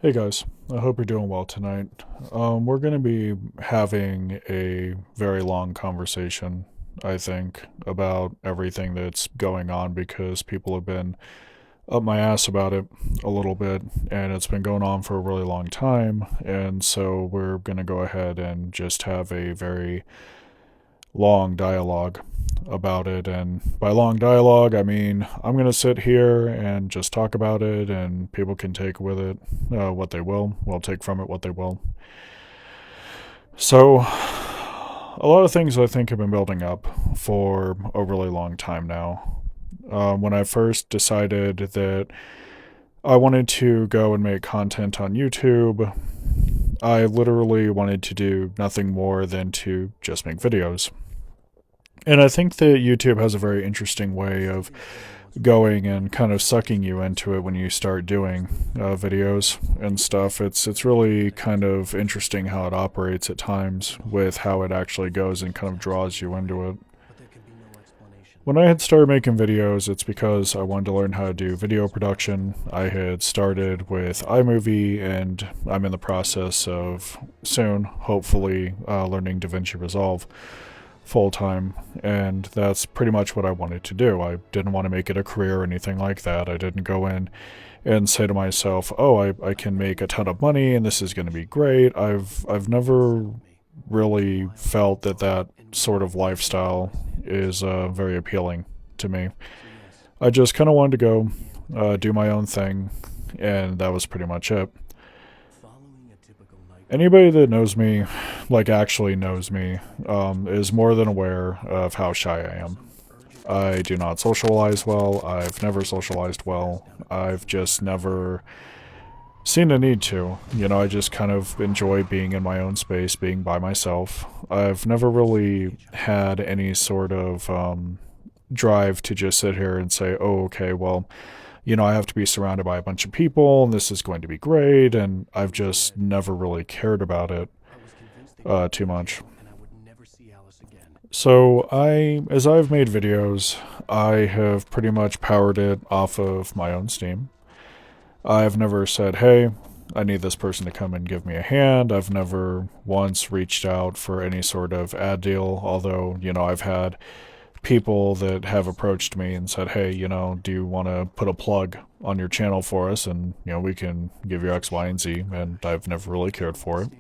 Hey guys, I hope you're doing well tonight. We're going to be having a very long conversation, I think, about everything that's going on because people have been up my ass about it a little bit, and it's been going on for a really long time. And so we're going to go ahead and just have a very long dialogue about it. And by long dialogue, I mean I'm going to sit here and just talk about it, and people can take with it what they will. Well, take from it what they will. So, a lot of things I think have been building up for a really long time now. When I first decided that I wanted to go and make content on YouTube, I literally wanted to do nothing more than to just make videos. And I think that YouTube has a very interesting way of going and kind of sucking you into it when you start doing videos and stuff. It's really kind of interesting how it operates at times with how it actually goes and kind of draws you into it. When I had started making videos, it's because I wanted to learn how to do video production. I had started with iMovie, and I'm in the process of soon, hopefully, learning DaVinci Resolve full time, and that's pretty much what I wanted to do. I didn't want to make it a career or anything like that. I didn't go in and say to myself, "Oh, I can make a ton of money and this is going to be great." I've never really felt that that sort of lifestyle is very appealing to me. I just kind of wanted to go do my own thing, and that was pretty much it. Anybody that knows me, like actually knows me, is more than aware of how shy I am. I do not socialize well. I've never socialized well. I've just never seen a need to. I just kind of enjoy being in my own space, being by myself. I've never really had any sort of drive to just sit here and say, oh, okay, well, I have to be surrounded by a bunch of people and this is going to be great. And I've just never really cared about it too much. So as I've made videos, I have pretty much powered it off of my own Steam. I've never said, hey, I need this person to come and give me a hand. I've never once reached out for any sort of ad deal, although, I've had people that have approached me and said, hey, do you want to put a plug on your channel for us? And, we can give you X, Y, and Z. And I've never really cared for it.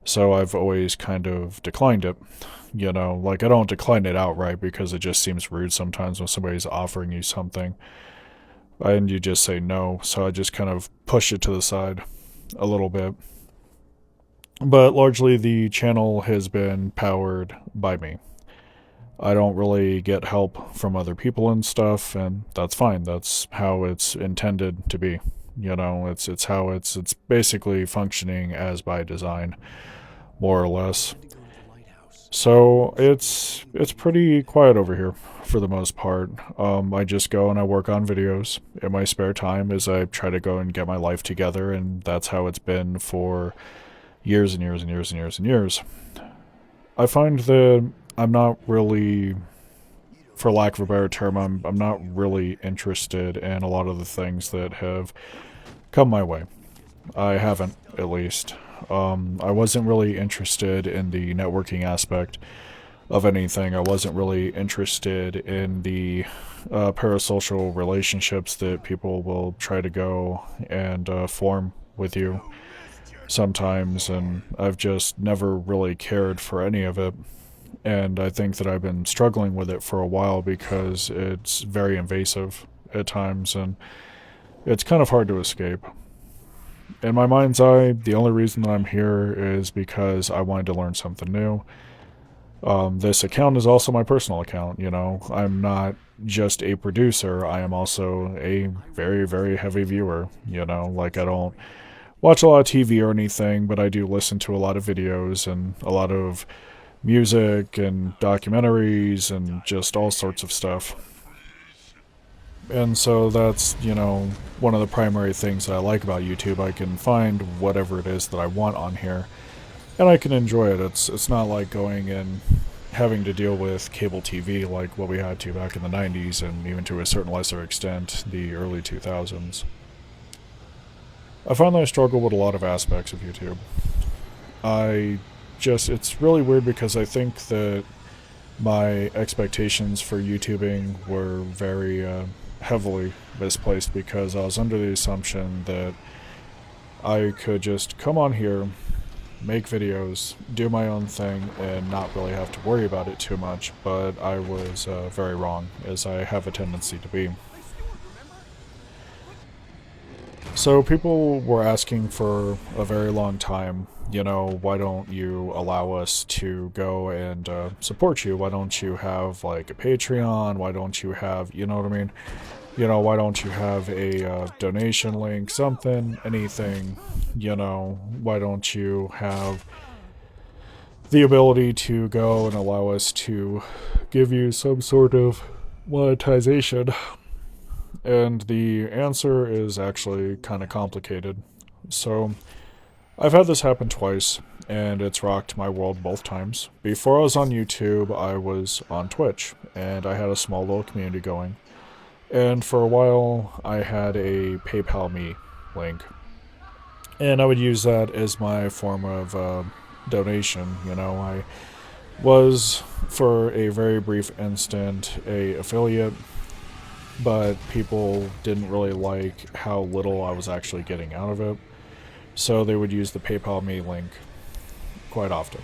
So I've always kind of declined it. Like I don't decline it outright because it just seems rude sometimes when somebody's offering you something and you just say no. So I just kind of push it to the side a little bit. But largely the channel has been powered by me. I don't really get help from other people and stuff, and that's fine. That's how it's intended to be. It's how it's basically functioning as by design, more or less. So it's pretty quiet over here for the most part. I just go and I work on videos in my spare time as I try to go and get my life together, and that's how it's been for years and years and years and years and years. I find that I'm not really, for lack of a better term, I'm not really interested in a lot of the things that have come my way. I haven't, at least. I wasn't really interested in the networking aspect of anything. I wasn't really interested in the parasocial relationships that people will try to go and form with you sometimes, and I've just never really cared for any of it. And I think that I've been struggling with it for a while because it's very invasive at times, and it's kind of hard to escape. In my mind's eye, the only reason that I'm here is because I wanted to learn something new. This account is also my personal account, I'm not just a producer, I am also a very, very heavy viewer, like I don't watch a lot of TV or anything, but I do listen to a lot of videos and a lot of music and documentaries and just all sorts of stuff. And so that's, one of the primary things that I like about YouTube. I can find whatever it is that I want on here, and I can enjoy it. It's not like going and having to deal with cable TV like what we had to back in the 90s and even to a certain lesser extent the early 2000s. I find that I struggle with a lot of aspects of YouTube. It's really weird because I think that my expectations for YouTubing were very heavily misplaced because I was under the assumption that I could just come on here, make videos, do my own thing, and not really have to worry about it too much, but I was very wrong, as I have a tendency to be. So people were asking for a very long time, why don't you allow us to go and support you? Why don't you have like a Patreon? Why don't you have, you know what I mean? Why don't you have a donation link, something, anything, why don't you have the ability to go and allow us to give you some sort of monetization? And the answer is actually kind of complicated. So, I've had this happen twice, and it's rocked my world both times. Before I was on YouTube, I was on Twitch, and I had a small little community going. And for a while, I had a PayPal Me link. And I would use that as my form of donation. I was, for a very brief instant, a affiliate, but people didn't really like how little I was actually getting out of it. So they would use the PayPal Me link quite often.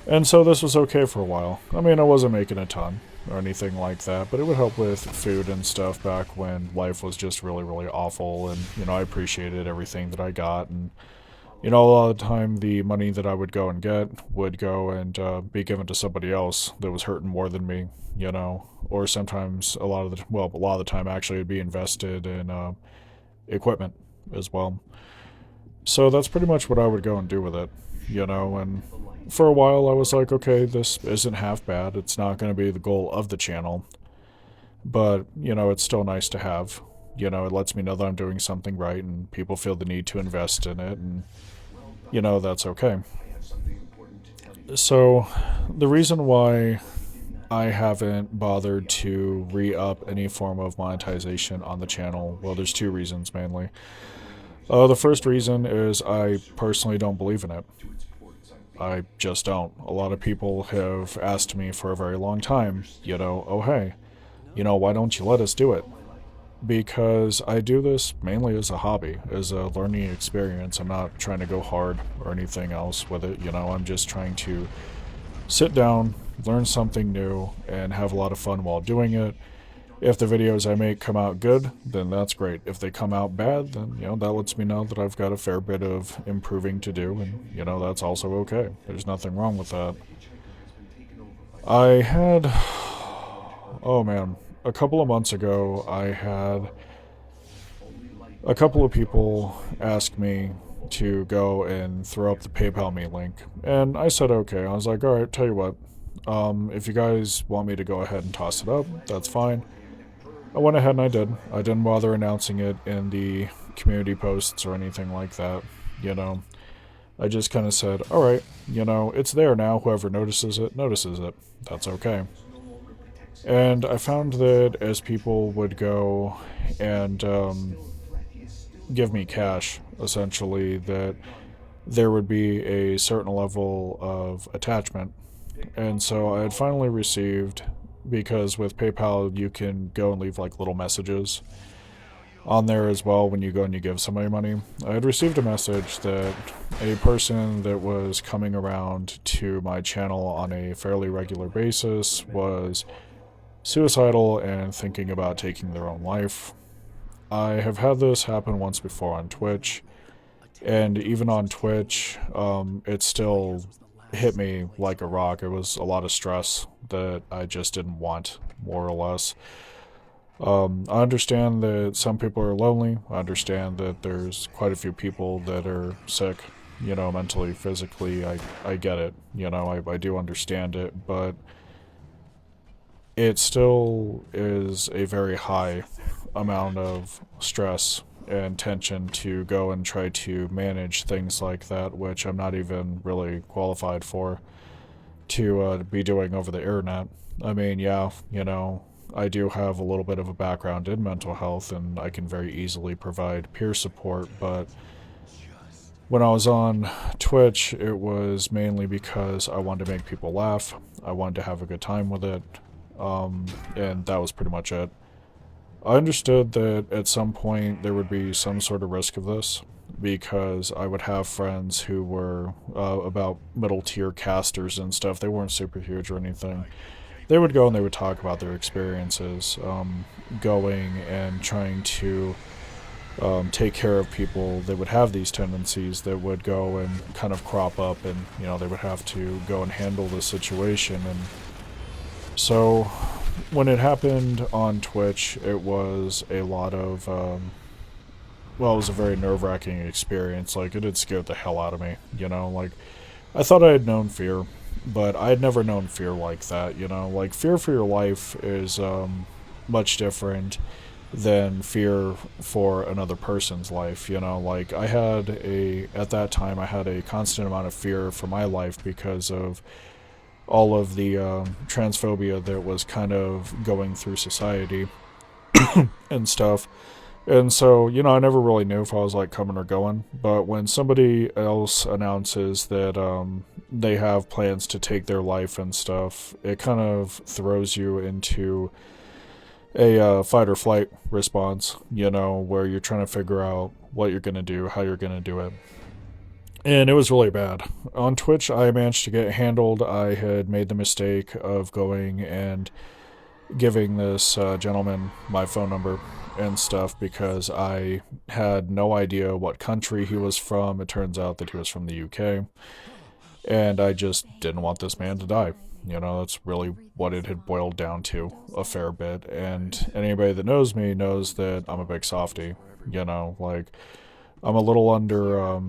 And so this was okay for a while. I mean, I wasn't making a ton or anything like that, but it would help with food and stuff back when life was just really, really awful, and, I appreciated everything that I got, and, a lot of the time the money that I would go and get would go and be given to somebody else that was hurting more than me, or sometimes a lot of the time actually it'd be invested in equipment as well. So that's pretty much what I would go and do with it, and for a while I was like, okay, this isn't half bad. It's not going to be the goal of the channel, but, it's still nice to have. It lets me know that I'm doing something right and people feel the need to invest in it, and, that's okay. So, the reason why I haven't bothered to re-up any form of monetization on the channel, well, there's two reasons mainly. The first reason is I personally don't believe in it. I just don't. A lot of people have asked me for a very long time, oh hey, why don't you let us do it? Because I do this mainly as a hobby, as a learning experience. I'm not trying to go hard or anything else with it, I'm just trying to sit down, learn something new, and have a lot of fun while doing it. If the videos I make come out good, then that's great. If they come out bad, then, that lets me know that I've got a fair bit of improving to do, and, that's also okay. There's nothing wrong with that. I had... Oh man, a couple of months ago, I had a couple of people ask me to go and throw up the PayPal Me link, and I said okay. I was like, alright, tell you what, if you guys want me to go ahead and toss it up, that's fine. I went ahead and I did. I didn't bother announcing it in the community posts or anything like that, I just kind of said, alright, it's there now. Whoever notices it, notices it. That's okay. And I found that as people would go and give me cash, essentially, that there would be a certain level of attachment. And so I had finally received, because with PayPal you can go and leave like little messages on there as well when you go and you give somebody money. I had received a message that a person that was coming around to my channel on a fairly regular basis was suicidal and thinking about taking their own life. I have had this happen once before on Twitch, and even on Twitch, it still hit me like a rock. It was a lot of stress that I just didn't want, more or less. I understand that some people are lonely. I understand that there's quite a few people that are sick, mentally, physically. I get it, I do understand it, but it still is a very high amount of stress and tension to go and try to manage things like that, which I'm not even really qualified for to be doing over the internet. I mean, yeah, I do have a little bit of a background in mental health and I can very easily provide peer support, but when I was on Twitch, it was mainly because I wanted to make people laugh. I wanted to have a good time with it, and that was pretty much it. I understood that at some point there would be some sort of risk of this because I would have friends who were about middle tier casters and stuff. They weren't super huge or anything. They would go and they would talk about their experiences going and trying to take care of people that would have these tendencies that would go and kind of crop up, and they would have to go and handle the situation. And so when it happened on Twitch, it was a lot of well, it was a very nerve-wracking experience. Like, it had scared the hell out of me, like, I thought I had known fear, but I had never known fear like that. Like, fear for your life is much different than fear for another person's life. Like, at that time I had a constant amount of fear for my life because of all of the transphobia that was kind of going through society and stuff. And so, I never really knew if I was like coming or going. But when somebody else announces that they have plans to take their life and stuff, it kind of throws you into a fight or flight response, where you're trying to figure out what you're going to do, how you're going to do it. And it was really bad. On Twitch, I managed to get it handled. I had made the mistake of going and giving this gentleman my phone number and stuff because I had no idea what country he was from. It turns out that he was from the UK. And I just didn't want this man to die. That's really what it had boiled down to a fair bit. And anybody that knows me knows that I'm a big softie. Like, I'm a little under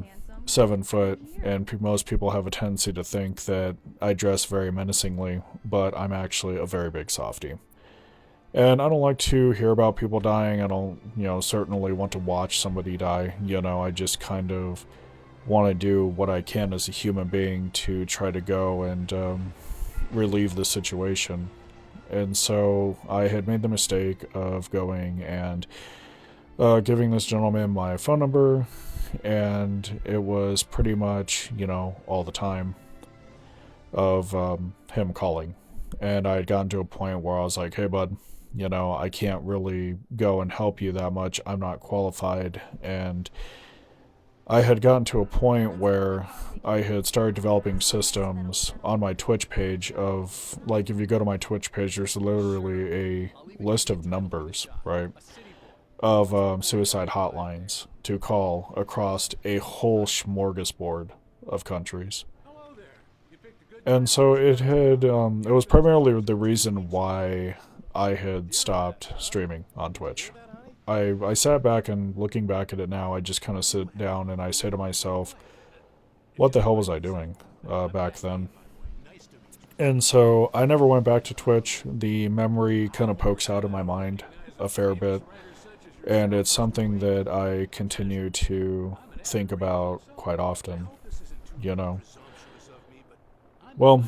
7 foot, and most people have a tendency to think that I dress very menacingly, but I'm actually a very big softie. And I don't like to hear about people dying. I don't, certainly want to watch somebody die. I just kind of want to do what I can as a human being to try to go and relieve the situation. And so I had made the mistake of going and giving this gentleman my phone number, and it was pretty much, all the time of him calling. And I had gotten to a point where I was like, hey, bud, I can't really go and help you that much. I'm not qualified. And I had gotten to a point where I had started developing systems on my Twitch page of, like, if you go to my Twitch page, there's literally a list of numbers, right, of suicide hotlines to call across a whole smorgasbord of countries. And so it was primarily the reason why I had stopped streaming on Twitch. I sat back, and looking back at it now, I just kind of sit down and I say to myself, what the hell was I doing back then? And so I never went back to Twitch. The memory kind of pokes out in my mind a fair bit, and it's something that I continue to think about quite often, Well,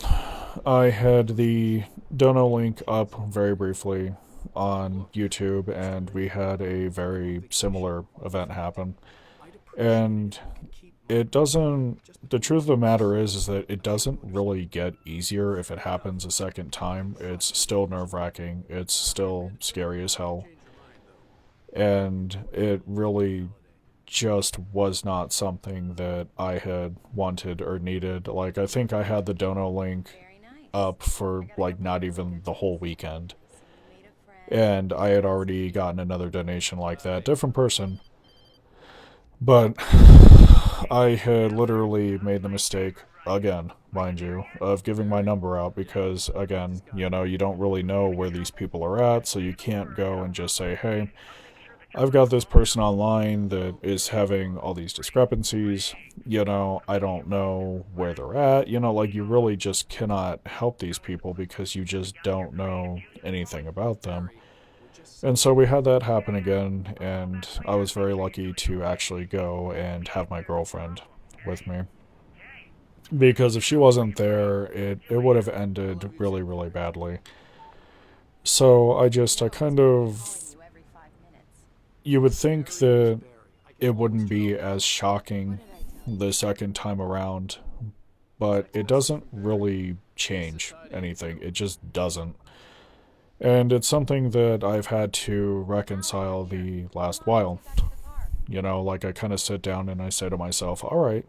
I had the dono link up very briefly on YouTube, and we had a very similar event happen. And the truth of the matter is that it doesn't really get easier if it happens a second time. It's still nerve-wracking. It's still scary as hell. And it really just was not something that I had wanted or needed. Like, I think I had the dono link up for, like, not even the whole weekend. And I had already gotten another donation like that. Different person. But I had literally made the mistake, again, mind you, of giving my number out because, again, you don't really know where these people are at, so you can't go and just say, hey, I've got this person online that is having all these discrepancies, I don't know where they're at, like, you really just cannot help these people because you just don't know anything about them. And so we had that happen again, and I was very lucky to actually go and have my girlfriend with me. Because if she wasn't there, it would have ended really, really badly. So I kind of, you would think that it wouldn't be as shocking the second time around, but it doesn't really change anything. It just doesn't. And it's something that I've had to reconcile the last while. Like I kind of sit down and I say to myself, all right,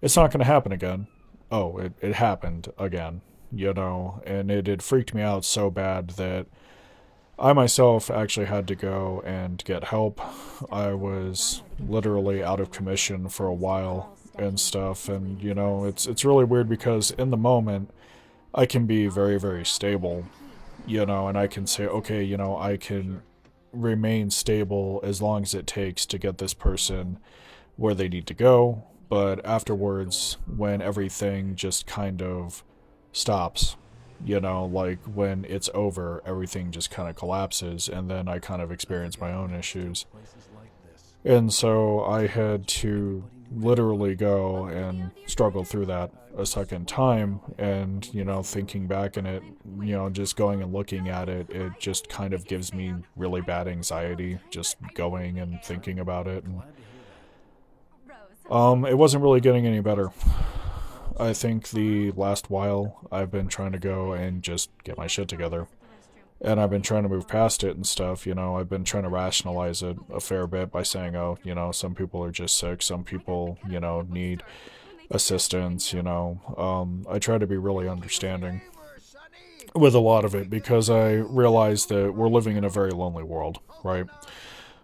it's not going to happen again. Oh, it happened again, and it had freaked me out so bad that I myself actually had to go and get help. I was literally out of commission for a while and stuff, and it's really weird because in the moment I can be very, very stable, and I can say, okay, I can remain stable as long as it takes to get this person where they need to go. But afterwards, when everything just kind of stops, like when it's over, everything just kind of collapses, and then I kind of experience my own issues. And so I had to literally go and struggle through that a second time. And, thinking back in it, just going and looking at it, it just kind of gives me really bad anxiety just going and thinking about it. And, it wasn't really getting any better. I think the last while I've been trying to go and just get my shit together. And I've been trying to move past it and stuff, I've been trying to rationalize it a fair bit by saying, oh, some people are just sick, some people, need assistance, I try to be really understanding with a lot of it because I realize that we're living in a very lonely world, right?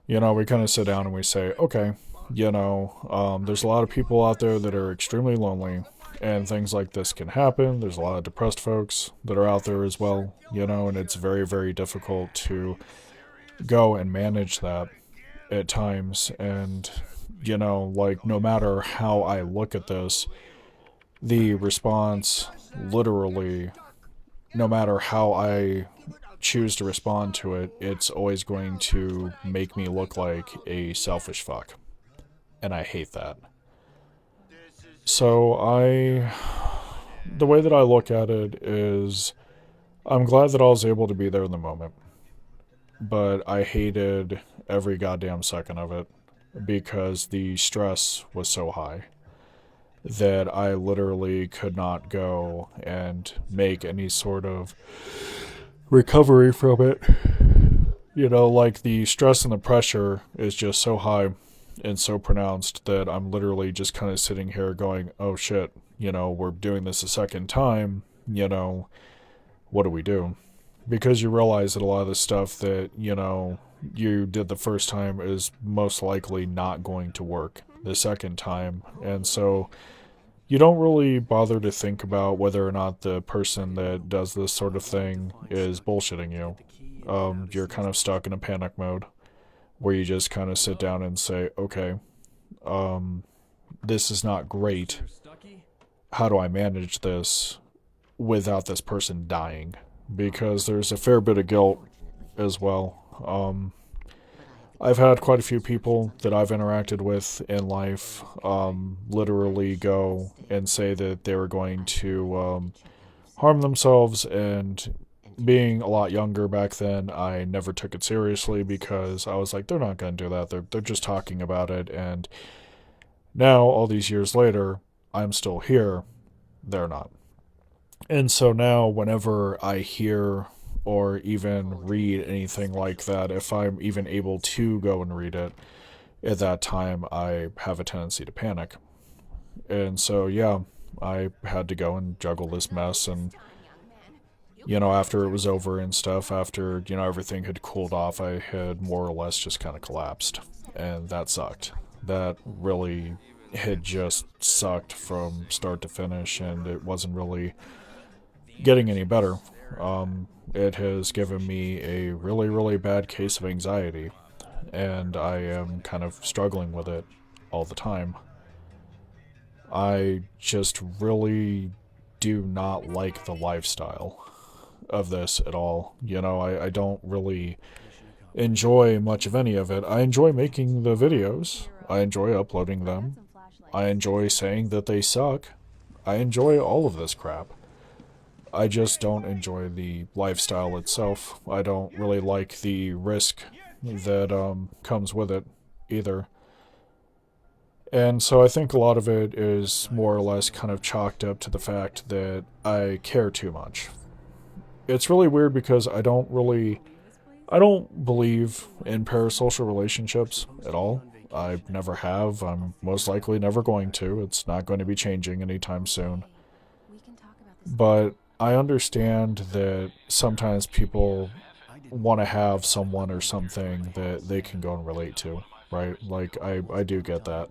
We kind of sit down and we say, okay, there's a lot of people out there that are extremely lonely, and things like this can happen. There's a lot of depressed folks that are out there as well, and it's very, very difficult to go and manage that at times. And, like, no matter how I look at this, the response literally, no matter how I choose to respond to it, it's always going to make me look like a selfish fuck. And I hate that. So the way that I look at it is I'm glad that I was able to be there in the moment, but I hated every goddamn second of it because the stress was so high that I literally could not go and make any sort of recovery from it. Like the stress and the pressure is just so high and so pronounced that I'm literally just kind of sitting here going, oh shit, we're doing this a second time, what do we do? Because you realize that a lot of the stuff that, you did the first time is most likely not going to work the second time. And so you don't really bother to think about whether or not the person that does this sort of thing is bullshitting you. You're kind of stuck in a panic mode where you just kind of sit down and say, okay, this is not great. How do I manage this without this person dying? Because there's a fair bit of guilt as well. I've had quite a few people that I've interacted with in life literally go and say that they were going to harm themselves, and being a lot younger back then, I never took it seriously because I was like, they're not going to do that. They're just talking about it. And now, all these years later, I'm still here. They're not. And so now, whenever I hear or even read anything like that, if I'm even able to go and read it, at that time, I have a tendency to panic. And so, yeah, I had to go and juggle this mess. And after it was over and stuff, after, everything had cooled off, I had more or less just kind of collapsed. And that sucked. That really had just sucked from start to finish, and it wasn't really getting any better. It has given me a really, really bad case of anxiety, and I am kind of struggling with it all the time. I just really do not like the lifestyle of this at all. I don't really enjoy much of any of it. I enjoy making the videos. I enjoy uploading them. I enjoy saying that they suck. I enjoy all of this crap. I just don't enjoy the lifestyle itself. I don't really like the risk that comes with it either. And so I think a lot of it is more or less kind of chalked up to the fact that I care too much. It's really weird because I don't believe in parasocial relationships at all. I never have. I'm most likely never going to. It's not going to be changing anytime soon. But I understand that sometimes people want to have someone or something that they can go and relate to, right? Like, I do get that.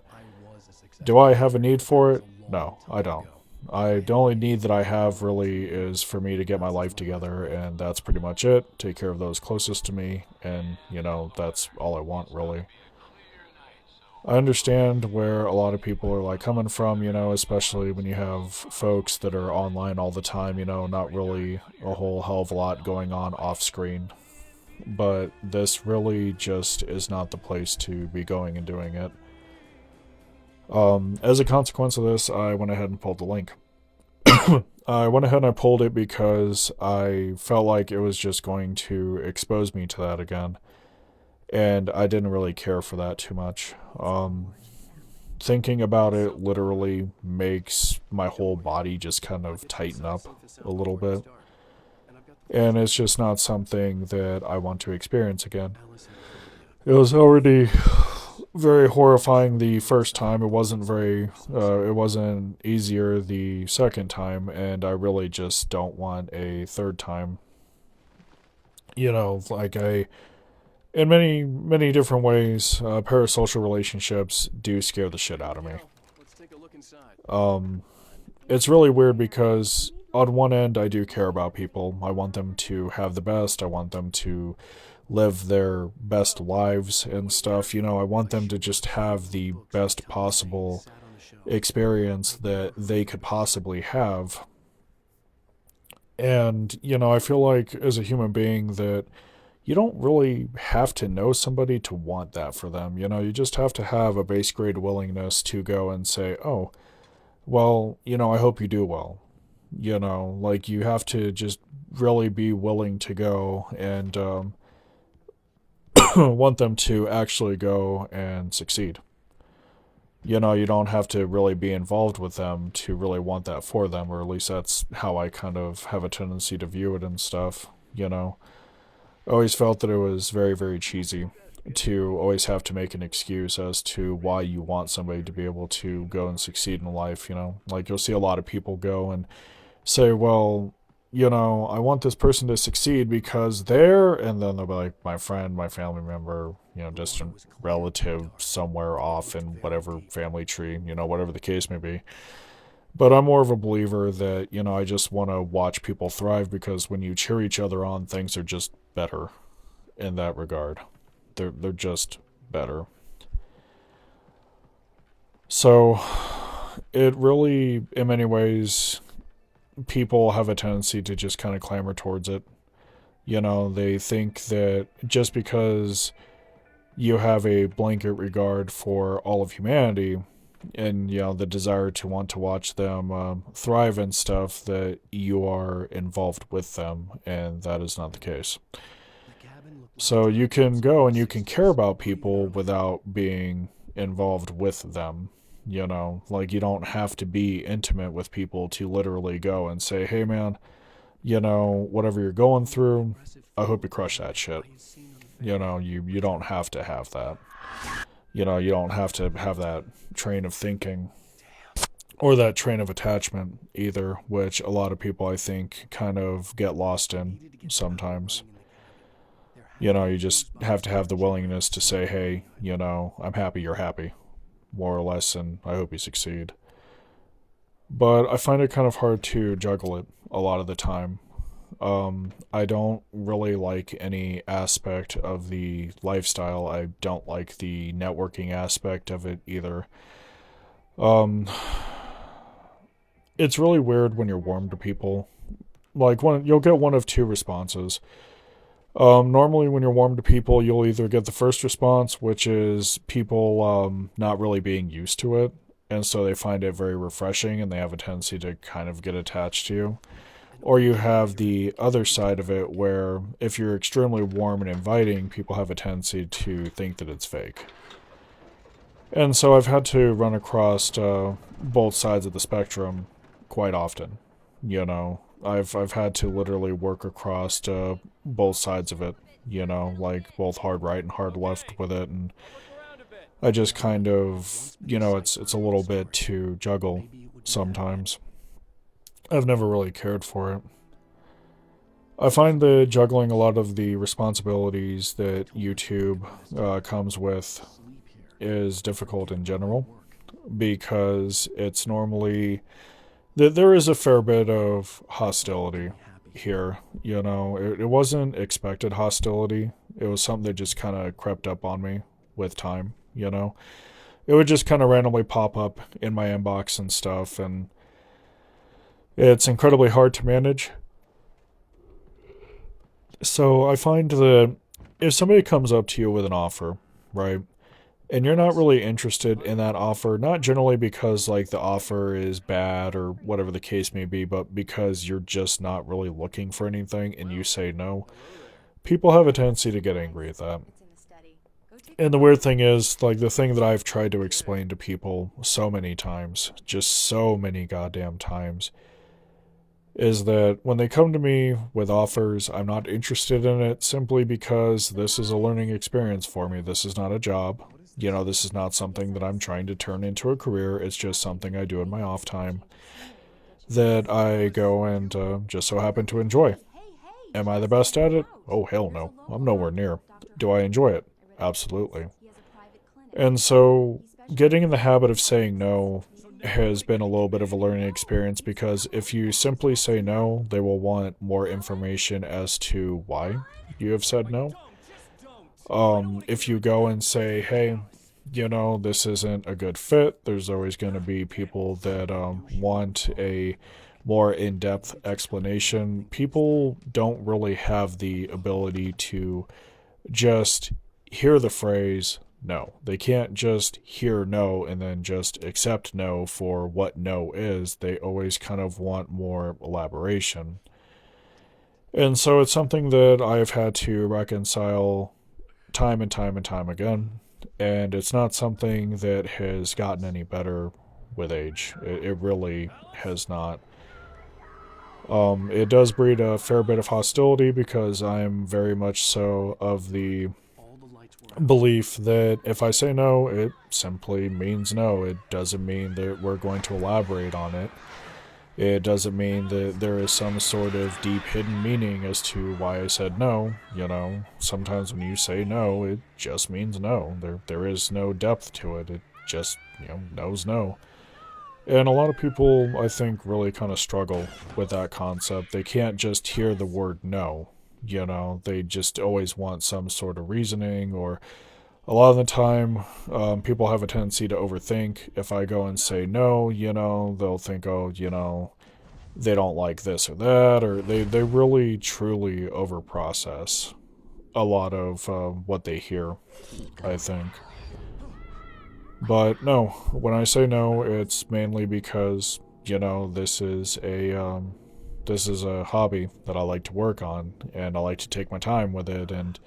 Do I have a need for it? No, I don't. The only need that I have really is for me to get my life together, and that's pretty much it. Take care of those closest to me, and that's all I want really. I understand where a lot of people are like coming from, especially when you have folks that are online all the time, not really a whole hell of a lot going on off screen. But this really just is not the place to be going and doing it. As a consequence of this, I went ahead and pulled the link. I went ahead and I pulled it because I felt like it was just going to expose me to that again. And I didn't really care for that too much. Thinking about it literally makes my whole body just kind of tighten up a little bit. And it's just not something that I want to experience again. It was already very horrifying the first time. It wasn't easier the second time, and I really just don't want a third time. In many, many different ways, parasocial relationships do scare the shit out of me. It's really weird because on one end, I do care about people. I want them to have the best. I want them to live their best lives and stuff. I want them to just have the best possible experience that they could possibly have. And, I feel like as a human being that you don't really have to know somebody to want that for them. You just have to have a base grade willingness to go and say, oh, well, I hope you do well. Like you have to just really be willing to go and want them to actually go and succeed. You don't have to really be involved with them to really want that for them, or at least that's how I kind of have a tendency to view it and stuff. I always felt that it was very, very cheesy to always have to make an excuse as to why you want somebody to be able to go and succeed in life. Like you'll see a lot of people go and say, well, I want this person to succeed because they're, and then they'll be like, my friend, my family member, distant relative somewhere off in whatever family tree, whatever the case may be. But I'm more of a believer that, I just want to watch people thrive because when you cheer each other on, things are just better in that regard. They're just better. So it really, in many ways, people have a tendency to just kind of clamor towards it. They think that just because you have a blanket regard for all of humanity and, the desire to want to watch them thrive and stuff, that you are involved with them, and that is not the case. So you can go and you can care about people without being involved with them. Like you don't have to be intimate with people to literally go and say, hey man, whatever you're going through, I hope you crush that shit. You don't have to have that. You don't have to have that train of thinking or that train of attachment either, which a lot of people I think kind of get lost in sometimes. You just have to have the willingness to say, hey, I'm happy you're happy, more or less, and I hope you succeed. But I find it kind of hard to juggle it a lot of the time. I don't really like any aspect of the lifestyle. I don't like the networking aspect of it either. Um, it's really weird when you're warm to people. Like, you'll get one of two responses. Normally, when you're warm to people, you'll either get the first response, which is people not really being used to it, and so they find it very refreshing, and they have a tendency to kind of get attached to you. Or you have the other side of it where if you're extremely warm and inviting, people have a tendency to think that it's fake. And so I've had to run across both sides of the spectrum quite often. I've had to literally work across both sides of it. Like both hard right and hard left with it, and I just kind of, it's a little bit to juggle sometimes. I've never really cared for it. I find that juggling a lot of the responsibilities that YouTube comes with is difficult in general because it's normally there is a fair bit of hostility here. It wasn't expected hostility. It was something that just kind of crept up on me with time. It would just kind of randomly pop up in my inbox and stuff, and it's incredibly hard to manage. So I find that if somebody comes up to you with an offer, right, and you're not really interested in that offer, not generally because like the offer is bad or whatever the case may be, but because you're just not really looking for anything and you say no, people have a tendency to get angry at that. And the weird thing is, like, the thing that I've tried to explain to people so many times, just so many goddamn times, is that when they come to me with offers, I'm not interested in it simply because this is a learning experience for me. This is not a job. This is not something that I'm trying to turn into a career. It's just something I do in my off time that I go and just so happen to enjoy. Am I the best at it? Oh, hell no. I'm nowhere near. Do I enjoy it? Absolutely. And so getting in the habit of saying no has been a little bit of a learning experience because if you simply say no, they will want more information as to why you have said no. If you go and say, hey, this isn't a good fit, there's always going to be people that want a more in depth explanation. People don't really have the ability to just hear the phrase no. They can't just hear no and then just accept no for what no is. They always kind of want more elaboration. And so it's something that I've had to reconcile time and time and time again. And it's not something that has gotten any better with age. It really has not. It does breed a fair bit of hostility because I'm very much so of the belief that if I say no, it simply means no. It doesn't mean that we're going to elaborate on it. It doesn't mean that there is some sort of deep hidden meaning as to why I said no. Sometimes when you say no, it just means no. There is no depth to it. It just, no's no. And a lot of people, I think, really kind of struggle with that concept. They can't just hear the word no. They just always want some sort of reasoning, or a lot of the time, people have a tendency to overthink. If I go and say no, they'll think, oh, they don't like this or that, or they really, truly overprocess a lot of what they hear, I think. But no, when I say no, it's mainly because, this is a hobby that I like to work on, and I like to take my time with it, and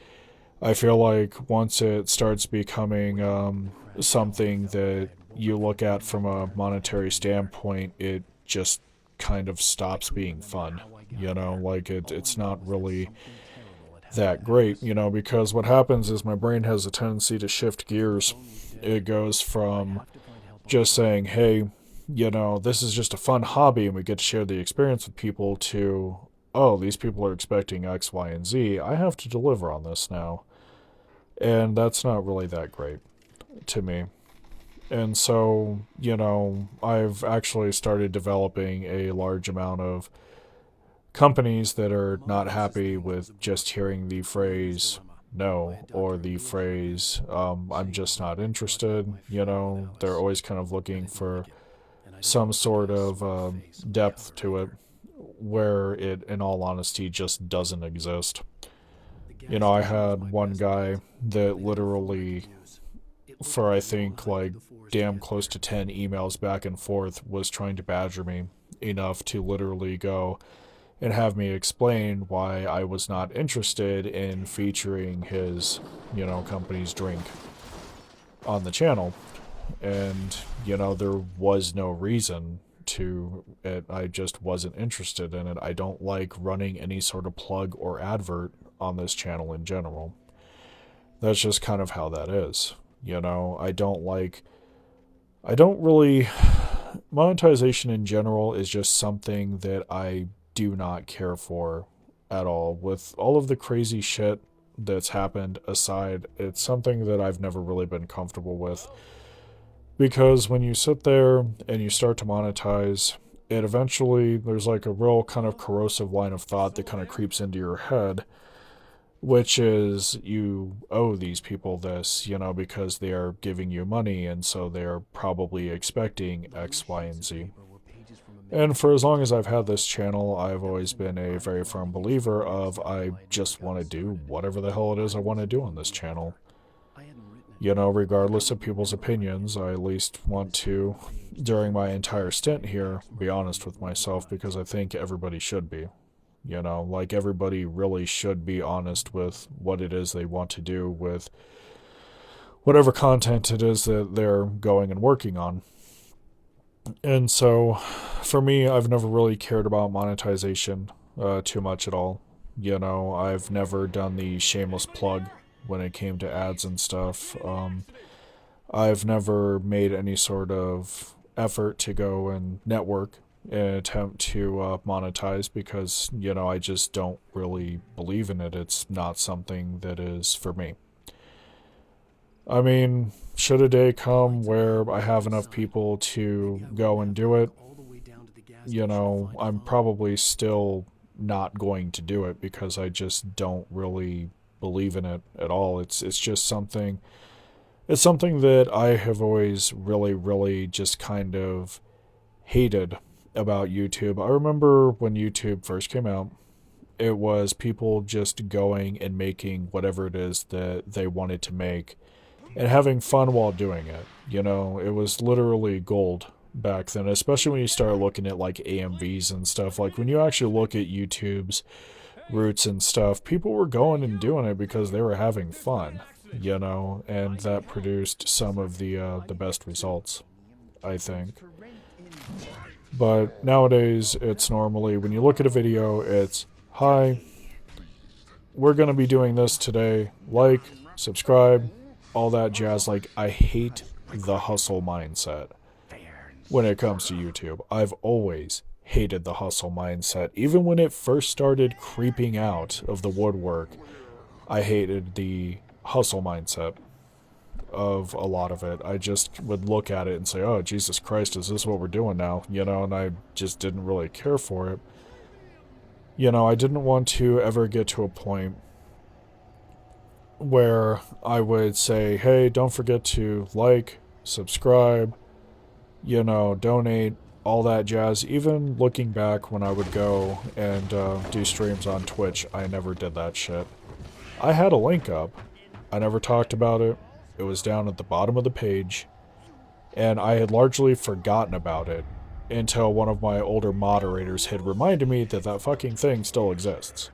I feel like once it starts becoming something that you look at from a monetary standpoint, it just kind of stops being fun. Like it's not really that great, because what happens is my brain has a tendency to shift gears. It goes from just saying, hey, this is just a fun hobby and we get to share the experience with people to, oh, these people are expecting X, Y, and Z. I have to deliver on this now. And that's not really that great to me. And so, I've actually started developing a large amount of companies that are not happy with just hearing the phrase no or the phrase I'm just not interested. They're always kind of looking for some sort of depth to it where it, in all honesty, just doesn't exist. I had one guy that literally, for I think like damn close to 10 emails back and forth, was trying to badger me enough to literally go, and have me explain why I was not interested in featuring his, company's drink on the channel. And, there was no reason to it. I just wasn't interested in it. I don't like running any sort of plug or advert on this channel in general. That's just kind of how that is. I don't really. Monetization in general is just something that I do not care for at all. With all of the crazy shit that's happened aside, it's something that I've never really been comfortable with. Because when you sit there and you start to monetize, it eventually, there's like a real kind of corrosive line of thought that kind of creeps into your head, which is you owe these people this, because they are giving you money, and so they're probably expecting X, Y, and Z. And for as long as I've had this channel, I've always been a very firm believer of I just want to do whatever the hell it is I want to do on this channel. Regardless of people's opinions, I at least want to, during my entire stint here, be honest with myself, because I think everybody should be. Like everybody really should be honest with what it is they want to do with whatever content it is that they're going and working on. And so, for me, I've never really cared about monetization too much at all. I've never done the shameless plug when it came to ads and stuff. I've never made any sort of effort to go and network in an attempt to monetize because, I just don't really believe in it. It's not something that is for me. I mean, should a day come where I have enough people to go and do it, I'm probably still not going to do it because I just don't really believe in it at all. It's just something. It's something that I have always really, really just kind of hated about YouTube. I remember when YouTube first came out, it was people just going and making whatever it is that they wanted to make and having fun while doing it. It was literally gold back then, especially when you start looking at like AMVs and stuff. Like when you actually look at YouTube's roots and stuff, people were going and doing it because they were having fun, and that produced some of the best results, I think. But nowadays, it's normally, when you look at a video, it's, hi, we're going to be doing this today, like, subscribe, all that jazz. Like, I hate the hustle mindset when it comes to YouTube. I've always hated the hustle mindset. Even when it first started creeping out of the woodwork, I hated the hustle mindset of a lot of it. I just would look at it and say, oh, Jesus Christ, is this what we're doing now? And I just didn't really care for it. I didn't want to ever get to a point where I would say, hey, don't forget to like, subscribe, donate, all that jazz. Even looking back when I would go and do streams on Twitch, I never did that shit. I had a link up. I never talked about it. It was down at the bottom of the page. And I had largely forgotten about it until one of my older moderators had reminded me that that fucking thing still exists.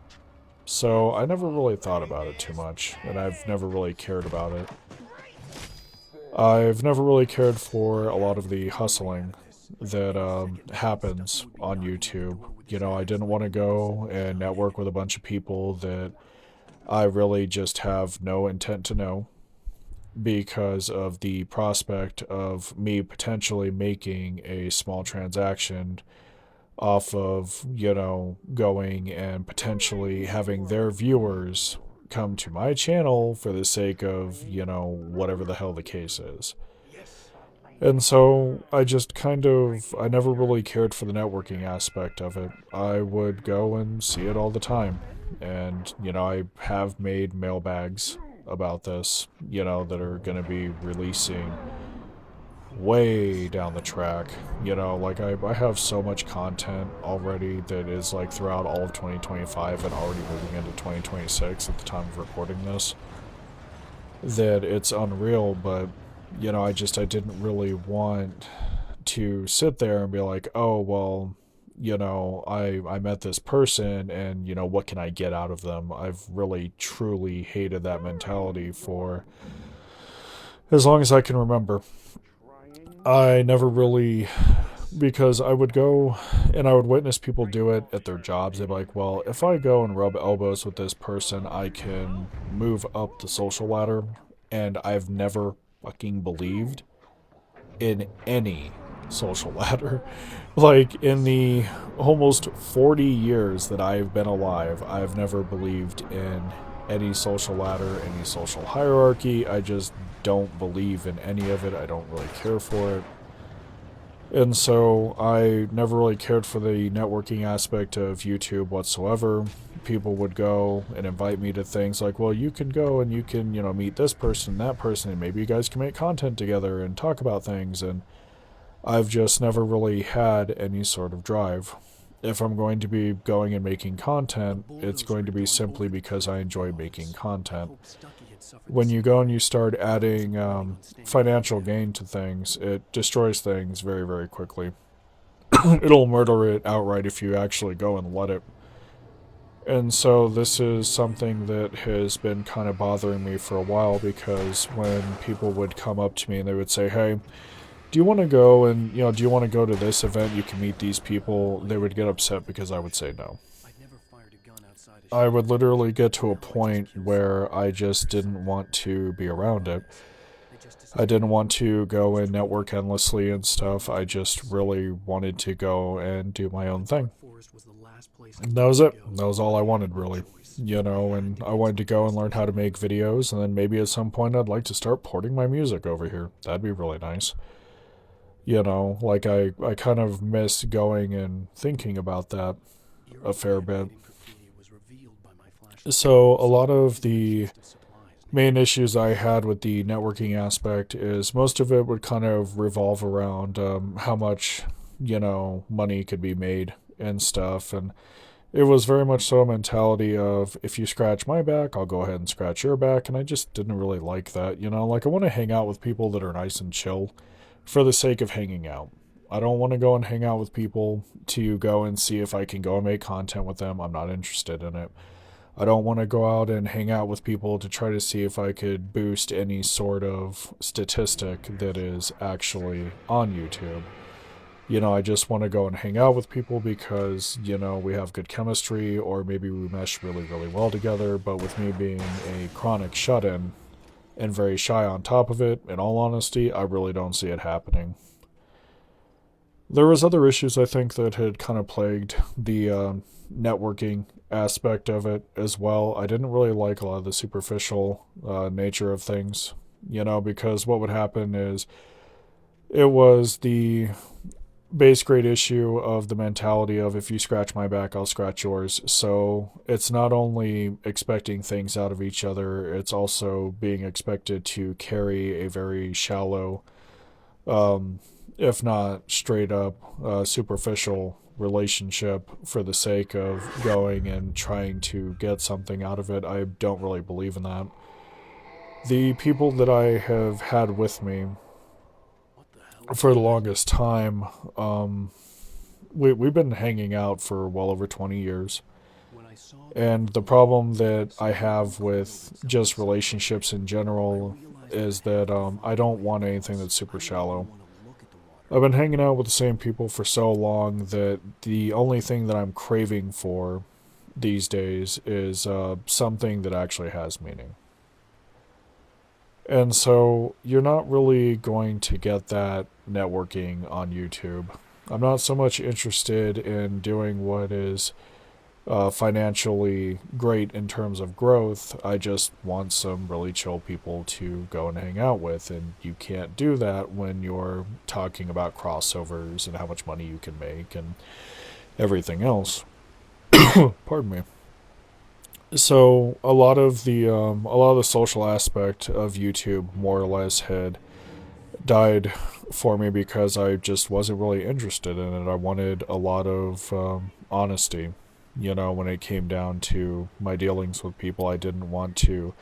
So I never really thought about it too much, and I've never really cared about it. I've never really cared for a lot of the hustling that happens on YouTube. I didn't want to go and network with a bunch of people that I really just have no intent to know because of the prospect of me potentially making a small transaction off of, going and potentially having their viewers come to my channel for the sake of, whatever the hell the case is. And so I just I never really cared for the networking aspect of it. I would go and see it all the time. And, I have made mailbags about this, that are going to be releasing way down the track. Like I have so much content already that is like throughout all of 2025 and already moving into 2026 at the time of recording this, that it's unreal. But I didn't really want to sit there and be like, oh, well, I met this person and, what can I get out of them? I've really, truly hated that mentality for as long as I can remember. I never really, because I would go and I would witness people do it at their jobs. They'd be like, well, if I go and rub elbows with this person, I can move up the social ladder. And I've never fucking believed in any social ladder. Like, in the almost 40 years that I've been alive, I've never believed in any social ladder, any social hierarchy. I just don't believe in any of it. I don't really care for it. And so I never really cared for the networking aspect of YouTube whatsoever. People would go and invite me to things like, well, you can go and you can, meet this person, that person, and maybe you guys can make content together and talk about things. And I've just never really had any sort of drive. If I'm going to be going and making content, it's going to be simply because I enjoy making content. When you go and you start adding financial gain to things, it destroys things very, very quickly. It'll murder it outright if you actually go and let it. And so this is something that has been kind of bothering me for a while, because when people would come up to me and they would say, hey, do you want to go and, do you want to go to this event? You can meet these people. They would get upset because I would say no. I would literally get to a point where I just didn't want to be around it. I didn't want to go and network endlessly and stuff. I just really wanted to go and do my own thing. And that was it. That was all I wanted, really. And I wanted to go and learn how to make videos, and then maybe at some point I'd like to start porting my music over here. That'd be really nice. Like I kind of miss going and thinking about that a fair bit. So a lot of the main issues I had with the networking aspect is most of it would kind of revolve around how much, money could be made and stuff. And it was very much so a mentality of, if you scratch my back, I'll go ahead and scratch your back. And I just didn't really like that. Like, I want to hang out with people that are nice and chill for the sake of hanging out. I don't want to go and hang out with people to go and see if I can go and make content with them. I'm not interested in it. I don't want to go out and hang out with people to try to see if I could boost any sort of statistic that is actually on YouTube. I just want to go and hang out with people because, we have good chemistry, or maybe we mesh really, really well together. But with me being a chronic shut-in and very shy on top of it, in all honesty, I really don't see it happening. There was other issues, I think, that had kind of plagued the networking aspect of it as well. I didn't really like a lot of the superficial nature of things, because what would happen is, it was the base grade issue of the mentality of, if you scratch my back, I'll scratch yours. So it's not only expecting things out of each other, it's also being expected to carry a very shallow, if not straight up superficial relationship for the sake of going and trying to get something out of it. I don't really believe in that. The people that I have had with me for the longest time, we've been hanging out for well over 20 years. And the problem that I have with just relationships in general is that I don't want anything that's super shallow. I've been hanging out with the same people for so long that the only thing that I'm craving for these days is something that actually has meaning. And so you're not really going to get that networking on YouTube. I'm not so much interested in doing what is financially great in terms of growth. I just want some really chill people to go and hang out with. And you can't do that when you're talking about crossovers and how much money you can make and everything else. Pardon me. So a lot of the social aspect of YouTube more or less had died for me because I just wasn't really interested in it. I wanted a lot of honesty. When it came down to my dealings with people, I didn't want to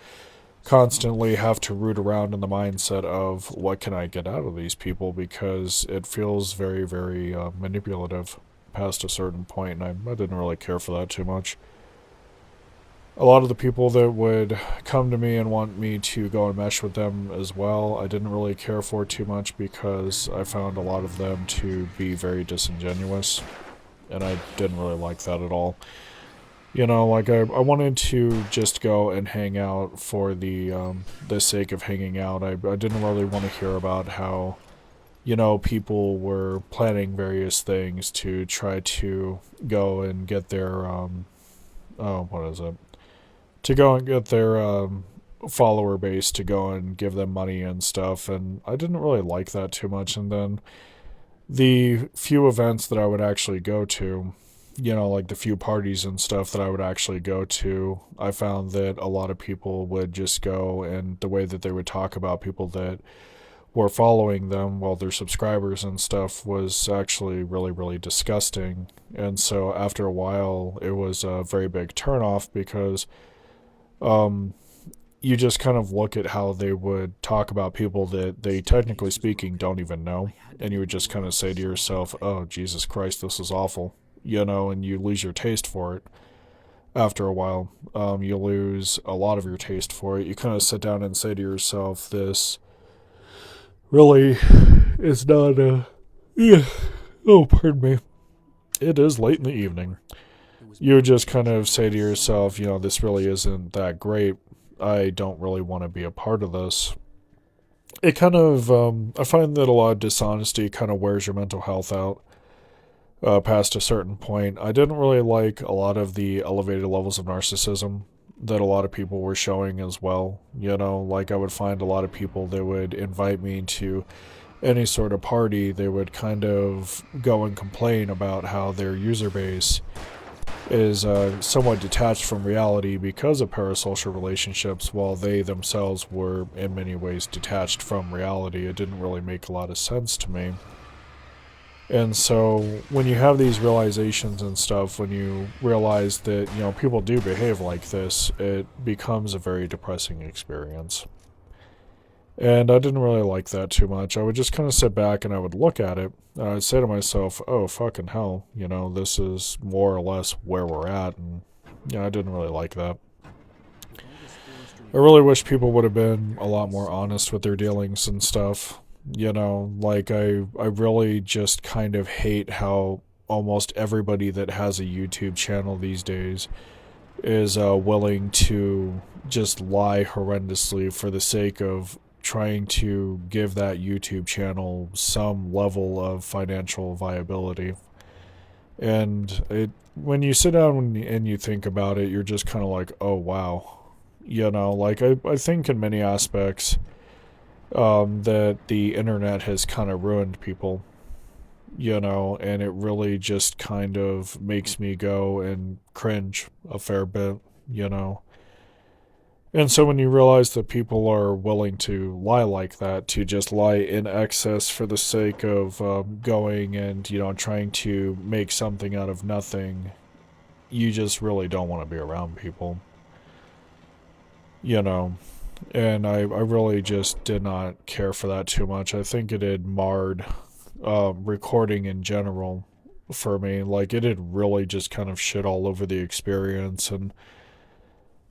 constantly have to root around in the mindset of, what can I get out of these people, because it feels very, very manipulative. past a certain point, and I didn't really care for that too much. A lot of the people that would come to me and want me to go and mesh with them as well, I didn't really care for too much because I found a lot of them to be very disingenuous, and I didn't really like that at all. You know, like I wanted to just go and hang out for the sake of hanging out. I didn't really want to hear about how, you know, people were planning various things to try to go and get their oh, what is it? To go and get their follower base to go and give them money and stuff, and I didn't really like that too much. And then the few events that I would actually go to, you know, like the few parties and stuff that I would actually go to, I found that a lot of people would just go, and the way that they would talk about people that were following them, well, their subscribers and stuff, was actually really, really disgusting. And so after a while, it was a very big turnoff because um, you just kind of look at how they would talk about people that they, technically speaking, don't even know. And you would just kind of say to yourself, oh, Jesus Christ, this is awful. You know, and you lose your taste for it after a while. You lose a lot of your taste for it. You kind of sit down and say to yourself, this really is not a. Yeah. Oh, pardon me. It is late in the evening. You would just kind of say to yourself, you know, this really isn't that great. I don't really want to be a part of this. It kind of, I find that a lot of dishonesty kind of wears your mental health out past a certain point. I didn't really like a lot of the elevated levels of narcissism that a lot of people were showing as well. You know, like I would find a lot of people that would invite me to any sort of party, they would kind of go and complain about how their user base is somewhat detached from reality because of parasocial relationships, while they themselves were in many ways detached from reality. It didn't really make a lot of sense to me. And so when you have these realizations and stuff, when you realize that, you know, people do behave like this, it becomes a very depressing experience. And I didn't really like that too much. I would just kind of sit back and I would look at it, and I'd say to myself, oh, fucking hell, you know, this is more or less where we're at, and, you know, I didn't really like that. I really wish people would have been a lot more honest with their dealings and stuff. You know, like, I really just kind of hate how almost everybody that has a YouTube channel these days is willing to just lie horrendously for the sake of trying to give that YouTube channel some level of financial viability. And when you sit down and you think about it, you're just kind of like, oh, wow. You know, like, I think in many aspects that the internet has kind of ruined people, you know, and it really just kind of makes me go and cringe a fair bit, you know. And so when you realize that people are willing to lie like that, to just lie in excess for the sake of going and, you know, trying to make something out of nothing, you just really don't want to be around people, you know. And I really just did not care for that too much. I think it had marred recording in general for me. Like, it had really just kind of shit all over the experience, and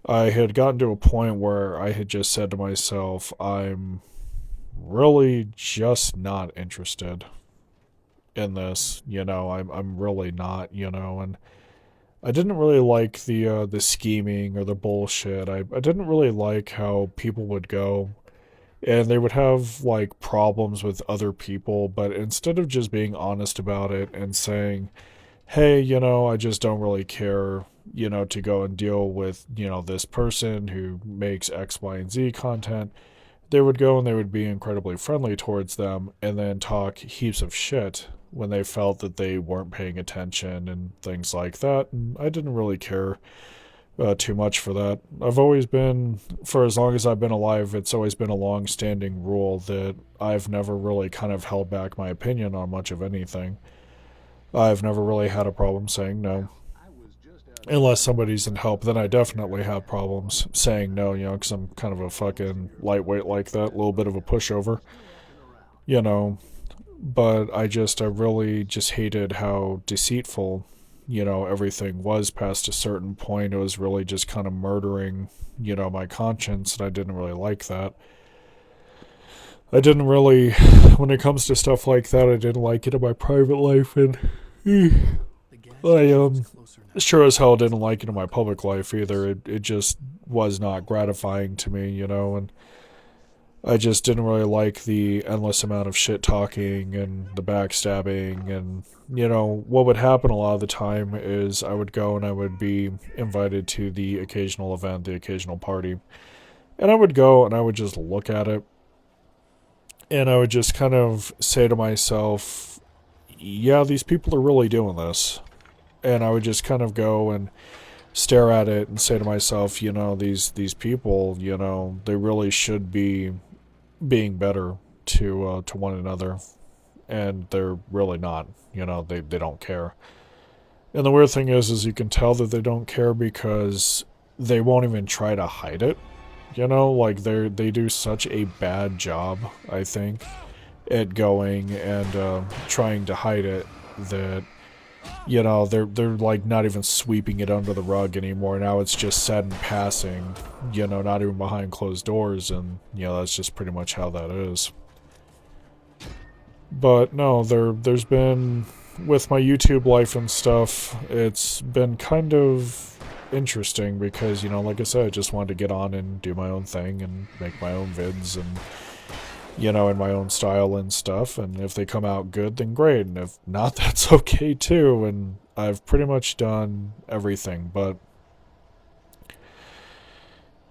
I had gotten to a point where I had just said to myself, I'm really just not interested in this, you know. I'm really not, you know. And I didn't really like the scheming or the bullshit. I didn't really like how people would go and they would have like problems with other people, but instead of just being honest about it and saying, hey, you know, I just don't really care, you know, to go and deal with, you know, this person who makes X, Y, and Z content, they would go and they would be incredibly friendly towards them and then talk heaps of shit when they felt that they weren't paying attention and things like that. And I didn't really care too much for that. I've always been, for as long as I've been alive, it's always been a long-standing rule that I've never really kind of held back my opinion on much of anything. I've never really had a problem saying no. Unless somebody's in help, then I definitely have problems saying no, you know, because I'm kind of a fucking lightweight like that, a little bit of a pushover, you know. but I really just hated how deceitful, everything was past a certain point. It was really just kind of murdering, my conscience, and I didn't really like that. I didn't really, when it comes to stuff like that, I didn't like it in my private life, and I sure as hell didn't like it in my public life either. It just was not gratifying to me, and I just didn't really like the endless amount of shit talking and the backstabbing. And, what would happen a lot of the time is I would go and I would be invited to the occasional event, the occasional party. And I would go and I would just look at it. And I would just kind of say to myself, yeah, these people are really doing this. And I would just kind of go and stare at it and say to myself, these people, they really should be being better to one another, and they're really not. They don't care. And the weird thing is you can tell that they don't care because they won't even try to hide it. Like they do such a bad job, I think, at going and trying to hide it that they're like not even sweeping it under the rug anymore. Now it's just said in passing, not even behind closed doors, and that's just pretty much how that is. But no, there's been, with my YouTube life and stuff, it's been kind of interesting because, like I said, I just wanted to get on and do my own thing and make my own vids and in my own style and stuff, and if they come out good, then great, and if not, that's okay too. And I've pretty much done everything, but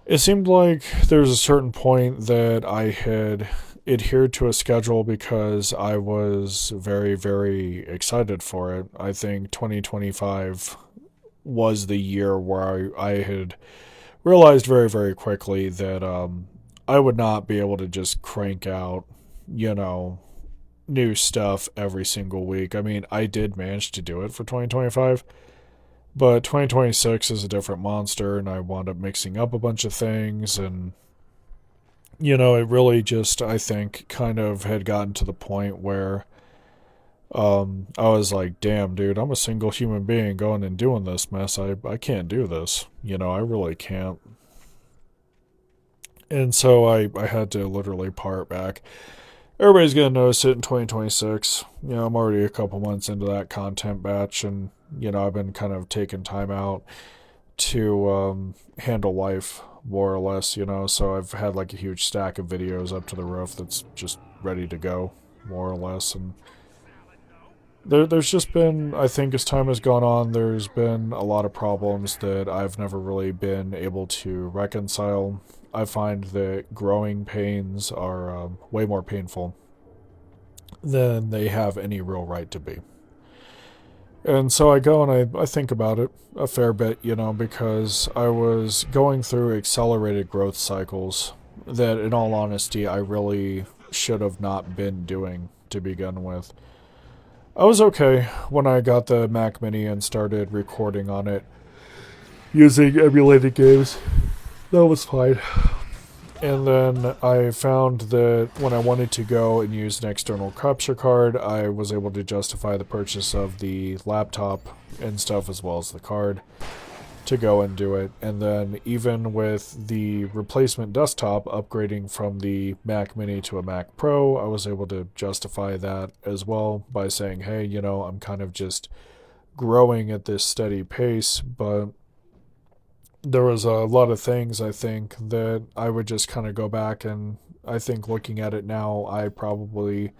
it seemed like there was a certain point that I had adhered to a schedule because I was very, very excited for it. I think 2025 was the year where I had realized very, very quickly that I would not be able to just crank out, new stuff every single week. I mean, I did manage to do it for 2025, but 2026 is a different monster, and I wound up mixing up a bunch of things, and, it really just, I think, kind of had gotten to the point where I was like, damn, dude, I'm a single human being going and doing this mess. I can't do this. I really can't. And so I had to literally part back. Everybody's going to notice it in 2026. I'm already a couple months into that content batch, and, I've been kind of taking time out to handle life, more or less, So I've had like a huge stack of videos up to the roof that's just ready to go, more or less. And there's just been, I think as time has gone on, there's been a lot of problems that I've never really been able to reconcile. I find that growing pains are way more painful than they have any real right to be. And so I go and I think about it a fair bit, because I was going through accelerated growth cycles that, in all honesty, I really should have not been doing to begin with. I was okay when I got the Mac Mini and started recording on it using emulated games. That was fine. And then I found that when I wanted to go and use an external capture card, I was able to justify the purchase of the laptop and stuff as well as the card to go and do it. And then even with the replacement desktop upgrading from the Mac Mini to a Mac Pro, I was able to justify that as well by saying, hey, I'm kind of just growing at this steady pace, but there was a lot of things, I think, that I would just kind of go back, and I think looking at it now, I probably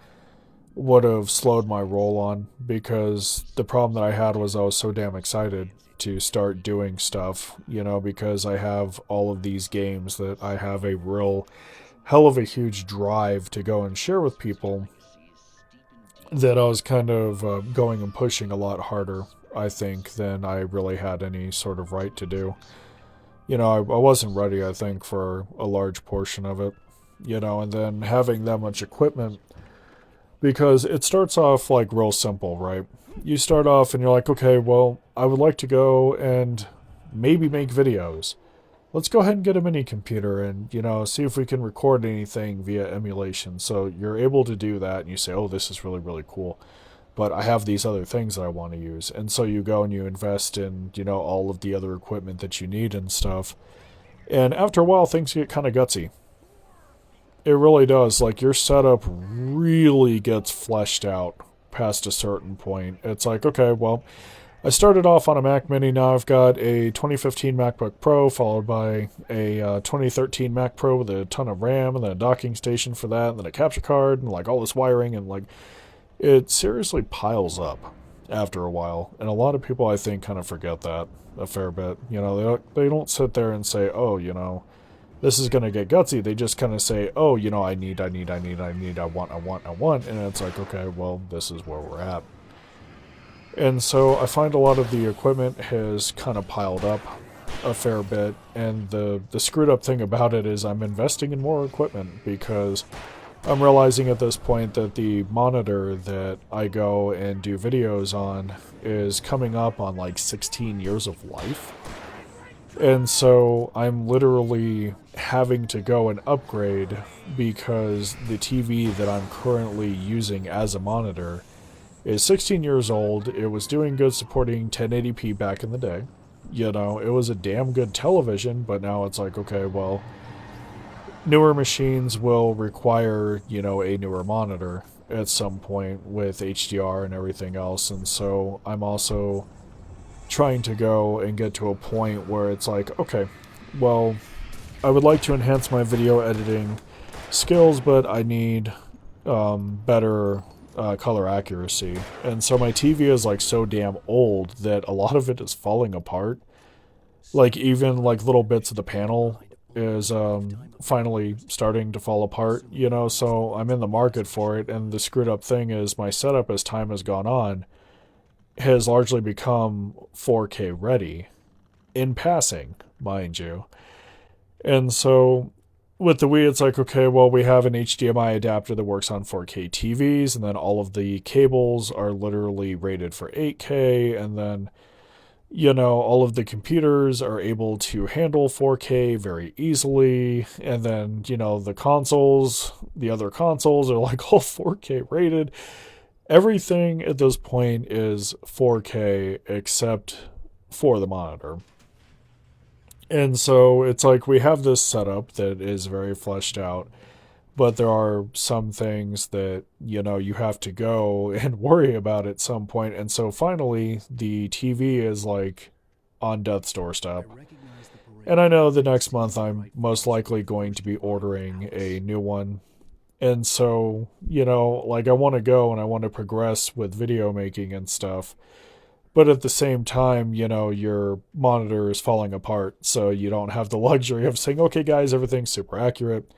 would have slowed my roll on, because the problem that I had was I was so damn excited to start doing stuff, because I have all of these games that I have a real hell of a huge drive to go and share with people, that I was kind of going and pushing a lot harder, I think, than I really had any sort of right to do. I wasn't ready, I think, for a large portion of it, and then having that much equipment, because it starts off like real simple, right? You start off and you're like, okay, well, I would like to go and maybe make videos. let's go ahead and get a mini computer and, see if we can record anything via emulation. So you're able to do that and you say, oh, this is really, really cool. But I have these other things that I want to use. And so you go and you invest in, all of the other equipment that you need and stuff. And after a while, things get kind of gutsy. It really does. Like, your setup really gets fleshed out past a certain point. It's like, okay, well, I started off on a Mac Mini. Now I've got a 2015 MacBook Pro, followed by a 2013 Mac Pro with a ton of RAM, and then a docking station for that, and then a capture card, and like all this wiring, and like it seriously piles up after a while. And a lot of people, I think, kind of forget that a fair bit. They don't sit there and say, oh, this is going to get gutsy. They just kind of say, oh, I need, I want. And it's like, okay, well, this is where we're at. And so I find a lot of the equipment has kind of piled up a fair bit. And the screwed up thing about it is I'm investing in more equipment because I'm realizing at this point that the monitor that I go and do videos on is coming up on like 16 years of life. And so I'm literally having to go and upgrade because the TV that I'm currently using as a monitor is 16 years old. It was doing good supporting 1080p back in the day. It was a damn good television, but now it's like, okay, well, newer machines will require, a newer monitor at some point with HDR and everything else. And so I'm also trying to go and get to a point where it's like, okay, well, I would like to enhance my video editing skills, but I need better color accuracy. And so my TV is like so damn old that a lot of it is falling apart. Like even like little bits of the panel is finally starting to fall apart, so I'm in the market for it. And the screwed up thing is my setup as time has gone on has largely become 4K ready, in passing, mind you. And so with the Wii, it's like, okay, well, we have an HDMI adapter that works on 4K TVs, and then all of the cables are literally rated for 8K, and then, all of the computers are able to handle 4K very easily, and then, the other consoles are like all 4K rated. Everything at this point is 4K except for the monitor. And so it's like we have this setup that is very fleshed out, but there are some things that, you have to go and worry about at some point. And so finally, the TV is like on death's doorstep. And I know the next month I'm most likely going to be ordering a new one. And so, like I want to go and I want to progress with video making and stuff. But at the same time, your monitor is falling apart. So you don't have the luxury of saying, okay, guys, everything's super accurate.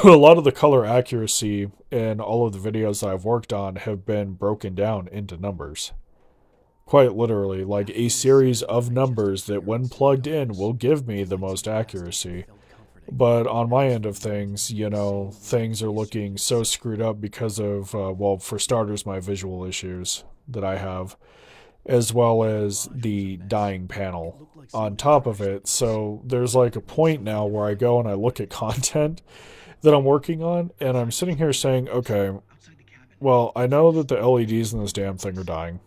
A lot of the color accuracy in all of the videos I've worked on have been broken down into numbers. Quite literally, like a series of numbers that, when plugged in, will give me the most accuracy. But on my end of things, things are looking so screwed up because of, well, for starters, my visual issues that I have, as well as the dying panel on top of it. So there's like a point now where I go and I look at content that I'm working on, and I'm sitting here saying, okay, well, I know that the LEDs in this damn thing are dying.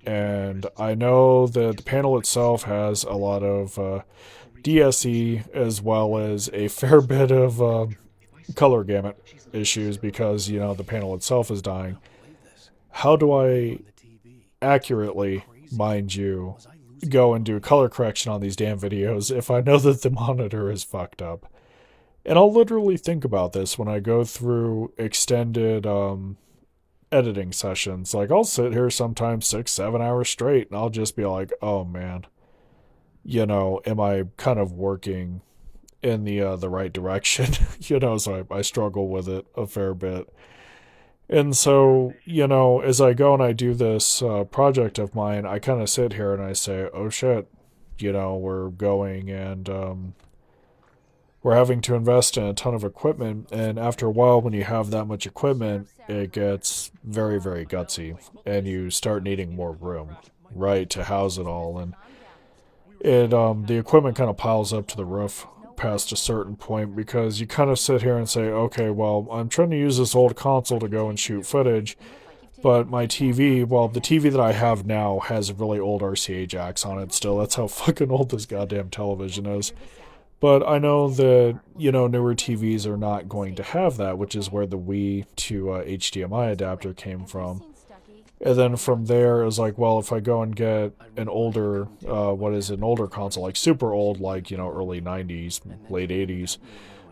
And I know that the panel itself has a lot of DSE as well as a fair bit of color gamut issues because, the panel itself is dying. How do I accurately, mind you, go and do color correction on these damn videos if I know that the monitor is fucked up? And I'll literally think about this when I go through extended editing sessions. Like, I'll sit here sometimes 6-7 hours straight and I'll just be like, oh man, am I kind of working in the right direction? So I struggle with it a fair bit. And so, as I go and I do this project of mine, I kind of sit here and I say, oh shit, we're going and we're having to invest in a ton of equipment. And after a while, when you have that much equipment, it gets very, very gutsy. And you start needing more room, right, to house it all. And the equipment kind of piles up to the roof past a certain point because you kind of sit here and say, okay, well, I'm trying to use this old console to go and shoot footage, but my TV, well, the TV that I have now has a really old RCA jacks on it still. That's how fucking old this goddamn television is. But I know that, newer TVs are not going to have that, which is where the Wii to HDMI adapter came from. And then from there, it was like, well, if I go and get an older, an older console, like super old, like, early 90s, late 80s,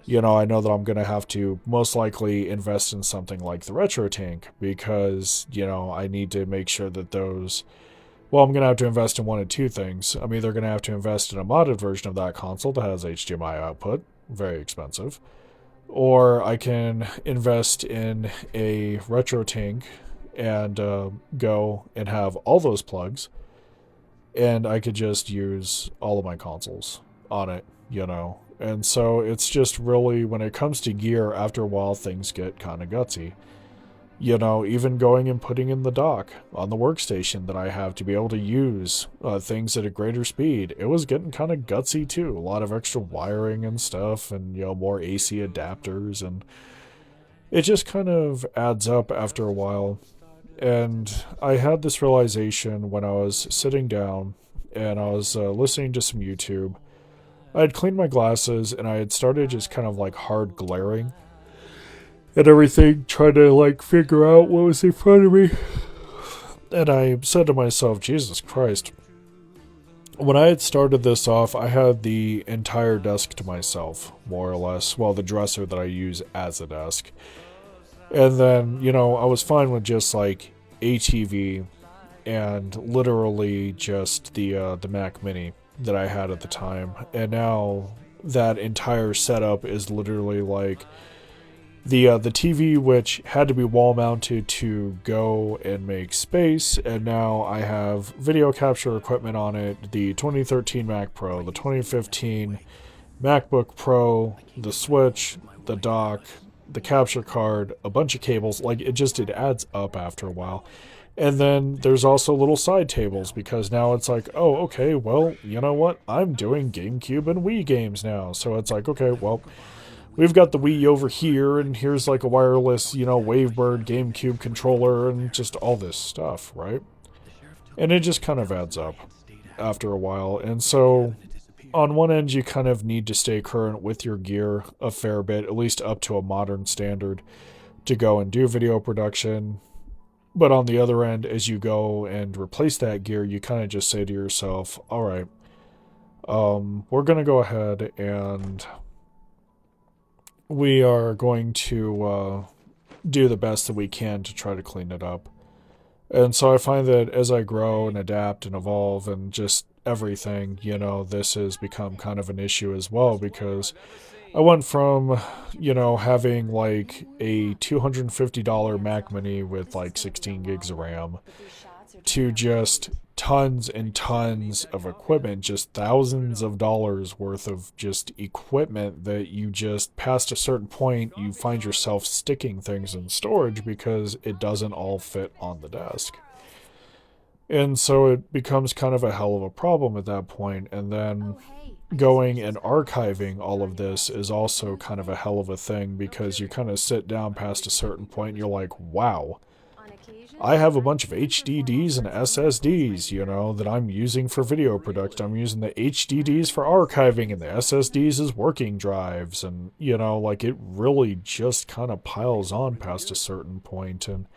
I know that I'm going to have to most likely invest in something like the Retro Tank because, I need to make sure that those, well, I'm going to have to invest in one of two things. I'm either going to have to invest in a modded version of that console that has HDMI output, very expensive, or I can invest in a Retro Tank and go and have all those plugs, and I could just use all of my consoles on it, And so it's just really, when it comes to gear, after a while, things get kind of gutsy. Even going and putting in the dock on the workstation that I have to be able to use things at a greater speed, it was getting kind of gutsy too. A lot of extra wiring and stuff, and, more AC adapters, and it just kind of adds up after a while. And I had this realization when I was sitting down and I was listening to some YouTube. I had cleaned my glasses and I had started just kind of like hard glaring at everything, trying to like figure out what was in front of me. And I said to myself, Jesus Christ. When I had started this off, I had the entire desk to myself, more or less. Well, the dresser that I use as a desk. And then, I was fine with just like ATV and literally just the Mac Mini that I had at the time. And now that entire setup is literally like the TV, which had to be wall mounted to go and make space, and now I have video capture equipment on it, the 2013 Mac Pro, the 2015 MacBook Pro, the Switch, the dock, the capture card, a bunch of cables. Like, it adds up after a while. And then there's also little side tables, because now it's like, oh, okay, well, you know what? I'm doing GameCube and Wii games now. So it's like, okay, well, we've got the Wii over here, and here's like a wireless, Wavebird GameCube controller, and just all this stuff, right? And it just kind of adds up after a while. And so on one end, you kind of need to stay current with your gear a fair bit, at least up to a modern standard, to go and do video production. But on the other end, as you go and replace that gear, you kind of just say to yourself, all right, we're going to go ahead and we are going to do the best that we can to try to clean it up. And so I find that as I grow and adapt and evolve and just everything, this has become kind of an issue as well, because I went from, having like a $250 Mac Mini with like 16 gigs of RAM to just tons and tons of equipment, just thousands of dollars worth of just equipment that you just, past a certain point, you find yourself sticking things in storage because it doesn't all fit on the desk. And so it becomes kind of a hell of a problem at that point. And then going and archiving all of this is also kind of a hell of a thing, because you kind of sit down past a certain point and you're like, wow, I have a bunch of HDDs and SSDs, that I'm using for video production. I'm using the HDDs for archiving and the SSDs as working drives. And, like, it really just kind of piles on past a certain point. And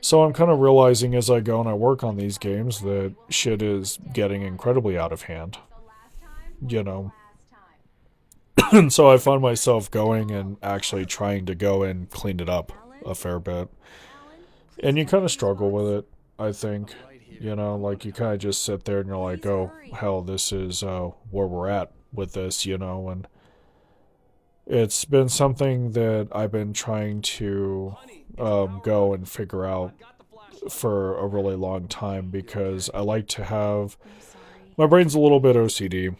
so I'm kind of realizing as I go and I work on these games that shit is getting incredibly out of hand, And so I find myself going and actually trying to go and clean it up a fair bit. And you kind of struggle with it, I think. Like, you kind of just sit there and you're like, oh, hell, this is where we're at with this, and it's been something that I've been trying to go and figure out for a really long time, because I like to have, my brain's a little bit OCD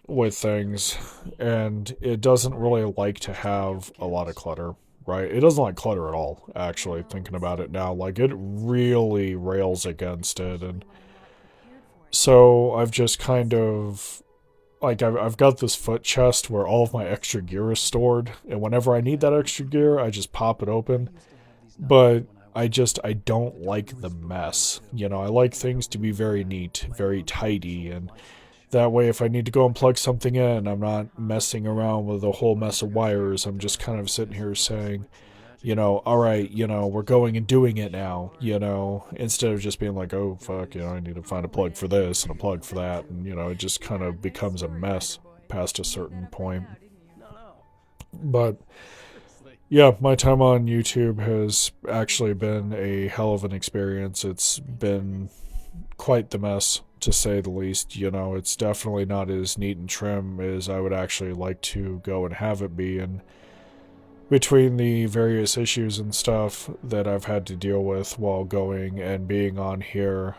with things, and it doesn't really like to have a lot of clutter. Right? It doesn't like clutter at all, actually, thinking about it now. Like, it really rails against it. And So I've just kind of like I've got this foot chest where all of my extra gear is stored, and whenever I need that extra gear, I just pop it open. But I don't like the mess. I like things to be very neat, very tidy, and that way if I need to go and plug something in, I'm not messing around with a whole mess of wires. I'm just kind of sitting here saying, all right, we're going and doing it now, instead of just being like, oh, fuck, I need to find a plug for this and a plug for that. And, it just kind of becomes a mess past a certain point. But, yeah, my time on YouTube has actually been a hell of an experience. It's been quite the mess, to say the least. It's definitely not as neat and trim as I would actually like to go and have it be. And between the various issues and stuff that I've had to deal with while going and being on here,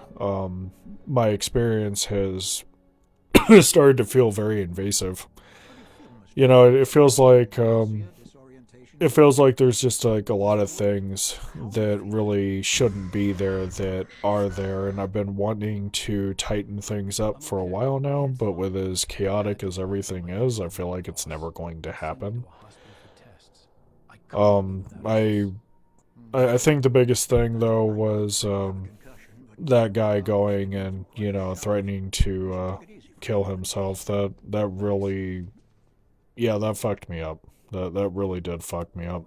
my experience has started to feel very invasive. It feels like there's just like a lot of things that really shouldn't be there that are there, and I've been wanting to tighten things up for a while now, but with as chaotic as everything is, I feel like it's never going to happen. Um, I I think the biggest thing though was that guy going and threatening to kill himself. That really, yeah, that fucked me up. That really did fuck me up,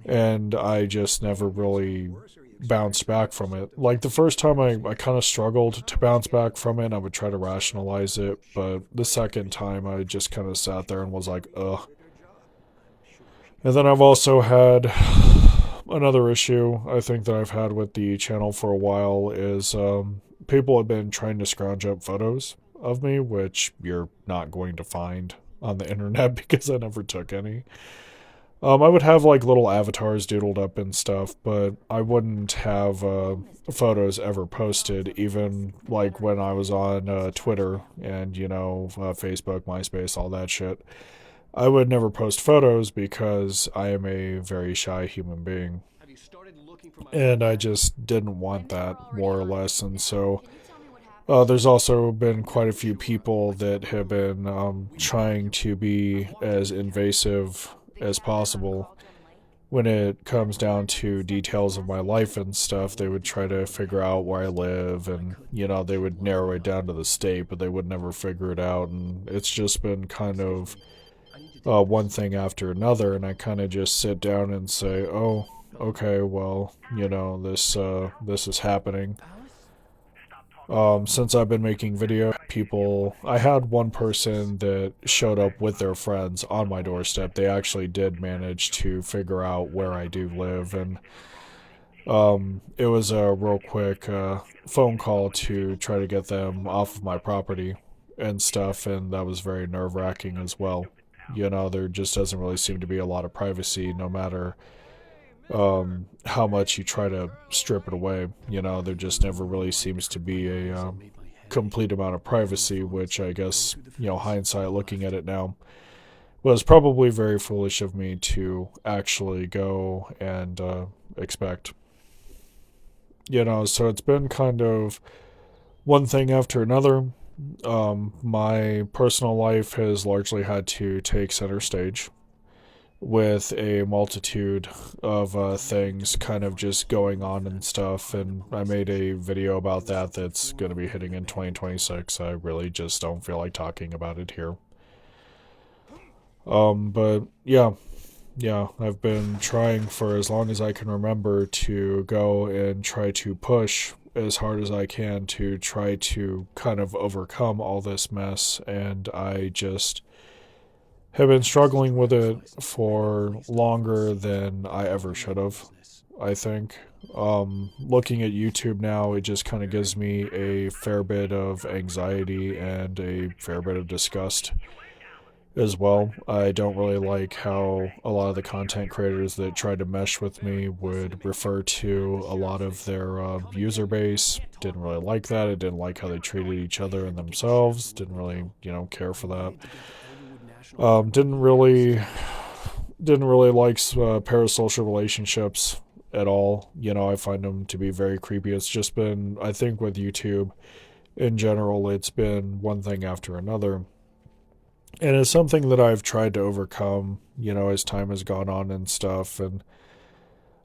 and I just never really bounced back from it. Like the first time, I kind of struggled to bounce back from it. And I would try to rationalize it, but the second time, I just kind of sat there and was like, ugh. And then I've also had another issue I think that I've had with the channel for a while is people have been trying to scrounge up photos of me, which you're not going to find on the internet because I never took any. I would have like little avatars doodled up and stuff, but I wouldn't have photos ever posted, even like when I was on Twitter and, Facebook, MySpace, all that shit. I would never post photos because I am a very shy human being. And I just didn't want that, more or less. And so there's also been quite a few people that have been trying to be as invasive as possible when it comes down to details of my life and stuff. They would try to figure out where I live, and they would narrow it down to the state, but they would never figure it out. And it's just been kind of one thing after another, and I kind of just sit down and say, oh, okay, well, this is happening. Since I've been making video, I had one person that showed up with their friends on my doorstep. They actually did manage to figure out where I do live, and it was a real quick phone call to try to get them off of my property and stuff, and that was very nerve-wracking as well. There just doesn't really seem to be a lot of privacy, no matter how much you try to strip it away. There just never really seems to be a complete amount of privacy, which I guess, hindsight looking at it now, was probably very foolish of me to actually go and expect. So it's been kind of one thing after another. My personal life has largely had to take center stage with a multitude of things kind of just going on and stuff. And I made a video about that that's going to be hitting in 2026. I really just don't feel like talking about it here. But yeah, I've been trying for as long as I can remember to go and try to push as hard as I can to try to kind of overcome all this mess, and I just have been struggling with it for longer than I ever should have, I think. Looking at YouTube now, it just kind of gives me a fair bit of anxiety and a fair bit of disgust as well. I don't really like how a lot of the content creators that tried to mesh with me would refer to a lot of their user base. Didn't really like that. I didn't like how they treated each other and themselves. Didn't really, care for that. Didn't really like parasocial relationships at all. I find them to be very creepy. It's just been, I think, with YouTube, in general, it's been one thing after another. And it's something that I've tried to overcome, as time has gone on and stuff. And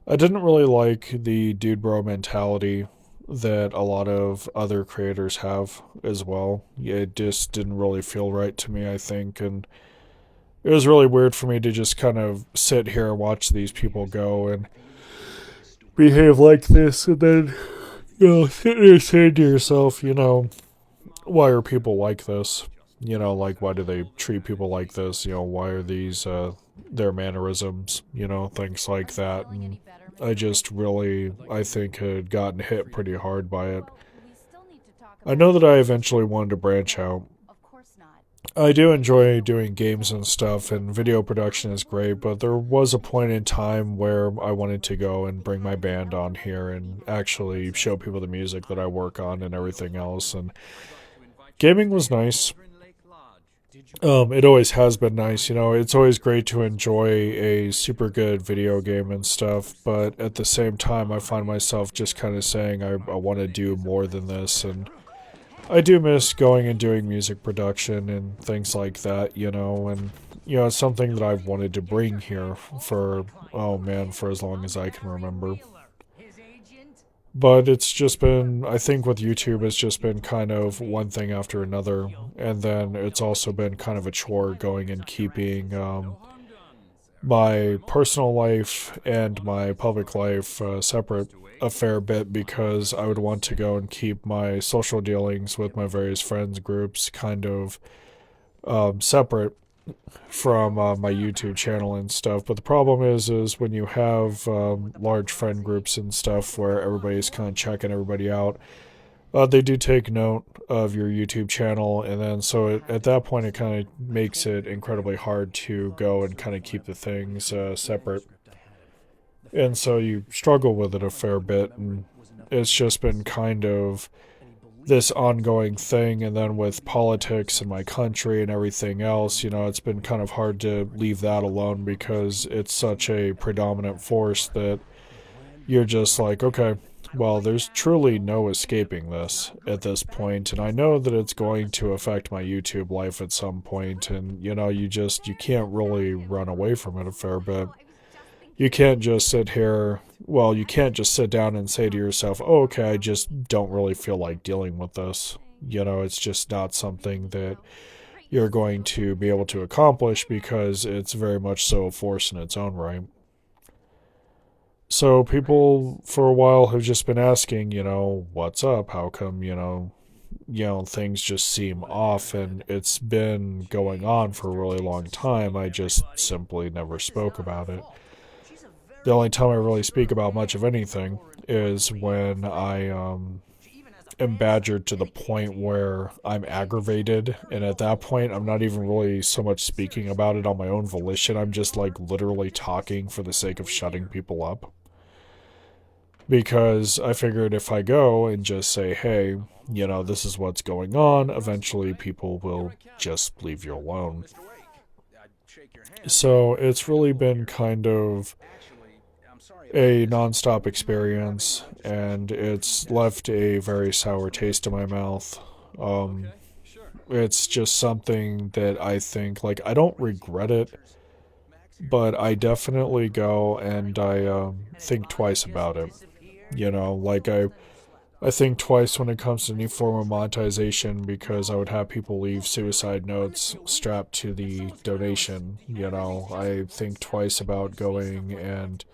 I didn't really like the dude bro mentality that a lot of other creators have as well. It just didn't really feel right to me, I think. And it was really weird for me to just kind of sit here and watch these people go and behave like this. And then, sit there saying to yourself, why are people like this? Like, why do they treat people like this? Why are these their mannerisms? Things like that. And I just really, I think, had gotten hit pretty hard by it. I know that I eventually wanted to branch out. I do enjoy doing games and stuff, and video production is great, but there was a point in time where I wanted to go and bring my band on here and actually show people the music that I work on and everything else. And gaming was nice. It always has been nice. It's always great to enjoy a super good video game and stuff, but at the same time, I find myself just kind of saying I want to do more than this, and I do miss going and doing music production and things like that, and, it's something that I've wanted to bring here for, oh man, for as long as I can remember. But it's just been, I think with YouTube, it's just been kind of one thing after another. And then it's also been kind of a chore going and keeping my personal life and my public life separate a fair bit, because I would want to go and keep my social dealings with my various friends groups kind of separate from my YouTube channel and stuff. But the problem is when you have large friend groups and stuff where everybody's kind of checking everybody out, they do take note of your YouTube channel, and then so at that point it kind of makes it incredibly hard to go and kind of keep the things separate. And so you struggle with it a fair bit, and it's just been kind of this ongoing thing. And then with politics in my country and everything else, it's been kind of hard to leave that alone, because it's such a predominant force that you're just like, okay, well, there's truly no escaping this at this point, and I know that it's going to affect my YouTube life at some point, and you can't really run away from it a fair bit. You can't just sit here, well, you can't just sit down and say to yourself, oh, okay, I just don't really feel like dealing with this. It's just not something that you're going to be able to accomplish, because it's very much so a force in its own right. So people for a while have just been asking, what's up? How come, things just seem off, and it's been going on for a really long time. I just simply never spoke about it. The only time I really speak about much of anything is when I am badgered to the point where I'm aggravated, and at that point I'm not even really so much speaking about it on my own volition. I'm just like literally talking for the sake of shutting people up. Because I figured if I go and just say, hey, this is what's going on, eventually people will just leave you alone. So it's really been kind of a nonstop experience, and it's left a very sour taste in my mouth. It's just something that I think, like, I don't regret it, but I definitely go and I think twice about it. Like I think twice when it comes to any form of monetization, because I would have people leave suicide notes strapped to the donation. I think twice about going and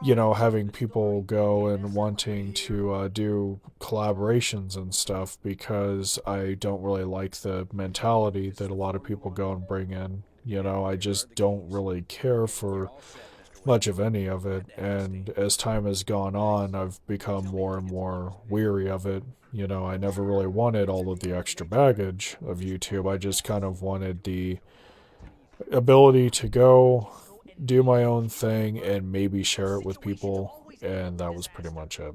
having people go and wanting to do collaborations and stuff, because I don't really like the mentality that a lot of people go and bring in. I just don't really care for much of any of it, and as time has gone on, I've become more and more weary of it. I never really wanted all of the extra baggage of YouTube. I just kind of wanted the ability to go do my own thing and maybe share it with people, and that was pretty much it.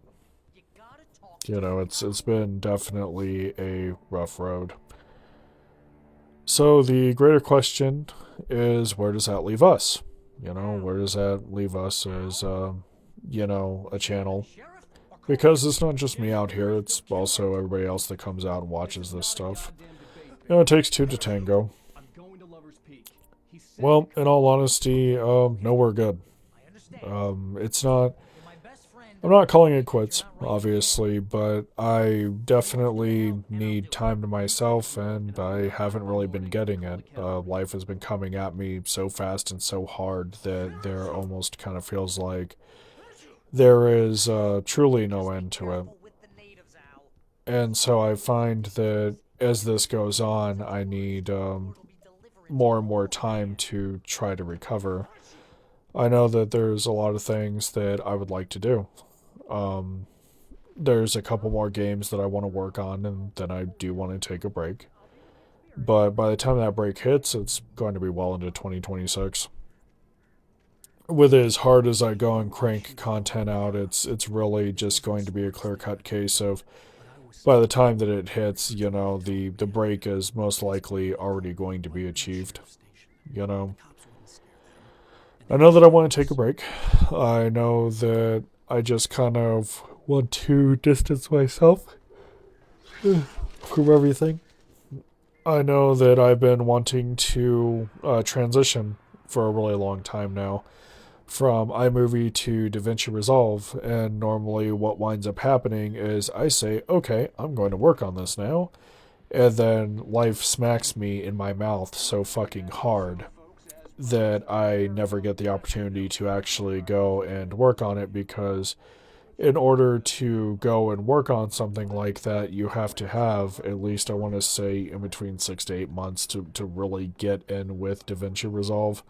It's been definitely a rough road. So the greater question is, where does that leave us? Where does that leave us as a channel Because it's not just me out here, it's also everybody else that comes out and watches this stuff. You know, it takes two to tango. Well, in all honesty, no, we're good. It's not. I'm not calling it quits, obviously, but I definitely need time to myself, and I haven't really been getting it. Life has been coming at me so fast and so hard that there almost kind of feels like there is truly no end to it. And so I find that as this goes on, I need more and more time to try to recover. I know that there's a lot of things that I would like to do. Um, there's a couple more games that I want to work on, and then I do want to take a break. But by the time that break hits, it's going to be well into 2026. With as hard as I go and crank content out, it's really just going to be a clear cut case of by the time that it hits, the break is most likely already going to be achieved. You know, I know that I want to take a break. I know that I just kind of want to distance myself from everything. I know that I've been wanting to transition for a really long time now from iMovie to DaVinci Resolve, and normally what winds up happening is I say, okay, I'm going to work on this now, and then life smacks me in my mouth so fucking hard that I never get the opportunity to actually go and work on it, because in order to go and work on something like that, you have to have at least, I want to say, in between 6 to 8 months to really get in with DaVinci Resolve,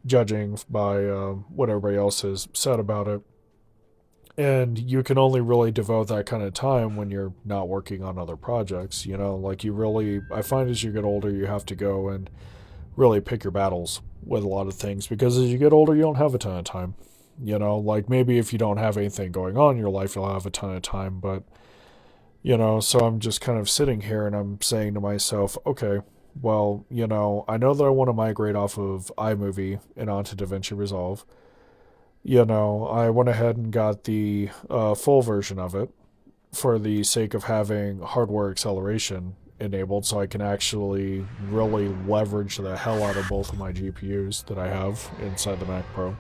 judging by what everybody else has said about it. And you can only really devote that kind of time when you're not working on other projects. Like you really, I find as you get older, you have to go and really pick your battles with a lot of things, because as you get older, you don't have a ton of time. Like maybe if you don't have anything going on in your life, you'll have a ton of time. But, so I'm just kind of sitting here and I'm saying to myself, okay, well, I know that I want to migrate off of iMovie and onto DaVinci Resolve. I went ahead and got the full version of it for the sake of having hardware acceleration enabled, so I can actually really leverage the hell out of both of my GPUs that I have inside the Mac Pro.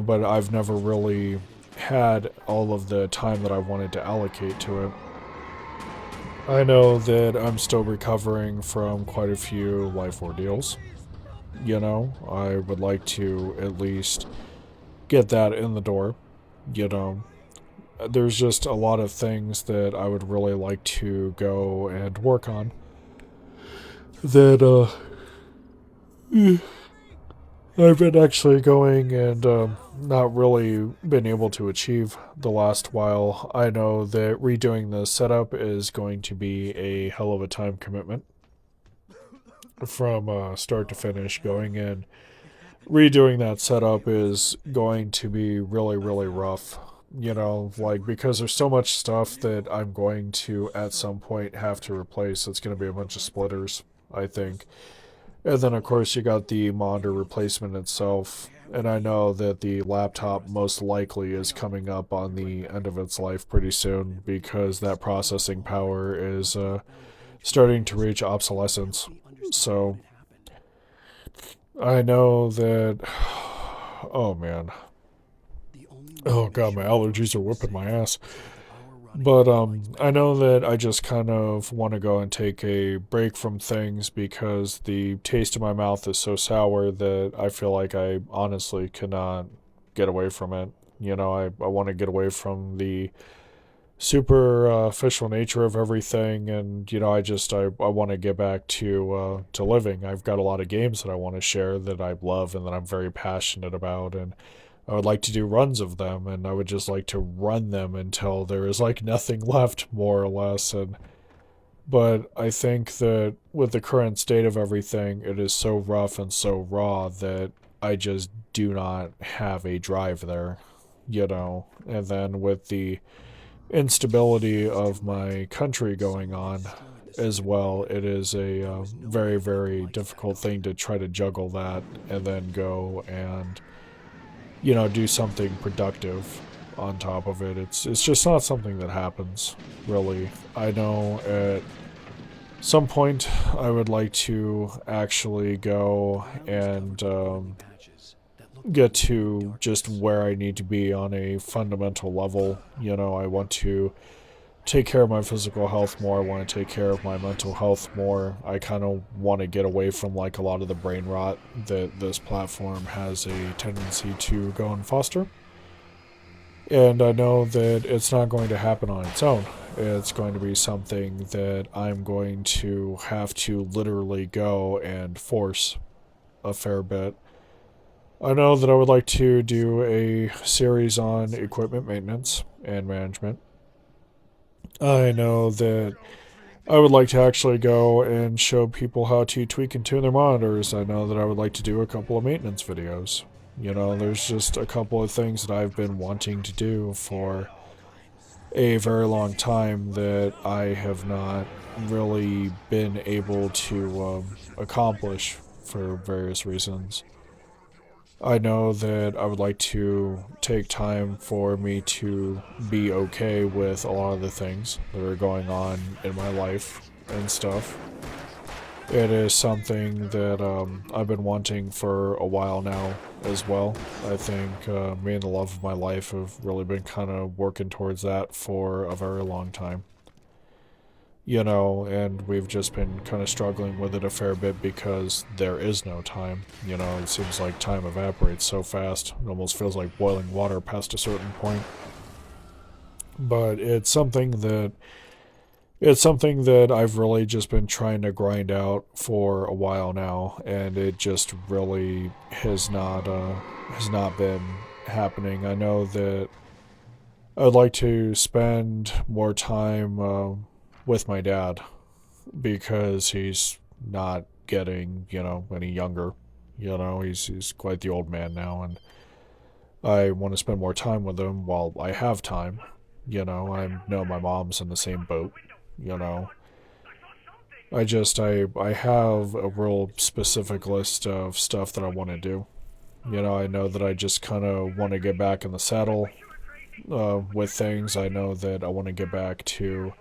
But I've never really had all of the time that I wanted to allocate to it. I know that I'm still recovering from quite a few life ordeals. I would like to at least get that in the door. There's just a lot of things that I would really like to go and work on that I've been actually going and not really been able to achieve the last while. I know that redoing the setup is going to be a hell of a time commitment from start to finish. Going in, redoing that setup is going to be really, really rough. Because there's so much stuff that I'm going to at some point have to replace. It's going to be a bunch of splitters, I think. And then, of course, you got the monitor replacement itself. And I know that the laptop most likely is coming up on the end of its life pretty soon, because that processing power is starting to reach obsolescence. So, I know that. Oh, man. Oh, God, my allergies are whipping my ass. But I know that I just kind of want to go and take a break from things, because the taste in my mouth is so sour that I feel like I honestly cannot get away from it. I want to get away from the superficial nature of everything, and I want to get back to living. I've got a lot of games that I want to share that I love and that I'm very passionate about, and I would like to do runs of them, and I would just like to run them until there is like nothing left, more or less. But I think that with the current state of everything, it is so rough and so raw that I just do not have a drive there. And then with the instability of my country going on as well, it is a very, very difficult thing to try to juggle that and then go and do something productive on top of it. It's just not something that happens, really. I know at some point I would like to actually go and get to just where I need to be on a fundamental level. You know, I want to take care of my physical health more. I want to take care of my mental health more. I kind of want to get away from like a lot of the brain rot that this platform has a tendency to go and foster. And I know that it's not going to happen on its own. It's going to be something that I'm going to have to literally go and force a fair bit. I know that I would like to do a series on equipment maintenance and management. I know that I would like to actually go and show people how to tweak and tune their monitors. I know that I would like to do a couple of maintenance videos. You know, there's just a couple of things that I've been wanting to do for a very long time that I have not really been able to accomplish for various reasons. I know that I would like to take time for me to be okay with a lot of the things that are going on in my life and stuff. It is something that I've been wanting for a while now as well. I think me and the love of my life have really been kind of working towards that for a very long time. You know, and we've just been kind of struggling with it a fair bit because there is no time. You know, it seems like time evaporates so fast. It almost feels like boiling water past a certain point. But it's something that I've really just been trying to grind out for a while now, and it just really has not been happening. I know that I'd like to spend more time with my dad because he's not getting, you know, any younger. You know, he's quite the old man now, and I want to spend more time with him while I have time. You know, I know my mom's in the same boat. You know, I have a real specific list of stuff that I want to do. You know, I know that I just kind of want to get back in the saddle with things. I know that I want to get back to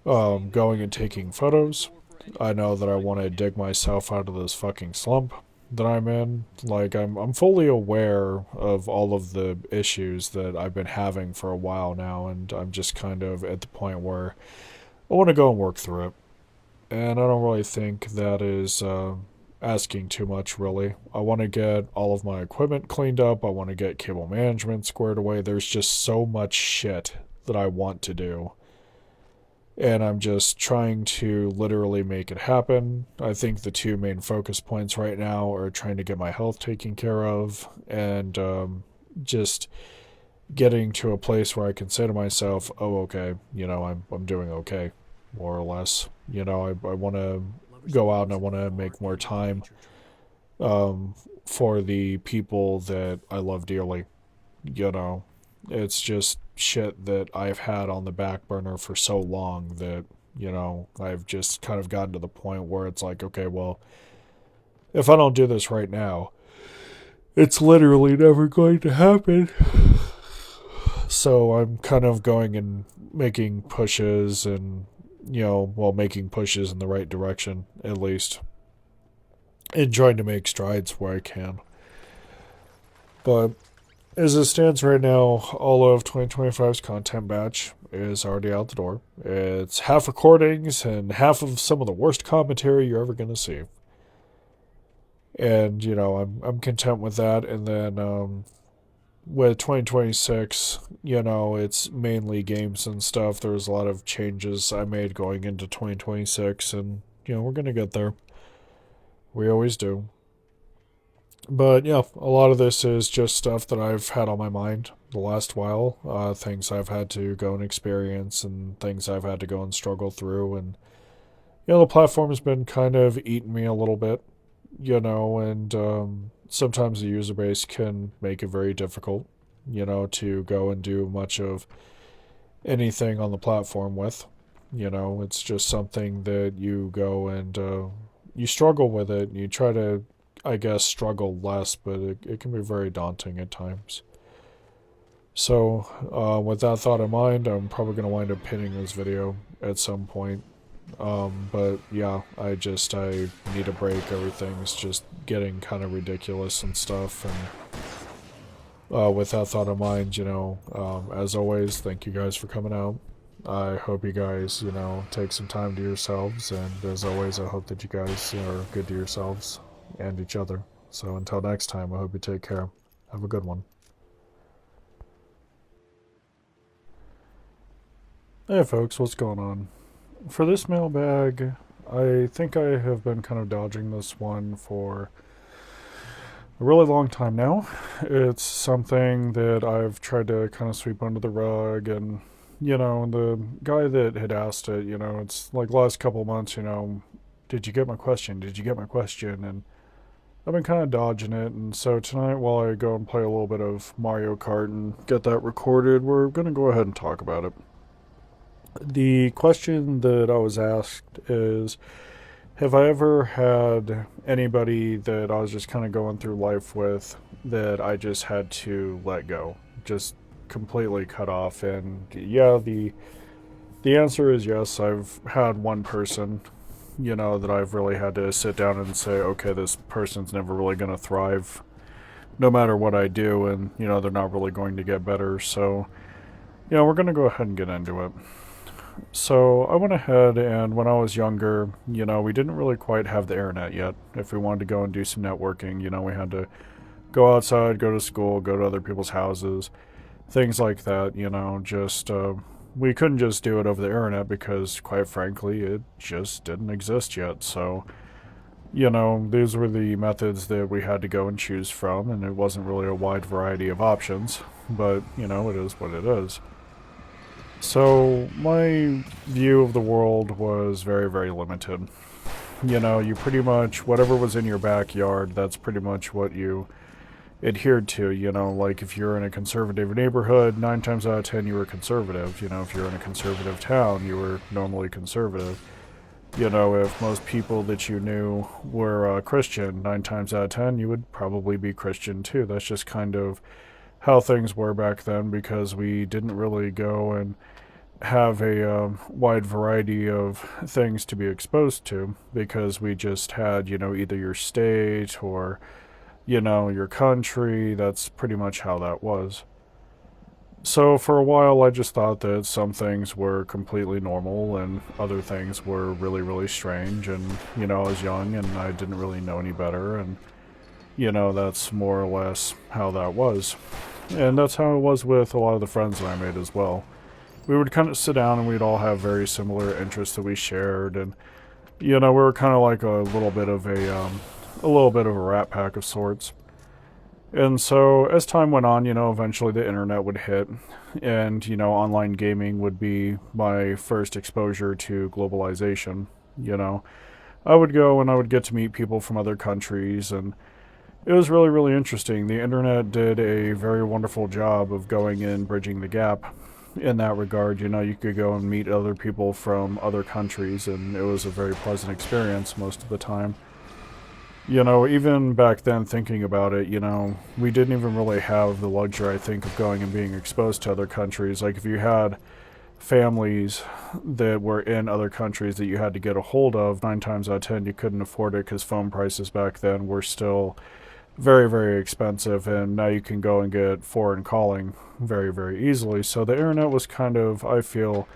going and taking photos. I know that I want to dig myself out of this fucking slump that I'm in. Like, I'm fully aware of all of the issues that I've been having for a while now, and I'm just kind of at the point where I want to go and work through it. And I don't really think that is asking too much, really. I want to get all of my equipment cleaned up. I want to get cable management squared away. There's just so much shit that I want to do. And I'm just trying to literally make it happen. I think the two main focus points right now are trying to get my health taken care of and just getting to a place where I can say to myself, oh, okay, you know, I'm doing okay, more or less. You know, I want to go out and I want to make more time for the people that I love dearly. You know, it's just shit that I've had on the back burner for so long that, you know, I've just kind of gotten to the point where it's like, okay, well, if I don't do this right now, it's literally never going to happen. So I'm kind of going and making pushes and, you know, well, making pushes in the right direction, at least. And trying to make strides where I can. But as it stands right now, all of 2025's content batch is already out the door. It's half recordings and half of some of the worst commentary you're ever going to see. And, you know, I'm content with that. And then with 2026, you know, it's mainly games and stuff. There's a lot of changes I made going into 2026, and, you know, we're going to get there. We always do. But yeah, a lot of this is just stuff that I've had on my mind the last while. Things I've had to go and experience and things I've had to go and struggle through. And, you know, the platform's been kind of eating me a little bit, you know, and sometimes the user base can make it very difficult, you know, to go and do much of anything on the platform with. You know, it's just something that you go and you struggle with it and you try to, I guess, struggle less, but it can be very daunting at times. So, with that thought in mind, I'm probably going to wind up pinning this video at some point. But yeah, I need a break. Everything's just getting kind of ridiculous and stuff. And with that thought in mind, as always, thank you guys for coming out. I hope you guys, take some time to yourselves. And as always, I hope that you guys are good to yourselves and each other. So until next time, I hope you take care. Have a good one. Hey folks, what's going on? For this mailbag, I think I have been kind of dodging this one for a really long time now. It's something that I've tried to kind of sweep under the rug, and the guy that had asked it, it's like last couple months, did you get my question? Did you get my question? And I've been kind of dodging it, and so tonight, while I go and play a little bit of Mario Kart and get that recorded, we're going to go ahead and talk about it. The question that I was asked is, have I ever had anybody that I was just kind of going through life with that I just had to let go? Just completely cut off? And yeah, the answer is yes. I've had one person, that I've really had to sit down and say, okay, this person's never really going to thrive no matter what I do, and, they're not really going to get better. So, we're going to go ahead and get into it. So I went ahead, and when I was younger, we didn't really quite have the internet yet. If we wanted to go and do some networking, we had to go outside, go to school, go to other people's houses, things like that, we couldn't just do it over the internet because, quite frankly, it just didn't exist yet. So, these were the methods that we had to go and choose from, and it wasn't really a wide variety of options, but, it is what it is. So, my view of the world was very, very limited. You pretty much, whatever was in your backyard, that's pretty much what you adhered to. Like if you're in a conservative neighborhood, 9 times out of 10 you were conservative. If you're in a conservative town, you were normally conservative. If most people that you knew were Christian, 9 times out of 10 you would probably be Christian too. That's just kind of how things were back then, because we didn't really go and have a wide variety of things to be exposed to, because we just had, either your state or, your country. That's pretty much how that was. So for a while, I just thought that some things were completely normal and other things were really, really strange. And, I was young and I didn't really know any better. And, that's more or less how that was. And that's how it was with a lot of the friends that I made as well. We would kind of sit down and we'd all have very similar interests that we shared, and we were kind of like a little bit of a rat pack of sorts. And so as time went on, eventually the internet would hit, and online gaming would be my first exposure to globalization. I would go and I would get to meet people from other countries, and it was really, really interesting. The internet did a very wonderful job of going in, bridging the gap in that regard. You could go and meet other people from other countries, and it was a very pleasant experience most of the time. Even back then, thinking about it, we didn't even really have the luxury, I think, of going and being exposed to other countries. Like, if you had families that were in other countries that you had to get a hold of, 9 times out of 10 you couldn't afford it, because phone prices back then were still very, very expensive, and now you can go and get foreign calling very, very easily. So the internet was kind of, I feel,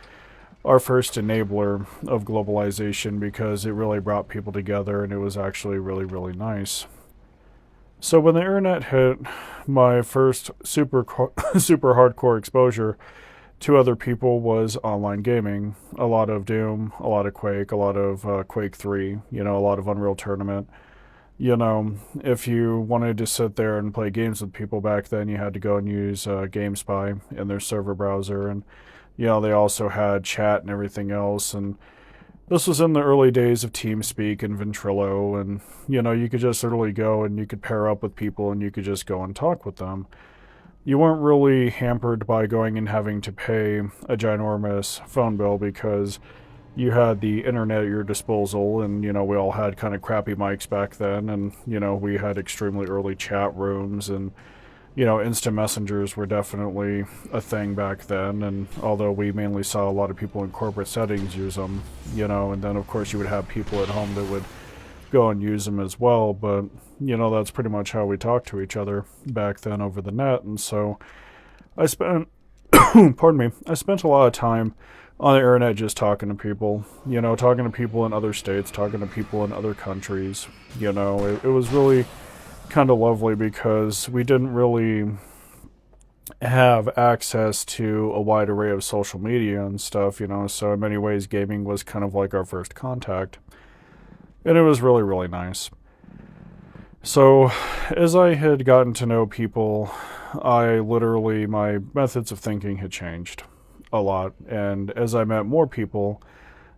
our first enabler of globalization, because it really brought people together, and it was actually really, really nice. So when the internet hit, my first super super hardcore exposure to other people was online gaming. A lot of Doom, a lot of Quake, a lot of Quake 3, a lot of Unreal Tournament. If you wanted to sit there and play games with people back then, you had to go and use GameSpy in their server browser, and they also had chat and everything else. And this was in the early days of TeamSpeak and Ventrilo, and you could just literally go and you could pair up with people and you could just go and talk with them. You weren't really hampered by going and having to pay a ginormous phone bill, because you had the internet at your disposal, and we all had kind of crappy mics back then, and we had extremely early chat rooms, and instant messengers were definitely a thing back then, and although we mainly saw a lot of people in corporate settings use them, and then of course you would have people at home that would go and use them as well, but, that's pretty much how we talked to each other back then over the net, and so I spent, pardon me, I spent a lot of time on the internet just talking to people, talking to people in other states, talking to people in other countries, it was really kind of lovely because we didn't really have access to a wide array of social media and stuff, so in many ways gaming was kind of like our first contact. And it was really, really nice. So, as I had gotten to know people, my methods of thinking had changed a lot. And as I met more people,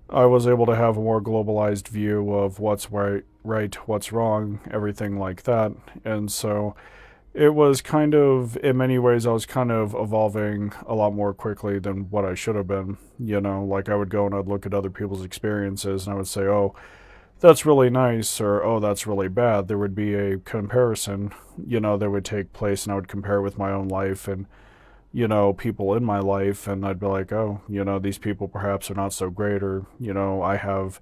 I was able to have a more globalized view of what's right, what's wrong, everything like that. And so it was kind of, in many ways, I was kind of evolving a lot more quickly than what I should have been. Like I would go and I'd look at other people's experiences and I would say, oh, that's really nice, or oh, that's really bad. There would be a comparison, that would take place, and I would compare with my own life and, people in my life, and I'd be like, oh, these people perhaps are not so great, or, I have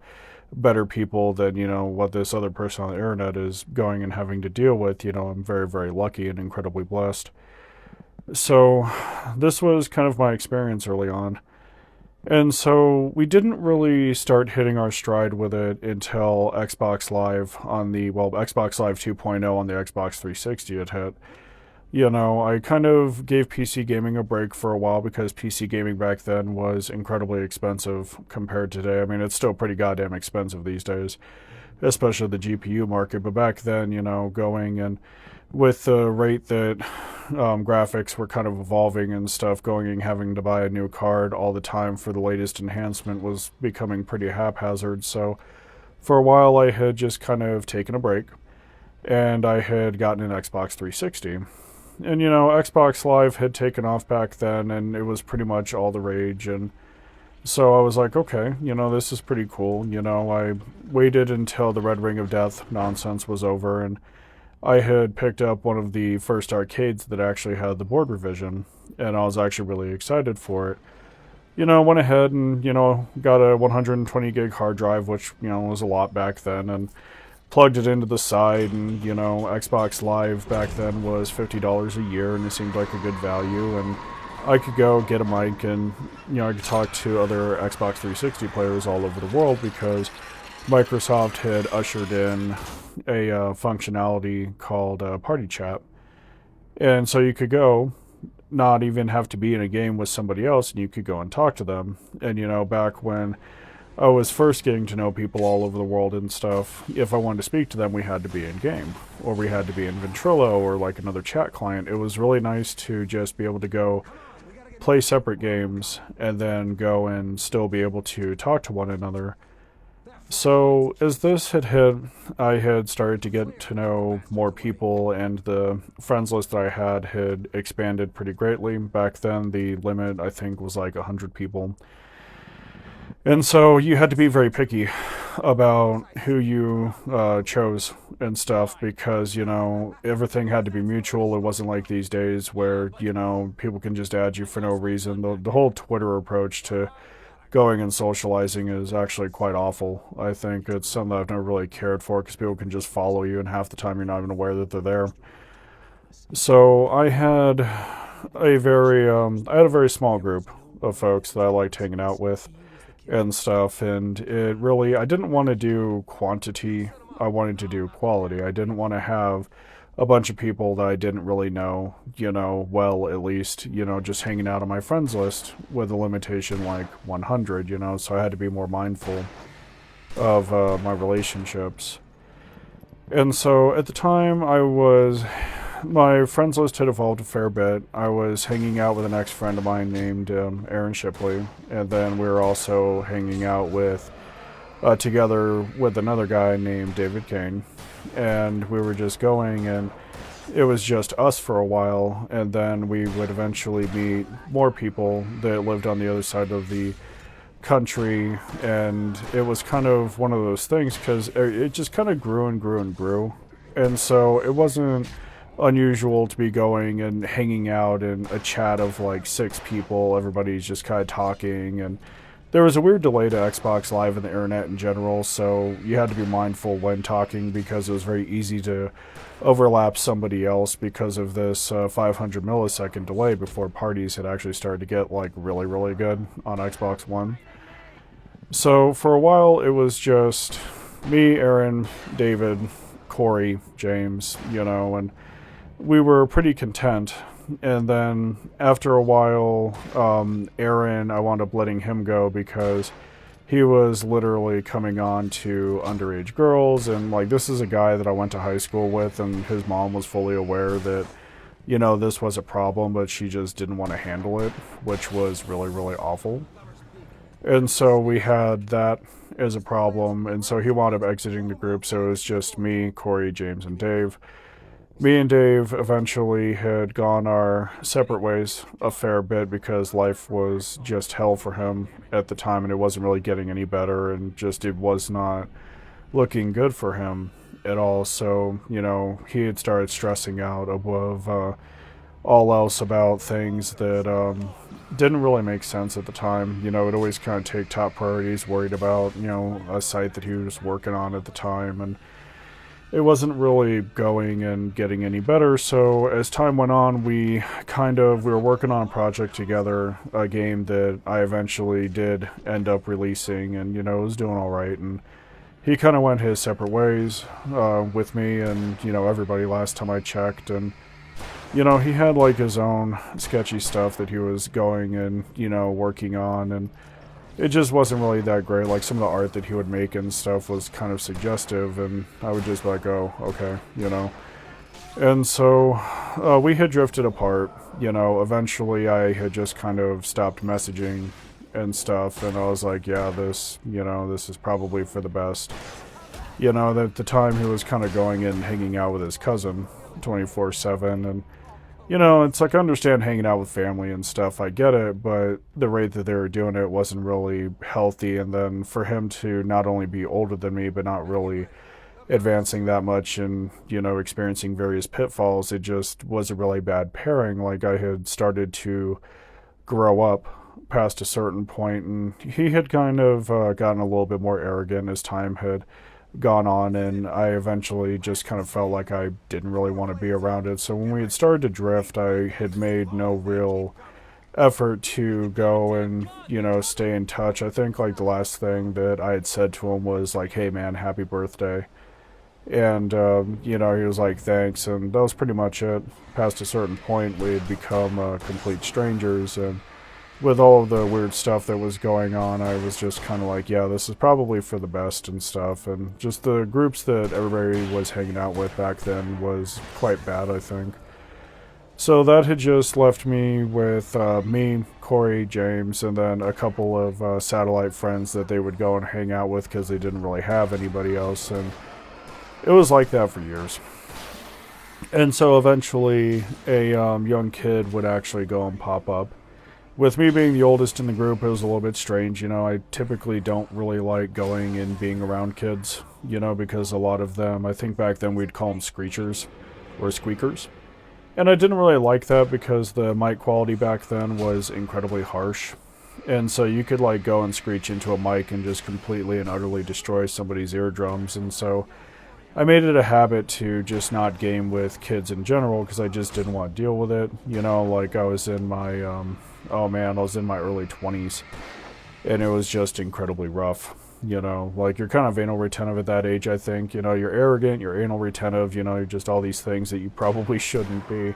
better people than, what this other person on the internet is going and having to deal with. I'm very, very lucky and incredibly blessed. So, this was kind of my experience early on. And so we didn't really start hitting our stride with it until Xbox Live Xbox Live 2.0 on the Xbox 360 had hit. I kind of gave PC gaming a break for a while because PC gaming back then was incredibly expensive compared to today. I mean, it's still pretty goddamn expensive these days, especially the GPU market. But back then, going and with the rate that graphics were kind of evolving and stuff, going and having to buy a new card all the time for the latest enhancement was becoming pretty haphazard. So for a while I had just kind of taken a break, and I had gotten an Xbox 360. And Xbox Live had taken off back then, and it was pretty much all the rage, and so I was like, okay, this is pretty cool. I waited until the Red Ring of Death nonsense was over, and I had picked up one of the first arcades that actually had the board revision, and I was actually really excited for it. Went ahead and, got a 120 gig hard drive, which, was a lot back then, and plugged it into the side, and, Xbox Live back then was $50 a year, and it seemed like a good value, and I could go get a mic, and, I could talk to other Xbox 360 players all over the world because Microsoft had ushered in a functionality called Party Chat. And so you could go, not even have to be in a game with somebody else, and you could go and talk to them. And, back when I was first getting to know people all over the world and stuff, if I wanted to speak to them, we had to be in game, or we had to be in Ventrilo, or like another chat client. It was really nice to just be able to go play separate games, and then go and still be able to talk to one another. So, as this had hit, I had started to get to know more people, and the friends list that I had expanded pretty greatly. Back then, the limit, I think, was like 100 people. And so, you had to be very picky about who you chose and stuff because, everything had to be mutual. It wasn't like these days where, people can just add you for no reason. The whole Twitter approach to going and socializing is actually quite awful. I think it's something that I've never really cared for because people can just follow you, and half the time you're not even aware that they're there. So I had a very small group of folks that I liked hanging out with and stuff, and I didn't want to do quantity. I wanted to do quality. I didn't want to have a bunch of people that I didn't really know, well, at least, just hanging out on my friends list with a limitation like 100, so I had to be more mindful of my relationships. And so at the time my friends list had evolved a fair bit. I was hanging out with an ex-friend of mine named Aaron Shipley, and then we were also hanging out together with another guy named David Kane. And we were just going, and it was just us for a while, and then we would eventually meet more people that lived on the other side of the country, and it was kind of one of those things because it just kind of grew and grew and grew. And so it wasn't unusual to be going and hanging out in a chat of like 6 people. Everybody's just kind of talking, and there was a weird delay to Xbox Live and the internet in general, so you had to be mindful when talking because it was very easy to overlap somebody else because of this 500 millisecond delay before parties had actually started to get like really, really good on Xbox One. So for a while, it was just me, Aaron, David, Corey, James, and we were pretty content. And then after a while, Aaron, I wound up letting him go because he was literally coming on to underage girls. And like, this is a guy that I went to high school with, and his mom was fully aware that, this was a problem, but she just didn't want to handle it, which was really, really awful. And so we had that as a problem. And so he wound up exiting the group. So it was just me, Corey, James, and Dave. Me and Dave eventually had gone our separate ways a fair bit because life was just hell for him at the time, and it wasn't really getting any better, and just it was not looking good for him at all. So, he had started stressing out above all else about things that didn't really make sense at the time. It always kind of take top priorities, worried about, a site that he was working on at the time, and it wasn't really going and getting any better. So as time went on, we were working on a project together, a game that I eventually did end up releasing, and it was doing all right. And he kind of went his separate ways with me and everybody last time I checked. And he had like his own sketchy stuff that he was going and working on, and it just wasn't really that great. Like, some of the art that he would make and stuff was kind of suggestive, and I would just be like, oh, okay, And so we had drifted apart. Eventually I had just kind of stopped messaging and stuff, and I was like, yeah, this is probably for the best. At the time he was kind of going and hanging out with his cousin 24/7, and it's like, I understand hanging out with family and stuff, I get it, but the rate that they were doing it wasn't really healthy. And then for him to not only be older than me, but not really advancing that much and, experiencing various pitfalls, it just was a really bad pairing. Like, I had started to grow up past a certain point, and he had kind of gotten a little bit more arrogant as time had gone on, and I eventually just kind of felt like I didn't really want to be around it. So when we had started to drift, I had made no real effort to go and stay in touch. I think like the last thing that I had said to him was like, hey man, happy birthday. And he was like, thanks, and that was pretty much it. Past a certain point, we had become complete strangers, and with all of the weird stuff that was going on, I was just kind of like, yeah, this is probably for the best and stuff. And just the groups that everybody was hanging out with back then was quite bad, I think. So that had just left me with me, Corey, James, and then a couple of satellite friends that they would go and hang out with because they didn't really have anybody else. And it was like that for years. And so eventually a young kid would actually go and pop up. With me being the oldest in the group, it was a little bit strange. I typically don't really like going and being around kids, because a lot of them, I think back then we'd call them screechers or squeakers. And I didn't really like that because the mic quality back then was incredibly harsh. And so you could like go and screech into a mic and just completely and utterly destroy somebody's eardrums. And so I made it a habit to just not game with kids in general because I just didn't want to deal with it. Like I was in my, I was in my early 20s, and it was just incredibly rough. Like you're kind of anal retentive at that age, I think. You're arrogant, you're anal retentive, you're just all these things that you probably shouldn't be.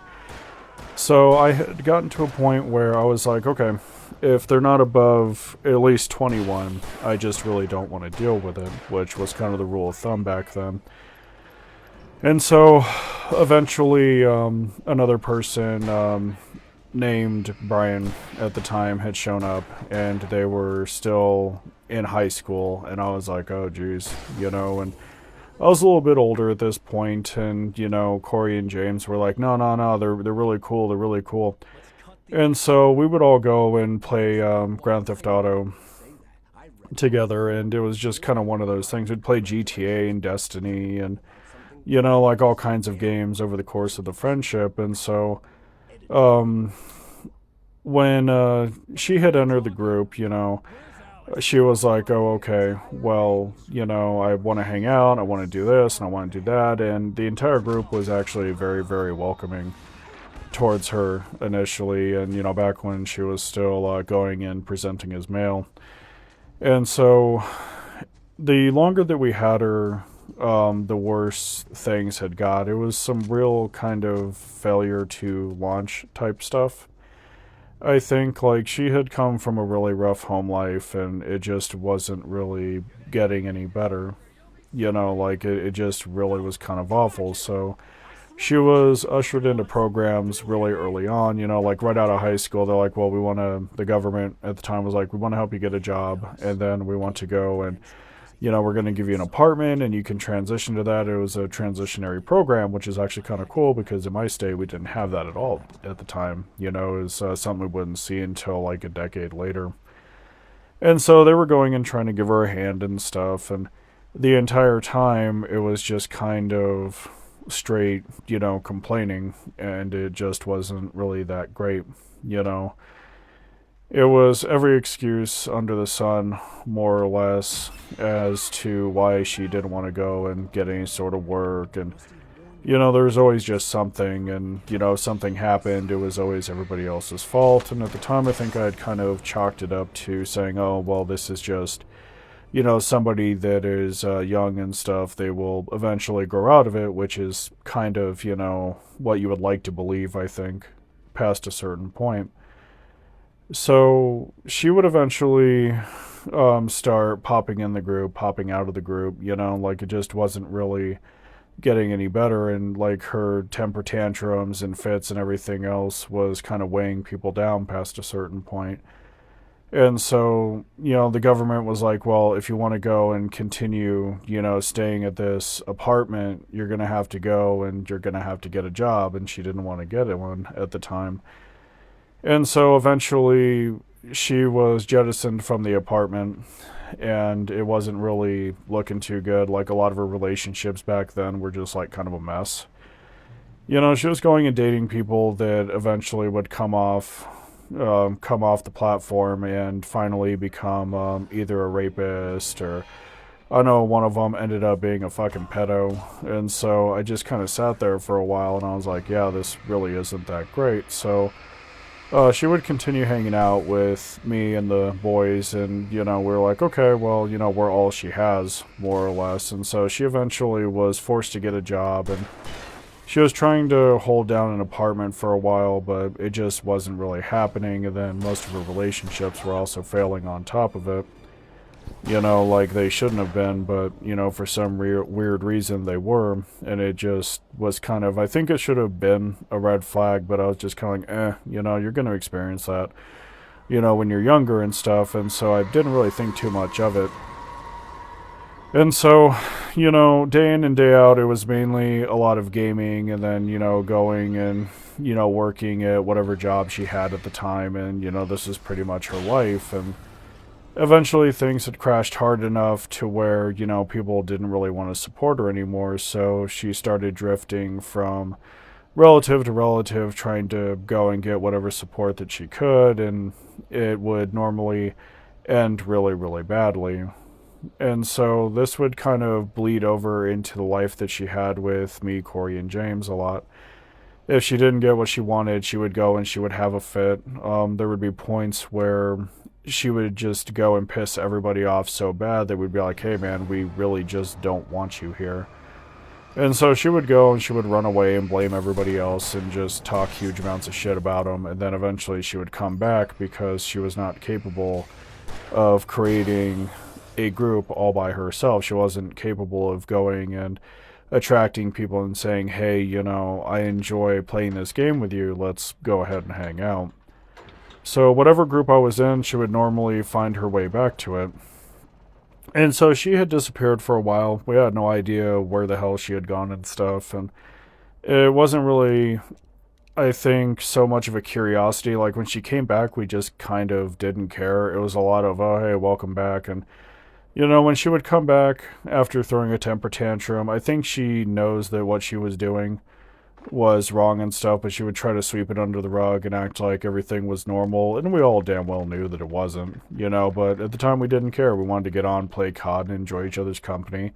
So I had gotten to a point where I was like, okay, if they're not above at least 21, I just really don't want to deal with it, which was kind of the rule of thumb back then. And so eventually another person named Brian at the time had shown up, and they were still in high school, and I was like, oh geez, and I was a little bit older at this point, and Corey and James were like, no, they're really cool. And so we would all go and play Grand Theft Auto together, and it was just kind of one of those things. We'd play GTA and Destiny, and like all kinds of games over the course of the friendship. And so, um, when she had entered the group, she was like, oh, okay, well, I want to hang out, I want to do this, and I want to do that. And the entire group was actually very, very welcoming towards her initially. And, back when she was still going and presenting as male. And so the longer that we had her, the worse things had got. It was some real kind of failure to launch type stuff. I think like she had come from a really rough home life and it just wasn't really getting any better. Like it just really was kind of awful. So she was ushered into programs really early on, like right out of high school. They're like, well, the government at the time was like, we want to help you get a job. And then we want to go and we're going to give you an apartment and you can transition to that. It was a transitionary program, which is actually kind of cool because in my state, we didn't have that at all at the time. It was something we wouldn't see until like a decade later. And so they were going and trying to give her a hand and stuff. And the entire time, it was just kind of straight, complaining. And it just wasn't really that great, you know. It was every excuse under the sun, more or less, as to why she didn't want to go and get any sort of work. And, there was always just something. And, if something happened, it was always everybody else's fault. And at the time, I think I had kind of chalked it up to saying, oh, well, this is just, somebody that is young and stuff. They will eventually grow out of it, which is kind of, what you would like to believe, I think, past a certain point. So she would eventually start popping in the group, popping out of the group, like it just wasn't really getting any better. And like her temper tantrums and fits and everything else was kind of weighing people down past a certain point. And so, the government was like, well, if you want to go and continue, staying at this apartment, you're going to have to go and you're going to have to get a job. And she didn't want to get one at the time. And so eventually she was jettisoned from the apartment and it wasn't really looking too good. Like a lot of her relationships back then were just like kind of a mess. She was going and dating people that eventually would come off the platform and finally become either a rapist or I know one of them ended up being a fucking pedo. And so I just kind of sat there for a while and I was like, yeah, this really isn't that great. So she would continue hanging out with me and the boys, and, we're like, okay, well, we're all she has, more or less. And so she eventually was forced to get a job, and she was trying to hold down an apartment for a while, but it just wasn't really happening, and then most of her relationships were also failing on top of it. Like they shouldn't have been, but, for some weird reason they were. And it just was kind of, I think it should have been a red flag, but I was just kind of like, you're going to experience that, when you're younger and stuff. And so I didn't really think too much of it. And so, day in and day out, it was mainly a lot of gaming and then, going and, working at whatever job she had at the time. And, this is pretty much her life. And eventually things had crashed hard enough to where, people didn't really want to support her anymore. So she started drifting from relative to relative, trying to go and get whatever support that she could. And it would normally end really, really badly. And so this would kind of bleed over into the life that she had with me, Corey, and James a lot. If she didn't get what she wanted, she would go and she would have a fit. There would be points where she would just go and piss everybody off so bad that we'd be like, hey man, we really just don't want you here. And so she would go and she would run away and blame everybody else and just talk huge amounts of shit about them. And then eventually she would come back because she was not capable of creating a group all by herself. She wasn't capable of going and attracting people and saying, hey, I enjoy playing this game with you, let's go ahead and hang out. So whatever group I was in, she would normally find her way back to it. And so she had disappeared for a while. We had no idea where the hell she had gone and stuff. And it wasn't really, I think, so much of a curiosity. Like when she came back, we just kind of didn't care. It was a lot of, oh, hey, welcome back. And You know, when she would come back after throwing a temper tantrum, I think she knows that what she was doing was wrong and stuff, but she would try to sweep it under the rug and act like everything was normal, and we all damn well knew that it wasn't, you know, but at the time we didn't care. We wanted to get on, play COD, and enjoy each other's company,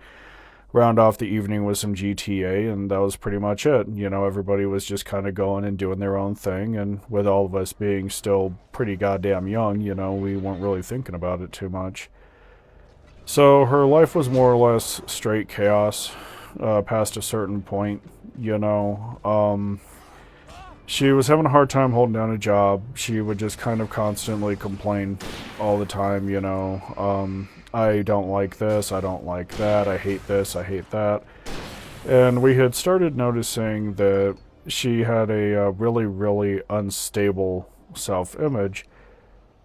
round off the evening with some GTA, and that was pretty much it. You know, everybody was just kind of going and doing their own thing, and with all of us being still pretty goddamn young, you know, we weren't really thinking about it too much. So her life was more or less straight chaos past a certain point, you know. She was having a hard time holding down a job. She would just kind of constantly complain all the time, you know. I don't like this, I don't like that, I hate this, I hate that. And we had started noticing that she had a really, really unstable self image.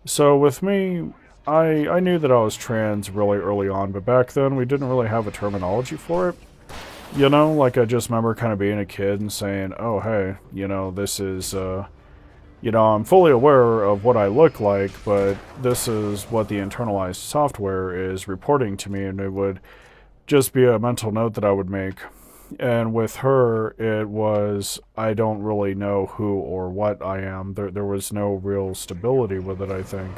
So with me, I knew that I was trans really early on, but back then we didn't really have a terminology for it. You know, like I just remember kind of being a kid and saying, oh, hey, you know, this is, you know, I'm fully aware of what I look like, but this is what the internalized software is reporting to me, and it would just be a mental note that I would make. And with her, it was, I don't really know who or what I am. There was no real stability with it, I think.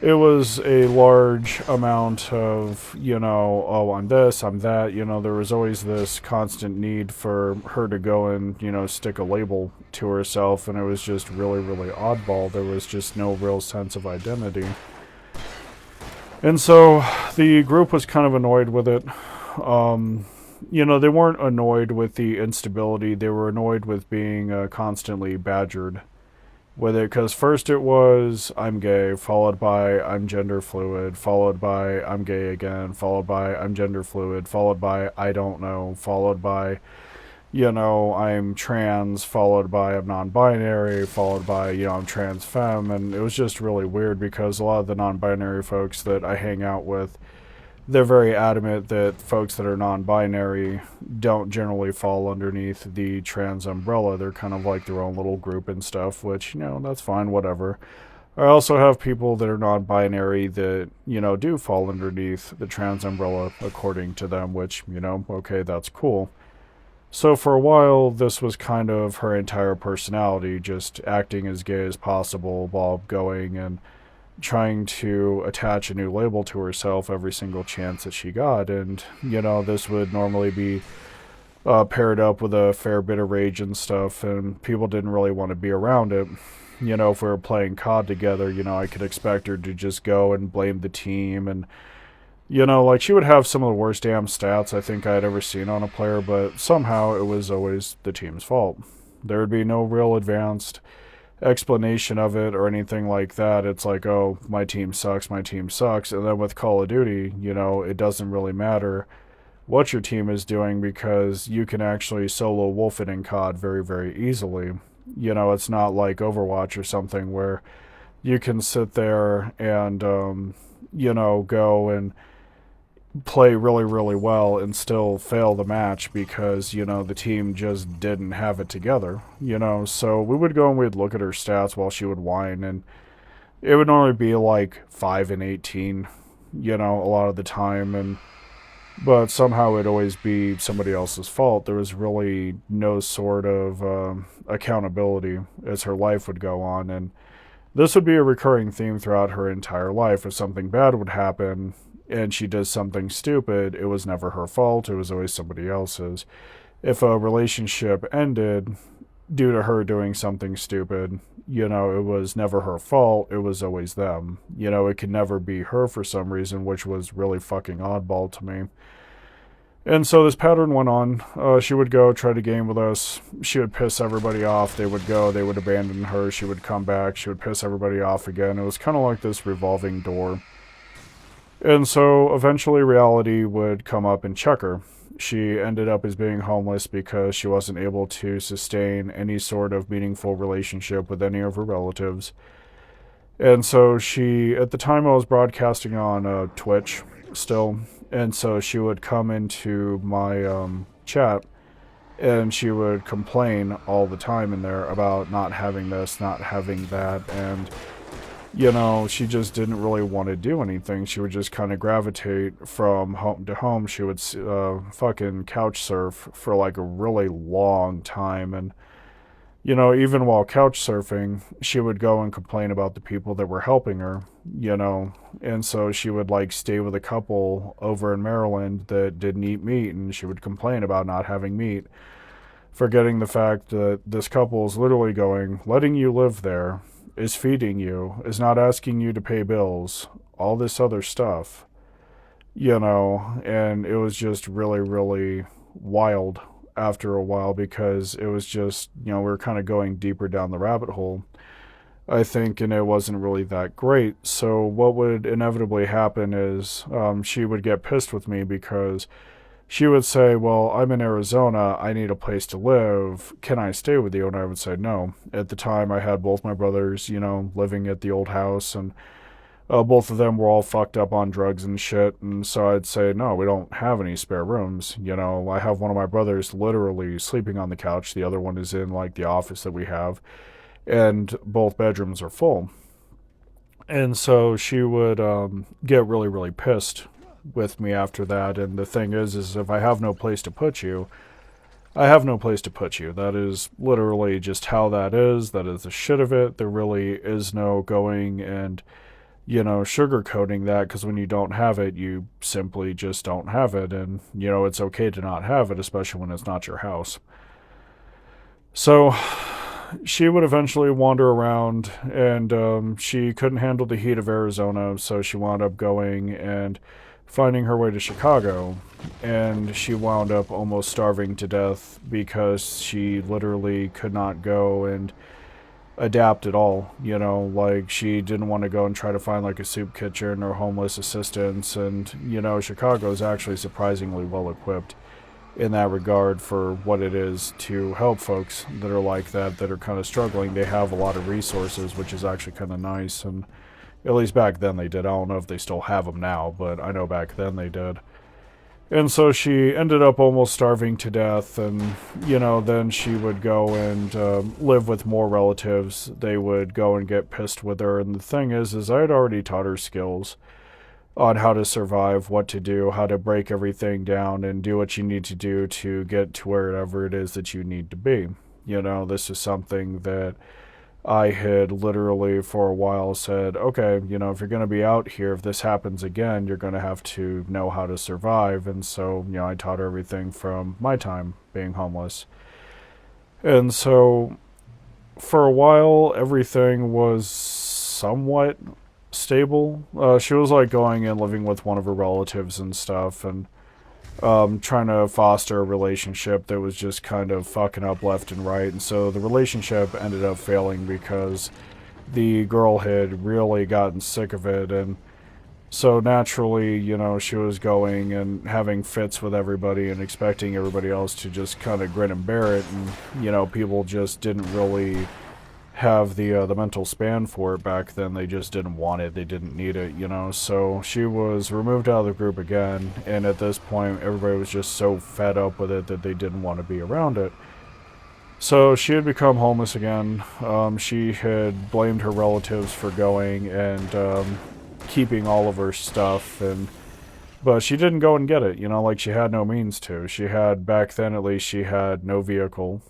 It was a large amount of, you know, oh, I'm this, I'm that. You know, there was always this constant need for her to go and, you know, stick a label to herself, and it was just really, really oddball. There was just no real sense of identity. And so the group was kind of annoyed with it. You know, they weren't annoyed with the instability, they were annoyed with being constantly badgered with it, because first it was I'm gay, followed by I'm gender fluid, followed by I'm gay again, followed by I'm gender fluid, followed by I don't know, followed by, you know, I'm trans, followed by I'm non-binary, followed by, you know, I'm trans femme. And it was just really weird because a lot of the non-binary folks that I hang out with, they're very adamant that folks that are non-binary don't generally fall underneath the trans umbrella. They're kind of like their own little group and stuff, which, you know, that's fine, whatever. I also have people that are non-binary that, you know, do fall underneath the trans umbrella according to them, which, you know, okay, that's cool. So for a while, this was kind of her entire personality, just acting as gay as possible while going and trying to attach a new label to herself every single chance that she got. And, you know, this would normally be paired up with a fair bit of rage and stuff, and people didn't really want to be around it. You know, if we were playing COD together, you know, I could expect her to just go and blame the team. And, you know, like, she would have some of the worst damn stats I think I had ever seen on a player, but somehow it was always the team's fault. There would be no real advanced explanation of it or anything like that. It's like, oh, my team sucks, my team sucks. And then with Call of Duty, you know, it doesn't really matter what your team is doing because you can actually solo wolf it in COD very, very easily. You know, it's not like Overwatch or something where you can sit there and, you know, go and play really, really well and still fail the match because, you know, the team just didn't have it together, you know. So we would go and we'd look at her stats while she would whine, and it would normally be like 5 and 18, you know, a lot of the time. And but somehow it'd always be somebody else's fault. There was really no sort of accountability as her life would go on. And this would be a recurring theme throughout her entire life. If something bad would happen and she does something stupid, it was never her fault, it was always somebody else's. If a relationship ended due to her doing something stupid, you know, it was never her fault, it was always them. You know, it could never be her for some reason, which was really fucking oddball to me. And so this pattern went on. She would go try to game with us. She would piss everybody off. They would go. They would abandon her. She would come back. She would piss everybody off again. It was kind of like this revolving door. And so eventually reality would come up and check her. She ended up as being homeless because she wasn't able to sustain any sort of meaningful relationship with any of her relatives. And so she, at the time I was broadcasting on Twitch still, and so she would come into my chat and she would complain all the time in there about not having this, not having that. And she just didn't really want to do anything. She would just kind of gravitate from home to home. She would fucking couch surf for like a really long time. And, even while couch surfing, she would go and complain about the people that were helping her, And so she would like stay with a couple over in Maryland that didn't eat meat, and she would complain about not having meat, forgetting the fact that this couple is literally letting you live there, is feeding you, is not asking you to pay bills, all this other stuff, and it was just really, really wild after a while because it was just, we were kind of going deeper down the rabbit hole, I think, and it wasn't really that great. So what would inevitably happen is she would get pissed with me because she would say, well, I'm in Arizona. I need a place to live. Can I stay with you? And I would say no. At the time, I had both my brothers, living at the old house, and both of them were all fucked up on drugs and shit. And so I'd say, no, we don't have any spare rooms. I have one of my brothers literally sleeping on the couch. The other one is in like the office that we have, and both bedrooms are full. And so she would get really, really pissed with me after that. And the thing is if I have no place to put you, I have no place to put you. That is literally just how that is. That is the shit of it. There really is no going and, sugarcoating that, because when you don't have it, you simply just don't have it. And, it's okay to not have it, especially when it's not your house. So she would eventually wander around, and she couldn't handle the heat of Arizona, so she wound up going and finding her way to Chicago, and she wound up almost starving to death because she literally could not go and adapt at all. Like she didn't want to go and try to find like a soup kitchen or homeless assistance, and Chicago is actually surprisingly well equipped in that regard for what it is to help folks that are like that are kind of struggling. They have a lot of resources, which is actually kind of nice, and at least back then they did. I don't know if they still have them now, but I know back then they did. And so she ended up almost starving to death, and, then she would go and live with more relatives. They would go and get pissed with her, and the thing is I had already taught her skills on how to survive, what to do, how to break everything down, and do what you need to do to get to wherever it is that you need to be. This is something that I had literally for a while said, okay, if you're going to be out here, if this happens again, you're going to have to know how to survive. And so, I taught her everything from my time being homeless. And so for a while, everything was somewhat stable. She was like going and living with one of her relatives and stuff, and trying to foster a relationship that was just kind of fucking up left and right. And so the relationship ended up failing because the girl had really gotten sick of it. And so naturally, she was going and having fits with everybody and expecting everybody else to just kind of grin and bear it. And, people just didn't really have the mental span for it back then. They just didn't want it. They didn't need it, So she was removed out of the group again, and at this point, everybody was just so fed up with it that they didn't want to be around it. So she had become homeless again. She had blamed her relatives for going and keeping all of her stuff, but she didn't go and get it, like she had no means to. She had, back then at least, she had no vehicle,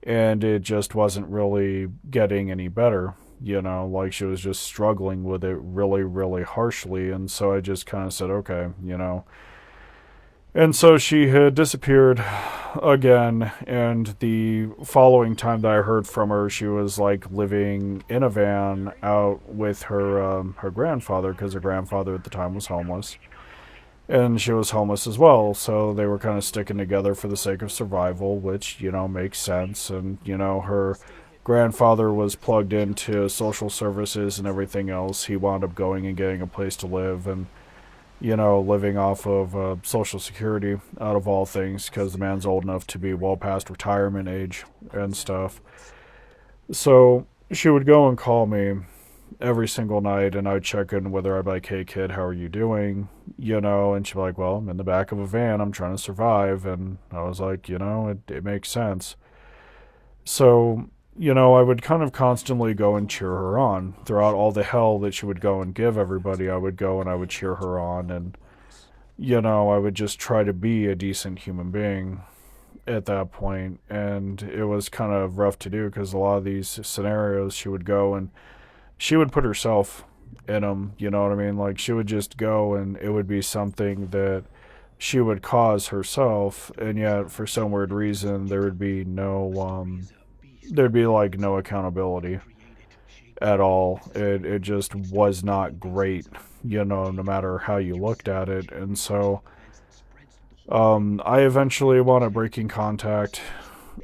and it just wasn't really getting any better, like she was just struggling with it really, really harshly. And so I just kind of said, okay, and so she had disappeared again, and the following time that I heard from her, she was like living in a van out with her grandfather, because her grandfather at the time was homeless. And she was homeless as well, so they were kind of sticking together for the sake of survival, which, makes sense. And, her grandfather was plugged into social services and everything else. He wound up going and getting a place to live and, living off of Social Security out of all things, because the man's old enough to be well past retirement age and stuff. So she would go and call me every single night, and I'd check in with her. I'd be like, hey kid, how are you doing? And she'd be like, well, I'm in the back of a van, I'm trying to survive. And I was like, it makes sense. So I would kind of constantly go and cheer her on. Throughout all the hell that she would go and give everybody, I would go and I would cheer her on, and, I would just try to be a decent human being at that point. And it was kind of rough to do because a lot of these scenarios, she would go and she would put herself in them, you know what I mean? Like, she would just go and it would be something that she would cause herself, and yet for some weird reason there would be there'd be like no accountability at all. It just was not great, no matter how you looked at it. And so I eventually wound up breaking contact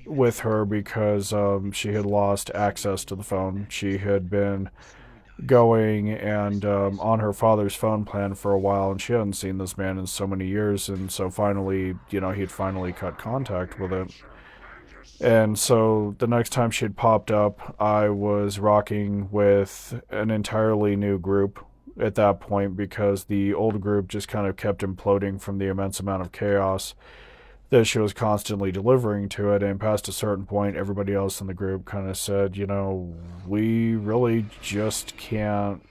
with her because she had lost access to the phone. She had been going and on her father's phone plan for a while, and she hadn't seen this man in so many years. And so finally, he'd finally cut contact with it. And so the next time she'd popped up, I was rocking with an entirely new group at that point because the old group just kind of kept imploding from the immense amount of chaos that she was constantly delivering to it. And past a certain point, everybody else in the group kind of said, we really just can't,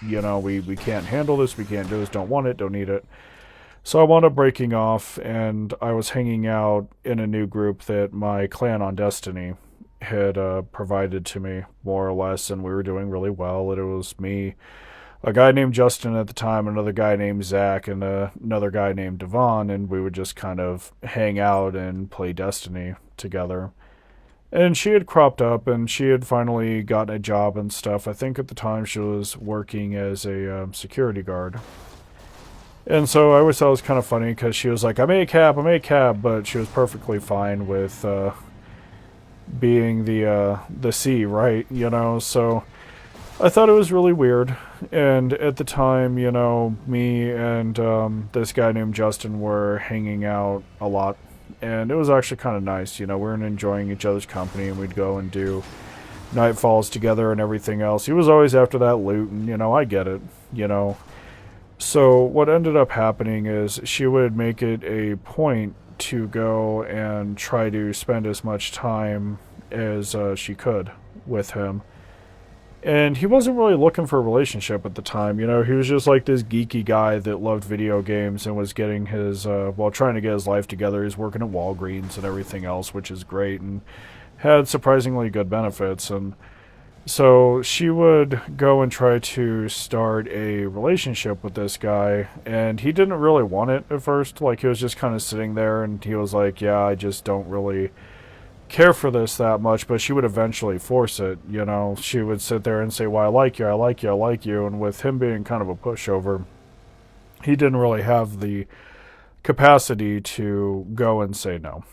we can't handle this, we can't do this, don't want it, don't need it. So I wound up breaking off, and I was hanging out in a new group that my clan on Destiny had provided to me, more or less, and we were doing really well. And it was me, a guy named Justin at the time, another guy named Zach, and another guy named Devon, and we would just kind of hang out and play Destiny together. And she had cropped up, and she had finally gotten a job and stuff. I think at the time she was working as a security guard. And so I always thought it was kind of funny because she was like, I'm ACAB, but she was perfectly fine with being the C, right? So I thought it was really weird. And at the time, me and this guy named Justin were hanging out a lot. And it was actually kind of nice. We were enjoying each other's company, and we'd go and do nightfalls together and everything else. He was always after that loot, and, I get it, So what ended up happening is she would make it a point to go and try to spend as much time as she could with him. And he wasn't really looking for a relationship at the time. He was just like this geeky guy that loved video games and was getting his, trying to get his life together. He's working at Walgreens and everything else, which is great, and had surprisingly good benefits. And so she would go and try to start a relationship with this guy, and he didn't really want it at first. Like, he was just kind of sitting there, and he was like, yeah, I just don't really care for this that much. But she would eventually force it. She would sit there and say, well, I like you, I like you, I like you. And with him being kind of a pushover, he didn't really have the capacity to go and say no.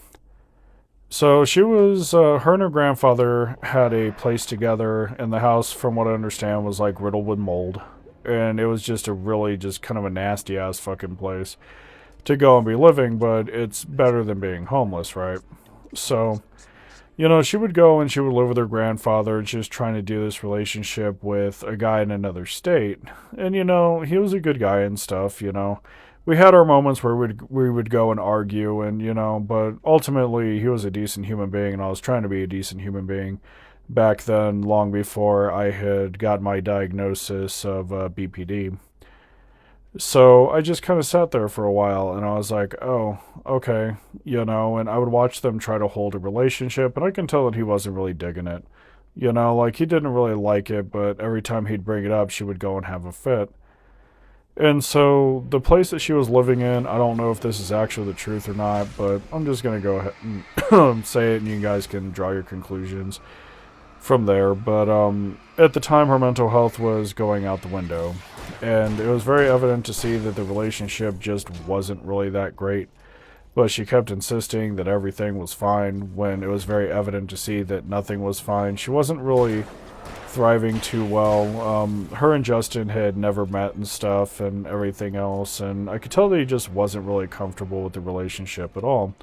So she was, her and her grandfather had a place together, and the house, from what I understand, was like riddled with mold. And it was just just kind of a nasty ass fucking place to go and be living, but it's better than being homeless, right? So, she would go and she would live with her grandfather, and she was trying to do this relationship with a guy in another state. And, he was a good guy and stuff, We had our moments where we would go and argue, and, but ultimately he was a decent human being, and I was trying to be a decent human being back then, long before I had got my diagnosis of BPD. So I just kind of sat there for a while, and I was like, oh, okay, and I would watch them try to hold a relationship, and I can tell that he wasn't really digging it. Like, he didn't really like it, but every time he'd bring it up, she would go and have a fit. And so the place that she was living in, I don't know if this is actually the truth or not, but I'm just going to go ahead and say it, and you guys can draw your conclusions from there. But at the time, her mental health was going out the window, and it was very evident to see that the relationship just wasn't really that great. But she kept insisting that everything was fine when it was very evident to see that nothing was fine. She wasn't really thriving too well. Her and Justin had never met and stuff and everything else, and I could tell that he just wasn't really comfortable with the relationship at all.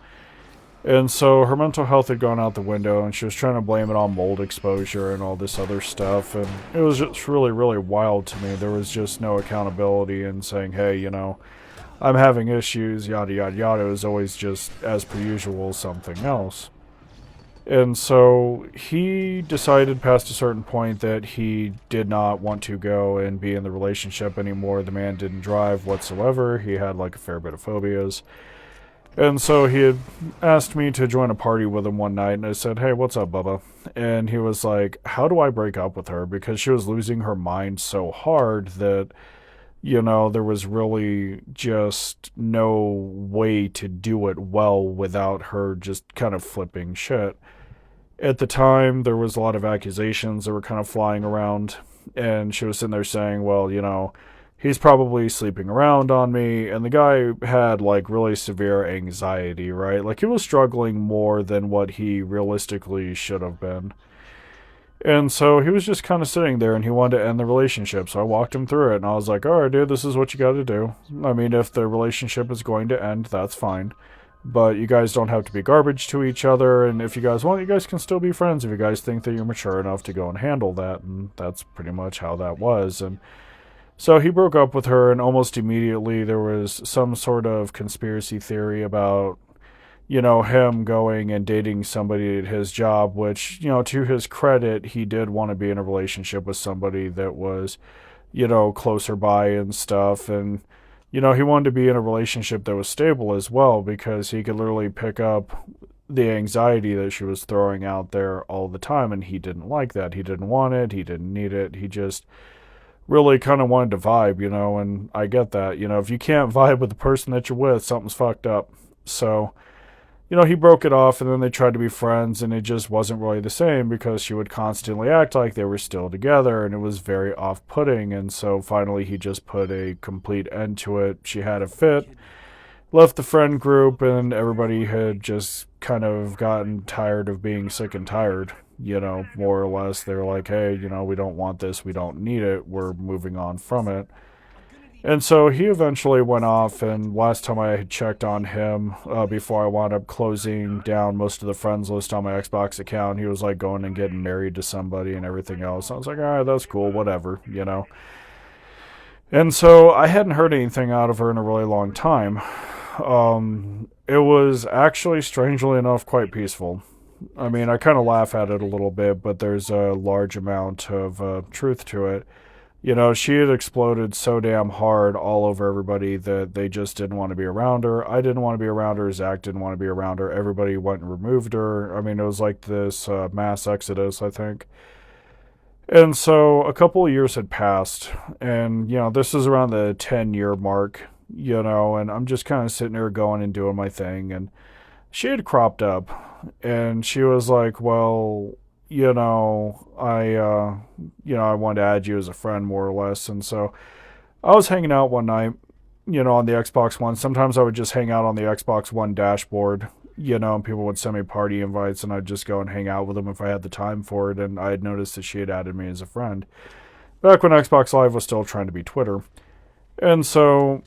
And so her mental health had gone out the window, and she was trying to blame it on mold exposure and all this other stuff, and it was just really, really wild to me. There was just no accountability in saying, hey, I'm having issues, yada, yada, yada. It was always just, as per usual, something else. And so he decided past a certain point that he did not want to go and be in the relationship anymore. The man didn't drive whatsoever. He had like a fair bit of phobias. And so he had asked me to join a party with him one night, and I said, "Hey, what's up, Bubba?" And he was like, "How do I break up with her?" Because she was losing her mind so hard that, there was really just no way to do it well without her just kind of flipping shit. At the time, there was a lot of accusations that were kind of flying around, and she was sitting there saying, well, he's probably sleeping around on me, and the guy had, like, really severe anxiety, right? Like, he was struggling more than what he realistically should have been. And so he was just kind of sitting there, and he wanted to end the relationship, so I walked him through it, and I was like, alright, dude, this is what you gotta do. I mean, if the relationship is going to end, that's fine. But you guys don't have to be garbage to each other, and if you guys want, you guys can still be friends if you guys think that you're mature enough to go and handle that, and that's pretty much how that was. And so he broke up with her, and almost immediately there was some sort of conspiracy theory about, him going and dating somebody at his job, which, to his credit, he did want to be in a relationship with somebody that was, closer by and stuff, and he wanted to be in a relationship that was stable as well because he could literally pick up the anxiety that she was throwing out there all the time, and he didn't like that. He didn't want it. He didn't need it. He just really kind of wanted to vibe, and I get that. If you can't vibe with the person that you're with, something's fucked up. So, he broke it off, and then they tried to be friends, and it just wasn't really the same because she would constantly act like they were still together, and it was very off-putting, and so finally he just put a complete end to it. She had a fit, left the friend group, and everybody had just kind of gotten tired of being sick and tired, more or less. They were like, hey, we don't want this, we don't need it, we're moving on from it. And so he eventually went off, and last time I had checked on him, before I wound up closing down most of the friends list on my Xbox account, he was like going and getting married to somebody and everything else. I was like, alright, that's cool, whatever. And so I hadn't heard anything out of her in a really long time. It was actually, strangely enough, quite peaceful. I mean, I kind of laugh at it a little bit, but there's a large amount of truth to it. She had exploded so damn hard all over everybody that they just didn't want to be around her. I didn't want to be around her. Zach didn't want to be around her. Everybody went and removed her. I mean, it was like this mass exodus, I think. And so a couple of years had passed, and, this is around the 10-year mark, and I'm just kind of sitting there going and doing my thing, and she had cropped up, and she was like, well, I wanted to add you as a friend, more or less. And so I was hanging out one night, on the Xbox One. Sometimes I would just hang out on the Xbox One dashboard, and people would send me party invites, and I'd just go and hang out with them if I had the time for it. And I had noticed that she had added me as a friend back when Xbox Live was still trying to be Twitter. And so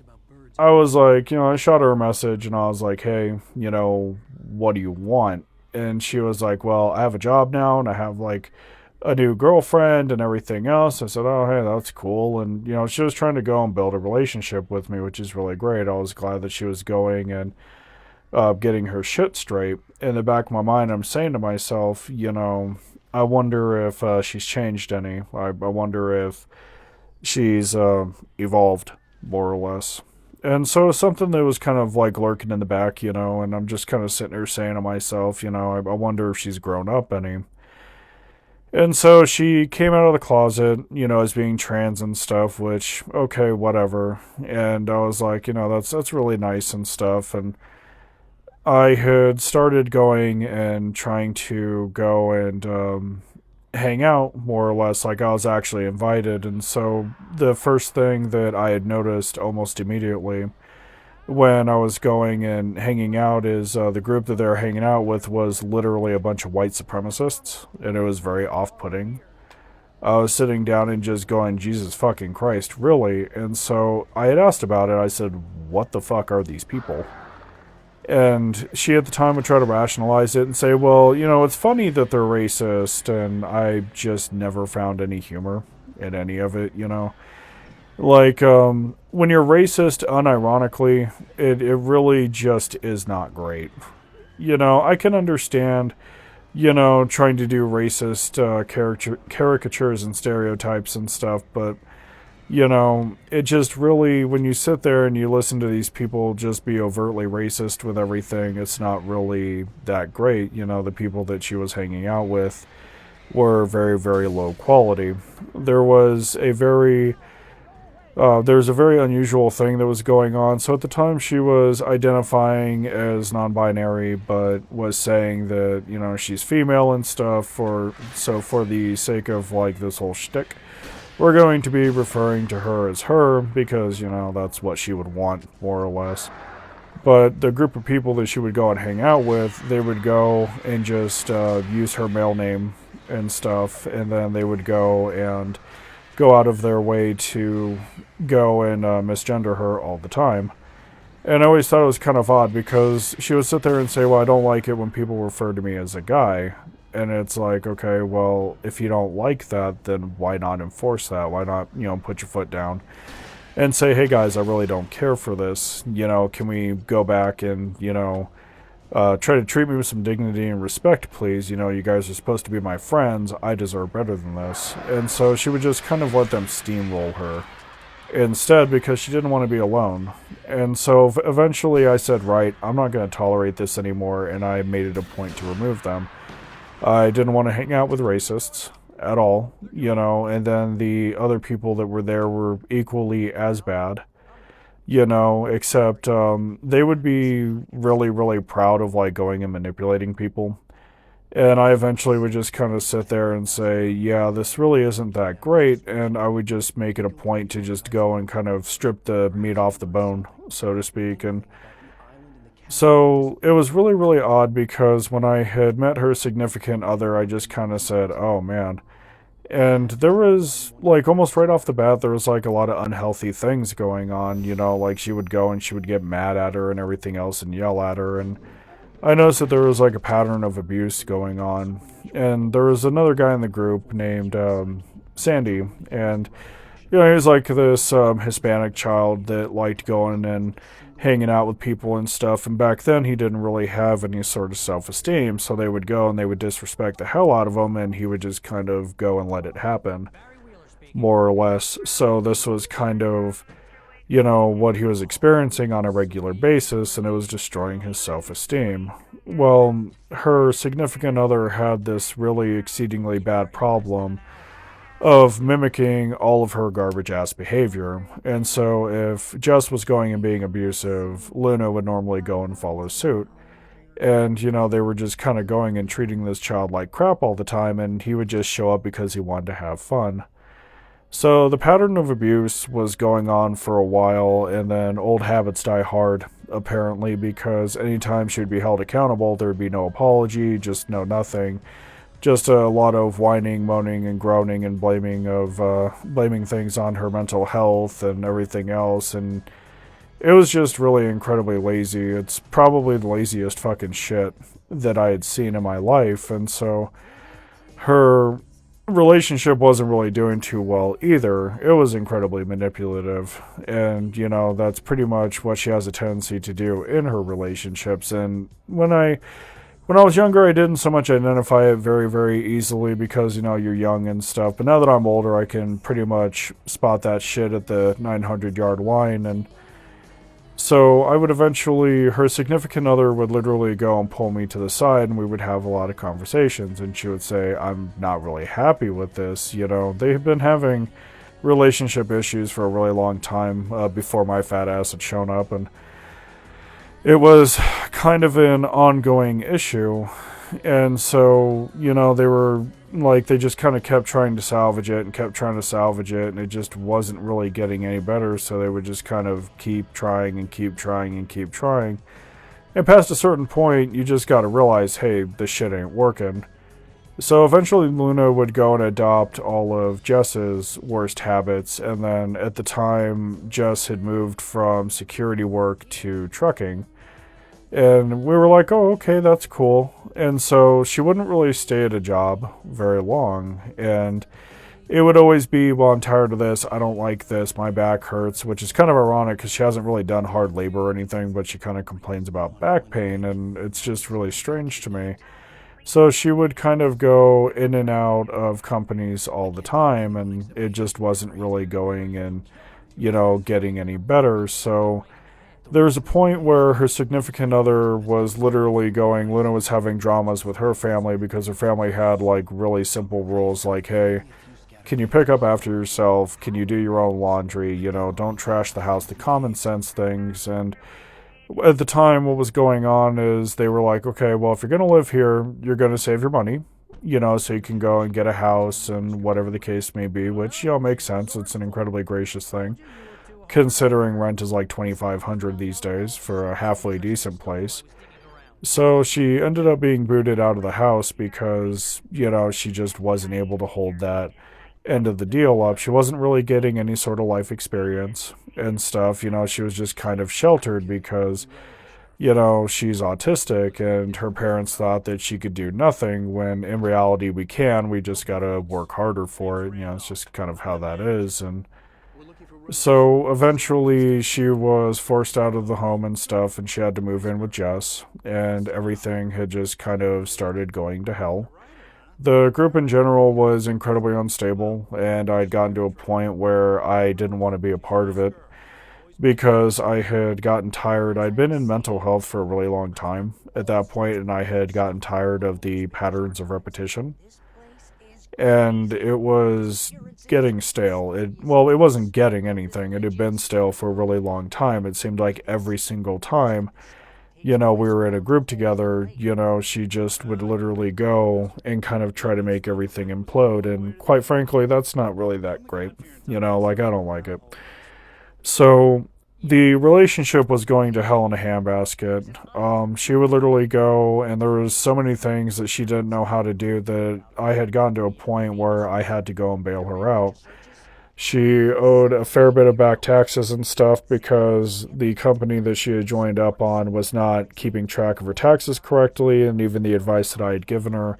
I was like, I shot her a message, and I was like, hey, what do you want? And she was like, well, I have a job now, and I have, like, a new girlfriend and everything else. I said, oh, hey, that's cool. And, she was trying to go and build a relationship with me, which is really great. I was glad that she was going and getting her shit straight. In the back of my mind, I'm saying to myself, I wonder if she's changed any. I wonder if she's evolved, more or less. And so something that was kind of like lurking in the back, and I'm just kind of sitting there saying to myself, I wonder if she's grown up any. And so she came out of the closet, as being trans and stuff, which, okay, whatever. And I was like, that's really nice and stuff. And I had started going and trying to go and hang out, more or less, like I was actually invited. And so the first thing that I had noticed almost immediately when I was going and hanging out is the group that they were hanging out with was literally a bunch of white supremacists, and it was very off-putting. I was sitting down and just going, Jesus fucking Christ, really? And so I had asked about it. I said, what the fuck are these people? And she at the time would try to rationalize it and say, well, it's funny that they're racist, and I just never found any humor in any of it, Like, when you're racist unironically, it really just is not great. I can understand trying to do racist caricatures and stereotypes and stuff, but it just really, when you sit there and you listen to these people just be overtly racist with everything, it's not really that great. The people that she was hanging out with were very, very low quality. There was a very there's a very unusual thing that was going on. So at the time, she was identifying as non-binary, but was saying that she's female and stuff. For the sake of like this whole shtick, we're going to be referring to her as her because that's what she would want more or less. But the group of people that she would go and hang out with, they would go and just use her male name and stuff, and then they would go out of their way to go and misgender her all the time. And I always thought it was kind of odd because she would sit there and say, well, I don't like it when people refer to me as a guy. And it's like, okay, well, if you don't like that, then why not enforce that? Why not, put your foot down and say, hey guys, I really don't care for this. Can we go back and, try to treat me with some dignity and respect, please. You guys are supposed to be my friends. I deserve better than this. And so she would just kind of let them steamroll her instead because she didn't want to be alone. And so eventually I said, right, I'm not going to tolerate this anymore, and I made it a point to remove them. I didn't want to hang out with racists at all, and then the other people that were there were equally as bad. Except they would be really, really proud of like going and manipulating people. And I eventually would just kind of sit there and say, yeah, this really isn't that great. And I would just make it a point to just go and kind of strip the meat off the bone, so to speak. And so it was really, really odd because when I had met her significant other, I just kind of said, oh man. And there was, like, almost right off the bat, there was, like, a lot of unhealthy things going on, like, she would go and she would get mad at her and everything else and yell at her, and I noticed that there was, like, a pattern of abuse going on, and there was another guy in the group named, Sandy, and, he was, like, this, Hispanic child that liked going and hanging out with people and stuff, and back then he didn't really have any sort of self-esteem, so they would go and they would disrespect the hell out of him, and he would just kind of go and let it happen, more or less. So this was kind of, what he was experiencing on a regular basis, and it was destroying his self-esteem. Well, her significant other had this really exceedingly bad problem of mimicking all of her garbage ass behavior. And so if Jess was going and being abusive, Luna would normally go and follow suit. And, they were just kind of going and treating this child like crap all the time, and he would just show up because he wanted to have fun. So the pattern of abuse was going on for a while, and then old habits die hard, apparently, because anytime she would be held accountable, there would be no apology, just no nothing. Just a lot of whining, moaning, and groaning, and blaming things on her mental health and everything else, and it was just really incredibly lazy. It's probably the laziest fucking shit that I had seen in my life, and so her relationship wasn't really doing too well either. It was incredibly manipulative, and, that's pretty much what she has a tendency to do in her relationships, and when I was younger, I didn't so much identify it very, very easily because, you're young and stuff. But now that I'm older, I can pretty much spot that shit at the 900-yard line. And so I would eventually, her significant other would literally go and pull me to the side, and we would have a lot of conversations. And she would say, I'm not really happy with this. They had been having relationship issues for a really long time before my fat ass had shown up. And it was kind of an ongoing issue, and so, they were, like, they just kind of kept trying to salvage it, and it just wasn't really getting any better, so they would just kind of keep trying, and past a certain point, you just gotta realize, hey, this shit ain't working. So eventually Luna would go and adopt all of Jess's worst habits, and then at the time, Jess had moved from security work to trucking. And we were like, oh, okay, that's cool. And so she wouldn't really stay at a job very long. And it would always be, well, I'm tired of this. I don't like this. My back hurts, which is kind of ironic because she hasn't really done hard labor or anything, but she kind of complains about back pain. And it's just really strange to me. So she would kind of go in and out of companies all the time, and it just wasn't really going and, getting any better. So there was a point where her significant other was literally going, Luna was having dramas with her family because her family had like really simple rules like, hey, can you pick up after yourself? Can you do your own laundry? Don't trash the house, the common sense things. And at the time, what was going on is they were like, okay, well, if you're going to live here, you're going to save your money, so you can go and get a house and whatever the case may be, which, makes sense. It's an incredibly gracious thing, considering rent is like $2,500 these days for a halfway decent place. So she ended up being booted out of the house because, she just wasn't able to hold that end of the deal up. She wasn't really getting any sort of life experience and stuff. She was just kind of sheltered because, she's autistic and her parents thought that she could do nothing when in reality we can. We just got to work harder for it. It's just kind of how that is. And so eventually she was forced out of the home and stuff, and she had to move in with Jess, and everything had just kind of started going to hell. The group in general was incredibly unstable, and I'd gotten to a point where I didn't want to be a part of it because I had gotten tired. I'd been in mental health for a really long time at that point, and I had gotten tired of the patterns of repetition. And it was getting stale. It wasn't getting anything. It had been stale for a really long time. It seemed like every single time we were in a group together, she just would literally go and kind of try to make everything implode. And quite frankly, that's not really that great. Like, I don't like it. So the relationship was going to hell in a handbasket. She would literally go, and there was so many things that she didn't know how to do that I had gotten to a point where I had to go and bail her out. She owed a fair bit of back taxes and stuff because the company that she had joined up on was not keeping track of her taxes correctly, and even the advice that I had given her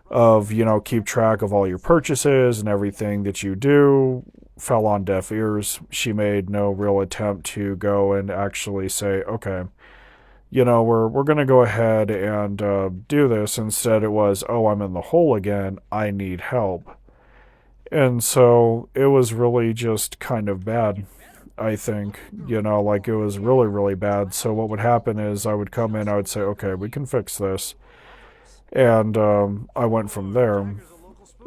of, keep track of all your purchases and everything that you do fell on deaf ears. She made no real attempt to go and actually say, okay, we're going to go ahead and do this. Instead, it was, oh, I'm in the hole again. I need help. And so it was really just kind of bad, I think. Like, it was really, really bad. So what would happen is I would come in, I would say, okay, we can fix this. And I went from there.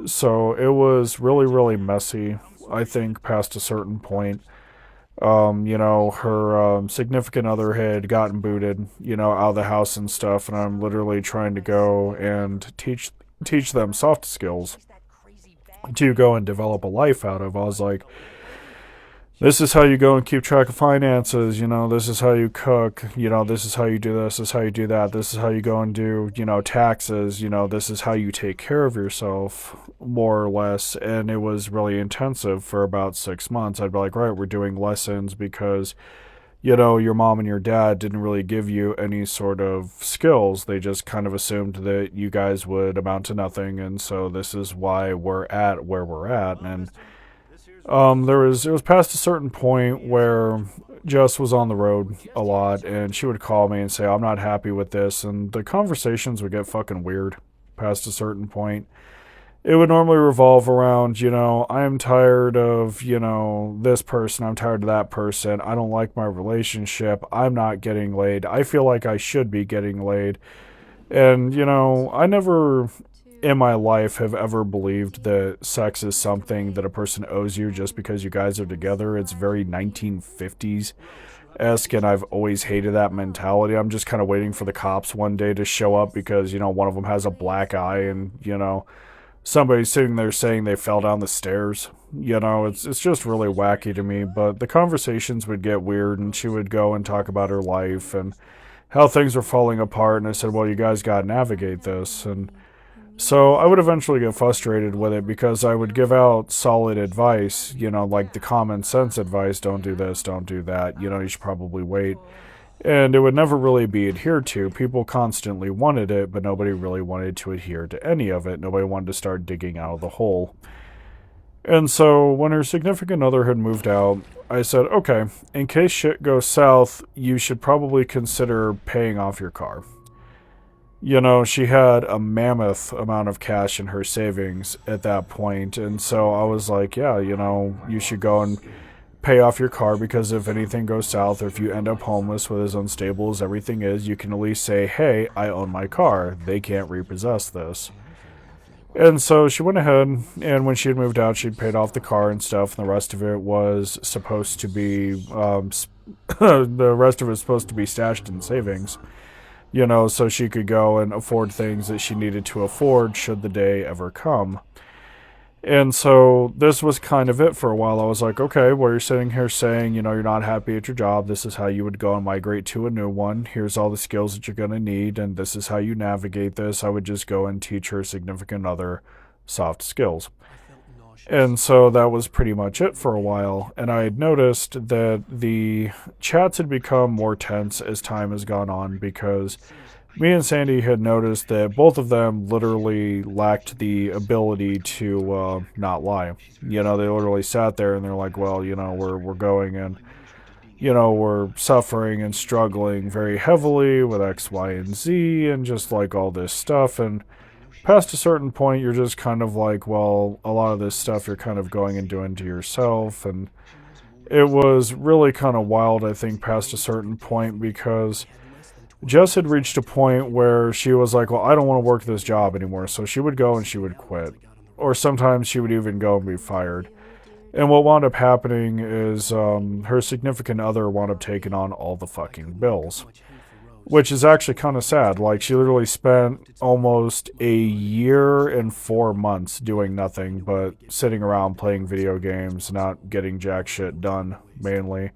So it was really, really messy, I think, past a certain point. Her significant other had gotten booted, out of the house and stuff, and I'm literally trying to go and teach them soft skills to go and develop a life out of. I was like, this is how you go and keep track of finances, this is how you cook, this is how you do this is how you do that, this is how you go and do, taxes, this is how you take care of yourself, more or less. And it was really intensive for about 6 months. I'd be like, right, we're doing lessons because, your mom and your dad didn't really give you any sort of skills. They just kind of assumed that you guys would amount to nothing, and so this is why we're at where we're at. And it was past a certain point where Jess was on the road a lot, and she would call me and say, I'm not happy with this, and the conversations would get fucking weird past a certain point. It would normally revolve around, I'm tired of, this person, I'm tired of that person, I don't like my relationship, I'm not getting laid, I feel like I should be getting laid. And, I never in my life have ever believed that sex is something that a person owes you just because you guys are together. It's very 1950s esque, and I've always hated that mentality. I'm just kind of waiting for the cops one day to show up because, one of them has a black eye and, somebody's sitting there saying they fell down the stairs. It's just really wacky to me. But the conversations would get weird, and she would go and talk about her life and how things were falling apart. And I said, well, you guys got to navigate this. And so I would eventually get frustrated with it because I would give out solid advice, like the common sense advice, don't do this, don't do that, you should probably wait. And it would never really be adhered to. People constantly wanted it, but nobody really wanted to adhere to any of it. Nobody wanted to start digging out of the hole. And so when her significant other had moved out, I said, okay, in case shit goes south, you should probably consider paying off your car. You know, she had a mammoth amount of cash in her savings at that point, and so I was like, yeah, you know, you should go and pay off your car, because if anything goes south or if you end up homeless with as unstable as everything is, you can at least say, hey, I own my car. They can't repossess this. And so she went ahead, and when she had moved out, she'd paid off the car and stuff, and the rest of it was supposed to be, the rest of it was supposed to be stashed in savings, you know, so she could go and afford things that she needed to afford should the day ever come. And so this was kind of it for a while. I was like, okay, well, you're sitting here saying, you know, you're not happy at your job. This is how you would go and migrate to a new one. Here's all the skills that you're going to need, and this is how you navigate this. I would just go and teach her significant other soft skills. And so that was pretty much it for a while. And I had noticed that the chats had become more tense as time has gone on, because me and Sandy had noticed that both of them literally lacked the ability to not lie. You know, they literally sat there and they're like, well, you know, we're going and, you know, we're suffering and struggling very heavily with X, Y, and Z and just like all this stuff. And past a certain point, you're just kind of like, well, a lot of this stuff you're kind of going and doing to yourself. And it was really kind of wild, I think, past a certain point, because Jess had reached a point where she was like, well, I don't want to work this job anymore. So she would go and she would quit. Or sometimes she would even go and be fired. And what wound up happening is her significant other wound up taking on all the fucking bills. Which is actually kind of sad. Like, she literally spent almost a year and 4 months doing nothing but sitting around playing video games, not getting jack shit done, mainly.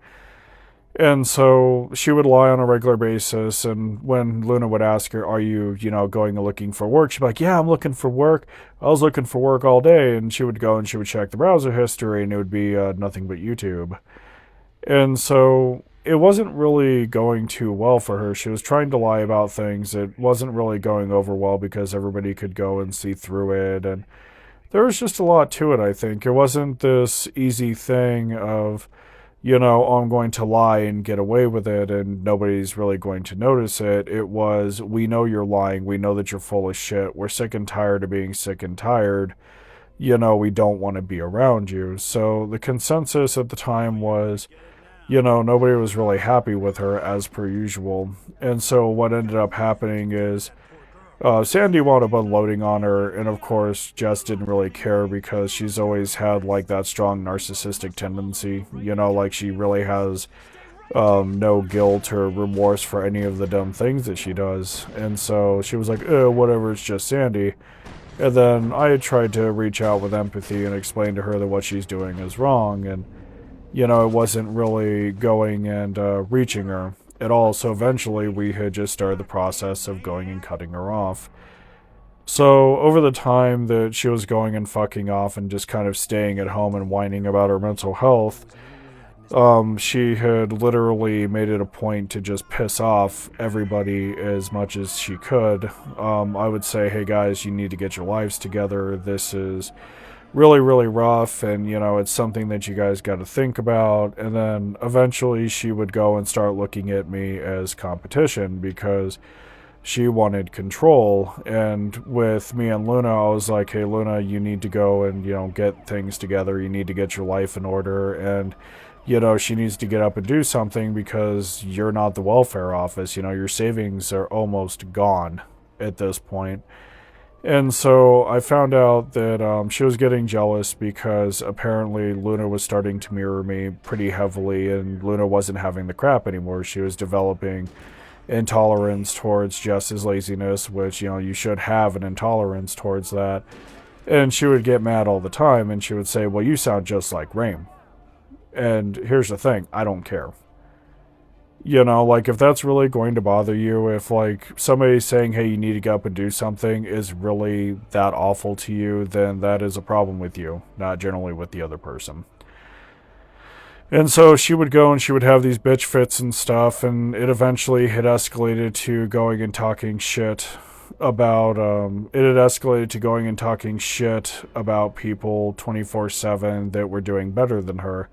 And so she would lie on a regular basis, and when Luna would ask her, are you, you know, going and looking for work? She'd be like, yeah, I'm looking for work. I was looking for work all day. And she would go and she would check the browser history, and it would be nothing but YouTube. And so it wasn't really going too well for her. She was trying to lie about things. It wasn't really going over well because everybody could go and see through it. And there was just a lot to it, I think. It wasn't this easy thing of, you know, oh, I'm going to lie and get away with it and nobody's really going to notice it. It was, we know you're lying. We know that you're full of shit. We're sick and tired of being sick and tired. You know, we don't want to be around you. So the consensus at the time was, you know, nobody was really happy with her as per usual. And so what ended up happening is Sandy wound up unloading on her, and of course Jess didn't really care because she's always had like that strong narcissistic tendency, you know, like she really has no guilt or remorse for any of the dumb things that she does. And so she was like, whatever, it's just Sandy. And then I had tried to reach out with empathy and explain to her that what she's doing is wrong, and you know, it wasn't really going and reaching her at all. So eventually we had just started the process of going and cutting her off. So over the time that she was going and fucking off and just kind of staying at home and whining about her mental health, she had literally made it a point to just piss off everybody as much as she could. I would say, hey guys, you need to get your lives together. This is really, really rough, and, you know, it's something that you guys got to think about. And then eventually she would go and start looking at me as competition because she wanted control. And with me and Luna, I was like, hey, Luna, you need to go and, you know, get things together. You need to get your life in order. And, you know, she needs to get up and do something because you're not the welfare office. You know, your savings are almost gone at this point. And so I found out that she was getting jealous because apparently Luna was starting to mirror me pretty heavily, and Luna wasn't having the crap anymore. She was developing intolerance towards Jess's laziness, which, you know, you should have an intolerance towards that. And she would get mad all the time, and she would say, well, you sound just like Raime. And here's the thing, I don't care. You know, like, if that's really going to bother you, if, like, somebody saying, hey, you need to get up and do something is really that awful to you, then that is a problem with you, not generally with the other person. And so she would go and she would have these bitch fits and stuff, and it eventually had escalated to going and talking shit about, people 24/7 that were doing better than her.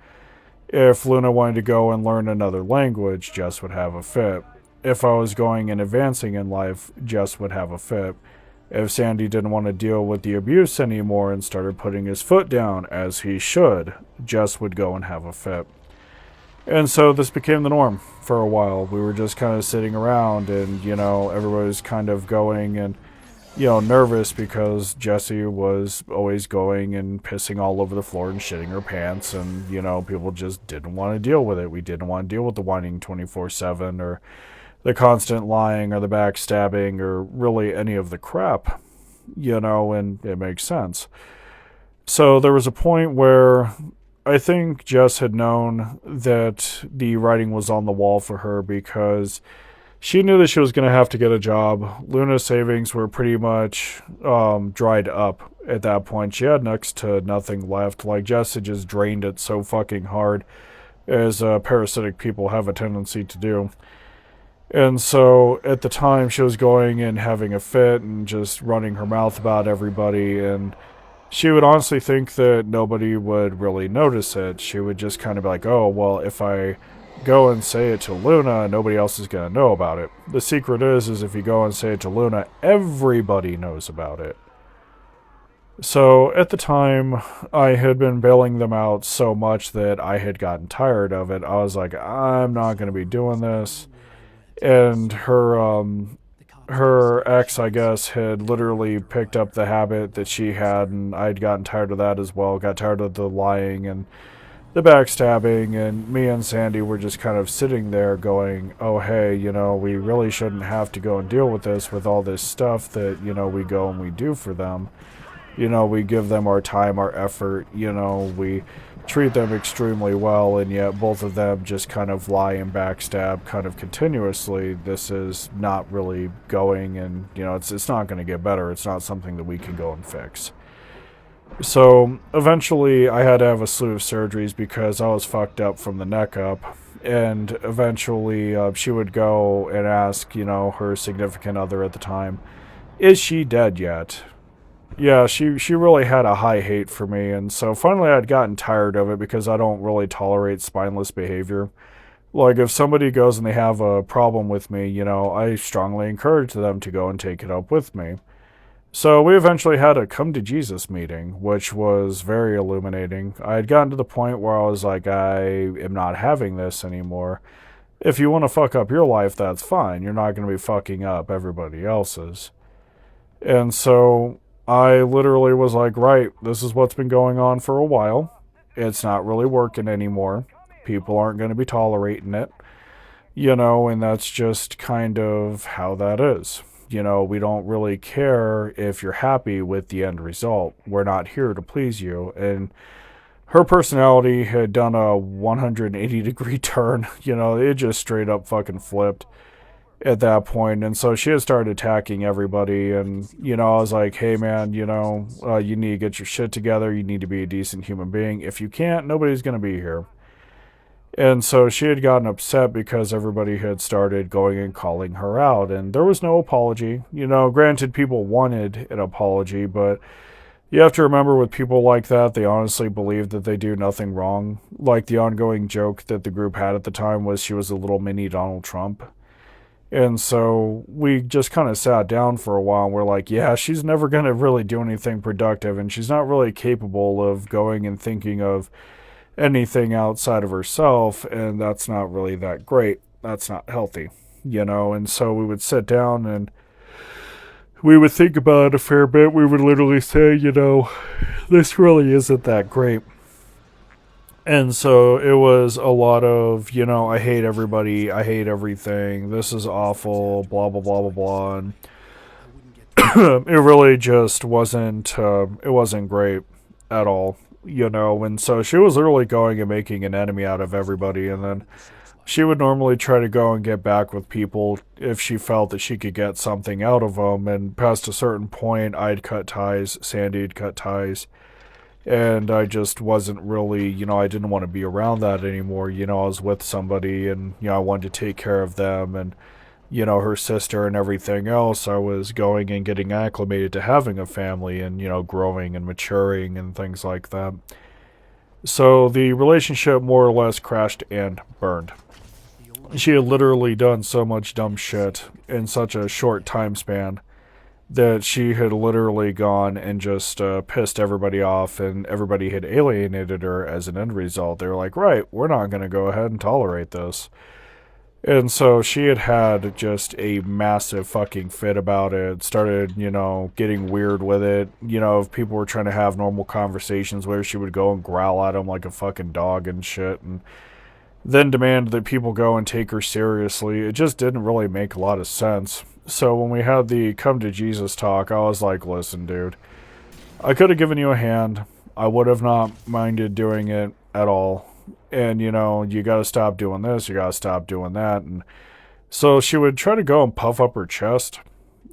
If Luna wanted to go and learn another language, Jess would have a fit. if I was going and advancing in life, Jess would have a fit. If Sandy didn't want to deal with the abuse anymore and started putting his foot down, as he should, Jess would go and have a fit. And so this became the norm for a while. We were just kind of sitting around and, everybody was kind of going and, nervous because Jessie was always going and pissing all over the floor and shitting her pants. And, people just didn't want to deal with it. We didn't want to deal with the whining 24/7 or the constant lying or the backstabbing or really any of the crap, and it makes sense. So there was a point where I think Jess had known that the writing was on the wall for her because she knew that she was going to have to get a job. Luna's savings were pretty much dried up at that point. She had next to nothing left. Like, Jess had just drained it so fucking hard, as parasitic people have a tendency to do. And so at the time, she was going and having a fit and just running her mouth about everybody, and she would honestly think that nobody would really notice it. She would just kind of be like, oh, well, if I go and say it to Luna, nobody else is going to know about it. The secret is if you go and say it to Luna, everybody knows about it. So at the time, I had been bailing them out so much that I had gotten tired of it. I was like, I'm not going to be doing this. And her ex, I guess, had literally picked up the habit that she had, and I'd gotten tired of that as well. Got tired of the lying and the backstabbing, and me and Sandy were just kind of sitting there going, oh, hey, we really shouldn't have to go and deal with this with all this stuff that, we go and we do for them. We give them our time, our effort, we treat them extremely well, and yet both of them just kind of lie and backstab kind of continuously. This is not really going, and, it's not going to get better. It's not something that we can go and fix. So eventually I had to have a slew of surgeries because I was fucked up from the neck up. And eventually she would go and ask, her significant other at the time, is she dead yet? Yeah, she really had a high hate for me, and so finally I'd gotten tired of it because I don't really tolerate spineless behavior. Like, if somebody goes and they have a problem with me, I strongly encourage them to go and take it up with me. So we eventually had a come to Jesus meeting, which was very illuminating. I had gotten to the point where I was like, I am not having this anymore. If you want to fuck up your life, that's fine. You're not going to be fucking up everybody else's. And so I literally was like, right, this is what's been going on for a while. It's not really working anymore. People aren't going to be tolerating it. And that's just kind of how that is. We don't really care if you're happy with the end result. We're not here to please you. And her personality had done a 180-degree turn. It just straight up fucking flipped at that point. And so she had started attacking everybody. And, I was like, hey, man, you need to get your shit together. You need to be a decent human being. If you can't, nobody's going to be here. And so she had gotten upset because everybody had started going and calling her out, and there was no apology. Granted, people wanted an apology, but you have to remember with people like that, they honestly believe that they do nothing wrong. Like, the ongoing joke that the group had at the time was she was a little mini Donald Trump. And so we just kind of sat down for a while, and we're like, yeah, she's never going to really do anything productive, and she's not really capable of going and thinking of anything outside of herself, and that's not really that great. That's not healthy, and so we would sit down and we would think about it a fair bit. We would literally say, this really isn't that great. And so it was a lot of, I hate everybody, I hate everything, this is awful, blah, blah, blah, blah, blah. And it really just wasn't, it wasn't great at all. And so she was literally going and making an enemy out of everybody, and then she would normally try to go and get back with people if she felt that she could get something out of them, and past a certain point, I'd cut ties, Sandy'd cut ties, and I just wasn't really, I didn't want to be around that anymore. I was with somebody, and, I wanted to take care of them, and, her sister and everything else. I was going and getting acclimated to having a family and, growing and maturing and things like that. So the relationship more or less crashed and burned. She had literally done so much dumb shit in such a short time span that she had literally gone and just pissed everybody off, and everybody had alienated her as an end result. They were like, right, we're not going to go ahead and tolerate this. And so she had just a massive fucking fit about it. Started, getting weird with it. If people were trying to have normal conversations with her, she would go and growl at them like a fucking dog and shit. And then demand that people go and take her seriously. It just didn't really make a lot of sense. So when we had the come to Jesus talk, I was like, listen, dude, I could have given you a hand. I would have not minded doing it at all. And, you gotta stop doing this, you gotta stop doing that. And so she would try to go and puff up her chest.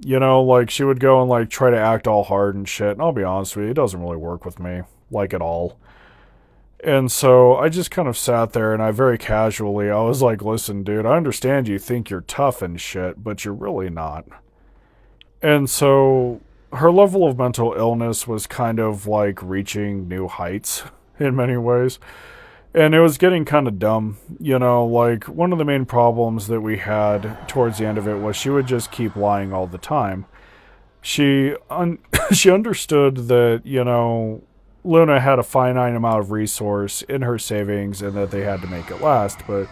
Like she would go and like try to act all hard and shit. And I'll be honest with you, it doesn't really work with me, like at all. And so I just kind of sat there and I very casually, I was like, listen, dude, I understand you think you're tough and shit, but you're really not. And so her level of mental illness was kind of like reaching new heights in many ways. And it was getting kind of dumb. Like one of the main problems that we had towards the end of it was she would just keep lying all the time. She understood that, Luna had a finite amount of resource in her savings and that they had to make it last, but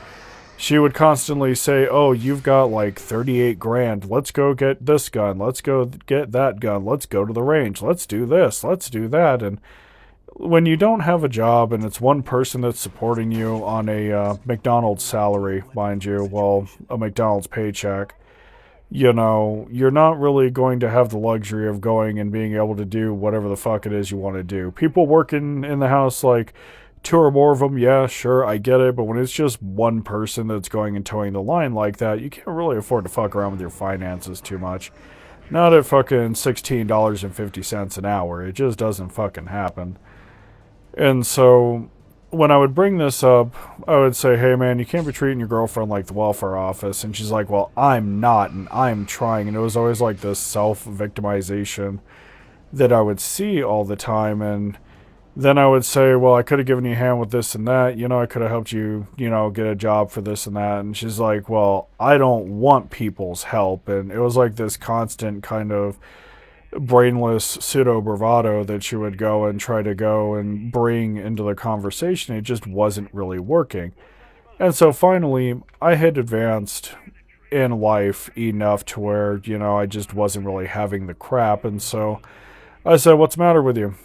she would constantly say, oh, you've got like 38 grand. Let's go get this gun. Let's go get that gun. Let's go to the range. Let's do this. Let's do that. And when you don't have a job and it's one person that's supporting you on a McDonald's salary, mind you, well, a McDonald's paycheck, you're not really going to have the luxury of going and being able to do whatever the fuck it is you want to do. People working in the house, like two or more of them, yeah, sure, I get it, but when it's just one person that's going and towing the line like that, you can't really afford to fuck around with your finances too much. Not at fucking $16.50 an hour. It just doesn't fucking happen. And so when I would bring this up, I would say, hey man, you can't be treating your girlfriend like the welfare office. And she's like, well, I'm not, and I'm trying. And it was always like this self-victimization that I would see all the time. And then I would say, well, I could have given you a hand with this and that. I could have helped you, get a job for this and that. And she's like, well, I don't want people's help. And it was like this constant kind of brainless pseudo bravado that she would go and try to go and bring into the conversation. It just wasn't really working. And so finally, I had advanced in life enough to where, I just wasn't really having the crap. And so I said, what's the matter with you?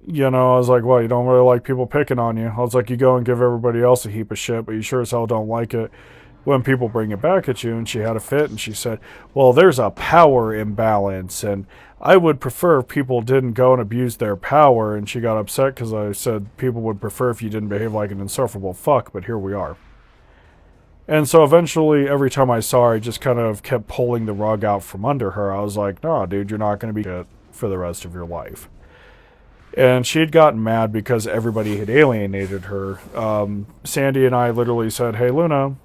I was like, well, you don't really like people picking on you. I was like, you go and give everybody else a heap of shit, but you sure as hell don't like it when people bring it back at you. And she had a fit and she said, well, there's a power imbalance and I would prefer if people didn't go and abuse their power. And she got upset because I said people would prefer if you didn't behave like an insufferable fuck, but here we are. And so eventually, every time I saw her, I just kind of kept pulling the rug out from under her. I was like, nah, dude, you're not going to be good for the rest of your life. And she had gotten mad because everybody had alienated her. Sandy and I literally said, hey, Luna,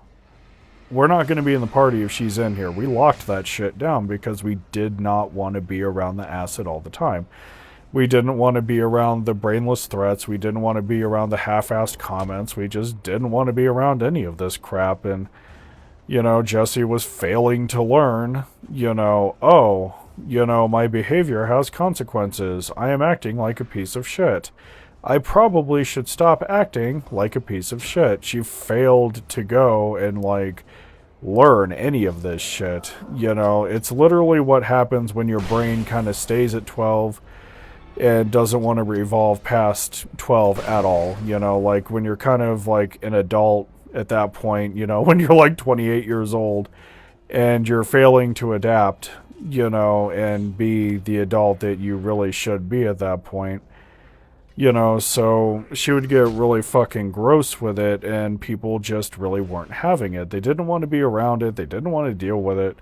we're not going to be in the party if she's in here. We locked that shit down because we did not want to be around the acid all the time. We didn't want to be around the brainless threats. We didn't want to be around the half-assed comments. We just didn't want to be around any of this crap. And, Jesse was failing to learn, my behavior has consequences. I am acting like a piece of shit. I probably should stop acting like a piece of shit. She failed to go and, learn any of this shit. It's literally what happens when your brain kind of stays at 12 and doesn't want to evolve past 12 at all. When you're kind of like an adult at that point, when you're like 28 years old and you're failing to adapt, and be the adult that you really should be at that point. So she would get really fucking gross with it, and people just really weren't having it. They didn't want to be around it. They didn't want to deal with it.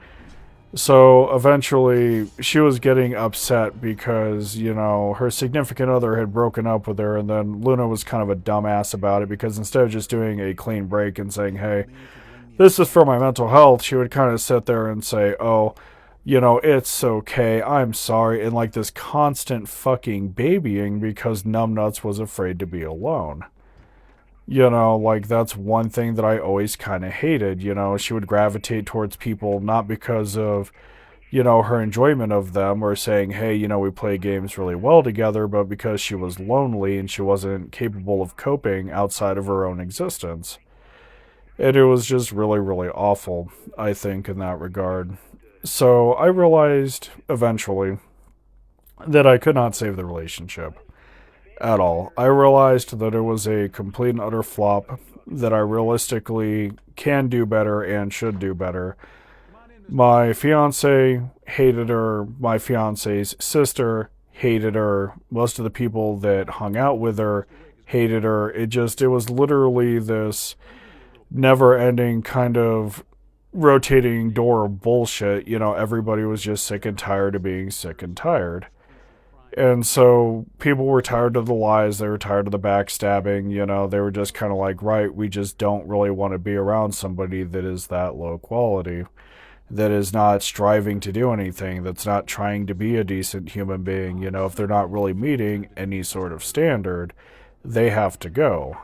So eventually she was getting upset because, her significant other had broken up with her, and then Luna was kind of a dumbass about it because instead of just doing a clean break and saying, hey, this is for my mental health, she would kind of sit there and say, oh, it's okay, I'm sorry, and like this constant fucking babying because Numbnuts was afraid to be alone. Like that's one thing that I always kind of hated. She would gravitate towards people not because of, her enjoyment of them or saying, hey, we play games really well together, but because she was lonely and she wasn't capable of coping outside of her own existence. And it was just really, really awful, I think, in that regard. So I realized eventually that I could not save the relationship at all. I realized that it was a complete and utter flop, that I realistically can do better and should do better. My fiance hated her, my fiance's sister hated her, most of the people that hung out with her hated her. It was literally this never ending kind of rotating door of bullshit. Everybody was just sick and tired of being sick and tired. And so people were tired of the lies, they were tired of the backstabbing, they were just kind of like, right, we just don't really want to be around somebody that is that low quality, that is not striving to do anything, that's not trying to be a decent human being. If they're not really meeting any sort of standard, they have to go.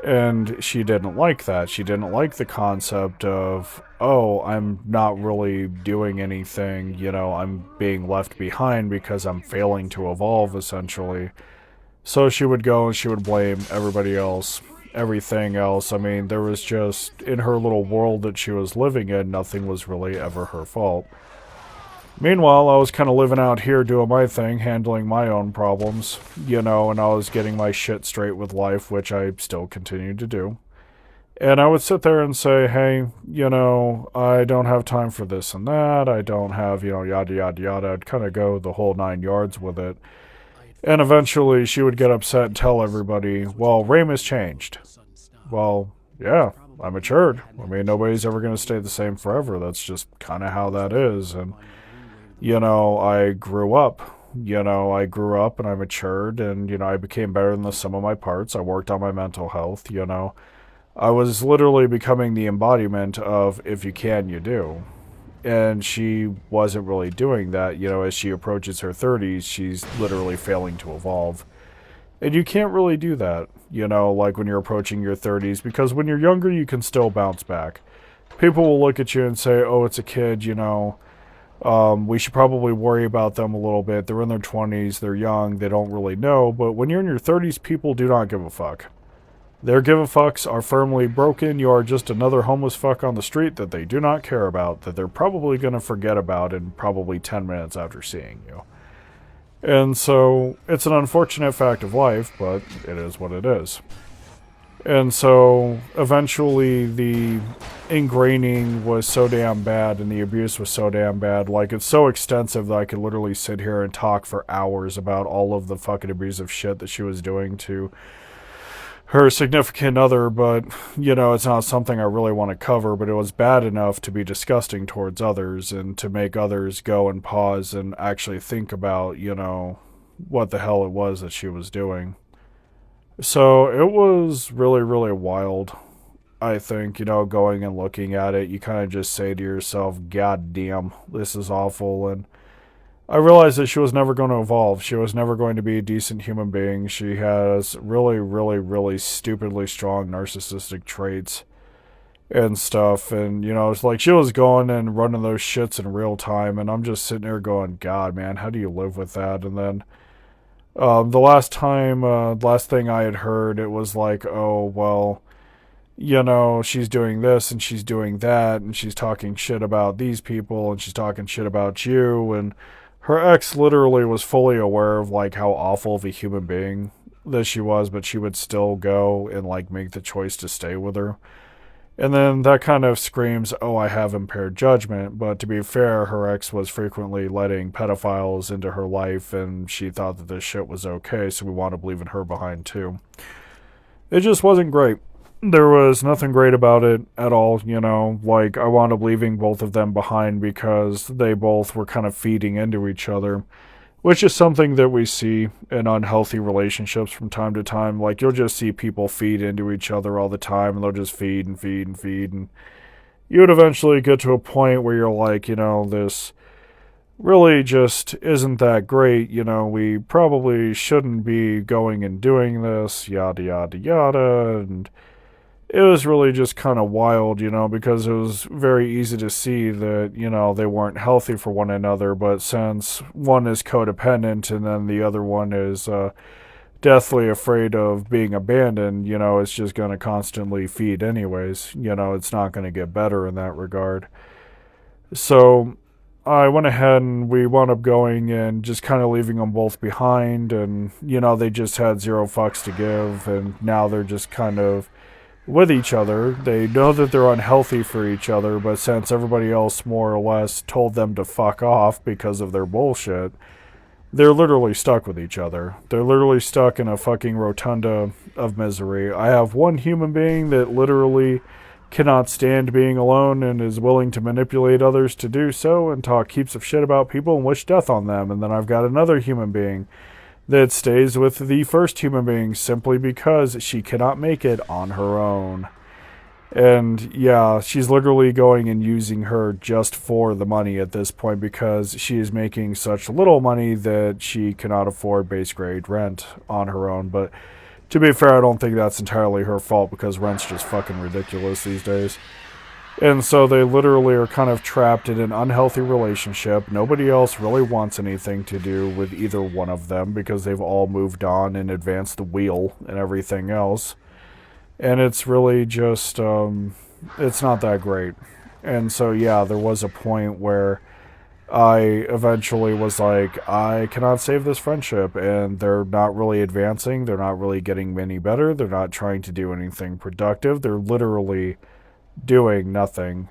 And she didn't like that. She didn't like the concept of, oh, I'm not really doing anything, I'm being left behind because I'm failing to evolve, essentially. So she would go and she would blame everybody else, everything else. I mean, there was just, in her little world that she was living in, nothing was really ever her fault. Meanwhile, I was kind of living out here doing my thing, handling my own problems, and I was getting my shit straight with life, which I still continue to do. And I would sit there and say, hey, I don't have time for this and that. I don't have, yada, yada, yada. I'd kind of go the whole 9 yards with it. And eventually she would get upset and tell everybody, well, Raime's changed. Well, yeah, I matured. I mean, nobody's ever going to stay the same forever. That's just kind of how that is. And I grew up. I grew up and I matured and, I became better than the sum of my parts. I worked on my mental health. I was literally becoming the embodiment of if you can, you do. And she wasn't really doing that. As she approaches her 30s, she's literally failing to evolve. And you can't really do that, like when you're approaching your 30s, because when you're younger, you can still bounce back. People will look at you and say, oh, it's a kid, we should probably worry about them a little bit. They're in their 20s, they're young, they don't really know. But when you're in your 30s, people do not give a fuck. Their give a fucks are firmly broken. You are just another homeless fuck on the street that they do not care about, that they're probably going to forget about in probably 10 minutes after seeing you. And so it's an unfortunate fact of life, but it is what it is. And so eventually the ingraining was so damn bad and the abuse was so damn bad. Like, it's so extensive that I could literally sit here and talk for hours about all of the fucking abusive shit that she was doing to her significant other, but, it's not something I really want to cover, but it was bad enough to be disgusting towards others and to make others go and pause and actually think about, what the hell it was that she was doing. So it was really, really wild. I think, going and looking at it, you kind of just say to yourself, God damn, this is awful. And I realized that she was never going to evolve. She was never going to be a decent human being. She has really, really, really stupidly strong narcissistic traits and stuff. And, it's like she was going and running those shits in real time. And I'm just sitting there going, God, man, how do you live with that? And then the last thing I had heard, it was like, oh, well, she's doing this and she's doing that and she's talking shit about these people and she's talking shit about you. And her ex literally was fully aware of, like, how awful of a human being that she was, but she would still go and, like, make the choice to stay with her. And then that kind of screams, oh, I have impaired judgment. But to be fair, her ex was frequently letting pedophiles into her life, and she thought that this shit was okay, so we wound up leaving her behind, too. It just wasn't great. There was nothing great about it at all, like, I wound up leaving both of them behind because they both were kind of feeding into each other, which is something that we see in unhealthy relationships from time to time. Like, you'll just see people feed into each other all the time, and they'll just feed and feed and feed, and you would eventually get to a point where you're like, this really just isn't that great. We probably shouldn't be going and doing this, yada, yada, yada. And it was really just kind of wild, because it was very easy to see that, they weren't healthy for one another. But since one is codependent and then the other one is deathly afraid of being abandoned, it's just going to constantly feed anyways. It's not going to get better in that regard. So I went ahead and we wound up going and just kind of leaving them both behind. And, they just had zero fucks to give. And now they're just kind of with each other. They know that they're unhealthy for each other, but since everybody else more or less told them to fuck off because of their bullshit, they're literally stuck with each other. They're literally stuck in a fucking rotunda of misery. I have one human being that literally cannot stand being alone and is willing to manipulate others to do so and talk heaps of shit about people and wish death on them. And then I've got another human being that stays with the first human being simply because she cannot make it on her own. And yeah, she's literally going and using her just for the money at this point because she is making such little money that she cannot afford base grade rent on her own. But to be fair, I don't think that's entirely her fault because rent's just fucking ridiculous these days. And so they literally are kind of trapped in an unhealthy relationship. Nobody else really wants anything to do with either one of them because they've all moved on and advanced the wheel and everything else. And it's really just, it's not that great. And so, yeah, there was a point where I eventually was like, I cannot save this friendship. And they're not really advancing. They're not really getting any better. They're not trying to do anything productive. They're literally doing nothing.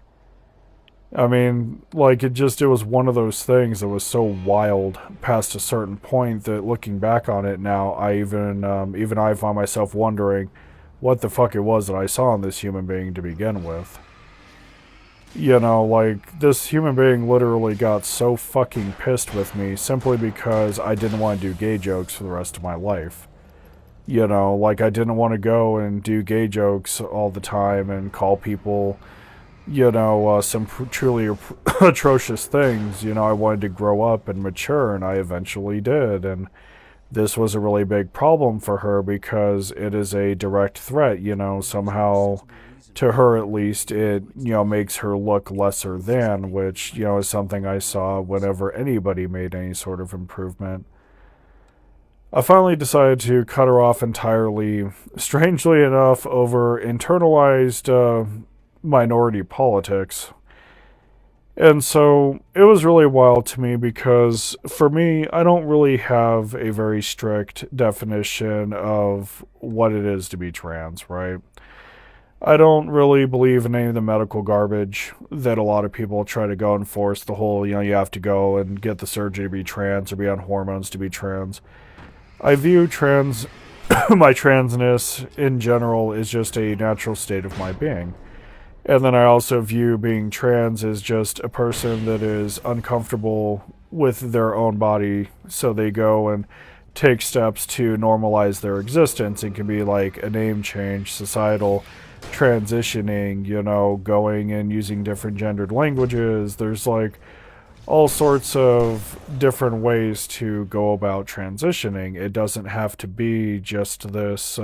I mean, like, it was one of those things that was so wild past a certain point that looking back on it now, even I find myself wondering what the fuck it was that I saw in this human being to begin with. Like, this human being literally got so fucking pissed with me simply because I didn't want to do gay jokes for the rest of my life. Like, I didn't want to go and do gay jokes all the time and call people, some truly atrocious things. I wanted to grow up and mature, and I eventually did. And this was a really big problem for her because it is a direct threat, somehow, to her at least, it, makes her look lesser than, which, is something I saw whenever anybody made any sort of improvement. I finally decided to cut her off entirely, strangely enough, over internalized minority politics. And so it was really wild to me because for me, I don't really have a very strict definition of what it is to be trans, right? I don't really believe in any of the medical garbage that a lot of people try to go and force the whole, you have to go and get the surgery to be trans or be on hormones to be trans. I view my transness in general is just a natural state of my being. And then I also view being trans as just a person that is uncomfortable with their own body, so they go and take steps to normalize their existence. It can be like a name change, societal transitioning, going and using different gendered languages. There's like all sorts of different ways to go about transitioning. It doesn't have to be just this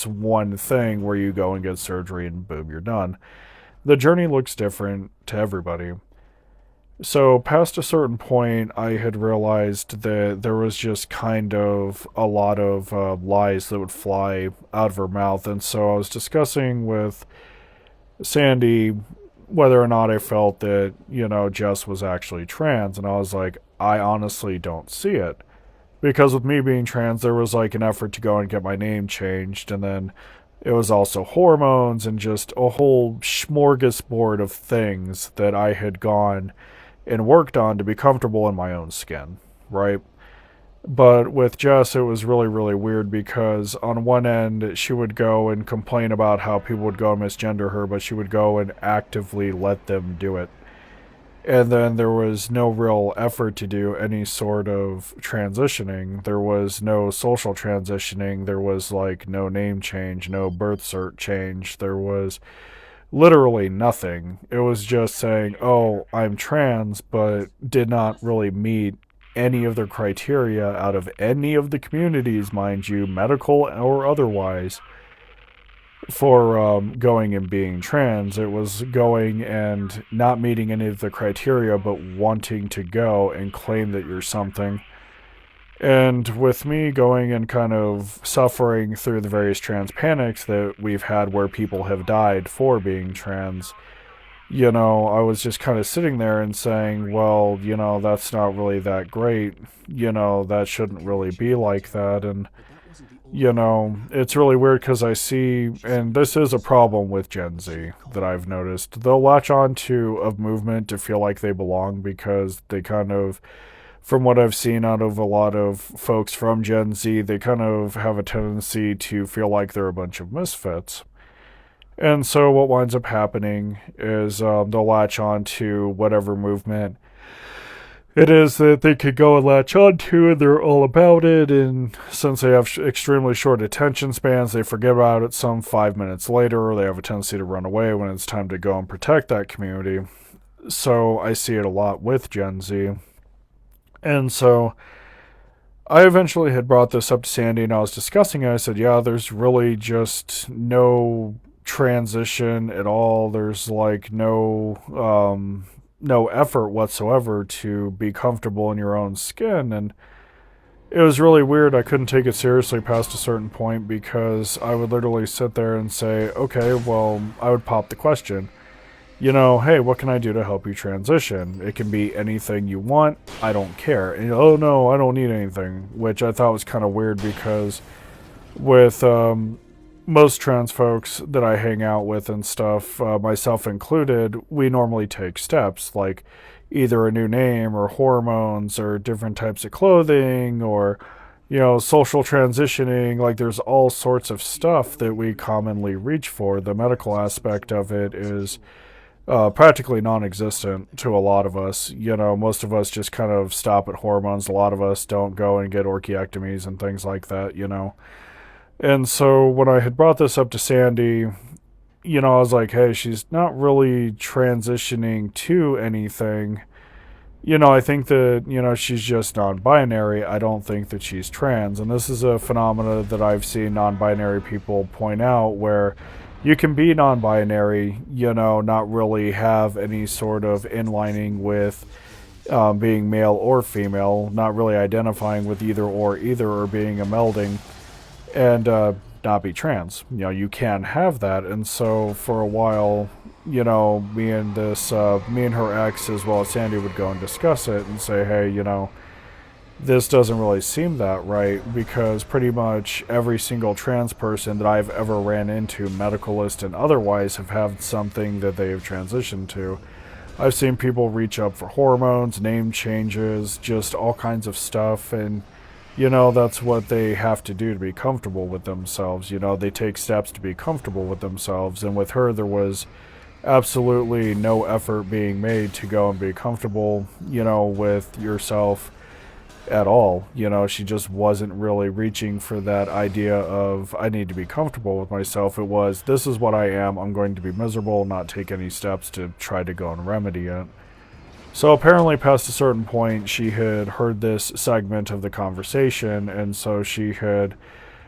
one thing where you go and get surgery and boom, you're done. The journey looks different to everybody. So past a certain point, I had realized that there was just kind of a lot of lies that would fly out of her mouth. And so I was discussing with Sandy whether or not I felt that, Jess was actually trans. And I was like, I honestly don't see it. Because with me being trans, there was like an effort to go and get my name changed. And then it was also hormones and just a whole smorgasbord of things that I had gone and worked on to be comfortable in my own skin, right? But with Jess, it was really, really weird because on one end, she would go and complain about how people would go and misgender her, but she would go and actively let them do it. And then there was no real effort to do any sort of transitioning. There was no social transitioning. There was like no name change, no birth cert change. There was literally nothing. It was just saying, oh, I'm trans, but did not really meet any of their criteria out of any of the communities, mind you, medical or otherwise, for going and being trans. It was going and not meeting any of the criteria, but wanting to go and claim that you're something. And with me going and kind of suffering through the various trans panics that we've had where people have died for being trans, I was just kind of sitting there and saying, well, that's not really that great. That shouldn't really be like that. And, it's really weird because I see, and this is a problem with Gen Z that I've noticed. They'll latch on to a movement to feel like they belong because they kind of, from what I've seen out of a lot of folks from Gen Z, they kind of have a tendency to feel like they're a bunch of misfits. And so what winds up happening is they'll latch on to whatever movement it is that they could go and latch on to, and they're all about it. And since they have extremely short attention spans, they forget about it some 5 minutes later, or they have a tendency to run away when it's time to go and protect that community. So I see it a lot with Gen Z. And so I eventually had brought this up to Sandy and I was discussing it. I said, yeah, there's really just no transition at all. There's like no effort whatsoever to be comfortable in your own skin. And it was really weird. I couldn't take it seriously past a certain point because I would literally sit there and say, okay, well, I would pop the question, hey, what can I do to help you transition? It can be anything you want. I don't care. And, oh, no, I don't need anything, which I thought was kind of weird because with most trans folks that I hang out with and stuff, myself included, we normally take steps like either a new name or hormones or different types of clothing or, social transitioning. Like there's all sorts of stuff that we commonly reach for. The medical aspect of it is practically non-existent to a lot of us. Most of us just kind of stop at hormones. A lot of us don't go and get orchiectomies and things like that. And so when I had brought this up to Sandy, I was like, hey, she's not really transitioning to anything. I think that, she's just non-binary. I don't think that she's trans. And this is a phenomena that I've seen non-binary people point out where you can be non-binary, not really have any sort of inlining with being male or female, not really identifying with either or being a melding, and not be trans. You can have that. And so for a while, me and her ex as well as Sandy would go and discuss it and say, hey, this doesn't really seem that right because pretty much every single trans person that I've ever ran into, medicalist and otherwise, have had something that they have transitioned to. I've seen people reach up for hormones, name changes, just all kinds of stuff, and that's what they have to do to be comfortable with themselves. They take steps to be comfortable with themselves, and with her there was absolutely no effort being made to go and be comfortable, with yourself at all. She just wasn't really reaching for that idea of I need to be comfortable with myself. It was, this is what I am, I'm going to be miserable, not take any steps to try to go and remedy it. So apparently past a certain point she had heard this segment of the conversation, and so she had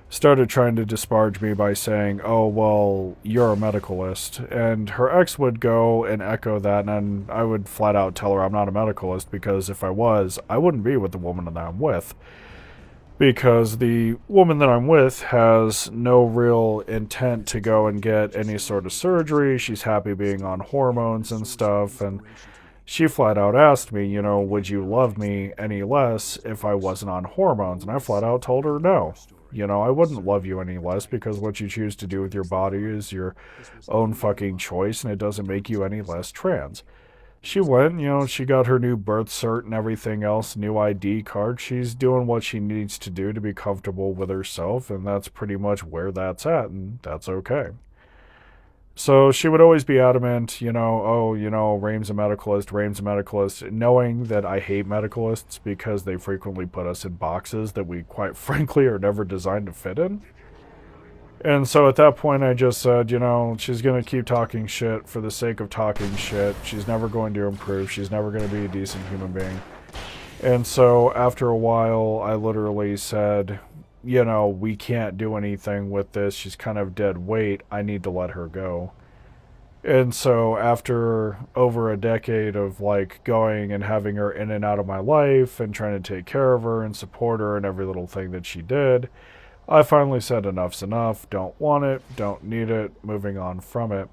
started trying to disparage me by saying, oh, well, you're a medicalist. And her ex would go and echo that, and I would flat out tell her I'm not a medicalist, because if I was, I wouldn't be with the woman that I'm with. Because the woman that I'm with has no real intent to go and get any sort of surgery. She's happy being on hormones and stuff, and she flat out asked me, would you love me any less if I wasn't on hormones? And I flat out told her no. I wouldn't love you any less because what you choose to do with your body is your own fucking choice, and it doesn't make you any less trans. She went, she got her new birth cert and everything else, new ID card. She's doing what she needs to do to be comfortable with herself, and that's pretty much where that's at, and that's okay. So she would always be adamant, Raime's a medicalist, knowing that I hate medicalists because they frequently put us in boxes that we, quite frankly, are never designed to fit in. And so at that point, I just said, you know, she's going to keep talking shit for the sake of talking shit. She's never going to improve. She's never going to be a decent human being. And so after a while, I literally said, you know, we can't do anything with this. She's kind of dead weight. I need to let her go. And so after over a decade of like going and having her in and out of my life and trying to take care of her and support her and every little thing that she did, I finally said enough's enough. Don't want it. Don't need it. Moving on from it.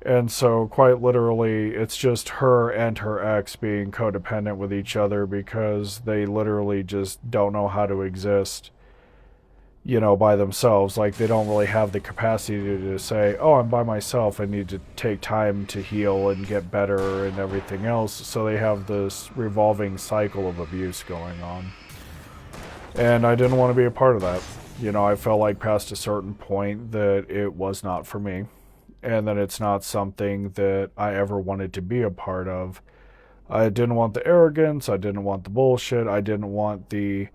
And so, quite literally, it's just her and her ex being codependent with each other because they literally just don't know how to exist, you know, by themselves. Like, they don't really have the capacity to say, oh, I'm by myself. I need to take time to heal and get better and everything else. So they have this revolving cycle of abuse going on. And I didn't want to be a part of that. You know, I felt like past a certain point that it was not for me, and that it's not something that I ever wanted to be a part of. I didn't want the arrogance, I didn't want the bullshit, I didn't want to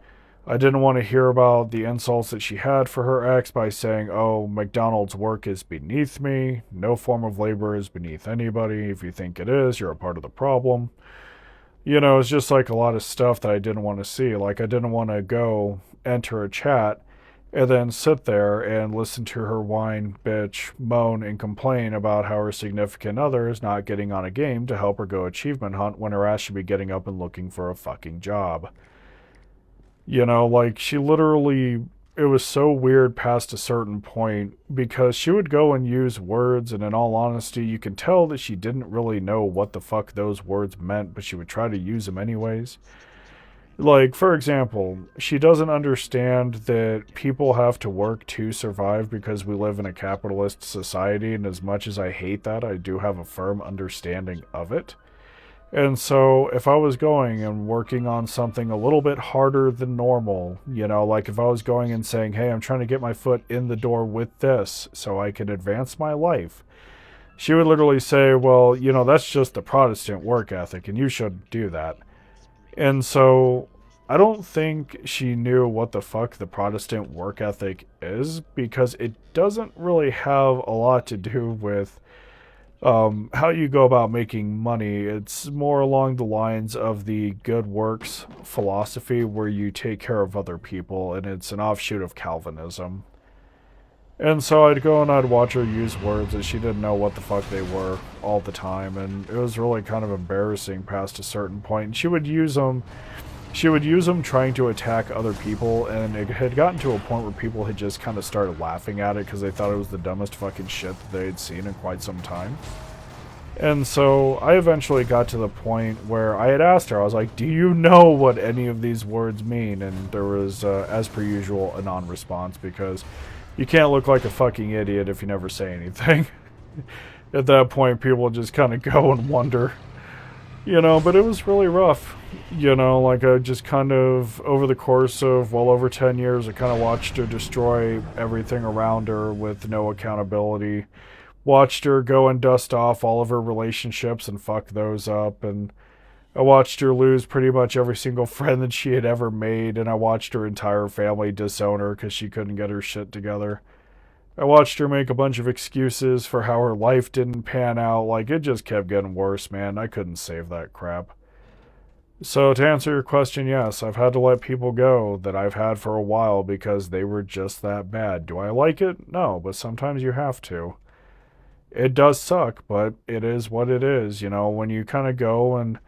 hear about the insults that she had for her ex by saying, "Oh, McDonald's work is beneath me. No form of labor is beneath anybody. If you think it is, you're a part of the problem." You know, it's just like a lot of stuff that I didn't want to see. Like, I didn't want to go enter a chat and then sit there and listen to her whine, bitch, moan, and complain about how her significant other is not getting on a game to help her go achievement hunt when her ass should be getting up and looking for a fucking job. You know, like, she literally, it was so weird past a certain point because she would go and use words, and in all honesty, you can tell that she didn't really know what the fuck those words meant, but she would try to use them anyways. Like, for example, she doesn't understand that people have to work to survive because we live in a capitalist society, and as much as I hate that, I do have a firm understanding of it. And so, if I was going and working on something a little bit harder than normal, you know, like if I was going and saying, hey, I'm trying to get my foot in the door with this so I can advance my life, she would literally say, well, you know, that's just the Protestant work ethic, and you shouldn't do that. And so I don't think she knew what the fuck the Protestant work ethic is because it doesn't really have a lot to do with how you go about making money. It's more along the lines of the good works philosophy where you take care of other people, and it's an offshoot of Calvinism. And so I'd go and I'd watch her use words that she didn't know what the fuck they were all the time, and it was really kind of embarrassing past a certain point. And she would use them trying to attack other people, and it had gotten to a point where people had just kind of started laughing at it because they thought it was the dumbest fucking shit that they had seen in quite some time. And so I eventually got to the point where I had asked her, I was like, do you know what any of these words mean? And there was, as per usual, a non-response because you can't look like a fucking idiot if you never say anything. At that point, people just kind of go and wonder. You know, but it was really rough. You know, like I just kind of, over the course of well over 10 years, I kind of watched her destroy everything around her with no accountability. Watched her go and dust off all of her relationships and fuck those up. And I watched her lose pretty much every single friend that she had ever made. And I watched her entire family disown her because she couldn't get her shit together. I watched her make a bunch of excuses for how her life didn't pan out. Like, it just kept getting worse, man. I couldn't save that crap. So, to answer your question, yes, I've had to let people go that I've had for a while because they were just that bad. Do I like it? No, but sometimes you have to. It does suck, but it is what it is. You know, when you kind of go and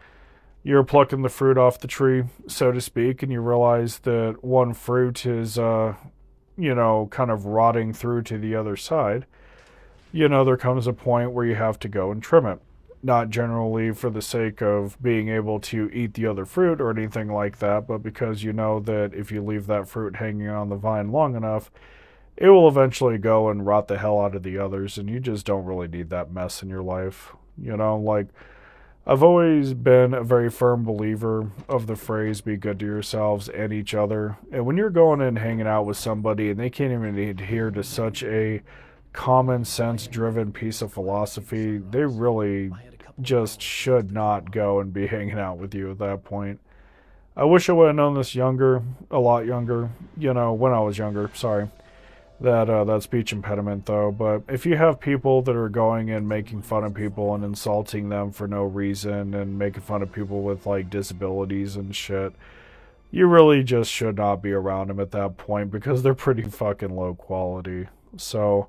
you're plucking the fruit off the tree, so to speak, and you realize that one fruit is, you know, kind of rotting through to the other side, you know, there comes a point where you have to go and trim it. Not generally for the sake of being able to eat the other fruit or anything like that, but because you know that if you leave that fruit hanging on the vine long enough, it will eventually go and rot the hell out of the others, and you just don't really need that mess in your life. You know, like, I've always been a very firm believer of the phrase, be good to yourselves and each other. And when you're going and hanging out with somebody and they can't even adhere to such a common sense driven piece of philosophy, they really just should not go and be hanging out with you at that point. I wish I would have known this younger, a lot younger, you know, when I was younger, sorry. that speech impediment though. But if you have people that are going and making fun of people and insulting them for no reason and making fun of people with like disabilities and shit, you really just should not be around them at that point because they're pretty fucking low quality. So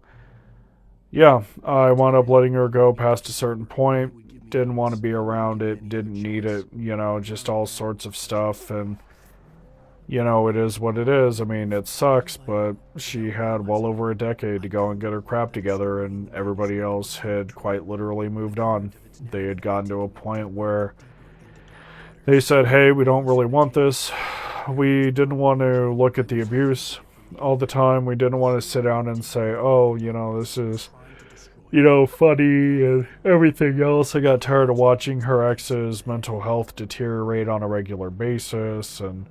yeah, I wound up letting her go past a certain point. Didn't want to be around it, didn't need it, just all sorts of stuff. And it is what it is. I mean, it sucks, but she had well over a decade to go and get her crap together, and everybody else had quite literally moved on. They had gotten to a point where they said, hey, we don't really want this. We didn't want to look at the abuse all the time. We didn't want to sit down and say, oh, this is, funny and everything else. I got tired of watching her ex's mental health deteriorate on a regular basis, and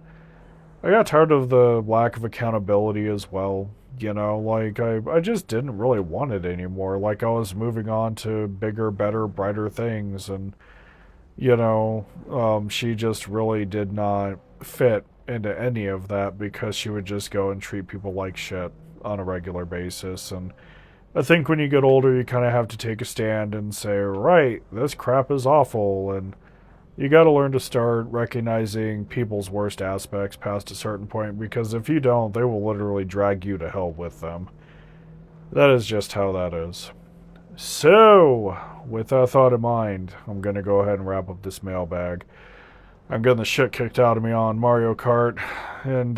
I got tired of the lack of accountability as well. I just didn't really want it anymore. Like, I was moving on to bigger, better, brighter things, and, she just really did not fit into any of that because she would just go and treat people like shit on a regular basis. And I think when you get older, you kind of have to take a stand and say, right, this crap is awful, and you got to learn to start recognizing people's worst aspects past a certain point, because if you don't, they will literally drag you to hell with them. That is just how that is. So, with that thought in mind, I'm going to go ahead and wrap up this mailbag. I'm getting the shit kicked out of me on Mario Kart, and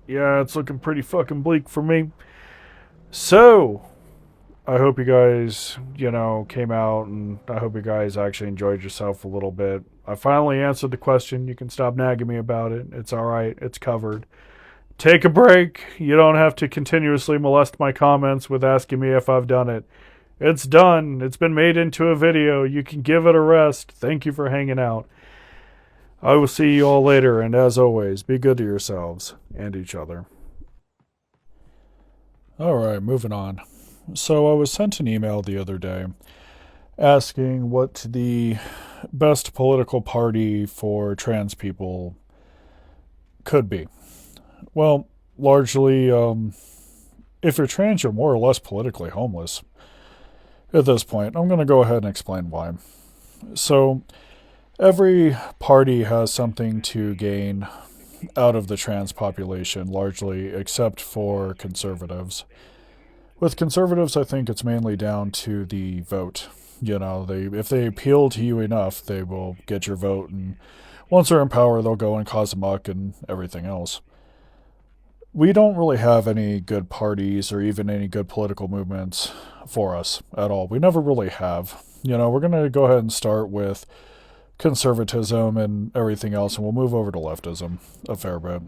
yeah, it's looking pretty fucking bleak for me. So, I hope you guys, came out, and I hope you guys actually enjoyed yourself a little bit. I finally answered the question. You can stop nagging me about it. It's alright. It's covered. Take a break. You don't have to continuously molest my comments with asking me if I've done it. It's done. It's been made into a video. You can give it a rest. Thank you for hanging out. I will see you all later, and as always, be good to yourselves and each other. Alright, moving on. So I was sent an email the other day asking what the best political party for trans people could be. Well, largely, if you're trans, you're more or less politically homeless at this point. I'm going to go ahead and explain why. So, every party has something to gain out of the trans population, largely, except for conservatives. With conservatives, I think it's mainly down to the vote. If they appeal to you enough, they will get your vote, and once they're in power, they'll go and cause a muck and everything else. We don't really have any good parties or even any good political movements for us at all. We never really have. We're going to go ahead and start with conservatism and everything else, and we'll move over to leftism a fair bit.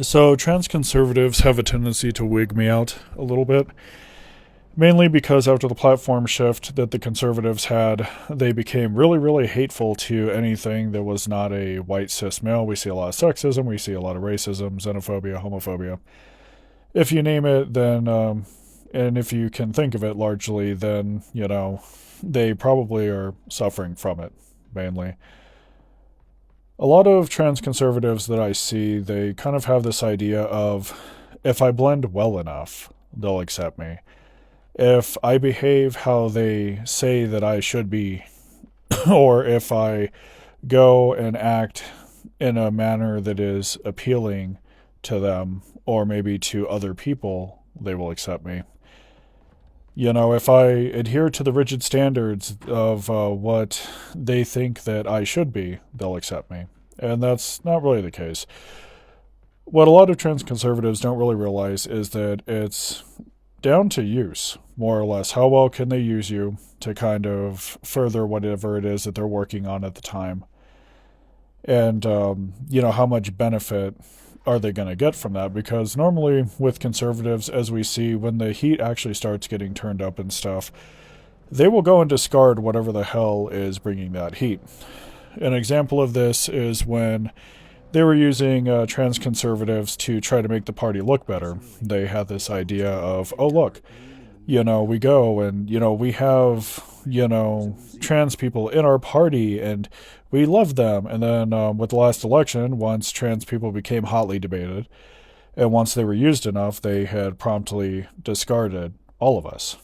So, trans conservatives have a tendency to wig me out a little bit, mainly because after the platform shift that the conservatives had, they became really, really hateful to anything that was not a white cis male. We see a lot of sexism, we see a lot of racism, xenophobia, homophobia. If you name it, then, and if you can think of it largely, then, they probably are suffering from it, mainly. A lot of trans conservatives that I see, they kind of have this idea of, if I blend well enough, they'll accept me. If I behave how they say that I should be, or if I go and act in a manner that is appealing to them, or maybe to other people, they will accept me. If I adhere to the rigid standards of what they think that I should be, they'll accept me. And that's not really the case. What a lot of trans conservatives don't really realize is that it's down to use, more or less. How well can they use you to kind of further whatever it is that they're working on at the time? And, how much benefit are they going to get from that? Because normally with conservatives, as we see, when the heat actually starts getting turned up and stuff, they will go and discard whatever the hell is bringing that heat. An example of this is when they were using trans conservatives to try to make the party look better. They had this idea of, oh, look, we go and, we have, trans people in our party and we love them. And then with the last election, once trans people became hotly debated, And once they were used enough, they had promptly discarded all of us,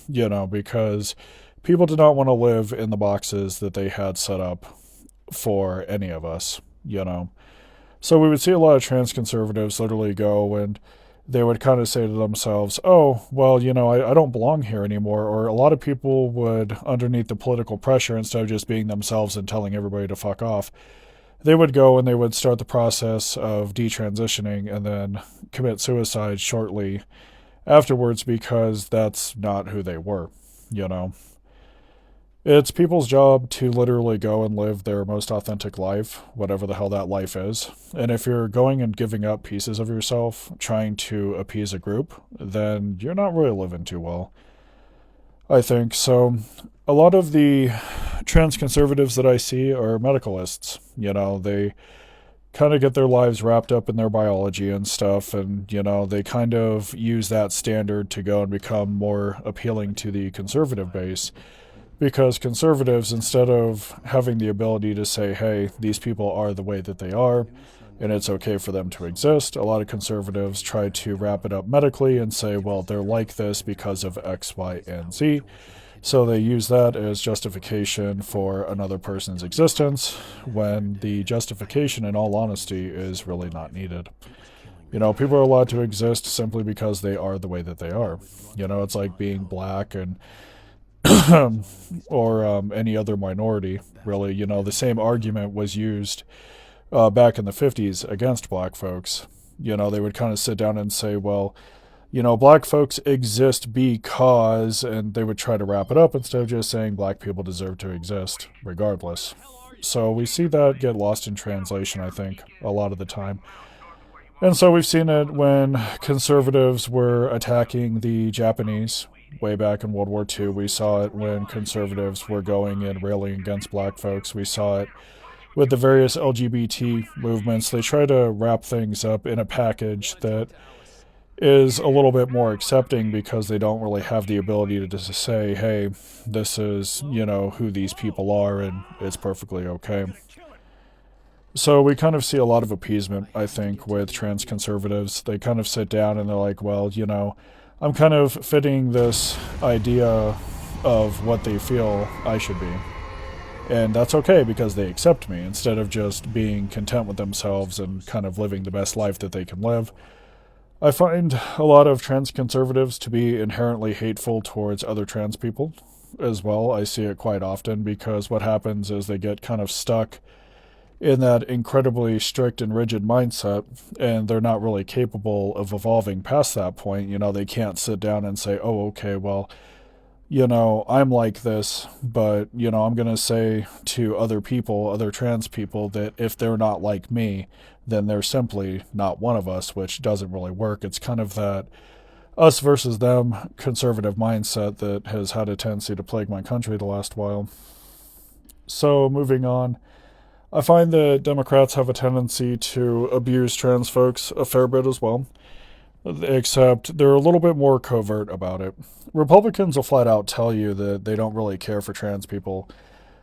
because people did not want to live in the boxes that they had set up for any of us. So we would see a lot of trans conservatives literally go and they would kind of say to themselves, oh, well, I don't belong here anymore. Or a lot of people would, underneath the political pressure, instead of just being themselves and telling everybody to fuck off, they would go and they would start the process of detransitioning and then commit suicide shortly afterwards because that's not who they were, you know. It's people's job to literally go and live their most authentic life, whatever the hell that life is. And if you're going and giving up pieces of yourself, trying to appease a group, then you're not really living too well, I think. So, a lot of the trans conservatives that I see are medicalists. They kind of get their lives wrapped up in their biology and stuff, and, they kind of use that standard to go and become more appealing to the conservative base because conservatives, instead of having the ability to say, hey, these people are the way that they are, and it's okay for them to exist, a lot of conservatives try to wrap it up medically and say, well, they're like this because of X, Y, and Z. So they use that as justification for another person's existence when the justification, in all honesty, is really not needed. People are allowed to exist simply because they are the way that they are. It's like being black and or any other minority, really. The same argument was used back in the 50s against black folks. They would kind of sit down and say, well, black folks exist because, and they would try to wrap it up instead of just saying black people deserve to exist regardless. So we see that get lost in translation, I think, a lot of the time. And so we've seen it when conservatives were attacking the Japanese way back in World War II. We saw it when conservatives were going and railing against black folks. We saw it with the various LGBT movements. They try to wrap things up in a package that is a little bit more accepting because they don't really have the ability to just say, hey, this is, who these people are and it's perfectly okay. So we kind of see a lot of appeasement, I think, with trans conservatives. They kind of sit down and they're like, well, I'm kind of fitting this idea of what they feel I should be. And that's okay because they accept me instead of just being content with themselves and kind of living the best life that they can live. I find a lot of trans conservatives to be inherently hateful towards other trans people as well. I see it quite often because what happens is they get kind of stuck in that incredibly strict and rigid mindset, and they're not really capable of evolving past that point. They can't sit down and say, oh, okay, well, I'm like this, but, I'm going to say to other people, other trans people, that if they're not like me, then they're simply not one of us, which doesn't really work. It's kind of that us versus them conservative mindset that has had a tendency to plague my country the last while. So, moving on. I find that Democrats have a tendency to abuse trans folks a fair bit as well, except they're a little bit more covert about it. Republicans will flat out tell you that they don't really care for trans people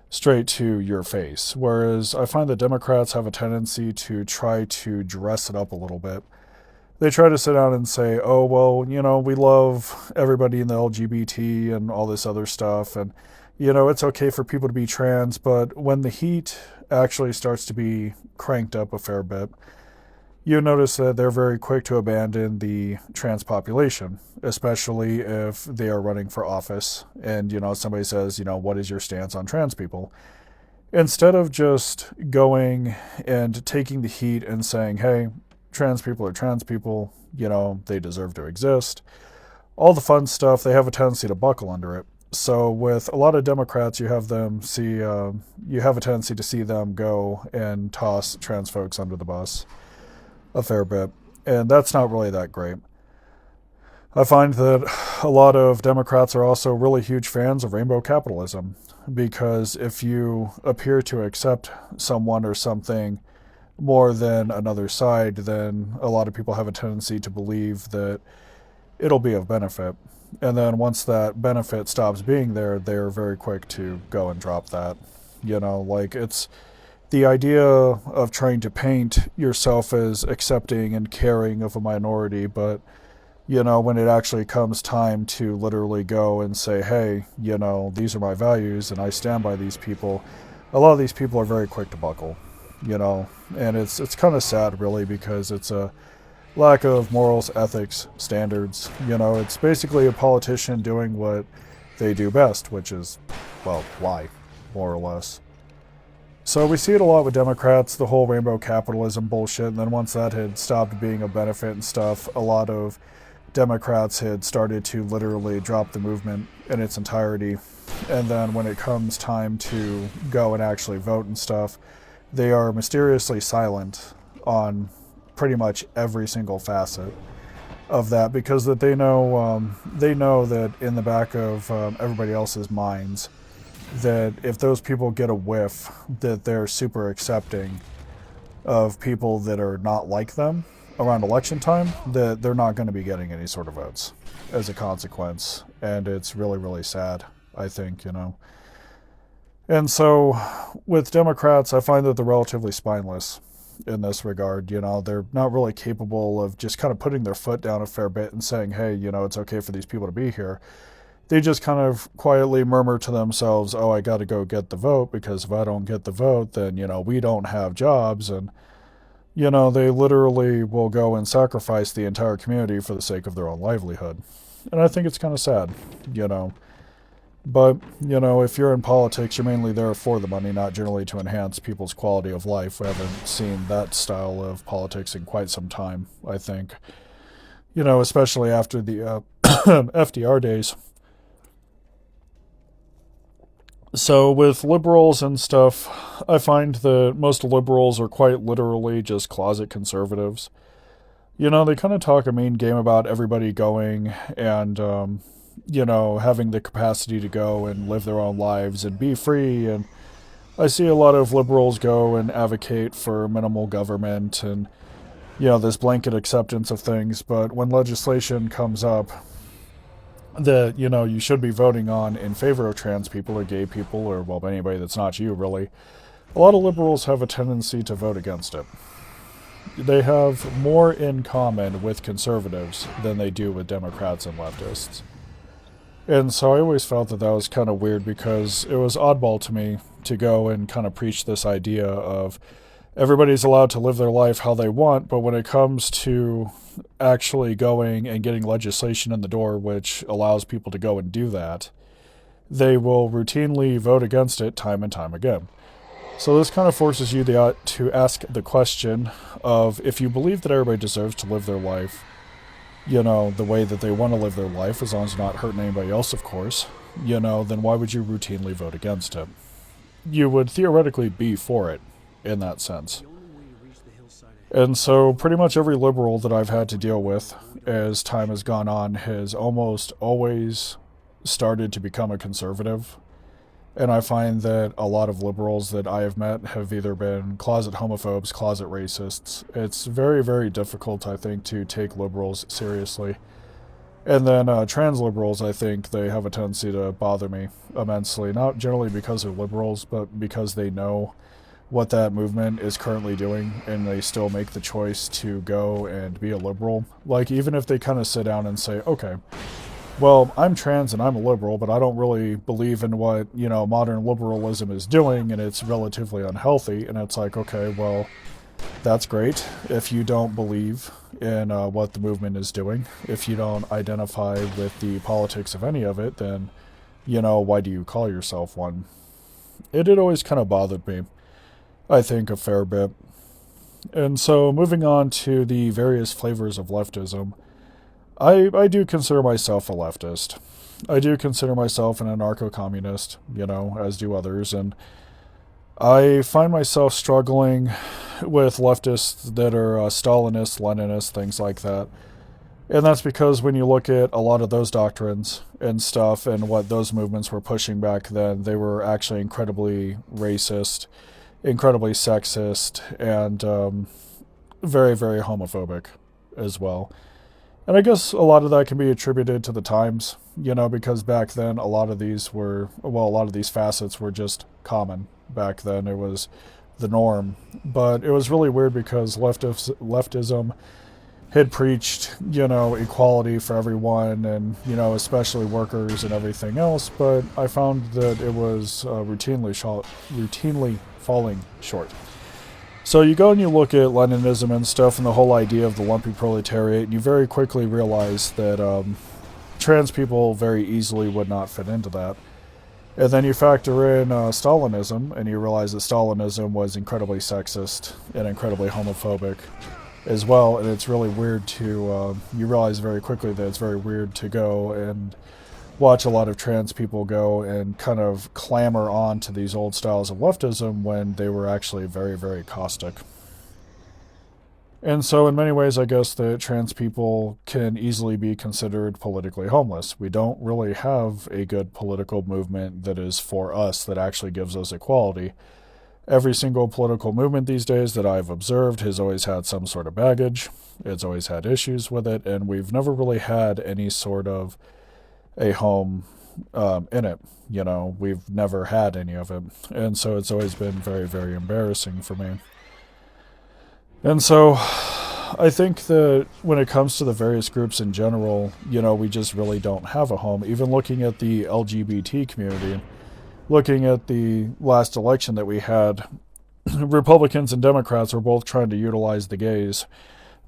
straight to your face, whereas I find that Democrats have a tendency to try to dress it up a little bit. They try to sit down and say, oh, well, we love everybody in the LGBT and all this other stuff, and, it's okay for people to be trans, but when the heat actually starts to be cranked up a fair bit, you notice that they're very quick to abandon the trans population, especially if they are running for office and, somebody says, what is your stance on trans people? Instead of just going and taking the heat and saying, hey, trans people are trans people, they deserve to exist, all the fun stuff, they have a tendency to buckle under it. So with a lot of Democrats, you have a tendency to see them go and toss trans folks under the bus a fair bit, and that's not really that great. I find that a lot of Democrats are also really huge fans of rainbow capitalism, because if you appear to accept someone or something more than another side, then a lot of people have a tendency to believe that it'll be of benefit. And then once that benefit stops being there, they're very quick to go and drop that. It's the idea of trying to paint yourself as accepting and caring of a minority, but when it actually comes time to literally go and say, hey, these are my values and I stand by these people, a lot of these people are very quick to buckle, and it's kind of sad, really, because it's a lack of morals, ethics, standards. It's basically a politician doing what they do best, which is, well, lie, more or less. So we see it a lot with Democrats, the whole rainbow capitalism bullshit, and then once that had stopped being a benefit and stuff, a lot of Democrats had started to literally drop the movement in its entirety. And then when it comes time to go and actually vote and stuff, they are mysteriously silent on pretty much every single facet of that, because that they know that in the back of everybody else's minds, that if those people get a whiff that they're super accepting of people that are not like them around election time, that they're not going to be getting any sort of votes as a consequence. And it's really, really sad, I think. And so with Democrats, I find that they're relatively spineless in this regard. They're not really capable of just kind of putting their foot down a fair bit and saying, hey, it's okay for these people to be here. They just kind of quietly murmur to themselves, oh, I got to go get the vote, because if I don't get the vote, then, we don't have jobs. And, they literally will go and sacrifice the entire community for the sake of their own livelihood. And I think it's kind of sad, But, if you're in politics, you're mainly there for the money, not generally to enhance people's quality of life. We haven't seen that style of politics in quite some time, I think. Especially after the FDR days. So with liberals and stuff, I find that most liberals are quite literally just closet conservatives. They kind of talk a mean game about everybody going and, having the capacity to go and live their own lives and be free. And I see a lot of liberals go and advocate for minimal government and, this blanket acceptance of things. But when legislation comes up that, you should be voting on in favor of trans people or gay people or, well, anybody that's not you, really, a lot of liberals have a tendency to vote against it. They have more in common with conservatives than they do with Democrats and leftists. And so I always felt that was kind of weird, because it was oddball to me to go and kind of preach this idea of everybody's allowed to live their life how they want, but when it comes to actually going and getting legislation in the door which allows people to go and do that, they will routinely vote against it time and time again. So this kind of forces you to ask the question of, if you believe that everybody deserves to live their life, the way that they want to live their life, as long as you're not hurting anybody else, of course, then why would you routinely vote against it? You would theoretically be for it, in that sense. And so pretty much every liberal that I've had to deal with as time has gone on has almost always started to become a conservative. And I find that a lot of liberals that I have met have either been closet homophobes, closet racists. It's very, very difficult, I think, to take liberals seriously. And then trans liberals, I think they have a tendency to bother me immensely. Not generally because they're liberals, but because they know what that movement is currently doing, and they still make the choice to go and be a liberal. Like, even if they kind of sit down and say, okay, well, I'm trans and I'm a liberal, but I don't really believe in what, modern liberalism is doing, and it's relatively unhealthy. And it's like, okay, well, that's great. If you don't believe in what the movement is doing, if you don't identify with the politics of any of it, then, why do you call yourself one? It had always kind of bothered me, I think, a fair bit. And so moving on to the various flavors of leftism, I do consider myself a leftist. I do consider myself an anarcho-communist, as do others, and I find myself struggling with leftists that are Stalinists, Leninists, things like that. And that's because when you look at a lot of those doctrines and stuff and what those movements were pushing back then, they were actually incredibly racist, incredibly sexist, and very, very homophobic as well. And I guess a lot of that can be attributed to the times, because back then a lot of these facets were just common. Back then it was the norm. But it was really weird because leftism had preached, equality for everyone and, especially workers and everything else. But I found that it was routinely falling short. So you go and you look at Leninism and stuff and the whole idea of the lumpy proletariat, and you very quickly realize that trans people very easily would not fit into that. And then you factor in Stalinism, and you realize that Stalinism was incredibly sexist and incredibly homophobic as well. And it's really weird to, you realize very quickly that it's very weird to go and watch a lot of trans people go and kind of clamor on to these old styles of leftism when they were actually very, very caustic. And so, in many ways, I guess that trans people can easily be considered politically homeless. We don't really have a good political movement that is for us, that actually gives us equality. Every single political movement these days that I've observed has always had some sort of baggage. It's always had issues with it, and we've never really had any sort of a home in it. We've never had any of it. And so it's always been very, very embarrassing for me. And so I think that when it comes to the various groups in general, we just really don't have a home. Even looking at the LGBT community, looking at the last election that we had, Republicans and Democrats were both trying to utilize the gays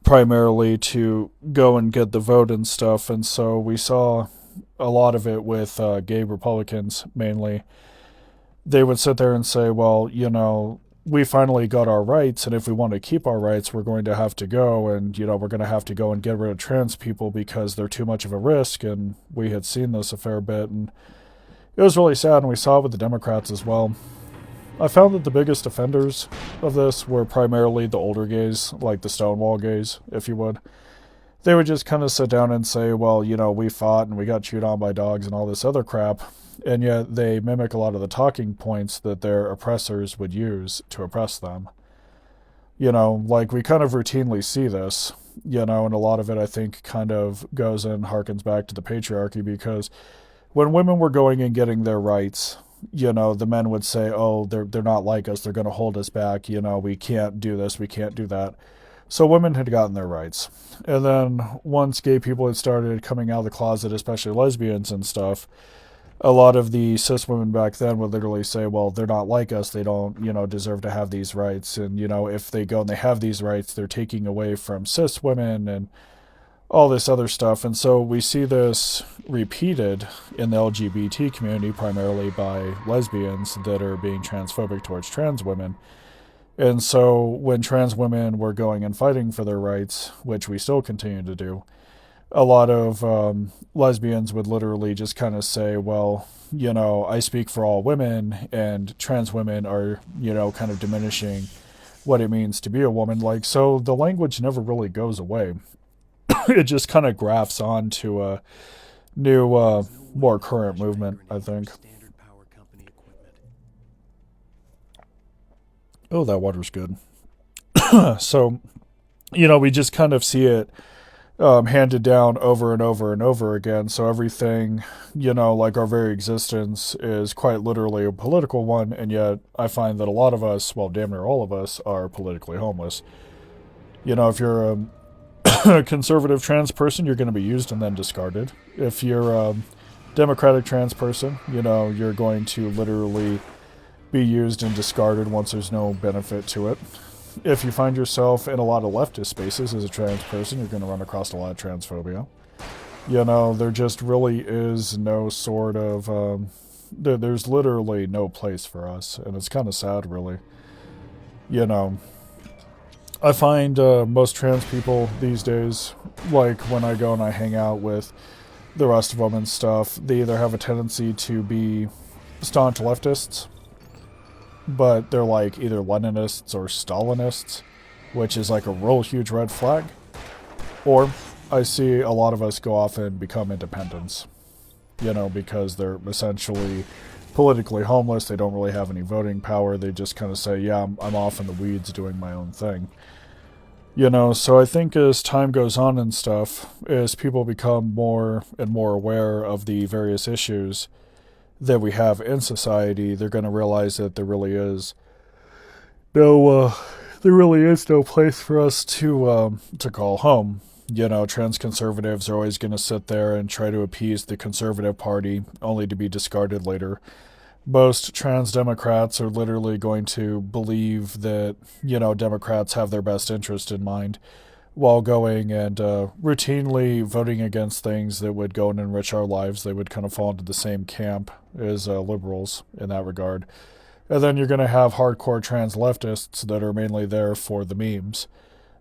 primarily to go and get the vote and stuff. And so we saw a lot of it with gay Republicans mainly. They would sit there and say, well, we finally got our rights, and if we want to keep our rights, we're going to have to go, and, we're going to have to go and get rid of trans people because they're too much of a risk. And we had seen this a fair bit, and it was really sad, and we saw it with the Democrats as well. I found that the biggest offenders of this were primarily the older gays, like the Stonewall gays, if you would. They would just kind of sit down and say, well, we fought and we got chewed on by dogs and all this other crap. And yet they mimic a lot of the talking points that their oppressors would use to oppress them. Like we kind of routinely see this, and a lot of it I think kind of goes and harkens back to the patriarchy, because when women were going and getting their rights, the men would say, oh, they're not like us, they're going to hold us back, we can't do this, we can't do that. So women had gotten their rights. And then once gay people had started coming out of the closet, especially lesbians and stuff, a lot of the cis women back then would literally say, well, they're not like us, they don't, deserve to have these rights. And, if they go and they have these rights, they're taking away from cis women and all this other stuff. And so we see this repeated in the LGBT community, primarily by lesbians that are being transphobic towards trans women. And so when trans women were going and fighting for their rights, which we still continue to do, a lot of lesbians would literally just kind of say, well, I speak for all women, and trans women are, kind of diminishing what it means to be a woman. Like, so the language never really goes away. It just kind of grafts on to a new, more current movement, I think. Oh, that water's good. So, we just kind of see it handed down over and over and over again. So everything, like our very existence is quite literally a political one. And yet I find that a lot of us, well, damn near all of us, are politically homeless. If you're a conservative trans person, you're going to be used and then discarded. If you're a democratic trans person, you're going to literally be used and discarded once there's no benefit to it. If you find yourself in a lot of leftist spaces as a trans person, you're going to run across a lot of transphobia. There just really is no sort of, there's literally no place for us, and it's kind of sad, really. I find most trans people these days, like when I go and I hang out with the rest of them and stuff, they either have a tendency to be staunch leftists, but they're like either Leninists or Stalinists, which is like a real huge red flag. Or I see a lot of us go off and become independents, because they're essentially politically homeless. They don't really have any voting power. They just kind of say, yeah, I'm off in the weeds doing my own thing. So I think as time goes on and stuff, as people become more and more aware of the various issues that we have in society, they're going to realize that there really is No, there really is no place for us to call home. You know, trans conservatives are always going to sit there and try to appease the conservative party, only to be discarded later. Most trans Democrats are literally going to believe that, you know, Democrats have their best interest in mind while going and routinely voting against things that would go and enrich our lives. They would kind of fall into the same camp as liberals in that regard. And then you're going to have hardcore trans leftists that are mainly there for the memes,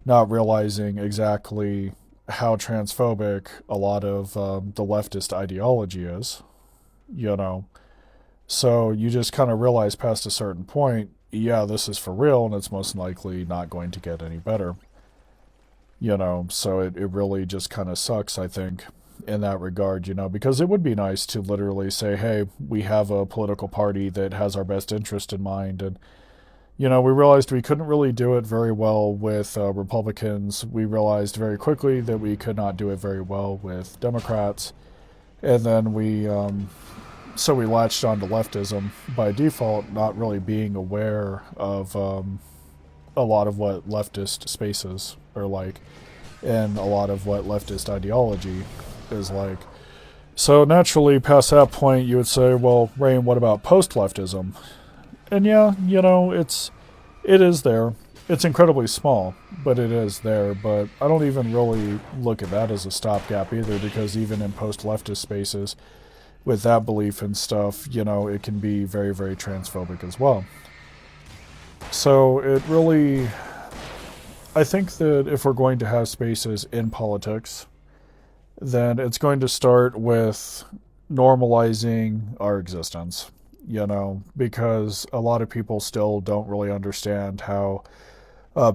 not realizing exactly how transphobic a lot of the leftist ideology is, you know. So you just kind of realize past a certain point, yeah, this is for real, and it's most likely not going to get any better. You know, so it really just kind of sucks, I think, in that regard, you know, because it would be nice to literally say, hey, we have a political party that has our best interest in mind. And, you know, we realized we couldn't really do it very well with Republicans. We realized very quickly that we could not do it very well with Democrats. And then so we latched on to leftism by default, not really being aware of a lot of what leftist spaces are like and a lot of what leftist ideology is like. So naturally, past that point, you would say, well, Rain, what about post-leftism? And yeah, you know, it is there. It's incredibly small, but it is there. But I don't even really look at that as a stopgap either, because even in post-leftist spaces, with that belief and stuff, you know, it can be very, very transphobic as well. So it really, I think that if we're going to have spaces in politics, then it's going to start with normalizing our existence, you know, because a lot of people still don't really understand how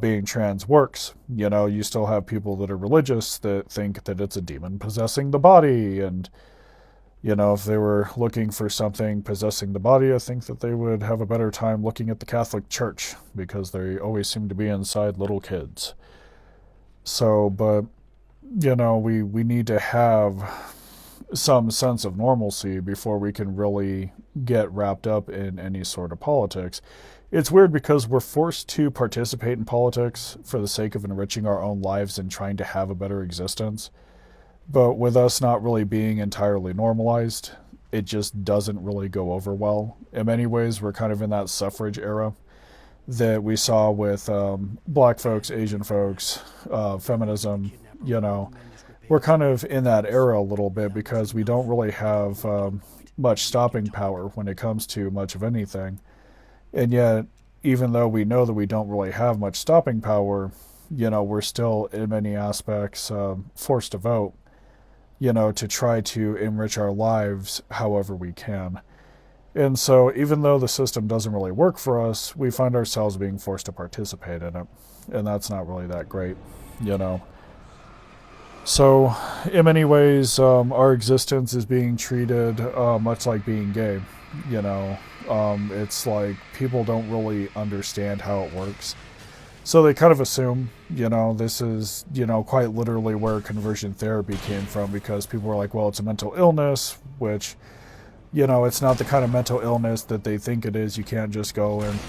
being trans works. You know, you still have people that are religious that think that it's a demon possessing the body, and you know, if they were looking for something possessing the body, I think that they would have a better time looking at the Catholic Church, because they always seem to be inside little kids. So, but, you know, we need to have some sense of normalcy before we can really get wrapped up in any sort of politics. It's weird because we're forced to participate in politics for the sake of enriching our own lives and trying to have a better existence. But with us not really being entirely normalized, it just doesn't really go over well. In many ways, we're kind of in that suffrage era that we saw with black folks, Asian folks, feminism. You know, we're kind of in that era a little bit because we don't really have much stopping power when it comes to much of anything. And yet, even though we know that we don't really have much stopping power, you know, we're still in many aspects forced to vote, you know, to try to enrich our lives however we can. And so, even though the system doesn't really work for us, we find ourselves being forced to participate in it. And that's not really that great, you know. So, in many ways, our existence is being treated much like being gay, you know. It's like people don't really understand how it works. So they kind of assume, you know, this is, you know, quite literally where conversion therapy came from, because people were like, well, it's a mental illness, which, you know, it's not the kind of mental illness that they think it is. You can't just go and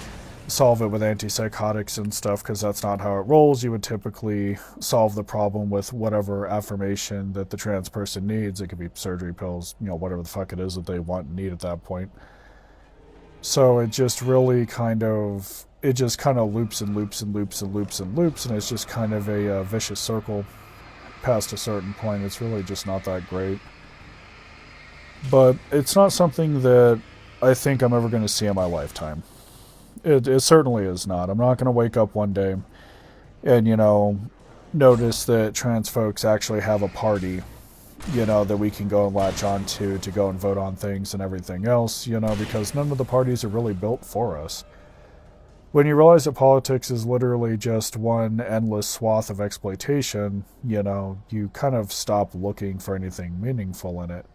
solve it with antipsychotics and stuff, because that's not how it rolls. You would typically solve the problem with whatever affirmation that the trans person needs. It could be surgery, pills, you know, whatever the fuck it is that they want and need at that point. So it just really kind of, it just kind of loops and loops and loops and loops and loops, and it's just kind of a vicious circle past a certain point. It's really just not that great. But it's not something that I think I'm ever going to see in my lifetime. It certainly is not. I'm not going to wake up one day and, you know, notice that trans folks actually have a party, you know, that we can go and latch on to go and vote on things and everything else, you know, because none of the parties are really built for us. When you realize that politics is literally just one endless swath of exploitation, you know, you kind of stop looking for anything meaningful in it,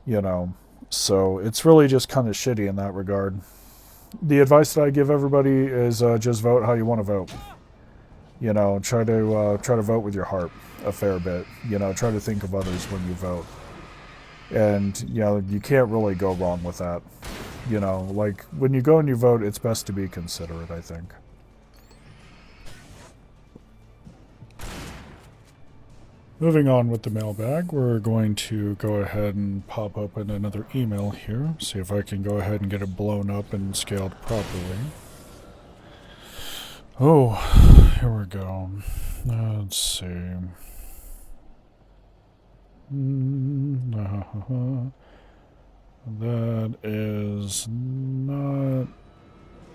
you know. So it's really just kind of shitty in that regard. The advice that I give everybody is just vote how you want to vote. You know, try to vote with your heart a fair bit. You know, try to think of others when you vote. And, you know, you can't really go wrong with that. You know, like, when you go and you vote, it's best to be considerate, I think. Moving on with the mailbag, we're going to go ahead and pop open another email here, see if I can go ahead and get it blown up and scaled properly. Oh, here we go. Let's see. That is not...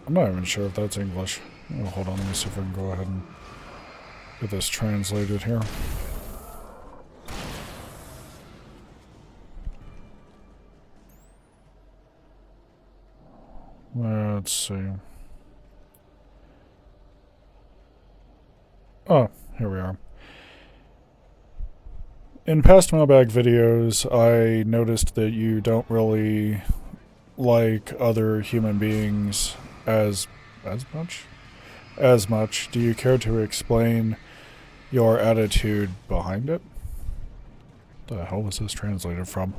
I'm not even sure if that's English. Oh, hold on, let me see if I can go ahead and get this translated here. Let's see. Oh, here we are. In past mailbag videos, I noticed that you don't really like other human beings as much? As much. Do you care to explain your attitude behind it? What the hell was this translated from?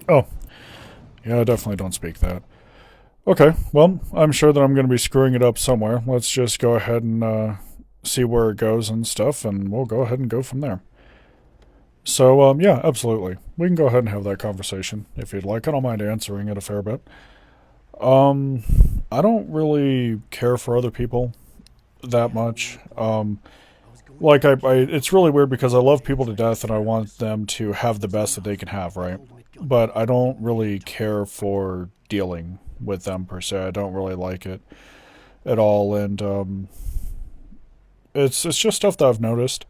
Oh. Yeah, I definitely don't speak that. Okay, well, I'm sure that I'm going to be screwing it up somewhere. Let's just go ahead and see where it goes and stuff, and we'll go ahead and go from there. So, yeah, absolutely. We can go ahead and have that conversation if you'd like. I don't mind answering it a fair bit. I don't really care for other people that much. Like, it's really weird because I love people to death and I want them to have the best that they can have, right? But I don't really care for dealing with them per se. I don't really like it at all, and it's just stuff that I've noticed.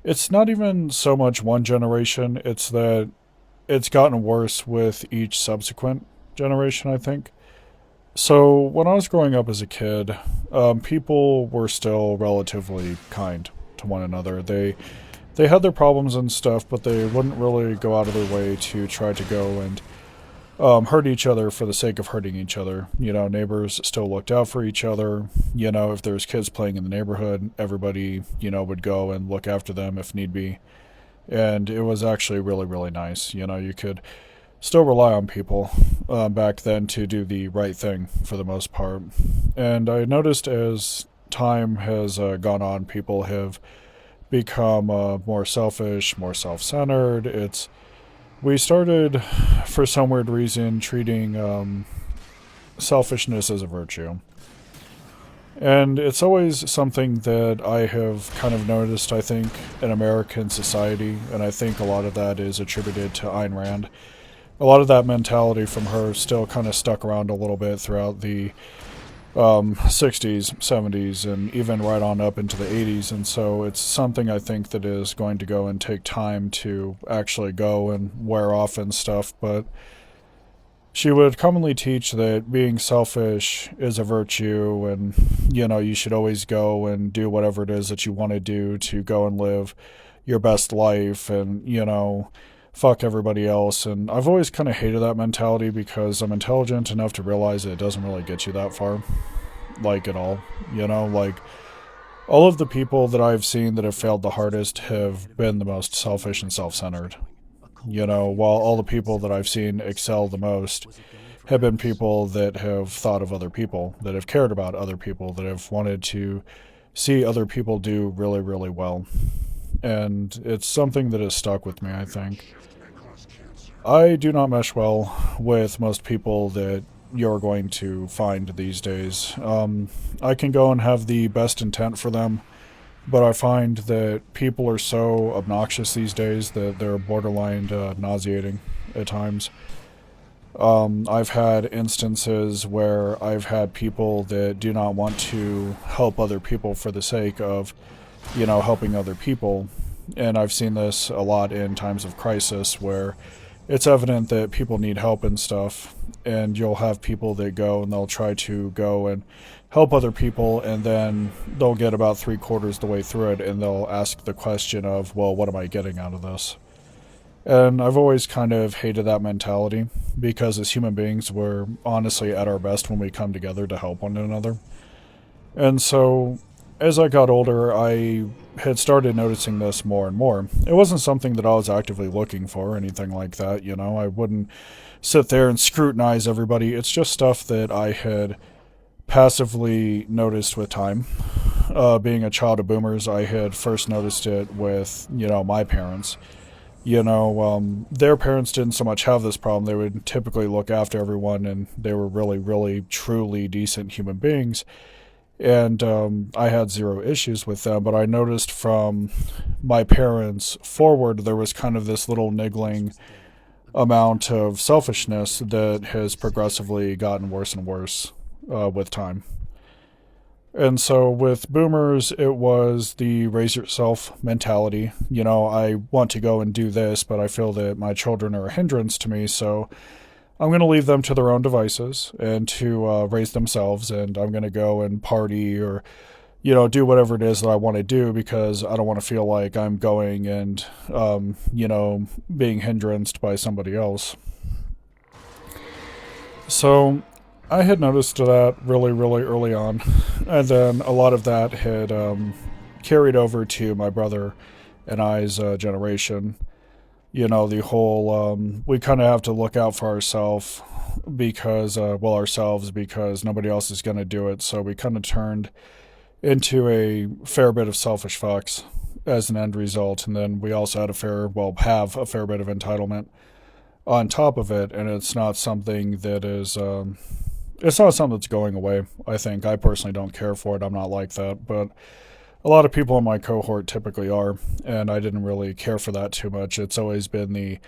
It's not even so much one generation, it's that it's gotten worse with each subsequent generation, I think. So, when I was growing up as a kid, people were still relatively kind to one another. They had their problems and stuff, but they wouldn't really go out of their way to try to go and hurt each other for the sake of hurting each other. You know, neighbors still looked out for each other. You know, if there's kids playing in the neighborhood, everybody, you know, would go and look after them if need be. And it was actually really, really nice. You know, you could still rely on people back then to do the right thing for the most part. And I noticed as time has gone on, people have become more selfish, more self-centered. We started, for some weird reason, treating selfishness as a virtue. And it's always something that I have kind of noticed, I think, in American society, and I think a lot of that is attributed to Ayn Rand. A lot of that mentality from her still kind of stuck around a little bit throughout the 60s, 70s, and even right on up into the 80s, and so it's something I think that is going to go and take time to actually go and wear off and stuff, but she would commonly teach that being selfish is a virtue, and, you know, you should always go and do whatever it is that you want to do to go and live your best life, and, you know, fuck everybody else. And I've always kind of hated that mentality because I'm intelligent enough to realize that it doesn't really get you that far, like, at all. You know, like, all of the people that I've seen that have failed the hardest have been the most selfish and self-centered. You know, while all the people that I've seen excel the most have been people that have thought of other people, that have cared about other people, that have wanted to see other people do really, really well. And it's something that has stuck with me, I think. I do not mesh well with most people that you're going to find these days. I can go and have the best intent for them, but I find that people are so obnoxious these days that they're borderline nauseating at times. I've had instances where I've had people that do not want to help other people for the sake of, you know, helping other people. And I've seen this a lot in times of crisis where it's evident that people need help and stuff, and you'll have people that go and they'll try to go and help other people, and then they'll get about 3/4 the way through it and they'll ask the question of, well, what am I getting out of this? And I've always kind of hated that mentality because as human beings, we're honestly at our best when we come together to help one another. And so as I got older, I had started noticing this more and more. It wasn't something that I was actively looking for or anything like that, you know. I wouldn't sit there and scrutinize everybody. It's just stuff that I had passively noticed with time. Being a child of boomers, I had first noticed it with, my parents. Their parents didn't so much have this problem. They would typically look after everyone, and they were really, really, truly decent human beings. And I had zero issues with them, but I noticed from my parents forward, there was kind of this little niggling amount of selfishness that has progressively gotten worse and worse with time. And so with boomers, it was the raise yourself mentality. I want to go and do this, but I feel that my children are a hindrance to me, so I'm going to leave them to their own devices and to raise themselves, and I'm going to go and party or, do whatever it is that I want to do because I don't want to feel like I'm going and, being hindranced by somebody else. So I had noticed that really, really early on, and then a lot of that had carried over to my brother and I's generation. The whole we kind of have to look out for ourselves because nobody else is going to do it. So we kind of turned into a fair bit of selfish fucks as an end result, and then we also had have a fair bit of entitlement on top of it, and it's not something that is it's not something that's going away. I personally don't care for it. I'm not like that, but a lot of people in my cohort typically are, and I didn't really care for that too much. It's always been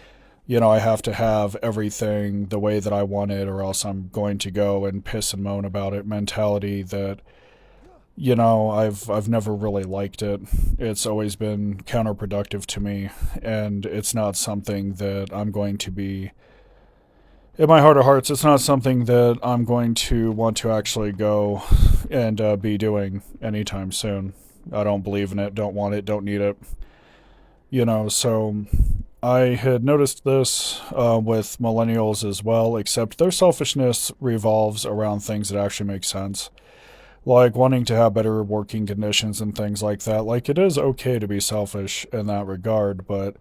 I have to have everything the way that I want it, or else I'm going to go and piss and moan about it mentality that, I've never really liked it. It's always been counterproductive to me, and it's not something that I'm going to be, in my heart of hearts, it's not something that I'm going to want to actually go and be doing anytime soon. I don't believe in it, don't want it, don't need it. So I had noticed this with millennials as well, except their selfishness revolves around things that actually make sense. Like wanting to have better working conditions and things like that. Like, it is okay to be selfish in that regard, but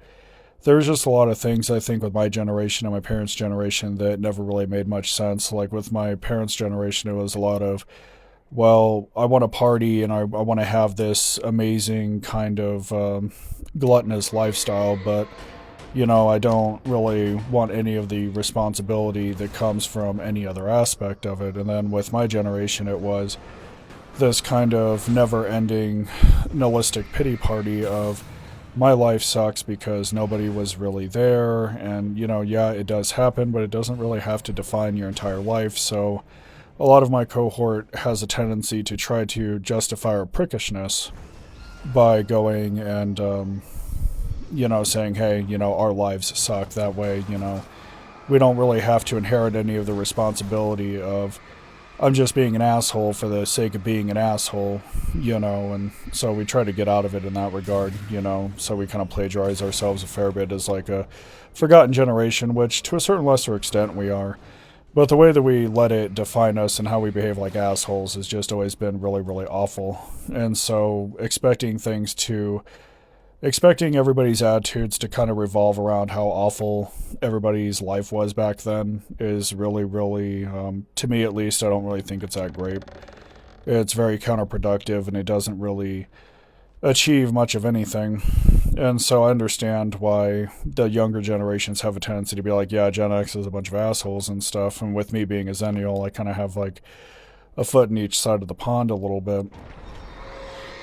there's just a lot of things I think with my generation and my parents' generation that never really made much sense. Like with my parents' generation, it was a lot of, well, I want to party and I want to have this amazing kind of gluttonous lifestyle, but, I don't really want any of the responsibility that comes from any other aspect of it. And then with my generation, it was this kind of never-ending nihilistic pity party of, my life sucks because nobody was really there, and, yeah, it does happen, but it doesn't really have to define your entire life. So a lot of my cohort has a tendency to try to justify our prickishness by going and, saying, hey, our lives suck that way, we don't really have to inherit any of the responsibility of, I'm just being an asshole for the sake of being an asshole, and so we try to get out of it in that regard, so we kind of plagiarize ourselves a fair bit as like a forgotten generation, which to a certain lesser extent we are. But the way that we let it define us and how we behave like assholes has just always been really, really awful. And so expecting everybody's attitudes to kind of revolve around how awful everybody's life was back then is really, really, to me at least, I don't really think it's that great. It's very counterproductive, and it doesn't really achieve much of anything. And so I understand why the younger generations have a tendency to be like, yeah, Gen X is a bunch of assholes and stuff. And with me being a Zennial, I kind of have like a foot in each side of the pond a little bit.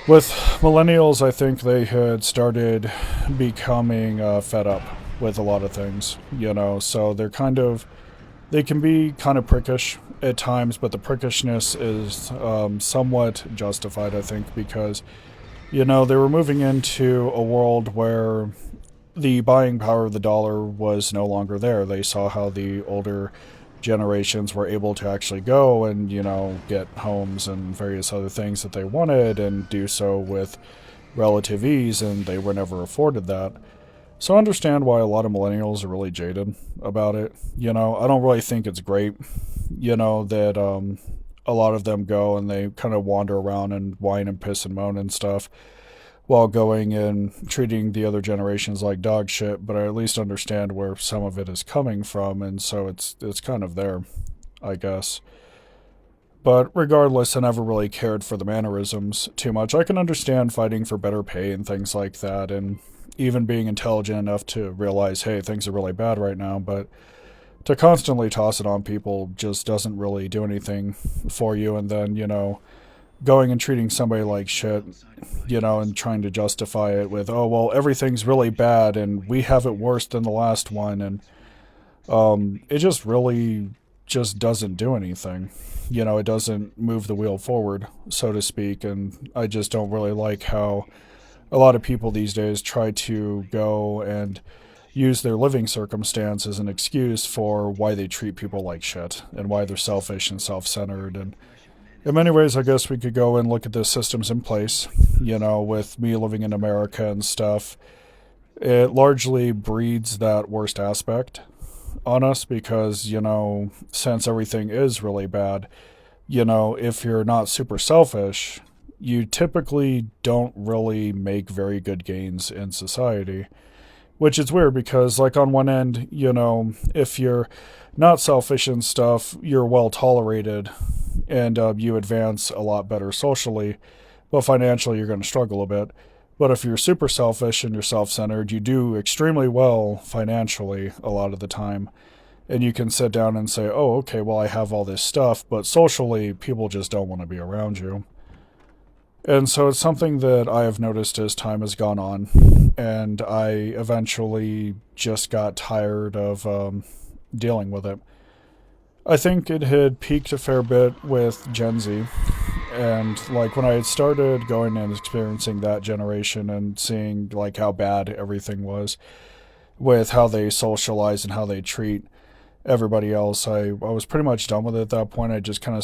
With millennials, I think they had started becoming fed up with a lot of things, so they can be kind of prickish at times, but the prickishness is somewhat justified, I think, because, they were moving into a world where the buying power of the dollar was no longer there. They saw how the older generations were able to actually go and, get homes and various other things that they wanted and do so with relative ease, and they were never afforded that. So I understand why a lot of millennials are really jaded about it. I don't really think it's great, that a lot of them go and they kind of wander around and whine and piss and moan and stuff while going and treating the other generations like dog shit, but I at least understand where some of it is coming from, and so it's kind of there, I guess. But regardless, I never really cared for the mannerisms too much. I can understand fighting for better pay and things like that, and even being intelligent enough to realize, hey, things are really bad right now, but to constantly toss it on people just doesn't really do anything for you, and then, going and treating somebody like shit, and trying to justify it with, oh, well, everything's really bad and we have it worse than the last one, and it just really just doesn't do anything. It doesn't move the wheel forward, so to speak, and I just don't really like how a lot of people these days try to go and use their living circumstance as an excuse for why they treat people like shit and why they're selfish and self-centered. And in many ways, I guess we could go and look at the systems in place, with me living in America and stuff. It largely breeds that worst aspect on us because, since everything is really bad, if you're not super selfish, you typically don't really make very good gains in society. Which is weird because, like, on one end, if you're not selfish and stuff, you're well tolerated and you advance a lot better socially, but financially you're going to struggle a bit. But if you're super selfish and you're self-centered, you do extremely well financially a lot of the time. And you can sit down and say, oh, okay, well, I have all this stuff, but socially, people just don't want to be around you. And so it's something that I have noticed as time has gone on, and I eventually just got tired of dealing with it. I think it had peaked a fair bit with Gen Z, and like when I had started going and experiencing that generation and seeing like how bad everything was with how they socialize and how they treat everybody else, I was pretty much done with it at that point. I just kind of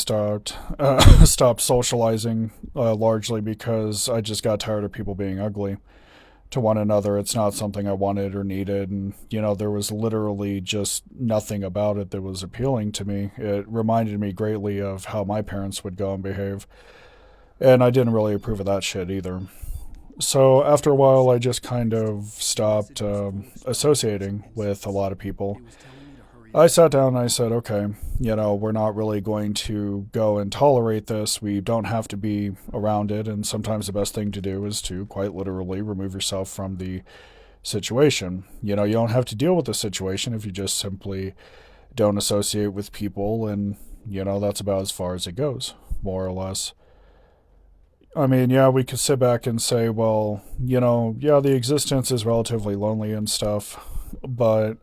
stopped socializing, largely because I just got tired of people being ugly to one another. It's not something I wanted or needed, and there was literally just nothing about it that was appealing to me. It reminded me greatly of how my parents would go and behave, and I didn't really approve of that shit either. So after a while, I just kind of stopped associating with a lot of people. I sat down and I said, okay, we're not really going to go and tolerate this. We don't have to be around it. And sometimes the best thing to do is to quite literally remove yourself from the situation. You don't have to deal with the situation if you just simply don't associate with people. And, that's about as far as it goes, more or less. I mean, yeah, we could sit back and say, well, yeah, the existence is relatively lonely and stuff, but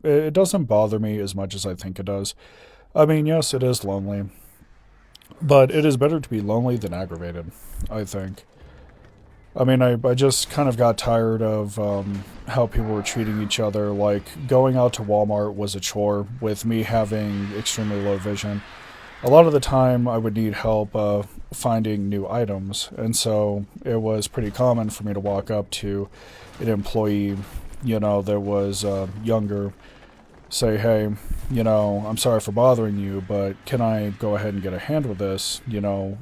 it doesn't bother me as much as I think it does. I mean, yes, it is lonely, but it is better to be lonely than aggravated, I think. I mean, I just kind of got tired of how people were treating each other. Like, going out to Walmart was a chore with me having extremely low vision. A lot of the time, I would need help finding new items, and so it was pretty common for me to walk up to an employee, that was younger, say, hey, I'm sorry for bothering you, but can I go ahead and get a hand with this? The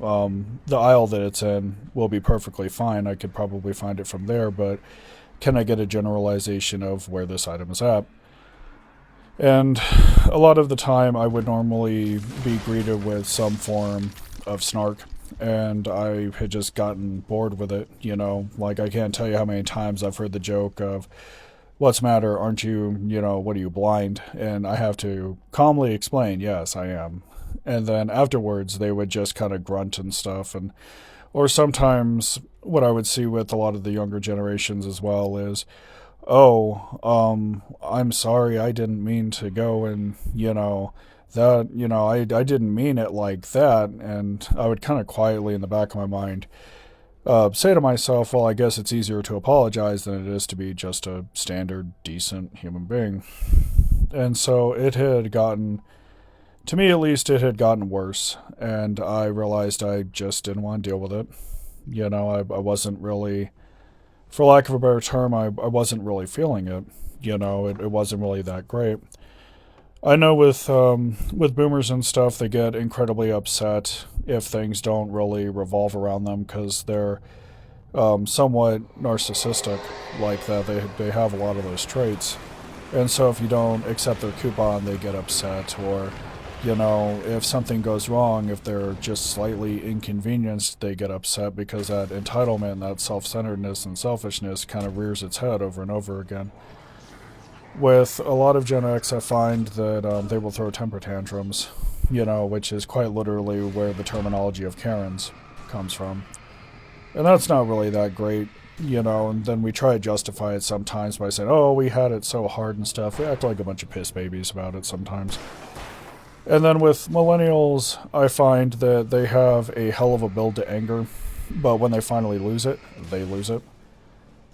aisle that it's in will be perfectly fine. I could probably find it from there, but can I get a generalization of where this item is at? And a lot of the time, I would normally be greeted with some form of snark, and I had just gotten bored with it, Like, I can't tell you how many times I've heard the joke of, what's the matter, aren't you, what are you, blind? And I have to calmly explain, yes, I am. And then afterwards, they would just kind of grunt and stuff, or sometimes what I would see with a lot of the younger generations as well is, oh, I'm sorry, I didn't mean to go and, I didn't mean it like that. And I would kind of quietly in the back of my mind say to myself, well, I guess it's easier to apologize than it is to be just a standard, decent human being. And so it had gotten, to me at least, it had gotten worse. And I realized I just didn't want to deal with it. I wasn't really, for lack of a better term, I wasn't really feeling it. It wasn't really that great. I know with boomers and stuff, they get incredibly upset if things don't really revolve around them because they're somewhat narcissistic like that. They have a lot of those traits, and so if you don't accept their coupon, they get upset. Or, if something goes wrong, if they're just slightly inconvenienced, they get upset because that entitlement, that self-centeredness and selfishness kind of rears its head over and over again. With a lot of Gen X, I find that they will throw temper tantrums, which is quite literally where the terminology of Karens comes from. And that's not really that great, and then we try to justify it sometimes by saying, oh, we had it so hard and stuff. We act like a bunch of piss babies about it sometimes. And then with millennials, I find that they have a hell of a build to anger, but when they finally lose it, they lose it.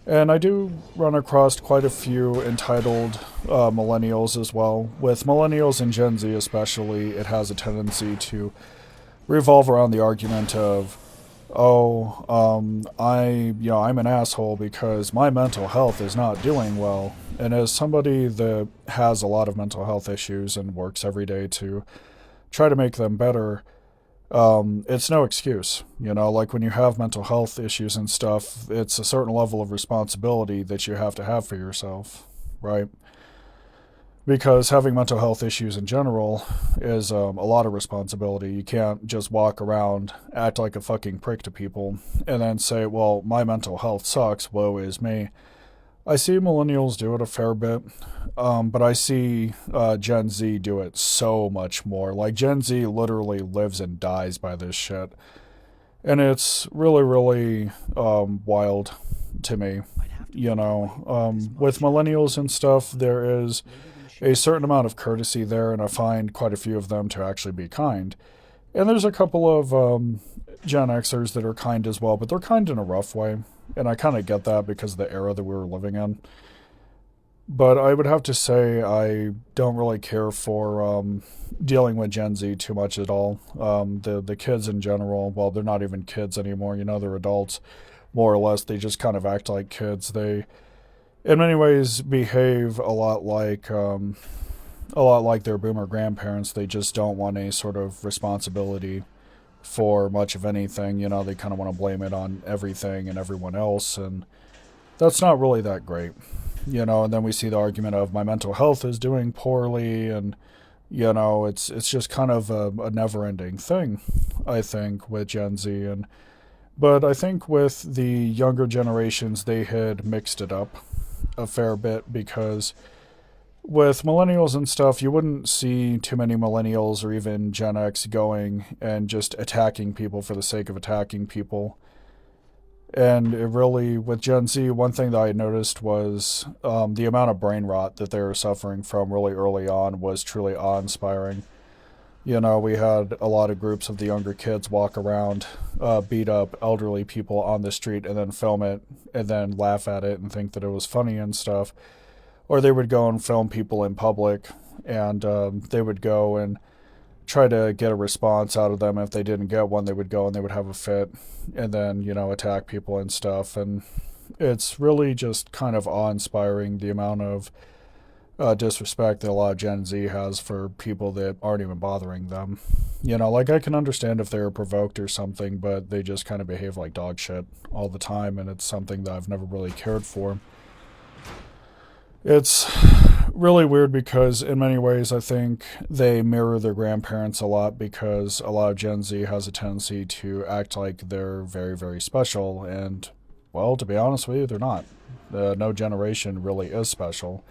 And I do run across quite a few entitled millennials as well. With millennials and Gen Z especially, it has a tendency to revolve around the argument of, oh, I'm an asshole because my mental health is not doing well. And as somebody that has a lot of mental health issues and works every day to try to make them better, it's no excuse. Like when you have mental health issues and stuff, it's a certain level of responsibility that you have to have for yourself, right? Because having mental health issues in general is a lot of responsibility. You can't just walk around, act like a fucking prick to people, and then say, well, my mental health sucks, woe is me. I see millennials do it a fair bit, but I see Gen Z do it so much more. Like, Gen Z literally lives and dies by this shit. And it's really, really wild to me. With millennials and stuff, there is a certain amount of courtesy there, and I find quite a few of them to actually be kind. And there's a couple of Gen Xers that are kind as well, but they're kind in a rough way. And I kind of get that because of the era that we were living in. But I would have to say I don't really care for dealing with Gen Z too much at all. The kids in general, well, they're not even kids anymore. They're adults, more or less. They just kind of act like kids. They, in many ways, behave a lot like their boomer grandparents. They just don't want any sort of responsibility for much of anything. They kind of want to blame it on everything and everyone else, and that's not really that great. And then we see the argument of my mental health is doing poorly, and it's just kind of a never-ending thing, I think, with Gen Z. But I think with the younger generations, they had mixed it up a fair bit, because with millennials and stuff, you wouldn't see too many millennials or even Gen X going and just attacking people for the sake of attacking people. And it really, with Gen Z, one thing that I noticed was the amount of brain rot that they were suffering from really early on was truly awe-inspiring. We had a lot of groups of the younger kids walk around, beat up elderly people on the street and then film it and then laugh at it and think that it was funny and stuff. Or they would go and film people in public, and they would go and try to get a response out of them. If they didn't get one, they would go and they would have a fit and then, attack people and stuff. And it's really just kind of awe-inspiring, the amount of disrespect that a lot of Gen Z has for people that aren't even bothering them. Like, I can understand if they were provoked or something, but they just kind of behave like dog shit all the time, and it's something that I've never really cared for. It's really weird because in many ways I think they mirror their grandparents a lot, because a lot of Gen Z has a tendency to act like they're very, very special, and, well, to be honest with you, they're not. No generation really is special.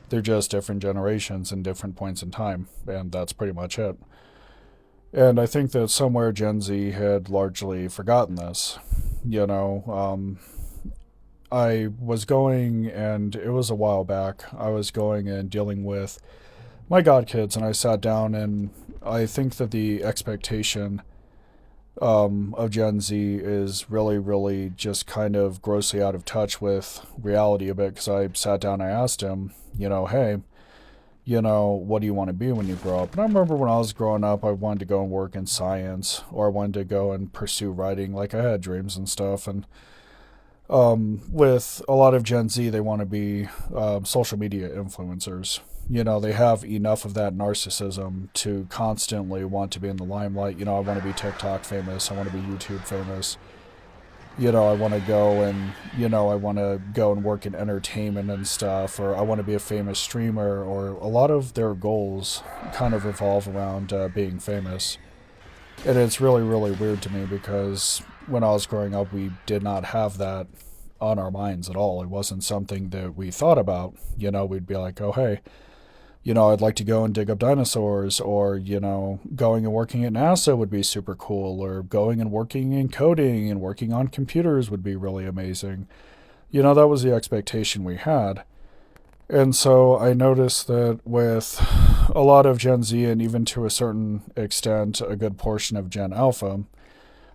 They're just different generations in different points in time, and that's pretty much it. And I think that somewhere Gen Z had largely forgotten this. I was going, and it was a while back, I was going and dealing with my godkids, and I sat down, and I think that the expectation of Gen Z is really, really just kind of grossly out of touch with reality a bit, because I sat down and I asked him, hey, what do you want to be when you grow up? And I remember when I was growing up, I wanted to go and work in science, or I wanted to go and pursue writing. Like, I had dreams and stuff, and With a lot of Gen Z, they want to be social media influencers. They have enough of that narcissism to constantly want to be in the limelight. I want to be TikTok famous. I want to be YouTube famous. I want to go and, I want to go and work in entertainment and stuff, or I want to be a famous streamer, or a lot of their goals kind of revolve around being famous. And it's really, really weird to me because when I was growing up, we did not have that on our minds at all. It wasn't something that we thought about. We'd be like, oh, hey, I'd like to go and dig up dinosaurs, or, going and working at NASA would be super cool, or going and working in coding and working on computers would be really amazing. That was the expectation we had. And so I noticed that with a lot of Gen Z, and even to a certain extent, a good portion of Gen Alpha,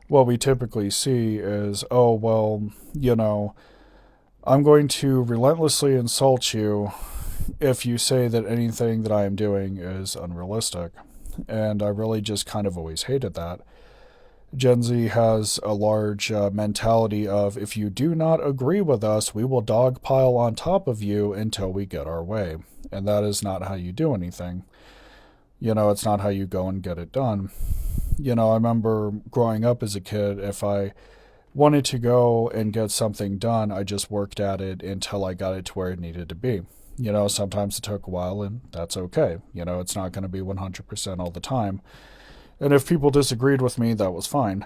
what we typically see is, oh, well, I'm going to relentlessly insult you if you say that anything that I am doing is unrealistic. And I really just kind of always hated that. Gen Z has a large mentality of, if you do not agree with us, we will dogpile on top of you until we get our way. And that is not how you do anything. It's not how you go and get it done. I remember growing up as a kid, if I wanted to go and get something done, I just worked at it until I got it to where it needed to be. Sometimes it took a while, and that's okay. It's not going to be 100% all the time. And if people disagreed with me, that was fine.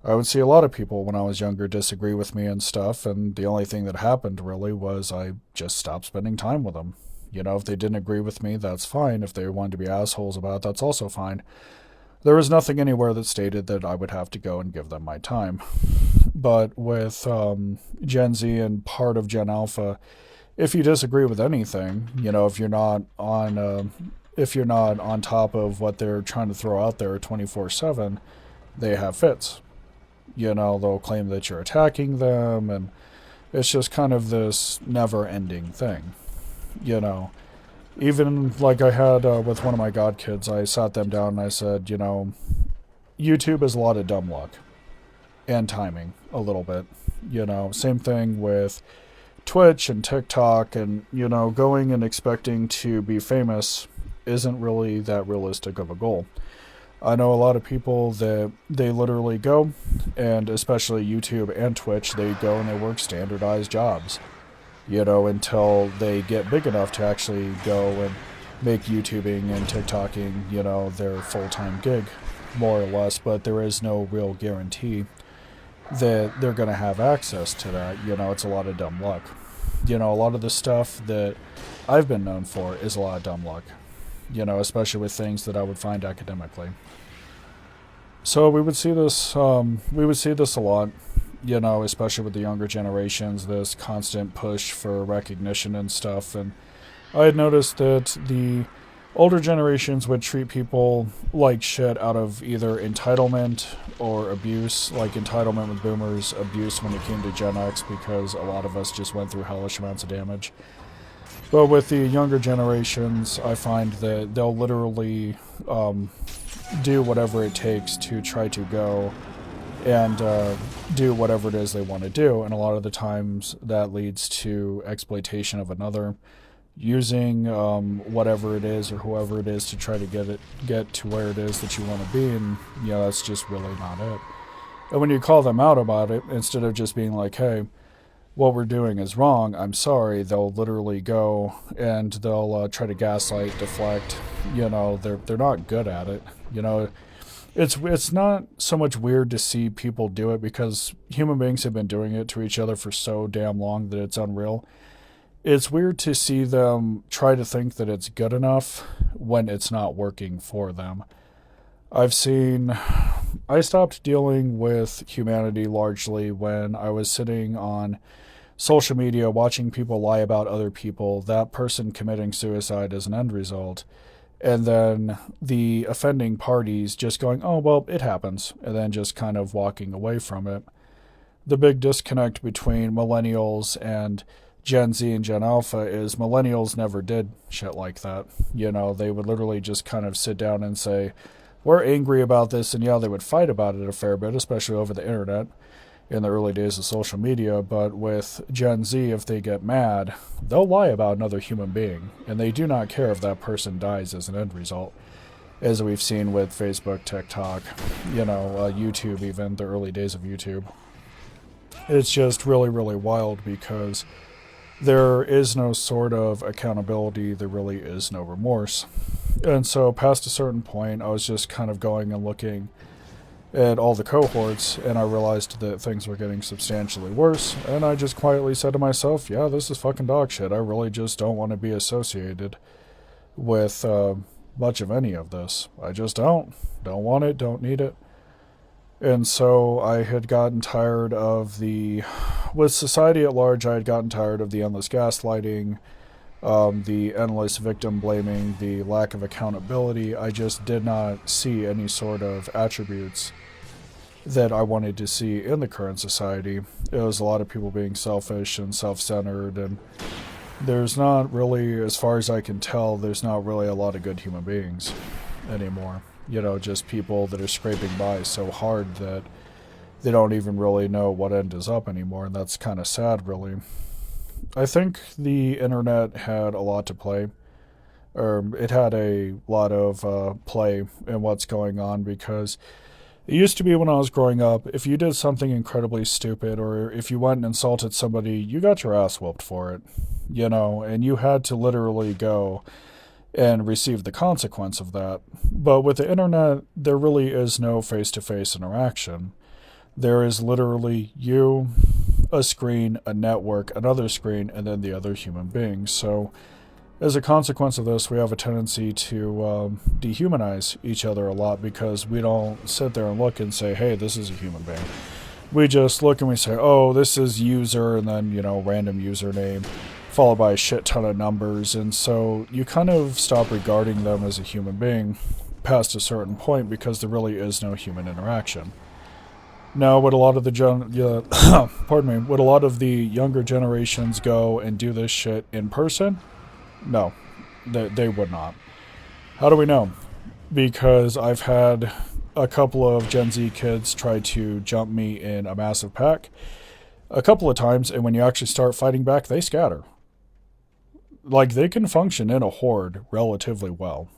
I would see a lot of people when I was younger disagree with me and stuff, and the only thing that happened really was I just stopped spending time with them. If they didn't agree with me, that's fine. If they wanted to be assholes about it, that's also fine. There was nothing anywhere that stated that I would have to go and give them my time. But with Gen Z and part of Gen Alpha, if you disagree with anything, if you're not on top of what they're trying to throw out there 24/7, they have fits. They'll claim that you're attacking them, and it's just kind of this never-ending thing. Even like I had with one of my god kids, I sat them down and I said, YouTube is a lot of dumb luck and timing a little bit. Same thing with Twitch and TikTok, and going and expecting to be famous isn't really that realistic of a goal. I know a lot of people that they literally go, and especially YouTube and Twitch, they go and they work standardized jobs, until they get big enough to actually go and make YouTubing and TikToking, their full-time gig, more or less, but there is no real guarantee that they're going to have access to that. It's a lot of dumb luck. A lot of the stuff that I've been known for is a lot of dumb luck, especially with things that I would find academically. So we would see this a lot, especially with the younger generations, this constant push for recognition and stuff. And I had noticed that the older generations would treat people like shit out of either entitlement or abuse, like entitlement with boomers, abuse when it came to Gen X, because a lot of us just went through hellish amounts of damage. But with the younger generations, I find that they'll literally do whatever it takes to try to go and do whatever it is they want to do. And a lot of the times that leads to exploitation of another, using whatever it is or whoever it is to try to get to where it is that you want to be. And that's just really not it. And when you call them out about it, instead of just being like, hey, what we're doing is wrong, I'm sorry, they'll literally go and they'll try to gaslight, deflect. They're not good at it. It's not so much weird to see people do it, because human beings have been doing it to each other for so damn long that it's unreal. It's weird to see them try to think that it's good enough when it's not working for them. I stopped dealing with humanity largely when I was sitting on social media watching people lie about other people, that person committing suicide as an end result, and then the offending parties just going, oh, well, it happens, and then just kind of walking away from it. The big disconnect between millennials and Gen Z and Gen Alpha is millennials never did shit like that. They would literally just kind of sit down and say, we're angry about this, and they would fight about it a fair bit, especially over the internet. in the early days of social media, but with Gen Z, if they get mad, they'll lie about another human being, and they do not care if that person dies as an end result, as we've seen with Facebook, TikTok, YouTube, even the early days of YouTube. It's just really, really wild because there is no sort of accountability, there really is no remorse. And so, past a certain point, I was just kind of going and looking at all the cohorts, and I realized that things were getting substantially worse, and I just quietly said to myself, yeah, this is fucking dog shit. I really just don't want to be associated with much of any of this. I just don't want it, don't need it. And so I had gotten tired of with society at large, I had gotten tired of the endless gaslighting, the endless victim blaming, the lack of accountability. I just did not see any sort of attributes that I wanted to see in the current society. It was a lot of people being selfish and self-centered, and there's not really, as far as I can tell, there's not really a lot of good human beings anymore. Just people that are scraping by so hard that they don't even really know what end is up anymore, and that's kind of sad, really. I think the internet had a lot to play, or it had a lot of play in what's going on, because it used to be when I was growing up, if you did something incredibly stupid, or if you went and insulted somebody, you got your ass whooped for it, and you had to literally go and receive the consequence of that. But with the internet, there really is no face-to-face interaction. There is literally you, a screen, a network, another screen, and then the other human being. So as a consequence of this, we have a tendency to dehumanize each other a lot, because we don't sit there and look and say, hey, this is a human being. We just look and we say, oh, this is user, and then, random username, followed by a shit ton of numbers. And so you kind of stop regarding them as a human being past a certain point, because there really is no human interaction. Now, would a lot of the would a lot of the younger generations go and do this shit in person? No, they would not. How do we know? Because I've had a couple of Gen Z kids try to jump me in a massive pack a couple of times, and when you actually start fighting back, they scatter. Like, they can function in a horde relatively well,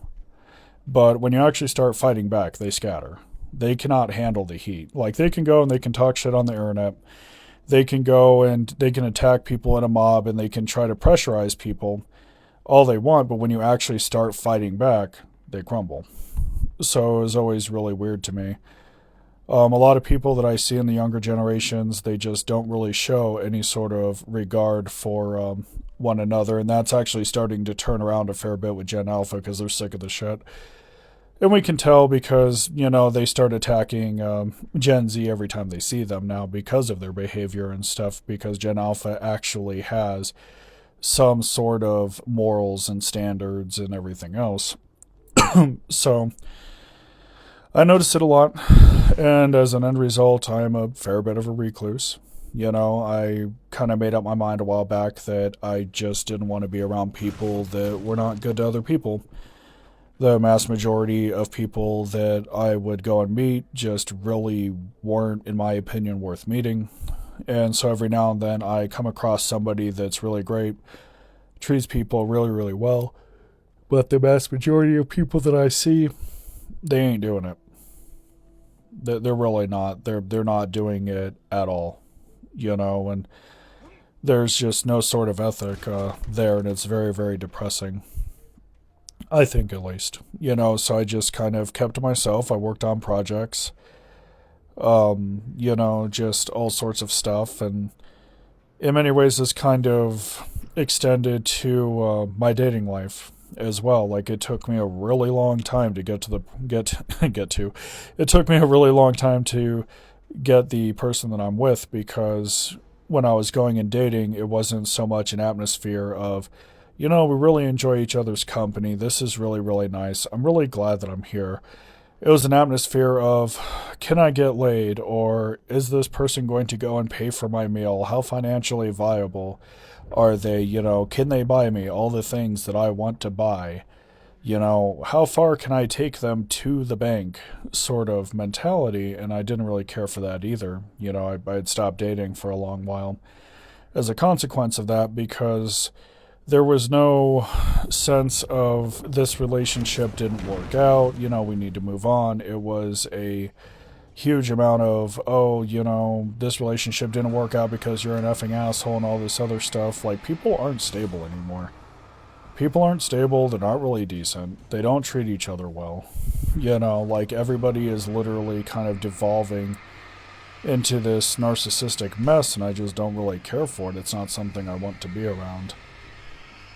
but when you actually start fighting back, they scatter. They cannot handle the heat. Like, they can go and they can talk shit on the internet. They can go and they can attack people in a mob, and they can try to pressurize people all they want, but when you actually start fighting back, they crumble. So it was always really weird to me. A lot of people that I see in the younger generations, they just don't really show any sort of regard for one another, and that's actually starting to turn around a fair bit with Gen Alpha, because they're sick of the shit. And we can tell because, they start attacking Gen Z every time they see them now because of their behavior and stuff, because Gen Alpha actually has some sort of morals and standards and everything else. So I noticed it a lot, and as an end result, I'm a fair bit of a recluse. I kind of made up my mind a while back that I just didn't want to be around people that were not good to other people. The mass majority of people that I would go and meet just really weren't, in my opinion, worth meeting. And so every now and then I come across somebody that's really great, treats people really, really well, but the mass majority of people that I see, they ain't doing it. They're really not. They're not doing it at all, and there's just no sort of ethic there, and it's very, very depressing. I think, at least. So I just kind of kept to myself. I worked on projects, just all sorts of stuff, and in many ways this kind of extended to my dating life as well. Like, it took me a really long time to get to. It took me a really long time to get the person that I'm with, because when I was going and dating, it wasn't so much an atmosphere of, we really enjoy each other's company. This is really, really nice. I'm really glad that I'm here. It was an atmosphere of, can I get laid? Or is this person going to go and pay for my meal? How financially viable are they? Can they buy me all the things that I want to buy? You know, how far can I take them to the bank sort of mentality, and I didn't really care for that either. You know, I had stopped dating for a long while as a consequence of that because there was no sense of this relationship didn't work out, you know, we need to move on. It was a huge amount of, oh, you know, this relationship didn't work out because you're an effing asshole and all this other stuff. Like, people aren't stable anymore. People aren't stable, they're not really decent, they don't treat each other well. You know, like, everybody is literally kind of devolving into this narcissistic mess, and I just don't really care for it. It's not something I want to be around.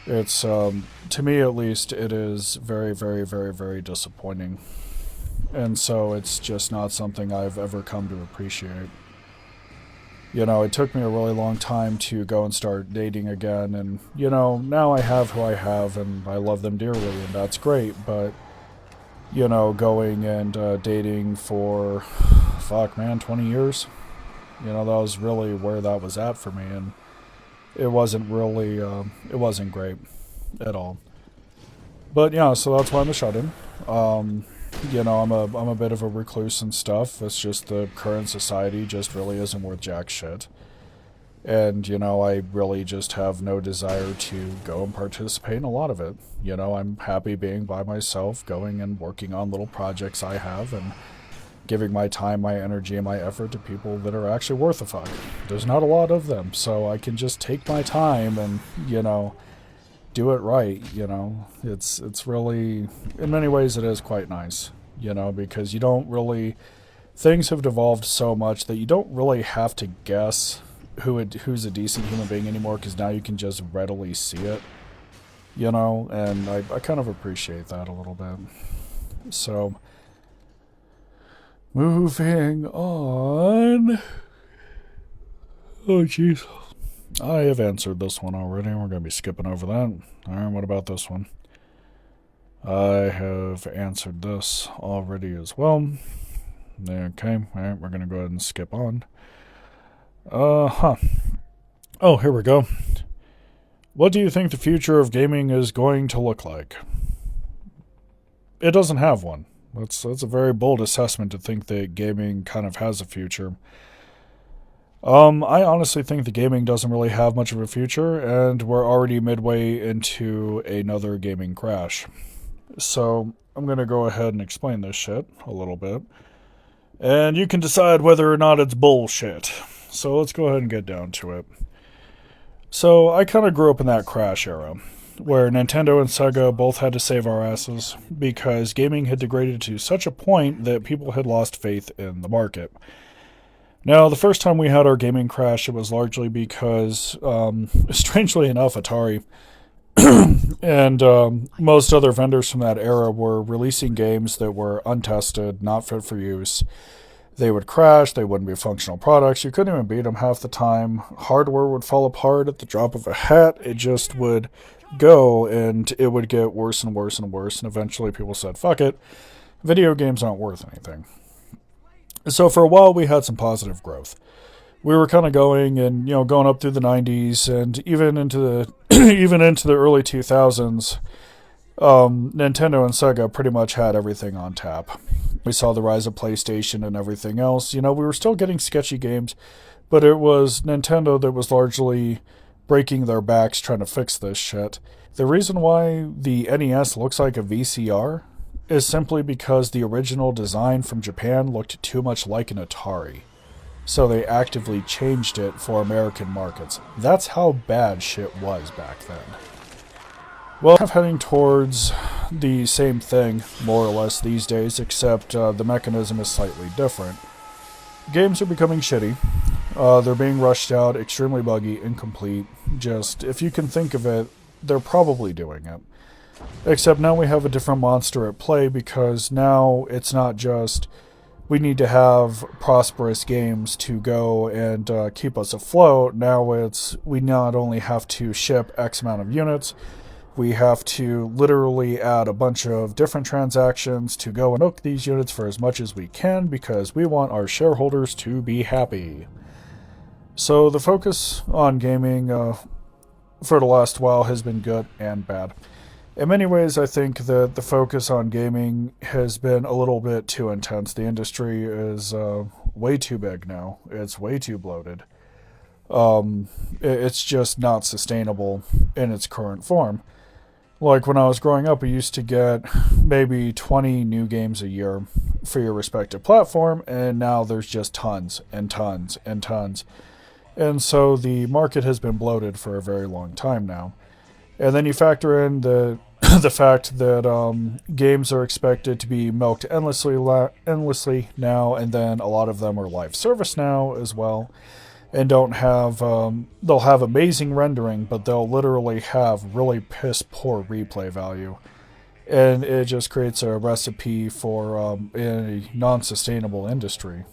It's, to me at least, it is very, very, very, very disappointing. And so it's just not something I've ever come to appreciate. You know, it took me a really long time to go and start dating again, and, you know, now I have who I have, and I love them dearly, and that's great, but, you know, going and dating for, fuck, man, 20 years? You know, that was really where that was at for me, and it wasn't really, it wasn't great at all. But, yeah, so that's why I'm a shut-in. You know, I'm a bit of a recluse and stuff. It's just the current society just really isn't worth jack shit. And, you know, I really just have no desire to go and participate in a lot of it. You know, I'm happy being by myself, going and working on little projects I have, and giving my time, my energy, and my effort to people that are actually worth a fuck. There's not a lot of them, so I can just take my time and, you know, do it right, you know. It's really, in many ways, it is quite nice, you know, because you don't really, things have devolved so much that you don't really have to guess who's a decent human being anymore, because now you can just readily see it, you know, and I kind of appreciate that a little bit. So, moving on. Oh, jeez. I have answered this one already. We're going to be skipping over that. Alright, what about this one? I have answered this already as well. Okay, alright, we're going to go ahead and skip on. Oh, here we go. What do you think the future of gaming is going to look like? It doesn't have one. That's a very bold assessment to think that gaming kind of has a future. I honestly think the gaming doesn't really have much of a future, and we're already midway into another gaming crash. So, I'm going to go ahead and explain this shit a little bit. And you can decide whether or not it's bullshit. So, let's go ahead and get down to it. So, I kind of grew up in that crash era, where Nintendo and Sega both had to save our asses, because gaming had degraded to such a point that people had lost faith in the market. Now, the first time we had our gaming crash, it was largely because, strangely enough, Atari and most other vendors from that era were releasing games that were untested, not fit for use. They would crash, they wouldn't be functional products, you couldn't even beat them half the time. Hardware would fall apart at the drop of a hat, it just would go, and it would get worse and worse and worse, and eventually people said, fuck it, video games aren't worth anything. So for a while we had some positive growth. We were kind of going and, you know, going up through the 90s and even into the even into the early 2000s. Nintendo and Sega pretty much had everything on tap. We saw the rise of PlayStation and everything else. You know, we were still getting sketchy games, but it was Nintendo that was largely breaking their backs trying to fix this shit. The reason why the NES looks like a VCR is simply because the original design from Japan looked too much like an Atari. So they actively changed it for American markets. That's how bad shit was back then. Well, I'm heading towards the same thing, more or less, these days, except the mechanism is slightly different. Games are becoming shitty. They're being rushed out, extremely buggy, incomplete. Just, if you can think of it, they're probably doing it. Except now we have a different monster at play, because now it's not just we need to have prosperous games to go and keep us afloat. Now it's we not only have to ship X amount of units, we have to literally add a bunch of different transactions to go and milk these units for as much as we can, because we want our shareholders to be happy. So the focus on gaming for the last while has been good and bad. In many ways, I think that the focus on gaming has been a little bit too intense. The industry is way too big now. It's way too bloated. It's just not sustainable in its current form. Like when I was growing up, we used to get maybe 20 new games a year for your respective platform, and now there's just tons and tons and tons. And so the market has been bloated for a very long time now. And then you factor in the the fact that games are expected to be milked endlessly now, and then a lot of them are live service now as well, and don't have they'll have amazing rendering, but they'll literally have really piss poor replay value, and it just creates a recipe for a non-sustainable industry,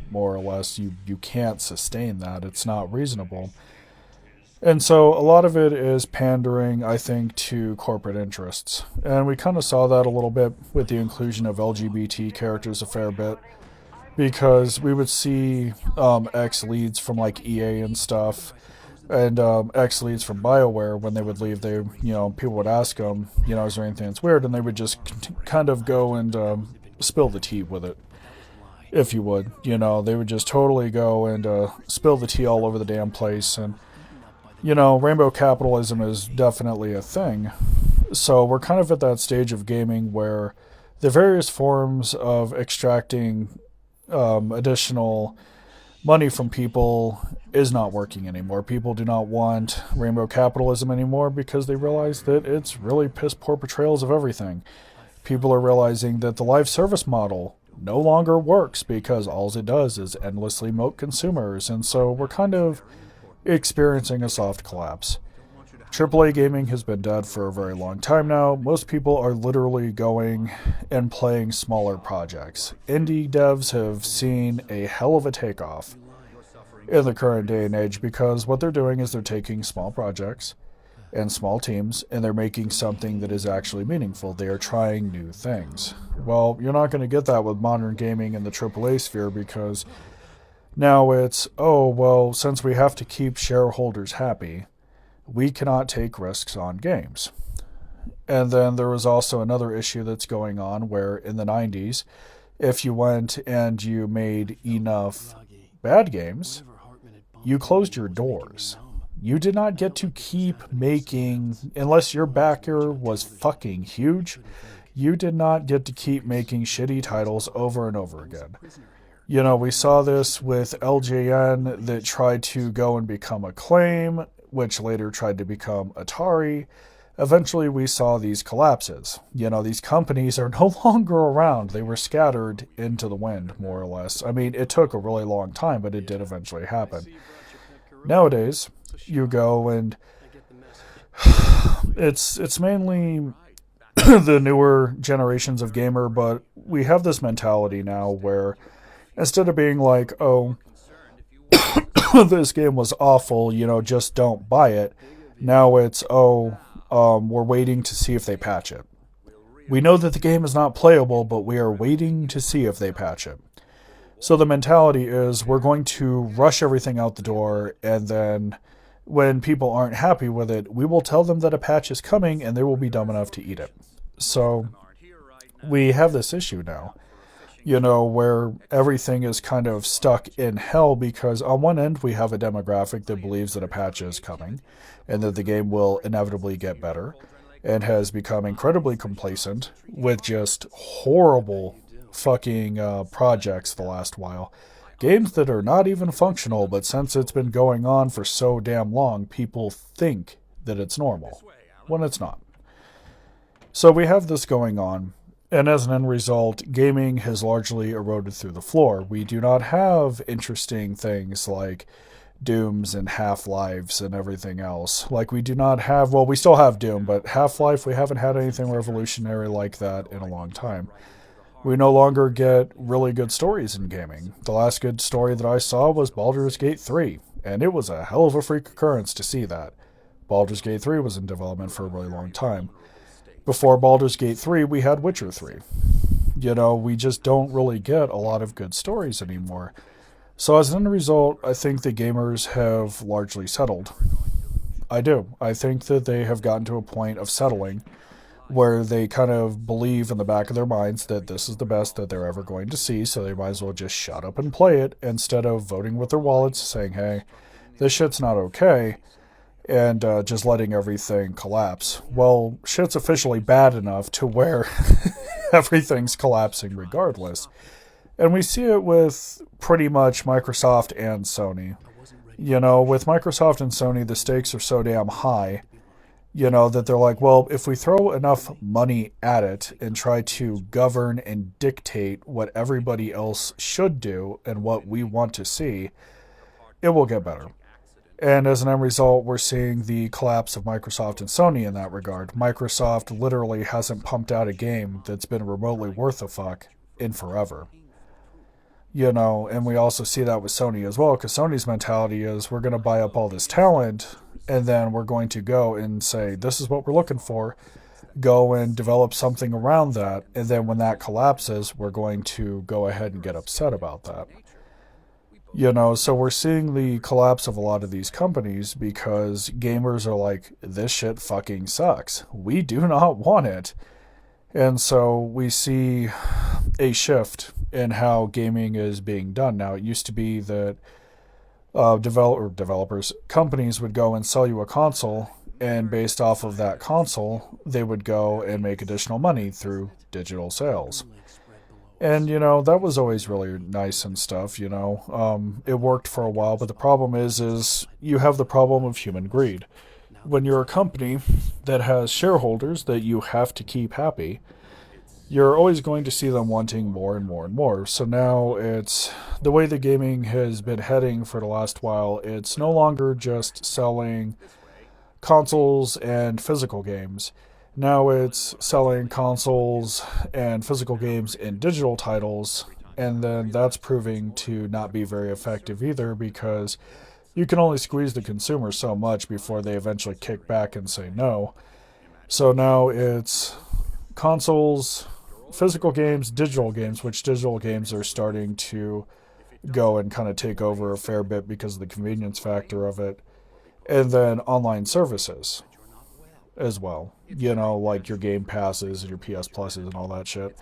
more or less. You can't sustain that. It's not reasonable. And so a lot of it is pandering, I think, to corporate interests. And we kind of saw that a little bit with the inclusion of LGBT characters a fair bit. Because we would see ex leads from like EA and stuff, and ex leads from BioWare when they would leave. People would ask them, is there anything that's weird? And they would just kind of go and spill the tea with it, if you would. They would just totally go and spill the tea all over the damn place. And rainbow capitalism is definitely a thing. So we're kind of at that stage of gaming where the various forms of extracting additional money from people is not working anymore. People do not want rainbow capitalism anymore because they realize that it's really piss poor portrayals of everything. People are realizing that the live service model no longer works because all it does is endlessly milk consumers, and so we're kind of experiencing a soft collapse. AAA gaming has been dead for a very long time now. Most people are literally going and playing smaller projects. Indie devs have seen a hell of a takeoff in the current day and age because what they're doing is they're taking small projects and small teams and they're making something that is actually meaningful. They are trying new things. Well, you're not going to get that with modern gaming in the AAA sphere because now it's, oh, well, since we have to keep shareholders happy, we cannot take risks on games. And then there was also another issue that's going on where in the 90s, if you went and you made enough bad games, you closed your doors. You did not get to keep making, unless your backer was fucking huge, you did not get to keep making shitty titles over and over again. We saw this with LJN that tried to go and become Acclaim, which later tried to become Atari. Eventually, we saw these collapses. These companies are no longer around. They were scattered into the wind, more or less. I mean, it took a really long time, but it did eventually happen. Nowadays, you go and it's mainly the newer generations of gamer, but we have this mentality now where instead of being like, oh, this game was awful, just don't buy it. Now it's, we're waiting to see if they patch it. We know that the game is not playable, but we are waiting to see if they patch it. So the mentality is we're going to rush everything out the door, and then when people aren't happy with it, we will tell them that a patch is coming, and they will be dumb enough to eat it. So we have this issue now. Where everything is kind of stuck in hell because on one end we have a demographic that believes that a patch is coming and that the game will inevitably get better and has become incredibly complacent with just horrible fucking projects the last while. Games that are not even functional, but since it's been going on for so damn long, people think that it's normal when it's not. So we have this going on. And as an end result, gaming has largely eroded through the floor. We do not have interesting things like Dooms and Half-Lives and everything else. Like we do not have, well, we still have Doom, but Half-Life, we haven't had anything revolutionary like that in a long time. We no longer get really good stories in gaming. The last good story that I saw was Baldur's Gate 3, and it was a hell of a freak occurrence to see that. Baldur's Gate 3 was in development for a really long time. Before Baldur's Gate 3, we had Witcher 3. We just don't really get a lot of good stories anymore. So as an end result, I think the gamers have largely settled. I do. I think that they have gotten to a point of settling where they kind of believe in the back of their minds that this is the best that they're ever going to see, so they might as well just shut up and play it instead of voting with their wallets, saying, hey, this shit's not okay, and just letting everything collapse. Well, shit's officially bad enough to where everything's collapsing regardless. And we see it with pretty much Microsoft and Sony. With Microsoft and Sony, the stakes are so damn high, that they're like, well, if we throw enough money at it and try to govern and dictate what everybody else should do and what we want to see, it will get better. And as an end result, we're seeing the collapse of Microsoft and Sony in that regard. Microsoft literally hasn't pumped out a game that's been remotely worth a fuck in forever. And we also see that with Sony as well, because Sony's mentality is we're going to buy up all this talent, and then we're going to go and say, this is what we're looking for, go and develop something around that, and then when that collapses, we're going to go ahead and get upset about that. So we're seeing the collapse of a lot of these companies because gamers are like, this shit fucking sucks. We do not want it. And so we see a shift in how gaming is being done. Now, it used to be that developers, companies would go and sell you a console, and based off of that console, they would go and make additional money through digital sales. And, that was always really nice and stuff, It worked for a while, but the problem is you have the problem of human greed. When you're a company that has shareholders that you have to keep happy, you're always going to see them wanting more and more and more. So now it's the way the gaming has been heading for the last while. It's no longer just selling consoles and physical games. Now it's selling consoles and physical games in digital titles, and then that's proving to not be very effective either because you can only squeeze the consumer so much before they eventually kick back and say no. So now it's consoles, physical games, digital games, which digital games are starting to go and kind of take over a fair bit because of the convenience factor of it, and then online services as well, like your Game Passes and your PS Pluses and all that shit.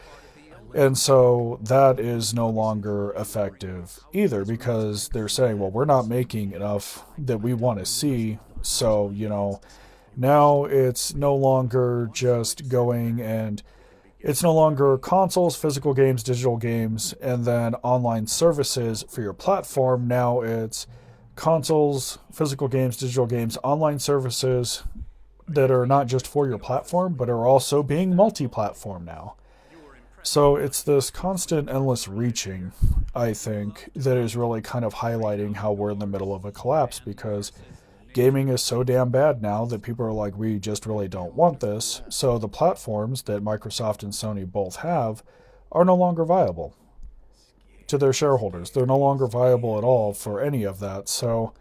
And so that is no longer effective either because they're saying, well, we're not making enough that we want to see. So, now it's no longer just going and it's no longer consoles, physical games, digital games, and then online services for your platform. Now it's consoles, physical games, digital games, online services that are not just for your platform, but are also being multi-platform now. So it's this constant, endless reaching, I think, that is really kind of highlighting how we're in the middle of a collapse because gaming is so damn bad now that people are like, we just really don't want this. So the platforms that Microsoft and Sony both have are no longer viable to their shareholders. They're no longer viable at all for any of that. So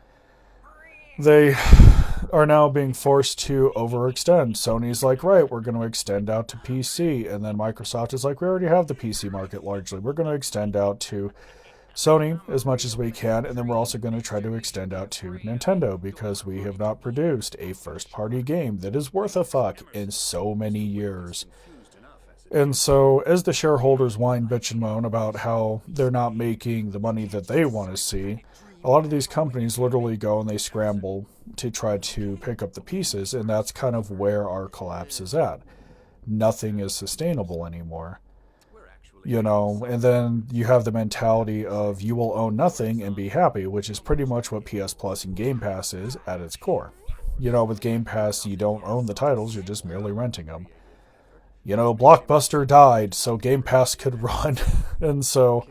they are now being forced to overextend. Sony's like, right, we're going to extend out to PC. And then Microsoft is like, we already have the PC market largely. We're going to extend out to Sony as much as we can. And then we're also going to try to extend out to Nintendo because we have not produced a first-party game that is worth a fuck in so many years. And so as the shareholders whine, bitch, and moan about how they're not making the money that they want to see, a lot of these companies literally go and they scramble to try to pick up the pieces, and that's kind of where our collapse is at. Nothing is sustainable anymore. And then you have the mentality of you will own nothing and be happy, which is pretty much what PS Plus and Game Pass is at its core. With Game Pass, you don't own the titles, you're just merely renting them. Blockbuster died, so Game Pass could run, and so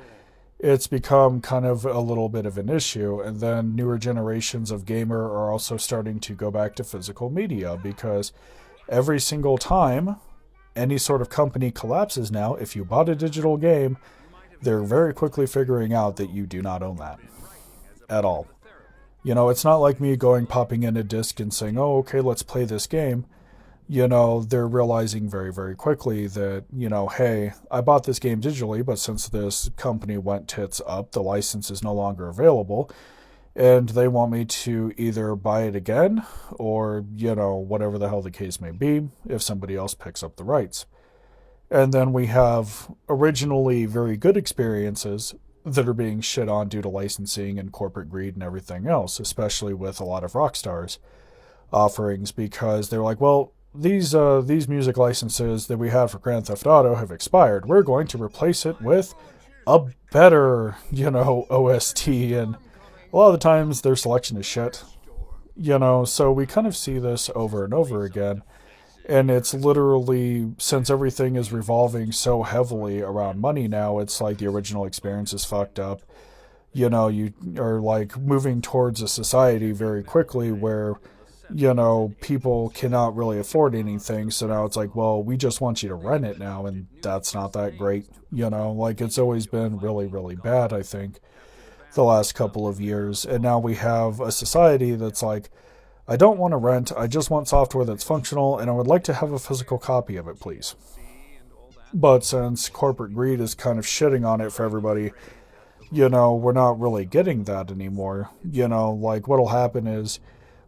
it's become kind of a little bit of an issue. And then newer generations of gamer are also starting to go back to physical media because every single time any sort of company collapses now, if you bought a digital game, they're very quickly figuring out that you do not own that at all. It's not like me popping in a disc and saying, oh, okay, let's play this game. They're realizing very, very quickly that, hey, I bought this game digitally, but since this company went tits up, the license is no longer available. and they want me to either buy it again or, whatever the hell the case may be, if somebody else picks up the rights. And then we have originally very good experiences that are being shit on due to licensing and corporate greed and everything else, especially with a lot of Rockstar's offerings, because they're like, well, these music licenses that we had for Grand Theft Auto have expired. We're going to replace it with a better, OST, and a lot of the times their selection is shit. So we kind of see this over and over again. And it's literally, since everything is revolving so heavily around money now, it's like the original experience is fucked up. You are like moving towards a society very quickly where, people cannot really afford anything. So now it's like, well, we just want you to rent it now. And that's not that great. Like it's always been really, really bad, I think, the last couple of years. And now we have a society that's like, I don't want to rent, I just want software that's functional, and I would like to have a physical copy of it, please. But since corporate greed is kind of shitting on it for everybody, we're not really getting that anymore. Like what'll happen is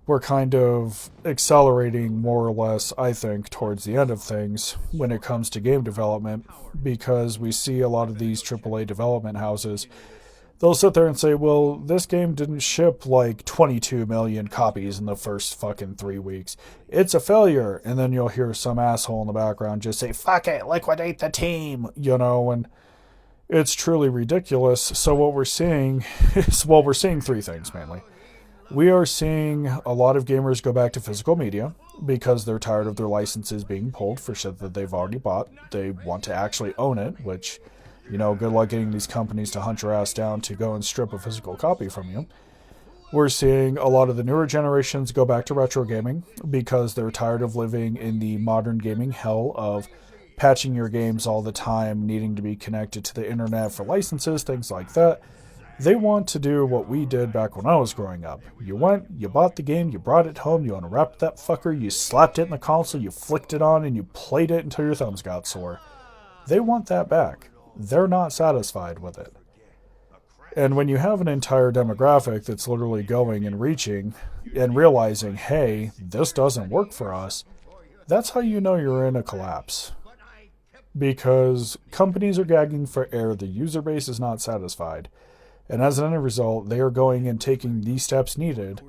we're kind of accelerating more or less, I think, towards the end of things when it comes to game development, because we see a lot of these AAA development houses. They'll sit there and say, well, this game didn't ship like 22 million copies in the first fucking 3 weeks. It's a failure. And then you'll hear some asshole in the background just say, fuck it, liquidate the team, and it's truly ridiculous. So what we're seeing is, we're seeing three things mainly. We are seeing a lot of gamers go back to physical media because they're tired of their licenses being pulled for shit that they've already bought. They want to actually own it, which... good luck getting these companies to hunt your ass down to go and strip a physical copy from you. We're seeing a lot of the newer generations go back to retro gaming because they're tired of living in the modern gaming hell of patching your games all the time, needing to be connected to the internet for licenses, things like that. They want to do what we did back when I was growing up. You went, you bought the game, you brought it home, you unwrapped that fucker, you slapped it in the console, you flicked it on, and you played it until your thumbs got sore. They want that back. They're not satisfied with it. And when you have an entire demographic that's literally going and reaching and realizing, hey, this doesn't work for us, that's how you know you're in a collapse. Because companies are gagging for air, the user base is not satisfied. And as an end result, they are going and taking the steps needed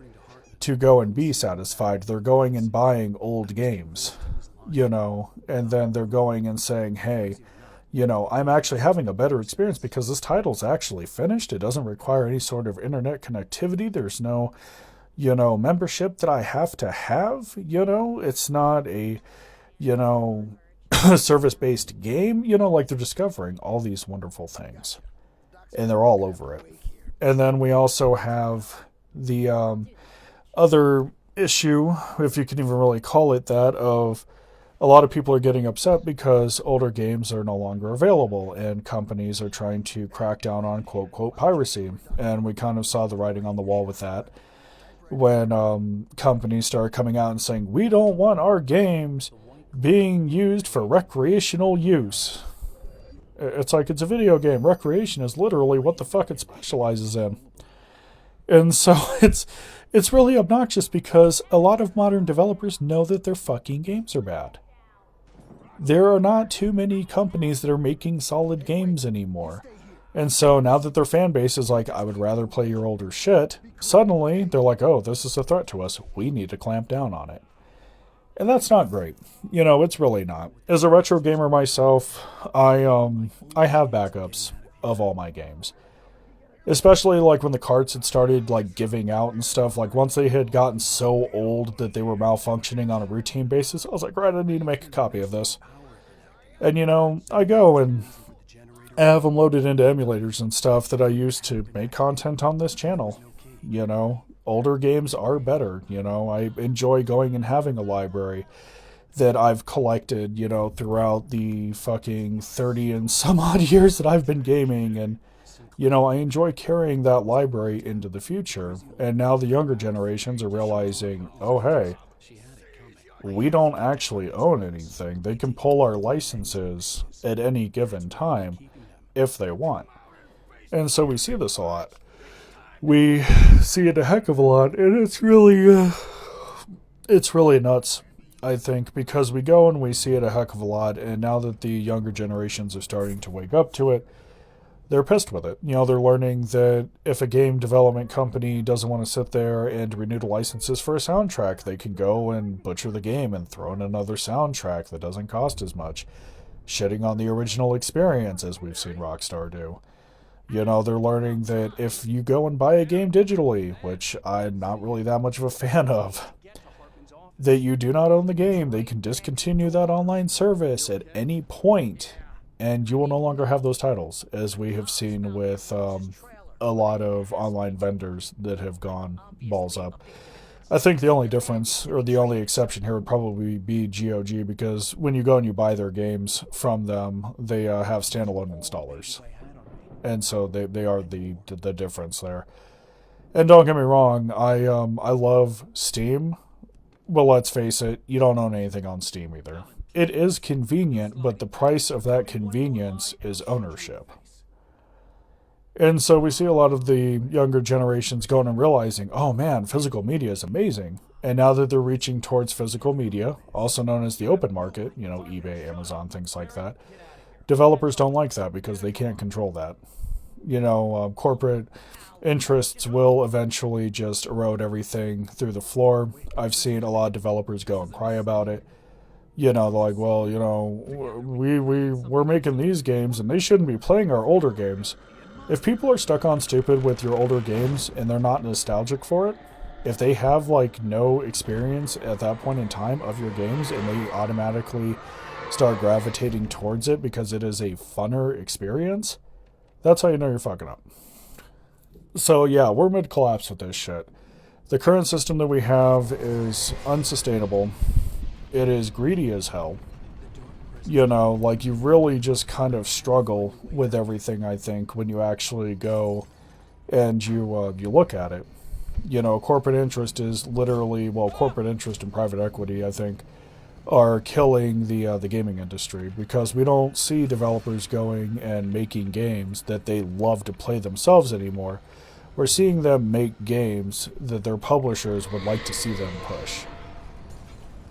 to go and be satisfied. They're going and buying old games, and then they're going and saying, hey, I'm actually having a better experience because this title's actually finished. It doesn't require any sort of internet connectivity. There's no, membership that I have to have. It's not a, service-based game. Like they're discovering all these wonderful things. And they're all over it. And then we also have the other issue, if you can even really call it that, of a lot of people are getting upset because older games are no longer available and companies are trying to crack down on quote-quote piracy. And we kind of saw the writing on the wall with that when companies started coming out and saying, we don't want our games being used for recreational use. It's like, it's a video game. Recreation is literally what the fuck it specializes in. And so it's really obnoxious because a lot of modern developers know that their fucking games are bad. There are not too many companies that are making solid games anymore. And so now that their fan base is like, I would rather play your older shit, suddenly they're like, oh, this is a threat to us. We need to clamp down on it. And that's not great. It's really not. As a retro gamer myself, I have backups of all my games. Especially like when the carts had started like giving out and stuff. Like once they had gotten so old that they were malfunctioning on a routine basis, I was like, right, I need to make a copy of this. And I go and I have them loaded into emulators and stuff that I use to make content on this channel. Older games are better. I enjoy going and having a library that I've collected, throughout the fucking 30 and some odd years that I've been gaming. And, I enjoy carrying that library into the future. And now the younger generations are realizing, oh, hey, we don't actually own anything. They can pull our licenses at any given time if they want. And so we see this a lot. We see it a heck of a lot, and it's really nuts. I think because we go and we see it a heck of a lot, and now that the younger generations are starting to wake up to it, they're pissed with it. They're learning that if a game development company doesn't want to sit there and renew the licenses for a soundtrack, they can go and butcher the game and throw in another soundtrack that doesn't cost as much, shitting on the original experience, as we've seen Rockstar do. They're learning that if you go and buy a game digitally, which I'm not really that much of a fan of, that you do not own the game. They can discontinue that online service at any point, and you will no longer have those titles, as we have seen with a lot of online vendors that have gone balls up. I think the only difference, or the only exception here, would probably be GOG, because when you go and you buy their games from them, they have standalone installers. And so they are the difference there. And don't get me wrong, I love Steam. Well, let's face it, you don't own anything on Steam either. It is convenient, but the price of that convenience is ownership. And so we see a lot of the younger generations going and realizing, oh man, physical media is amazing. And now that they're reaching towards physical media, also known as the open market, eBay, Amazon, things like that, developers don't like that because they can't control that. Corporate interests will eventually just erode everything through the floor. I've seen a lot of developers go and cry about it. They're like, well, we're making these games and they shouldn't be playing our older games. If people are stuck on stupid with your older games and they're not nostalgic for it, if they have no experience at that point in time of your games and they automatically start gravitating towards it because it is a funner experience, that's how you know you're fucking up. So yeah, we're mid-collapse with this shit. The current system that we have is unsustainable. It is greedy as hell. You really just kind of struggle with everything, I think, when you actually go and you look at it. Corporate interest is literally, corporate interest and private equity, I think, are killing the gaming industry, because we don't see developers going and making games that they love to play themselves anymore. We're seeing them make games that their publishers would like to see them push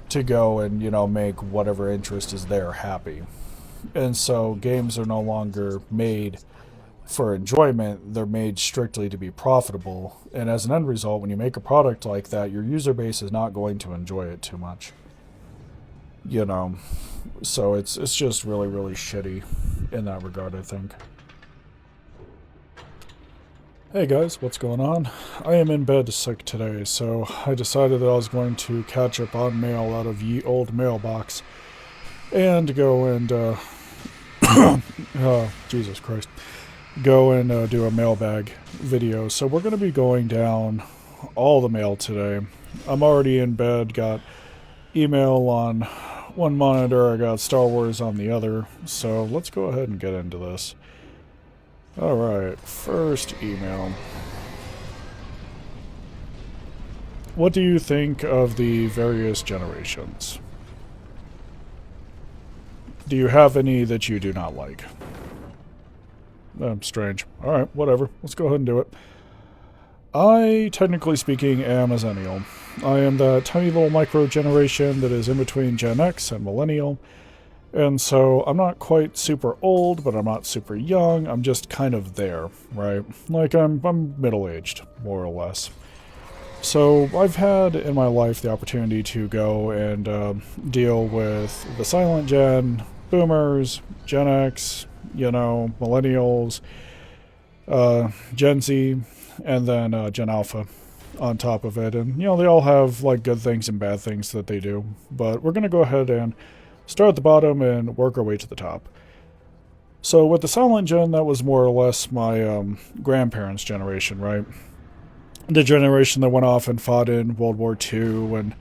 to go and make whatever interest is there happy. And so games are no longer made for enjoyment, they're made strictly to be profitable. And as an end result, when you make a product like that, your user base is not going to enjoy it too much. So it's just really, really shitty in that regard, I think. Hey guys, what's going on? I am in bed sick today, so I decided that I was going to catch up on mail out of ye old mailbox and go and, Jesus Christ, go and do a mailbag video. So we're going to be going down all the mail today. I'm already in bed, got email on one monitor, I got Star Wars on the other, so let's go ahead and get into this. Alright, first email. What do you think of the various generations? Do you have any that you do not like? Strange. Alright, whatever. Let's go ahead and do it. I, technically speaking, am a Zennial. I am that tiny little micro generation that is in between Gen X and Millennial. And so I'm not quite super old, but I'm not super young. I'm just kind of there, right? I'm middle-aged, more or less. So I've had in my life the opportunity to go and deal with the Silent Gen, Boomers, Gen X, Millennials, Gen Z, and then Gen Alpha on top of it. And, they all have, good things and bad things that they do. But we're going to go ahead and start at the bottom and work our way to the top. So with the Silent Gen, that was more or less my grandparents' generation, right? The generation that went off and fought in World War II and,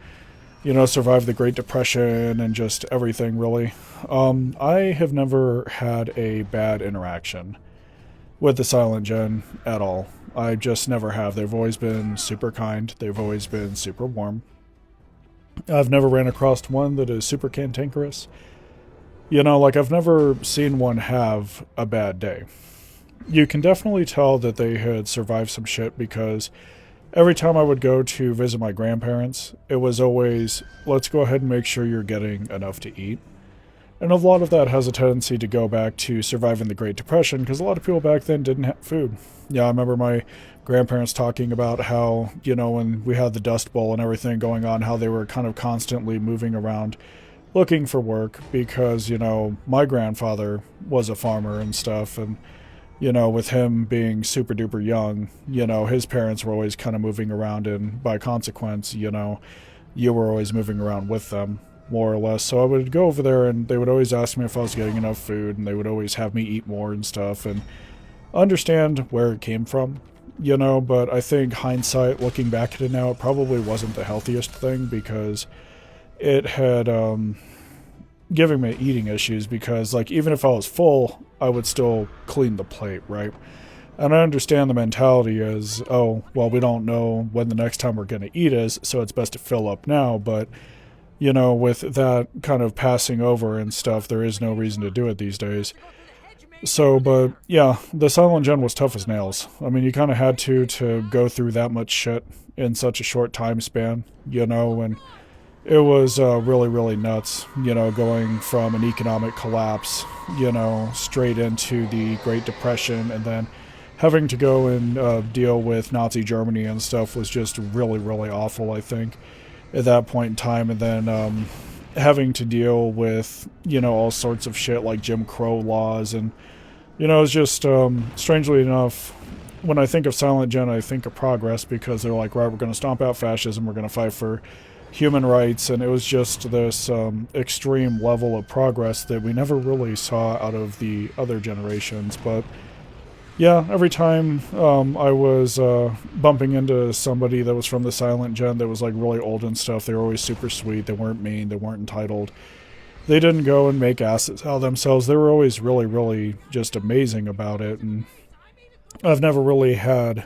survived the Great Depression and just everything, really. I have never had a bad interaction with the Silent Gen at all. I just never have. They've always been super kind. They've always been super warm. I've never ran across one that is super cantankerous. I've never seen one have a bad day. you can definitely tell that they had survived some shit because every time I would go to visit my grandparents, it was always, let's go ahead and make sure you're getting enough to eat. And a lot of that has a tendency to go back to surviving the Great Depression because a lot of people back then didn't have food. Yeah, I remember my grandparents talking about how, when we had the Dust Bowl and everything going on, how they were kind of constantly moving around looking for work because, my grandfather was a farmer and stuff. And, with him being super duper young, his parents were always kind of moving around. And by consequence, you were always moving around with them, more or less. So I would go over there and they would always ask me if I was getting enough food, and they would always have me eat more and stuff, and understand where it came from, but I think hindsight, looking back at it now, it probably wasn't the healthiest thing because it had given me eating issues because, like, even if I was full, I would still clean the plate, right? And I understand the mentality is, oh, well, we don't know when the next time we're going to eat is, so it's best to fill up now. But, with that kind of passing over and stuff, there is no reason to do it these days. So, but yeah, the Silent Gen was tough as nails. I mean, you kind of had to go through that much shit in such a short time span, and it was really, really nuts, going from an economic collapse, straight into the Great Depression, and then having to go and deal with Nazi Germany and stuff was just really, really awful, I think, at that point in time. And then having to deal with, all sorts of shit like Jim Crow laws. And, it's just, strangely enough, when I think of Silent Gen, I think of progress because they're like, right, we're going to stomp out fascism, we're going to fight for human rights, and it was just this extreme level of progress that we never really saw out of the other generations. But yeah, every time I was bumping into somebody that was from the Silent Gen that was like really old and stuff, they were always super sweet, they weren't mean, they weren't entitled, they didn't go and make asses out of themselves, they were always really, really just amazing about it. And I've never really had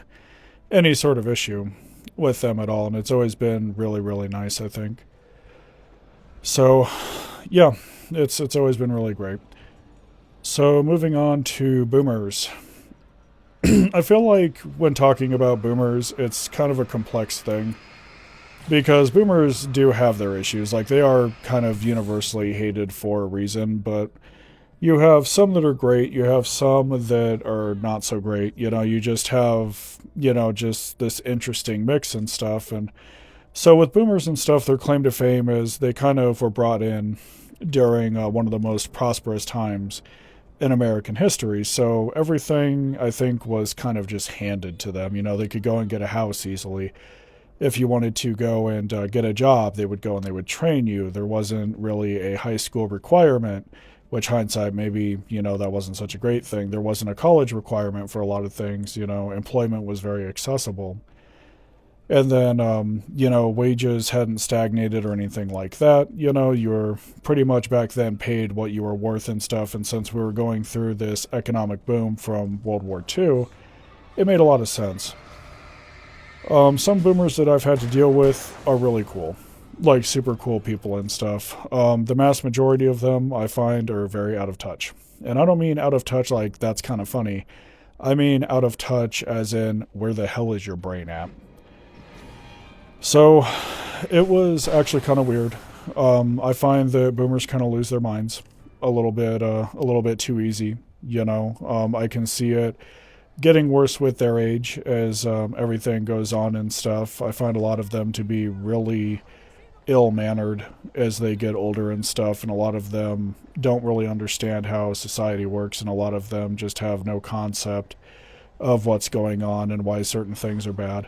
any sort of issue with them at all, and it's always been really, really nice, I think. So yeah, it's always been really great. So moving on to boomers. I feel like when talking about boomers, it's kind of a complex thing because boomers do have their issues. Like, they are kind of universally hated for a reason, but you have some that are great, you have some that are not so great. You just have, just this interesting mix and stuff. And so with boomers and stuff, their claim to fame is they kind of were brought in during one of the most prosperous times in American history. So everything, I think, was kind of just handed to them. They could go and get a house easily. If you wanted to go and get a job, they would go and they would train you. There wasn't really a high school requirement, which hindsight, maybe, that wasn't such a great thing. There wasn't a college requirement for a lot of things. Employment was very accessible. And then, wages hadn't stagnated or anything like that. You were pretty much back then paid what you were worth and stuff. And since we were going through this economic boom from World War II, it made a lot of sense. Some boomers that I've had to deal with are really cool. Like, super cool people and stuff. The mass majority of them, I find, are very out of touch. And I don't mean out of touch like that's kind of funny. I mean out of touch as in, where the hell is your brain at? So, it was actually kind of weird. I find that boomers kind of lose their minds a little bit too easy. I can see it getting worse with their age as everything goes on and stuff. I find a lot of them to be really ill-mannered as they get older and stuff, and a lot of them don't really understand how society works, and a lot of them just have no concept of what's going on and why certain things are bad.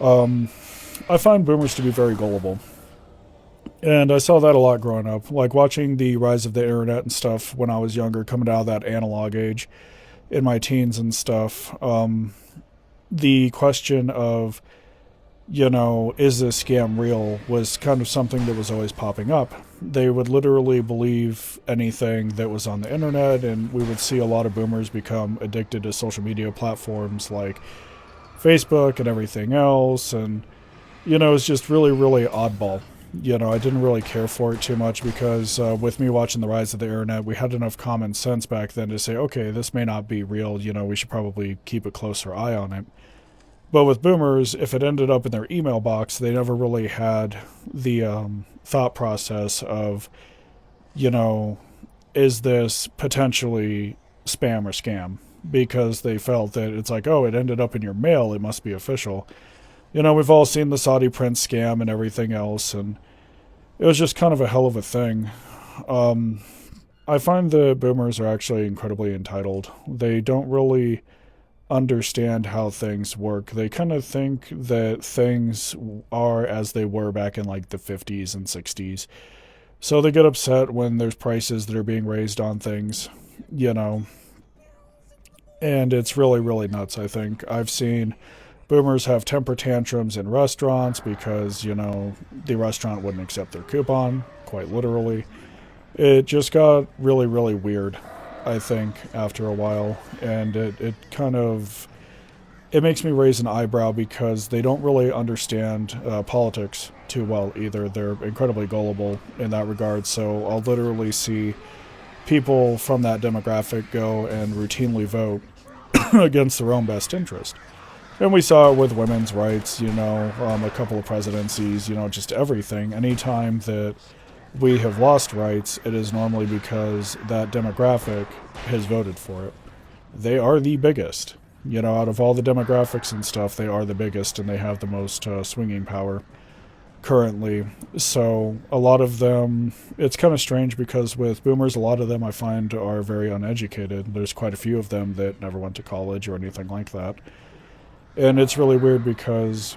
I find boomers to be very gullible. And I saw that a lot growing up. Like, watching the rise of the internet and stuff when I was younger, coming out of that analog age in my teens and stuff. The question of, is this scam real, was kind of something that was always popping up. They would literally believe anything that was on the internet, and we would see a lot of boomers become addicted to social media platforms like Facebook and everything else. And, it's just really, really oddball. I didn't really care for it too much because with me watching the rise of the internet, we had enough common sense back then to say, okay, this may not be real, we should probably keep a closer eye on it. But with boomers, if it ended up in their email box, they never really had the thought process of, you know, is this potentially spam or scam? Because they felt that it's like, oh, it ended up in your mail, it must be official. We've all seen the Saudi prince scam and everything else, and it was just kind of a hell of a thing. Um, I find the boomers are actually incredibly entitled. They don't really understand how things work. They kind of think that things are as they were back in like the 50s and 60s. So they get upset when there's prices that are being raised on things, you know. And it's really, really nuts, I think. I've seen boomers have temper tantrums in restaurants because, the restaurant wouldn't accept their coupon, quite literally. It just got really, really weird, I think, after a while. And it kind of, it makes me raise an eyebrow because they don't really understand politics too well either. They're incredibly gullible in that regard. So I'll literally see people from that demographic go and routinely vote against their own best interest. And we saw it with women's rights, a couple of presidencies, just everything. Anytime that we have lost rights, it is normally because that demographic has voted for it. They are the biggest. Out of all the demographics and stuff, they are the biggest and they have the most swinging power currently. So a lot of them, it's kind of strange because with boomers, a lot of them I find are very uneducated. There's quite a few of them that never went to college or anything like that. And it's really weird because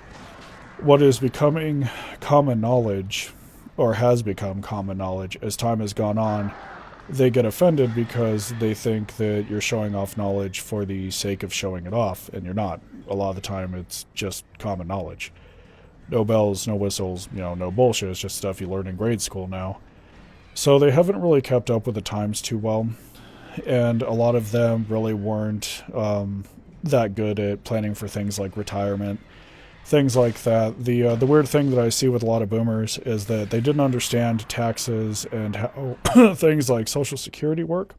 what is becoming common knowledge, or has become common knowledge as time has gone on, they get offended because they think that you're showing off knowledge for the sake of showing it off, and you're not. A lot of the time it's just common knowledge. No bells, no whistles, no bullshit. It's just stuff you learn in grade school now. So they haven't really kept up with the times too well, and a lot of them really weren't that good at planning for things like retirement, things like that. The weird thing that I see with a lot of boomers is that they didn't understand taxes and how things like Social Security work,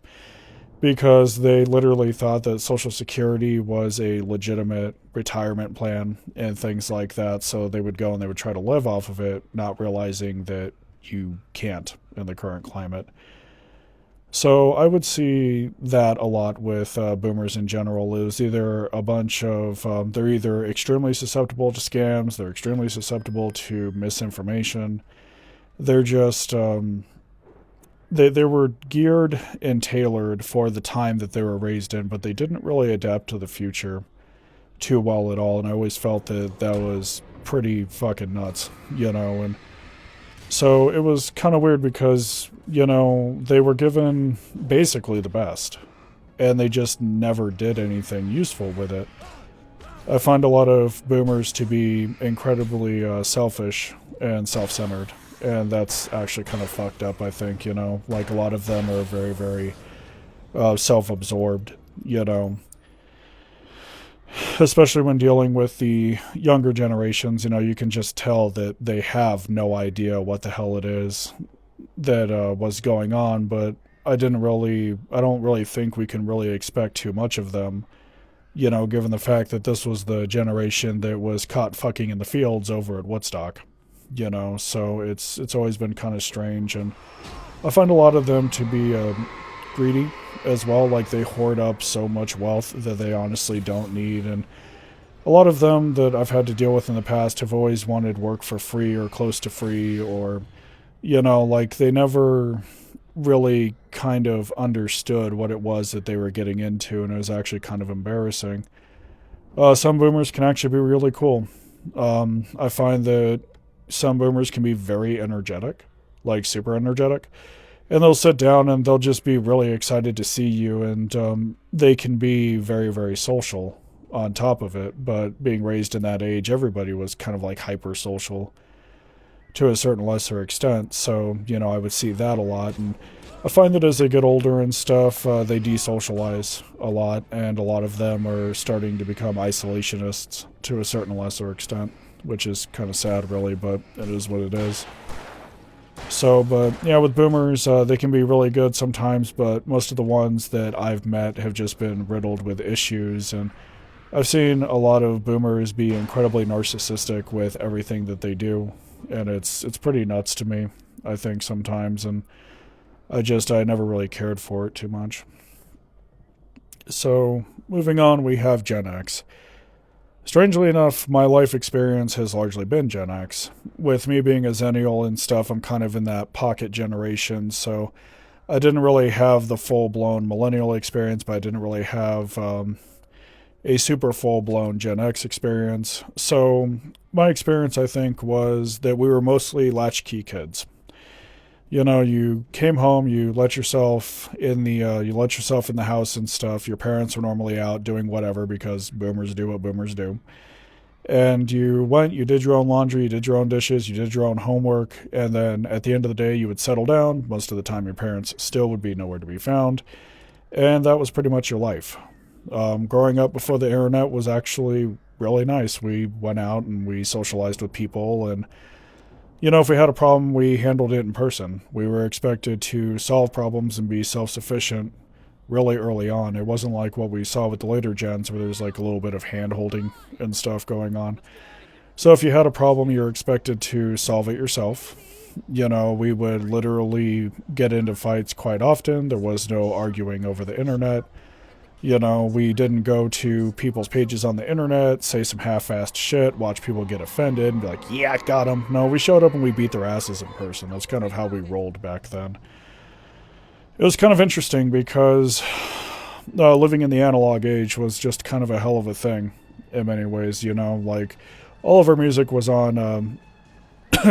because they literally thought that Social Security was a legitimate retirement plan and things like that. So they would go and they would try to live off of it, not realizing that you can't in the current climate. So I would see that a lot with boomers in general. Is either a bunch of, they're either extremely susceptible to scams, they're extremely susceptible to misinformation. They're just, they were geared and tailored for the time that they were raised in, but they didn't really adapt to the future too well at all. And I always felt that that was pretty fucking nuts, and so it was kind of weird because, they were given basically the best, and they just never did anything useful with it. I find a lot of boomers to be incredibly selfish and self-centered, and that's actually kind of fucked up, I think, Like, a lot of them are very, very self-absorbed, Especially when dealing with the younger generations, you can just tell that they have no idea what the hell it is that was going on, but I don't really think we can really expect too much of them, given the fact that this was the generation that was caught fucking in the fields over at Woodstock, so it's always been kind of strange, and I find a lot of them to be greedy as well. Like, they hoard up so much wealth that they honestly don't need, and a lot of them that I've had to deal with in the past have always wanted work for free or close to free, or like, they never really kind of understood what it was that they were getting into, and it was actually kind of embarrassing. Some boomers can actually be really cool. I find that some boomers can be very energetic, like super energetic. And they'll sit down and they'll just be really excited to see you, and they can be very, very social on top of it. But being raised in that age, everybody was kind of like hyper social to a certain lesser extent. So, I would see that a lot. And I find that as they get older and stuff, they desocialize a lot, and a lot of them are starting to become isolationists to a certain lesser extent. which is kind of sad, really, but it is what it is. So, but yeah, with boomers, they can be really good sometimes, but most of the ones that I've met have just been riddled with issues, and I've seen a lot of boomers be incredibly narcissistic with everything that they do, and it's pretty nuts to me, I think, sometimes, and I never really cared for it too much. So, moving on, we have Gen X. Strangely enough, my life experience has largely been Gen X. With me being a Zennial and stuff, I'm kind of in that pocket generation, so I didn't really have the full-blown millennial experience, but I didn't really have a super full-blown Gen X experience. So my experience, I think, was that we were mostly latchkey kids. You know, you came home, you let yourself in the house and stuff. Your parents were normally out doing whatever because boomers do what boomers do. And you went, you did your own laundry, you did your own dishes, you did your own homework, and then at the end of the day, you would settle down. Most of the time, your parents still would be nowhere to be found. And that was pretty much your life. Growing up before the internet was actually really nice. We went out and we socialized with people, and you know, if we had a problem, we handled it in person. We were expected to solve problems and be self-sufficient really early on. It wasn't like what we saw with the later gens where there's like a little bit of hand-holding and stuff going on. So if you had a problem, you were expected to solve it yourself. You know, we would literally get into fights quite often. There was no arguing over the internet. You know, we didn't go to people's pages on the internet, say some half-assed shit, watch people get offended, and be like, yeah, I got them. No, we showed up and we beat their asses in person. That's kind of how we rolled back then. It was kind of interesting because living in the analog age was just kind of a hell of a thing in many ways, you know? Like, all of our music was on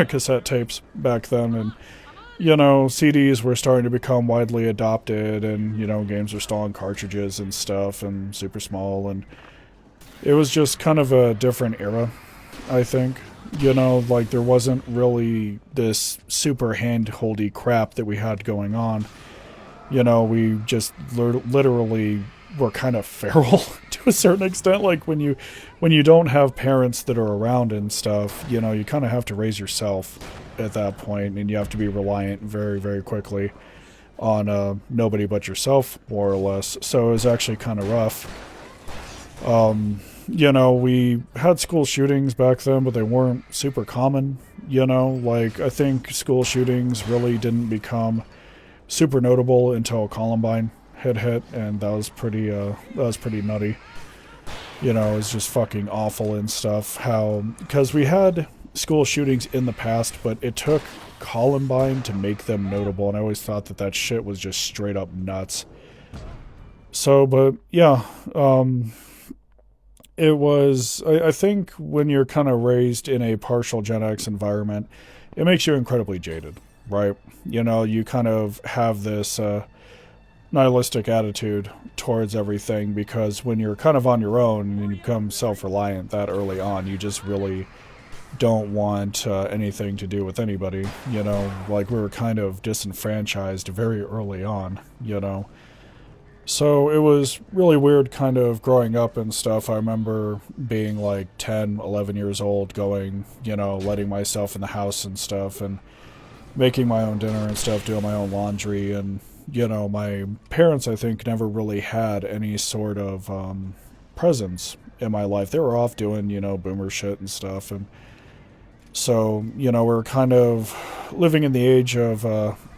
cassette tapes back then, and you know, CDs were starting to become widely adopted, and, you know, games were still on cartridges and stuff, and super small, and it was just kind of a different era, I think. You know, like, there wasn't really this super hand-holdy crap that we had going on. You know, we just literally were kind of feral to a certain extent. Like, when you don't have parents that are around and stuff, you know, you kind of have to raise yourself at that point, and you have to be reliant very, very quickly on nobody but yourself, more or less. So it was actually kind of rough. You know, we had school shootings back then, but they weren't super common. You know, like, I think school shootings really didn't become super notable until Columbine had hit, and that was pretty nutty. You know, it was just fucking awful and stuff. Because we had school shootings in the past, but it took Columbine to make them notable, and I always thought that shit was just straight up nuts. So, but yeah, it was, I think when you're kind of raised in a partial Gen X environment, it makes you incredibly jaded, right? You know, you kind of have this nihilistic attitude towards everything, because when you're kind of on your own and you become self-reliant that early on, you just really don't want anything to do with anybody. You know, like, we were kind of disenfranchised very early on, you know. So it was really weird kind of growing up and stuff. I remember being like 10, 11 years old, going, you know, letting myself in the house and stuff, and making my own dinner and stuff, doing my own laundry, and you know, my parents, I think, never really had any sort of presence in my life. They were off doing, you know, boomer shit and stuff, and so, you know, we're kind of living in the age of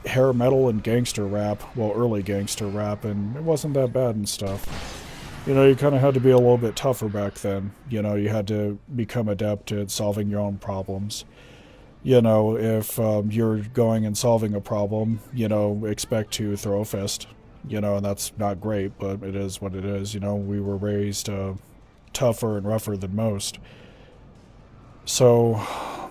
hair metal and gangster rap, well, early gangster rap, and it wasn't that bad and stuff. You know, you kind of had to be a little bit tougher back then. You know, you had to become adept at solving your own problems. You know, if you're going and solving a problem, you know, expect to throw a fist. You know, and that's not great, but it is what it is. You know, we were raised tougher and rougher than most. So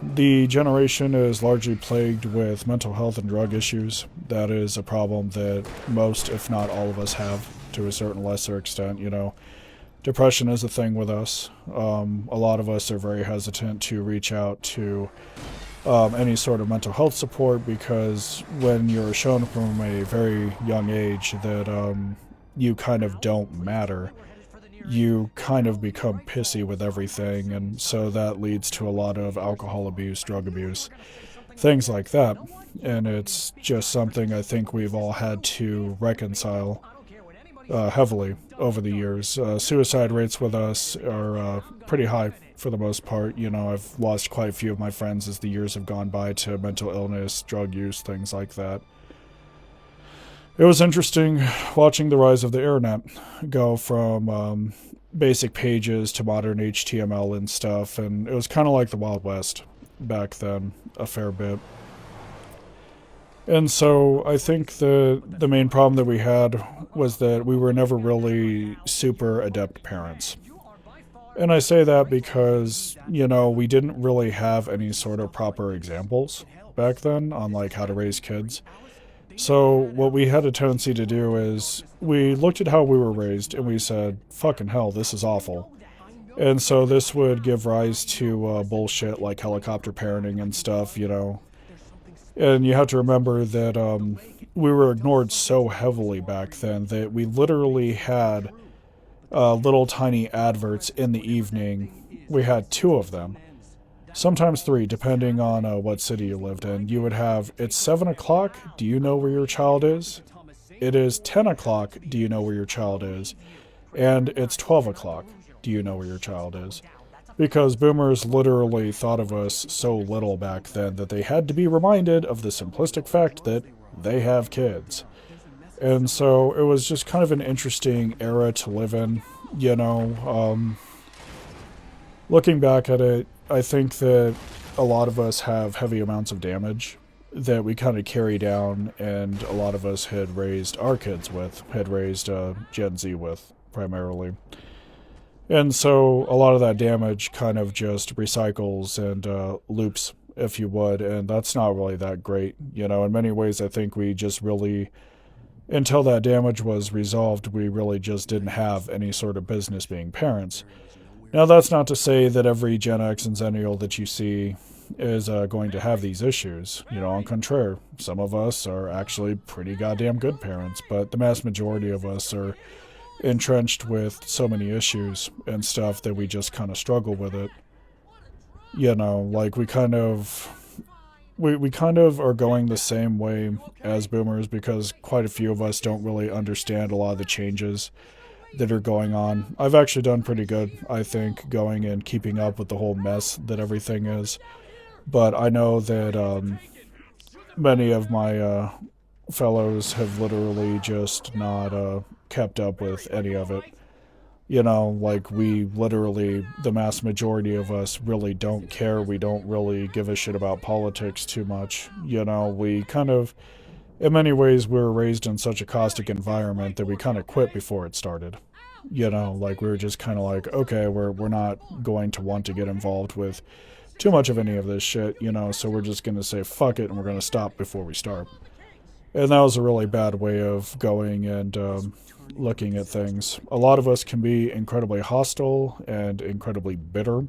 the generation is largely plagued with mental health and drug issues. That is a problem that most, if not all of us, have to a certain lesser extent. You know, depression is a thing with us. A lot of us are very hesitant to reach out to any sort of mental health support, because when you're shown from a very young age that you kind of don't matter, you kind of become pissy with everything, and so that leads to a lot of alcohol abuse, drug abuse, things like that. And it's just something I think we've all had to reconcile heavily over the years. Suicide rates with us are pretty high for the most part. You know, I've lost quite a few of my friends as the years have gone by to mental illness, drug use, things like that. It was interesting watching the rise of the internet go from basic pages to modern HTML and stuff, and it was kind of like the Wild West back then, a fair bit. And so I think the main problem that we had was that we were never really super adept parents. And I say that because, you know, we didn't really have any sort of proper examples back then on like how to raise kids. So what we had a tendency to do is we looked at how we were raised and we said, fucking hell, this is awful. And so this would give rise to bullshit like helicopter parenting and stuff, you know. And you have to remember that we were ignored so heavily back then that we literally had little tiny adverts in the evening. We had two of them, sometimes three, depending on what city you lived in. You would have, it's 7 o'clock, do you know where your child is? It is 10 o'clock, do you know where your child is? And it's 12 o'clock, do you know where your child is? Because boomers literally thought of us so little back then that they had to be reminded of the simplistic fact that they have kids. And so it was just kind of an interesting era to live in, you know. Looking back at it, I think that a lot of us have heavy amounts of damage that we kind of carry down, and a lot of us had raised our kids with, had raised Gen Z with, primarily. And so a lot of that damage kind of just recycles and loops, if you would, and that's not really that great. You know, in many ways, I think we just really, until that damage was resolved, we really just didn't have any sort of business being parents. Now, that's not to say that every Gen X and Zennial that you see is going to have these issues. You know, on contrary, some of us are actually pretty goddamn good parents, but the mass majority of us are entrenched with so many issues and stuff that we just kind of struggle with it. You know, like we kind of are going the same way as boomers because quite a few of us don't really understand a lot of the changes that are going on. I've actually done pretty good, I think, going and keeping up with the whole mess that everything is. But I know that many of my fellows have literally just not kept up with any of it. You know, like we literally, the mass majority of us really don't care. We don't really give a shit about politics too much. You know, we kind of, in many ways, we were raised in such a caustic environment that we kind of quit before it started. You know, like we were just kind of like, okay, we're not going to want to get involved with too much of any of this shit, you know, so we're just going to say fuck it and we're going to stop before we start. And that was a really bad way of going and looking at things. A lot of us can be incredibly hostile and incredibly bitter,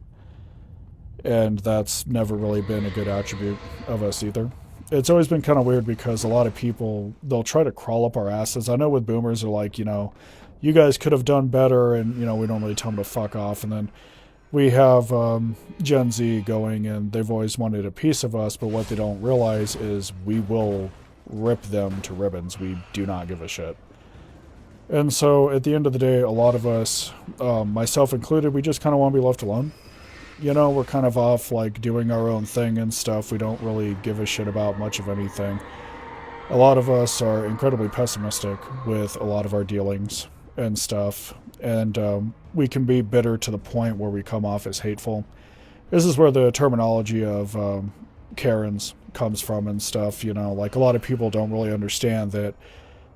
and that's never really been a good attribute of us either. It's always been kind of weird because a lot of people, they'll try to crawl up our asses. I know with boomers, they're like, you know, you guys could have done better, and, you know, we don't really tell them to fuck off. And then we have Gen Z going, and they've always wanted a piece of us, but what they don't realize is we will rip them to ribbons. We do not give a shit. And so at the end of the day, a lot of us, myself included, we just kind of want to be left alone. You know, we're kind of off like doing our own thing and stuff. We don't really give a shit about much of anything. A lot of us are incredibly pessimistic with a lot of our dealings and stuff. And we can be bitter to the point where we come off as hateful. This is where the terminology of Karens comes from and stuff. You know, like a lot of people don't really understand that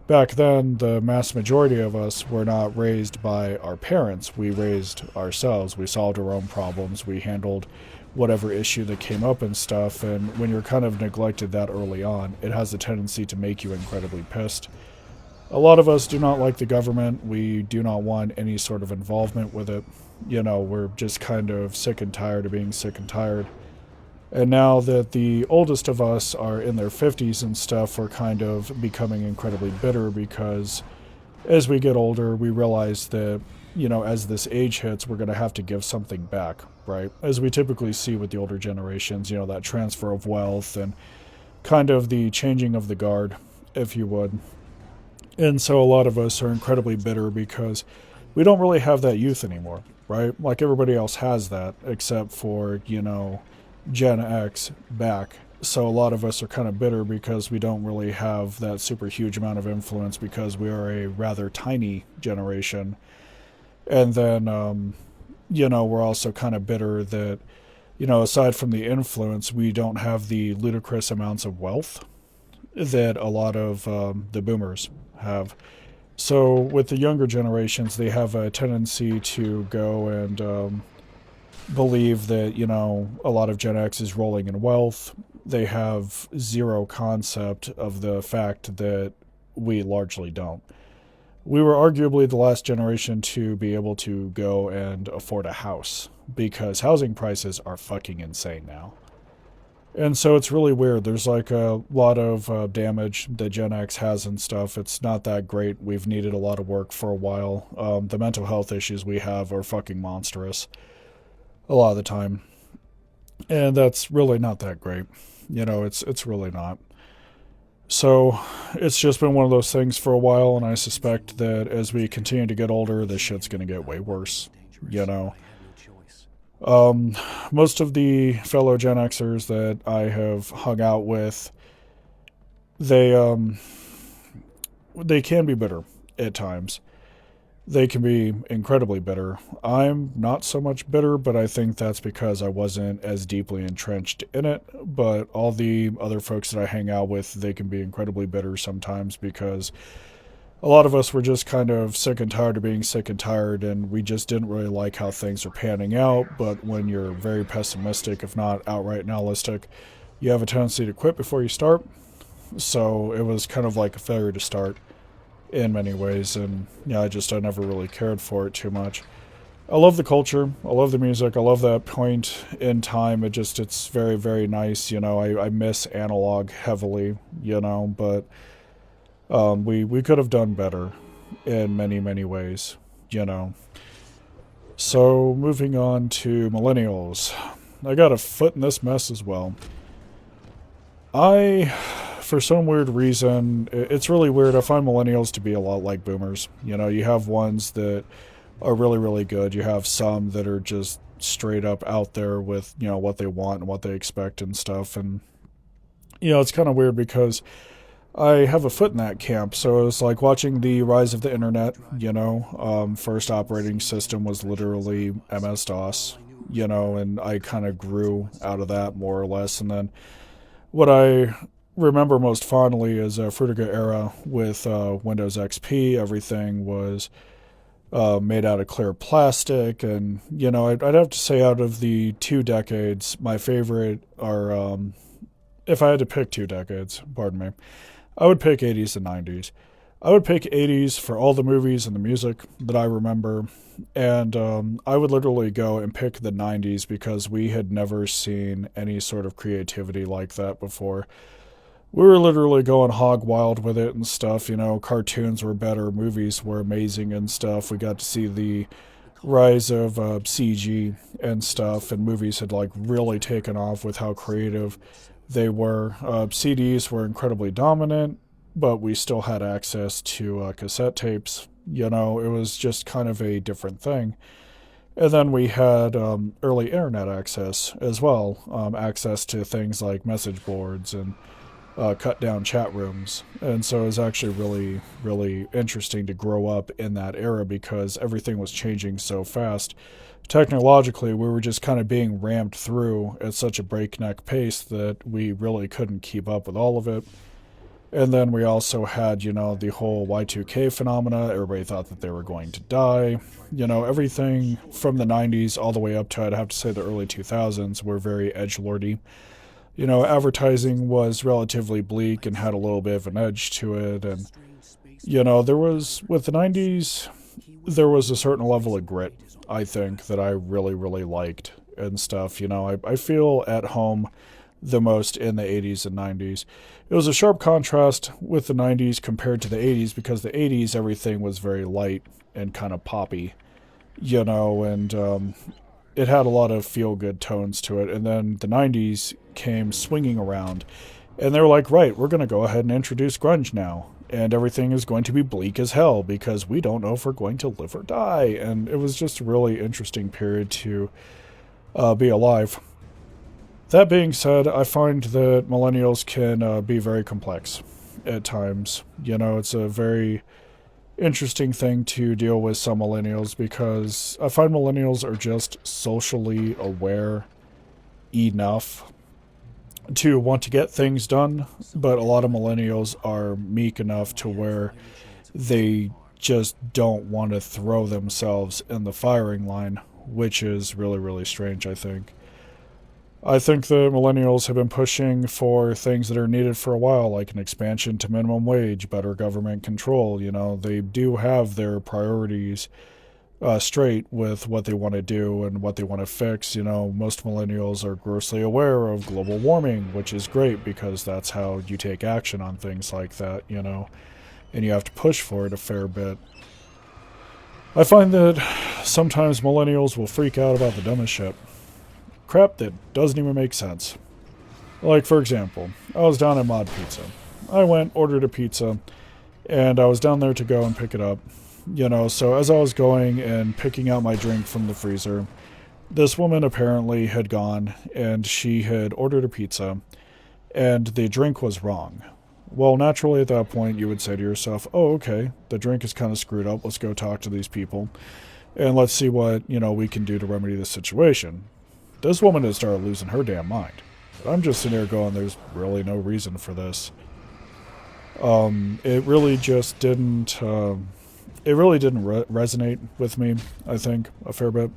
back then, the mass majority of us were not raised by our parents. We raised ourselves. We solved our own problems. We handled whatever issue that came up and stuff. And when you're kind of neglected that early on, it has a tendency to make you incredibly pissed. A lot of us do not like the government. We do not want any sort of involvement with it. You know, we're just kind of sick and tired of being sick and tired. And now that the oldest of us are in their 50s and stuff, we're kind of becoming incredibly bitter because as we get older, we realize that, as this age hits, we're going to have to give something back, right? As we typically see with the older generations, that transfer of wealth and kind of the changing of the guard, if you would. And so a lot of us are incredibly bitter because we don't really have that youth anymore, right? Like everybody else has that, except for, Gen X back. So a lot of us are kind of bitter because we don't really have that super huge amount of influence because we are a rather tiny generation. And then, we're also kind of bitter that, aside from the influence, we don't have the ludicrous amounts of wealth that a lot of the boomers have. So with the younger generations, they have a tendency to go and believe that, a lot of Gen X is rolling in wealth. They have zero concept of the fact that we largely don't. We were arguably the last generation to be able to go and afford a house because housing prices are fucking insane now. And so it's really weird. There's like a lot of damage that Gen X has and stuff. It's not that great. We've needed a lot of work for a while. The mental health issues we have are fucking monstrous a lot of the time. And that's really not that great. It's really not. So it's just been one of those things for a while, and I suspect that as we continue to get older, this shit's going to get way worse. You know, most of the fellow Gen Xers that I have hung out with, they they can be bitter at times. They can be incredibly bitter. I'm not so much bitter, but I think that's because I wasn't as deeply entrenched in it. But all the other folks that I hang out with, they can be incredibly bitter sometimes because a lot of us were just kind of sick and tired of being sick and tired, and we just didn't really like how things are panning out. But when you're very pessimistic, if not outright nihilistic, you have a tendency to quit before you start. So it was kind of like a failure to start in many ways, and I never really cared for it too much. I love the culture, I love the music, I love that point in time. It's very, very nice. I miss analog heavily, but we could have done better in many, many ways, you know. So moving on to millennials. I got a foot in this mess as well. I, for some weird reason, it's really weird. I find millennials to be a lot like boomers. You have ones that are really, really good. You have some that are just straight up out there with, what they want and what they expect and stuff. And, it's kind of weird because I have a foot in that camp. So it's like watching the rise of the internet, first operating system was literally MS-DOS, and I kind of grew out of that more or less. And then what I remember most fondly is a Frutiger era with Windows XP. Everything was made out of clear plastic, and I'd have to say out of the 2 decades, my favorite are, if I had to pick 2 decades, pardon me, I would pick 80s and 90s. I would pick 80s for all the movies and the music that I remember, and I would literally go and pick the 90s because we had never seen any sort of creativity like that before. We were literally going hog wild with it and stuff. Cartoons were better, movies were amazing and stuff. We got to see the rise of CG and stuff, and movies had like really taken off with how creative they were. CDs were incredibly dominant, but we still had access to cassette tapes. It was just kind of a different thing. And then we had early internet access as well, access to things like message boards and cut down chat rooms. And so it was actually really, really interesting to grow up in that era because everything was changing so fast. Technologically, we were just kind of being rammed through at such a breakneck pace that we really couldn't keep up with all of it. And then we also had, the whole Y2K phenomena. Everybody thought that they were going to die. Everything from the 90s all the way up to, I'd have to say, the early 2000s were very edgelordy. Advertising was relatively bleak and had a little bit of an edge to it. And, there was, with the 90s, there was a certain level of grit, I think, that I really, really liked and stuff. I feel at home the most in the 80s and 90s. It was a sharp contrast with the 90s compared to the 80s because the 80s everything was very light and kind of poppy, and it had a lot of feel good tones to it. And then the 90s came swinging around, and they were like, right, we're going to go ahead and introduce grunge now. And everything is going to be bleak as hell because we don't know if we're going to live or die. And it was just a really interesting period to be alive. That being said, I find that millennials can be very complex at times. It's a very interesting thing to deal with some millennials because I find millennials are just socially aware enough to want to get things done, but a lot of millennials are meek enough to where they just don't want to throw themselves in the firing line, which is really, really strange, I think. I think the millennials have been pushing for things that are needed for a while, like an expansion to minimum wage, better government control. They do have their priorities straight with what they want to do and what they want to fix. Most millennials are grossly aware of global warming, which is great because that's how you take action on things like that, and you have to push for it a fair bit. I find that sometimes millennials will freak out about the dumbest shit. Crap that doesn't even make sense. Like, for example, I was down at Mod Pizza. I went, ordered a pizza, and I was down there to go and pick it up. So as I was going and picking out my drink from the freezer, this woman apparently had gone and she had ordered a pizza, and the drink was wrong. Well, naturally at that point you would say to yourself, oh, okay, the drink is kind of screwed up, let's go talk to these people, and let's see what, we can do to remedy the situation. This woman had started losing her damn mind. I'm just sitting there going, there's really no reason for this. It really just didn't, resonate with me, I think, a fair bit.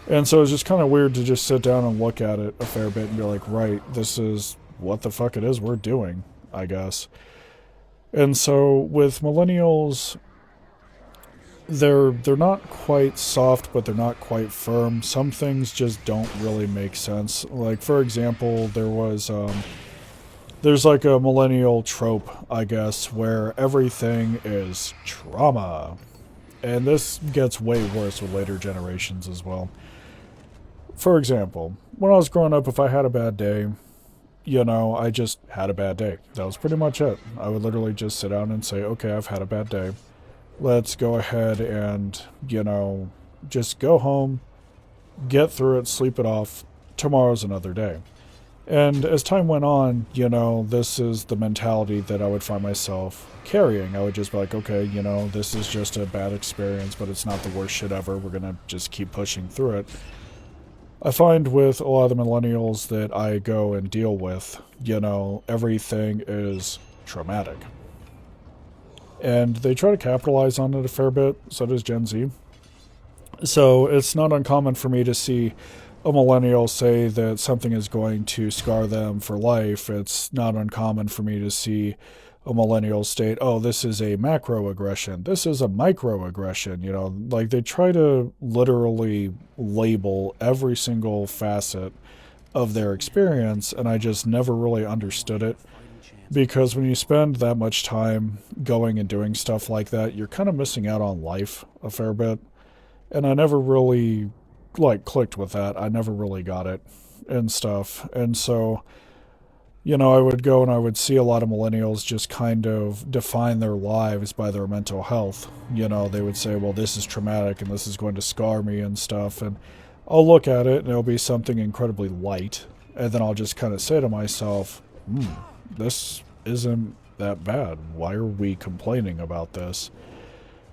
And so it's just kind of weird to just sit down and look at it a fair bit and be like, right, this is what the fuck it is we're doing, I guess. And so with millennials, they're not quite soft, but they're not quite firm. Some things just don't really make sense. Like, for example, there's like a millennial trope, I guess, where everything is trauma. And this gets way worse with later generations as well. For example, when I was growing up, if I had a bad day, I just had a bad day. That was pretty much it. I would literally just sit down and say, okay, I've had a bad day. Let's go ahead and, just go home, get through it, sleep it off. Tomorrow's another day. And as time went on, this is the mentality that I would find myself carrying. I would just be like, okay, this is just a bad experience, but it's not the worst shit ever. We're going to just keep pushing through it. I find with a lot of the millennials that I go and deal with, everything is traumatic. And they try to capitalize on it a fair bit, so does Gen Z. So it's not uncommon for me to see a millennial say that something is going to scar them for life. It's not uncommon for me to see a millennial state, oh, this is a macroaggression, this is a microaggression. Like they try to literally label every single facet of their experience, and I just never really understood it. Because when you spend that much time going and doing stuff like that, you're kind of missing out on life a fair bit. And I never really, clicked with that. I never really got it and stuff. And so, I would go and I would see a lot of millennials just kind of define their lives by their mental health. They would say, well, this is traumatic and this is going to scar me and stuff. And I'll look at it and it'll be something incredibly light. And then I'll just kind of say to myself, this isn't that bad. Why are we complaining about this?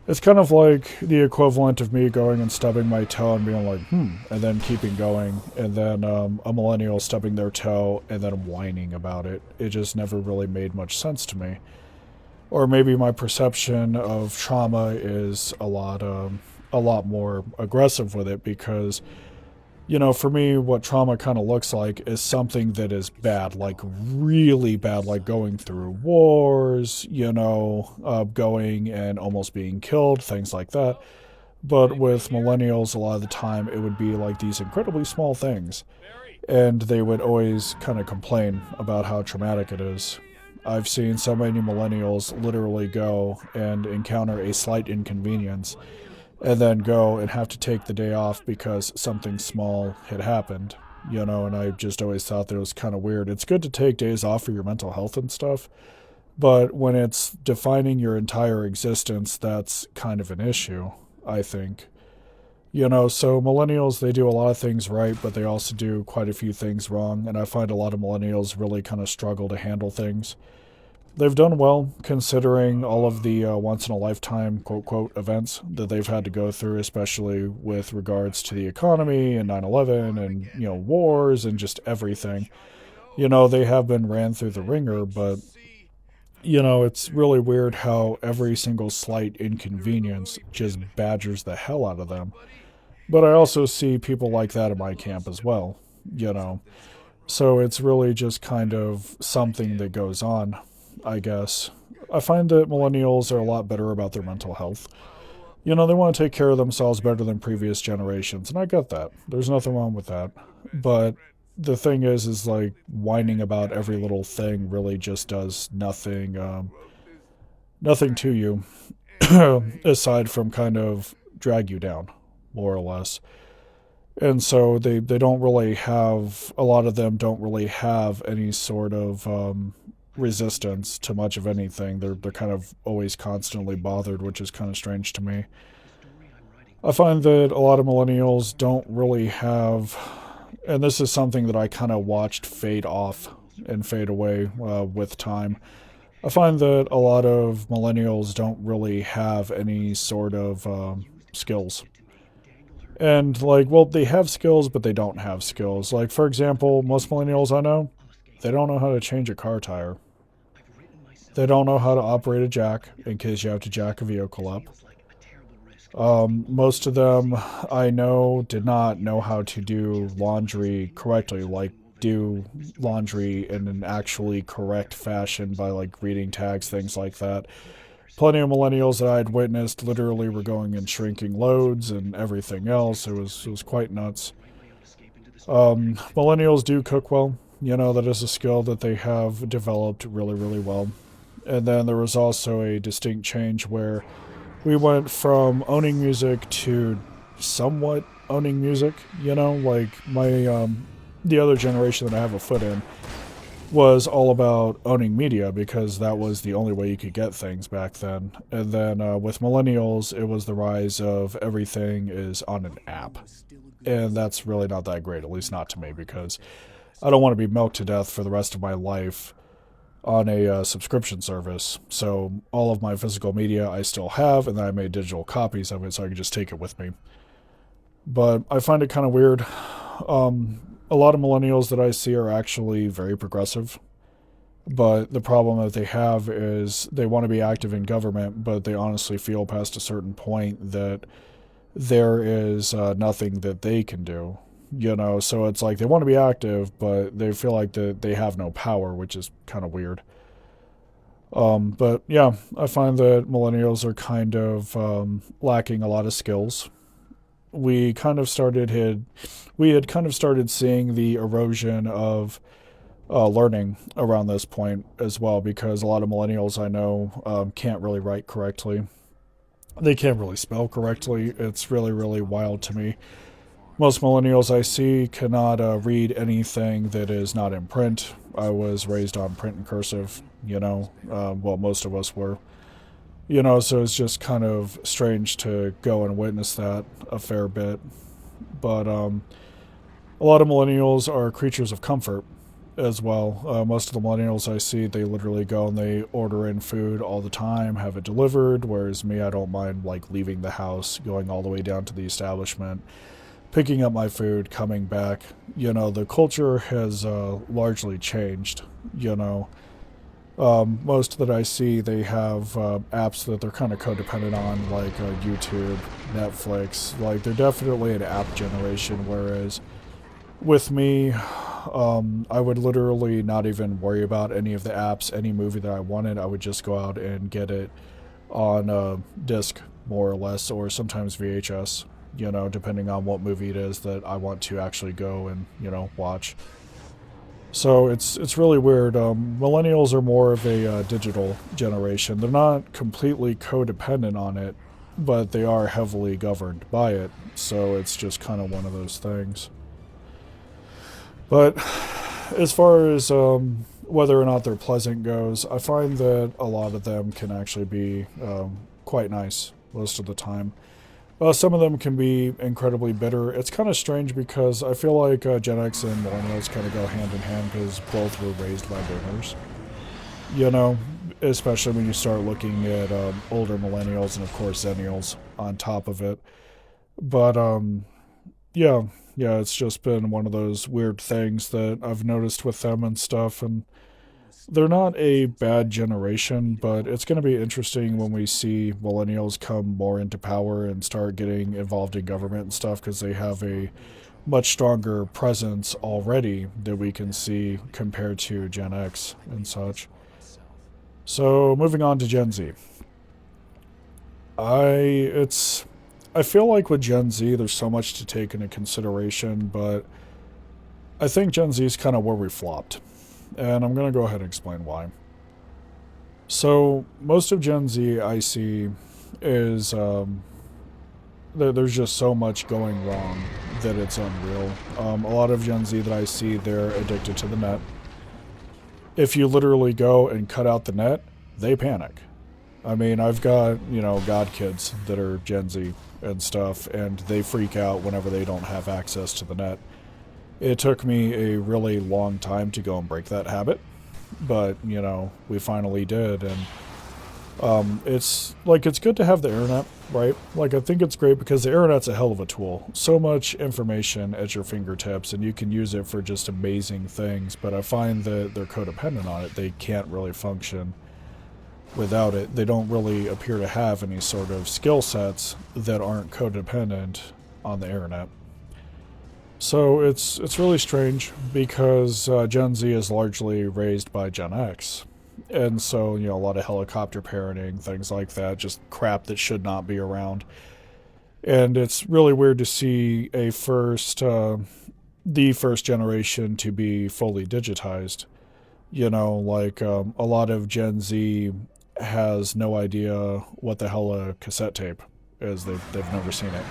It's kind of like the equivalent of me going and stubbing my toe and being like, and then keeping going, and then a millennial stubbing their toe and then whining about it. It just never really made much sense to me. Or maybe my perception of trauma is a lot more aggressive with it because for me, what trauma kind of looks like is something that is bad, like really bad, like going through wars, going and almost being killed, things like that. But with millennials, a lot of the time, it would be like these incredibly small things. and they would always kind of complain about how traumatic it is. I've seen so many millennials literally go and encounter a slight inconvenience and then go and have to take the day off because something small had happened. And I just always thought that it was kind of weird. It's good to take days off for your mental health and stuff, but when it's defining your entire existence, that's kind of an issue, I think. So millennials, they do a lot of things right, but they also do quite a few things wrong, and I find a lot of millennials really kind of struggle to handle things. They've done well considering all of the once in a lifetime quote quote events that they've had to go through, especially with regards to the economy and 9/11 and wars and just everything. They have been ran through the ringer, but it's really weird how every single slight inconvenience just badgers the hell out of them. But I also see people like that in my camp as well, you know. So it's really just kind of something that goes on, I guess. I find that millennials are a lot better about their mental health. They want to take care of themselves better than previous generations, and I get that. There's nothing wrong with that. But the thing is like whining about every little thing really just does nothing, nothing to you, aside from kind of drag you down, more or less. And so they don't really have, a lot of them don't really have any sort of resistance to much of anything. They're kind of always constantly bothered, which is kind of strange to me. I find that a lot of millennials don't really have, and this is something that I kind of watched fade off and fade away with time. I find that a lot of millennials don't really have any sort of skills. And, like, well, they have skills, but they don't have skills. Like, for example, most millennials I know, they don't know how to change a car tire. They don't know how to operate a jack in case you have to jack a vehicle up. Most of them I know did not know how to do laundry correctly, like do laundry in an actually correct fashion by like reading tags, things like that. Plenty of millennials that I'd witnessed literally were going in shrinking loads and everything else. It was quite nuts. Millennials do cook well. That is a skill that they have developed really, really well. And then there was also a distinct change where we went from owning music to somewhat owning music. Like the other generation that I have a foot in was all about owning media because that was the only way you could get things back then. And then with millennials, it was the rise of everything is on an app. And that's really not that great, at least not to me, because I don't want to be milked to death for the rest of my life on a subscription service. So all of my physical media I still have, and then I made digital copies of it so I could just take it with me. But I find it kind of weird. A lot of millennials that I see are actually very progressive. But the problem that they have is they want to be active in government, but they honestly feel past a certain point that there is nothing that they can do. So it's like they want to be active, but they feel like they have no power, which is kind of weird. But yeah, I find that millennials are kind of lacking a lot of skills. We kind of we had kind of started seeing the erosion of learning around this point as well, because a lot of millennials I know can't really write correctly. They can't really spell correctly. It's really, really wild to me. Most millennials I see cannot read anything that is not in print. I was raised on print and cursive, well, most of us were. So it's just kind of strange to go and witness that a fair bit. But a lot of millennials are creatures of comfort as well. Most of the millennials I see, they literally go and they order in food all the time, have it delivered, whereas me, I don't mind like leaving the house, going all the way down to the establishment, picking up my food, coming back. The culture has largely changed. Most that I see, they have apps that they're kind of codependent on, like YouTube, Netflix. Like, they're definitely an app generation, whereas with me, I would literally not even worry about any of the apps, any movie that I wanted. I would just go out and get it on disc, more or less, or sometimes VHS. depending on what movie it is that I want to actually go and, watch. So it's really weird. Millennials are more of a digital generation. They're not completely codependent on it, but they are heavily governed by it. So it's just kind of one of those things. But as far as whether or not they're pleasant goes, I find that a lot of them can actually be quite nice most of the time. Some of them can be incredibly bitter. It's kind of strange because I feel like Gen X and Millennials kind of go hand in hand because both were raised by boomers. Especially when you start looking at older Millennials and, of course, Zennials on top of it. But, yeah, it's just been one of those weird things that I've noticed with them and stuff, and they're not a bad generation, but it's going to be interesting when we see millennials come more into power and start getting involved in government and stuff because they have a much stronger presence already that we can see compared to Gen X and such. So moving on to Gen Z. I feel like with Gen Z there's so much to take into consideration, but I think Gen Z is kind of where we flopped. And I'm going to go ahead and explain why. So, most of Gen Z I see is there's just so much going wrong that it's unreal. A lot of Gen Z that I see, they're addicted to the net. If you literally go and cut out the net, they panic. I mean, I've got, god kids that are Gen Z and stuff, and they freak out whenever they don't have access to the net. It took me a really long time to go and break that habit, but, we finally did, and it's good to have the internet, right? Like, I think it's great because the internet's a hell of a tool. So much information at your fingertips, and you can use it for just amazing things, but I find that they're codependent on it. They can't really function without it. They don't really appear to have any sort of skill sets that aren't codependent on the internet. So it's really strange because Gen Z is largely raised by Gen X. And so, a lot of helicopter parenting, things like that, just crap that should not be around. And it's really weird to see the first generation to be fully digitized. A lot of Gen Z has no idea what the hell a cassette tape is. They've never seen it.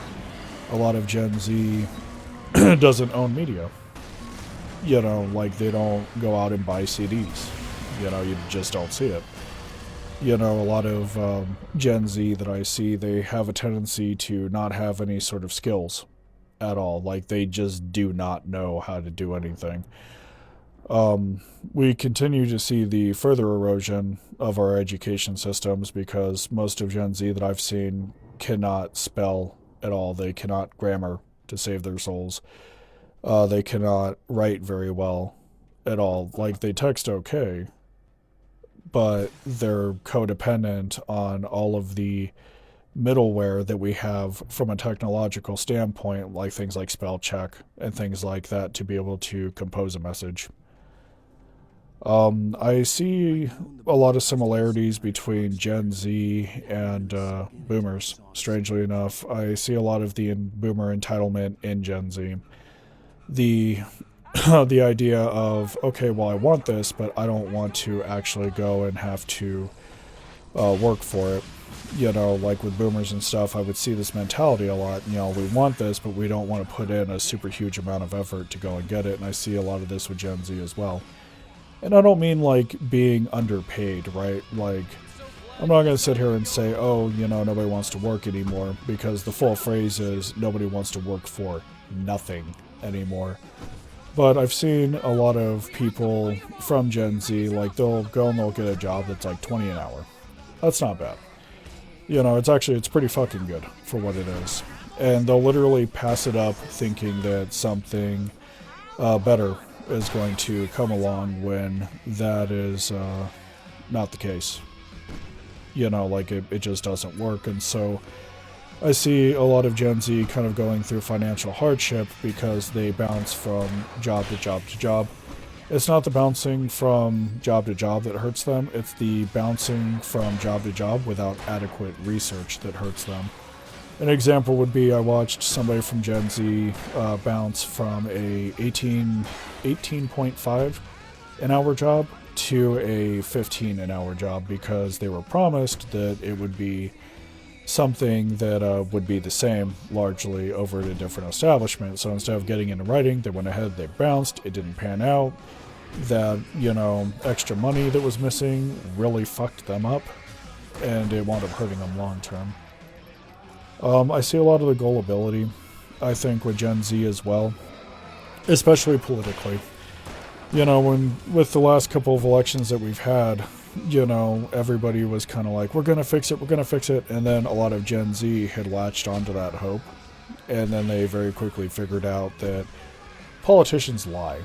A lot of Gen Z doesn't own media. They don't go out and buy CDs. You just don't see it. A lot of Gen Z that I see, they have a tendency to not have any sort of skills at all. Like, they just do not know how to do anything. We continue to see the further erosion of our education systems because most of Gen Z that I've seen cannot spell at all. They cannot grammar to save their souls. They cannot write very well at all. Like, they text okay, but they're codependent on all of the middleware that we have from a technological standpoint, like things like spell check and things like that, to be able to compose a message. I see a lot of similarities between Gen Z and boomers, strangely enough. I see a lot of the boomer entitlement in Gen Z. The the idea of, okay, well, I want this, but I don't want to actually go and have to work for it. Like with boomers and stuff, I would see this mentality a lot. We want this, but we don't want to put in a super huge amount of effort to go and get it. And I see a lot of this with Gen Z as well. And I don't mean like being underpaid, right? Like, I'm not going to sit here and say, oh, nobody wants to work anymore, because the full phrase is nobody wants to work for nothing anymore. But I've seen a lot of people from Gen Z, like, they'll go and they'll get a job that's like 20 an hour. That's not bad. It's pretty fucking good for what it is. And they'll literally pass it up thinking that something better is going to come along when that is not the case. It just doesn't work. And so I see a lot of Gen Z kind of going through financial hardship because they bounce from job to job to job. It's not the bouncing from job to job that hurts them, it's the bouncing from job to job without adequate research that hurts them. An example would be I watched somebody from Gen Z bounce from a 18.5 an hour job to a 15 an hour job because they were promised that it would be something that would be the same largely over at a different establishment. So instead of getting into writing, they went ahead, they bounced, it didn't pan out. That, extra money that was missing really fucked them up, and it wound up hurting them long term. I see a lot of the gullibility, I think, with Gen Z as well, especially politically. When with the last couple of elections that we've had, everybody was kind of like, we're going to fix it, and then a lot of Gen Z had latched onto that hope, and then they very quickly figured out that politicians lie.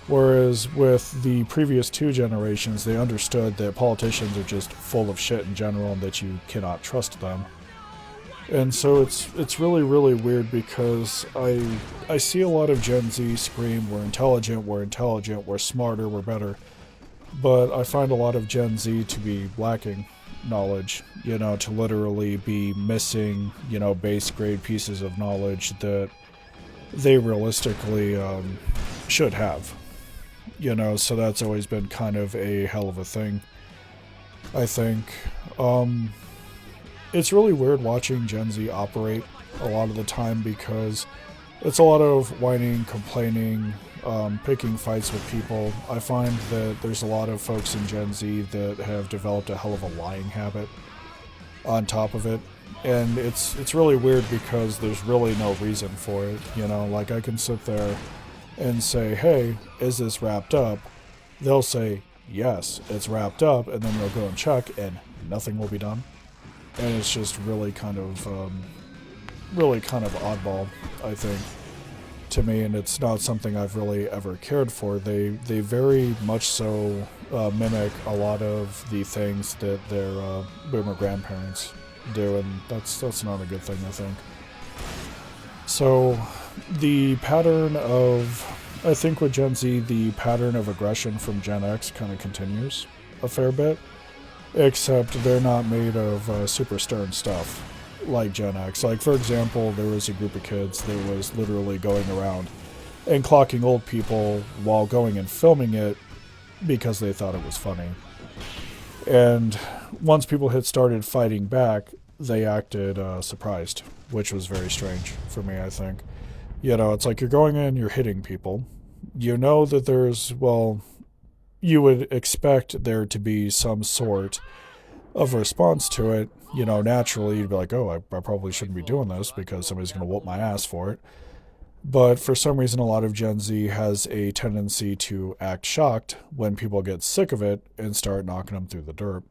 Whereas with the previous two generations, they understood that politicians are just full of shit in general and that you cannot trust them. And so it's really, really weird because I see a lot of Gen Z scream, we're intelligent, we're smarter, we're better. But I find a lot of Gen Z to be lacking knowledge, to literally be missing, base grade pieces of knowledge that they realistically should have. So that's always been kind of a hell of a thing, I think. It's really weird watching Gen Z operate a lot of the time because it's a lot of whining, complaining, picking fights with people. I find that there's a lot of folks in Gen Z that have developed a hell of a lying habit on top of it. And it's really weird because there's really no reason for it. Like I can sit there and say, hey, is this wrapped up? They'll say, yes, it's wrapped up, and then they'll go and check, and nothing will be done. And it's just really kind of oddball, I think, to me, and it's not something I've really ever cared for. They very much so mimic a lot of the things that their boomer grandparents do, and that's not a good thing, I think. So the pattern of, I think with Gen Z, the pattern of aggression from Gen X kind of continues a fair bit, except they're not made of super stern stuff like Gen X. Like, for example, there was a group of kids that was literally going around and clocking old people while going and filming it because they thought it was funny. And once people had started fighting back, they acted surprised, which was very strange for me, I think. It's like you're going in, you're hitting people. You know that there's, you would expect there to be some sort of response to it. Naturally, you'd be like, oh, I probably shouldn't be doing this because somebody's going to whoop my ass for it. But for some reason, a lot of Gen Z has a tendency to act shocked when people get sick of it and start knocking them through the dirt.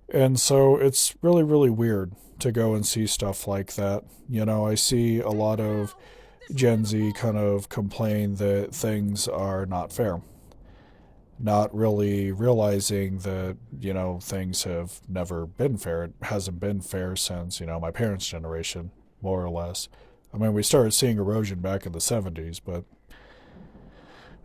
And so it's really, really weird to go and see stuff like that. I see a lot of Gen Z kind of complain that things are not fair, not really realizing that, things have never been fair. It hasn't been fair since, my parents' generation, more or less. I mean, we started seeing erosion back in the 70s, but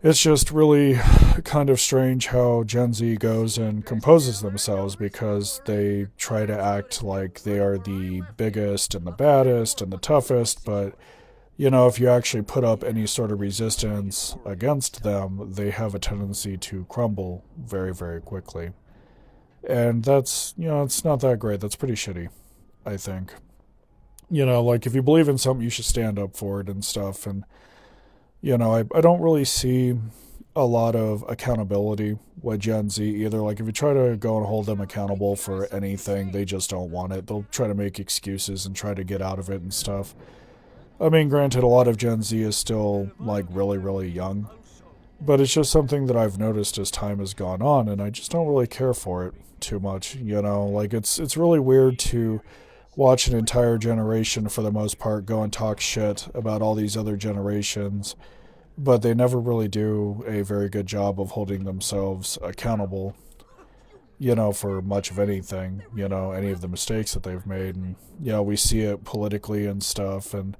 it's just really kind of strange how Gen Z goes and composes themselves because they try to act like they are the biggest and the baddest and the toughest, but if you actually put up any sort of resistance against them, they have a tendency to crumble very, very quickly. And that's, it's not that great. That's pretty shitty, I think. Like if you believe in something, you should stand up for it and stuff. And, I don't really see a lot of accountability with Gen Z either. Like if you try to go and hold them accountable for anything, they just don't want it. They'll try to make excuses and try to get out of it and stuff. I mean, granted, a lot of Gen Z is still, like, really, really young. But it's just something that I've noticed as time has gone on, and I just don't really care for it too much, Like, it's really weird to watch an entire generation, for the most part, go and talk shit about all these other generations, but they never really do a very good job of holding themselves accountable, for much of anything, any of the mistakes that they've made. And, we see it politically and stuff, and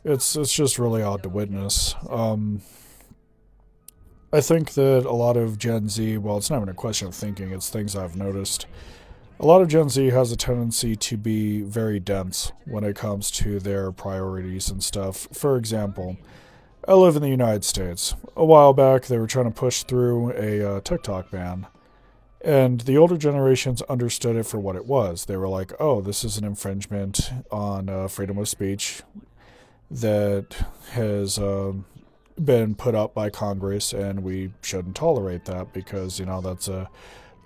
it's just really odd to witness. I think that a lot of Gen Z, well, it's not even a question of thinking, it's things I've noticed. A lot of Gen Z has a tendency to be very dense when it comes to their priorities and stuff. For example, I live in the United States. A while back, they were trying to push through a TikTok ban. And the older generations understood it for what it was. They were like, oh, this is an infringement on freedom of speech that has been put up by Congress, and we shouldn't tolerate that because, that's a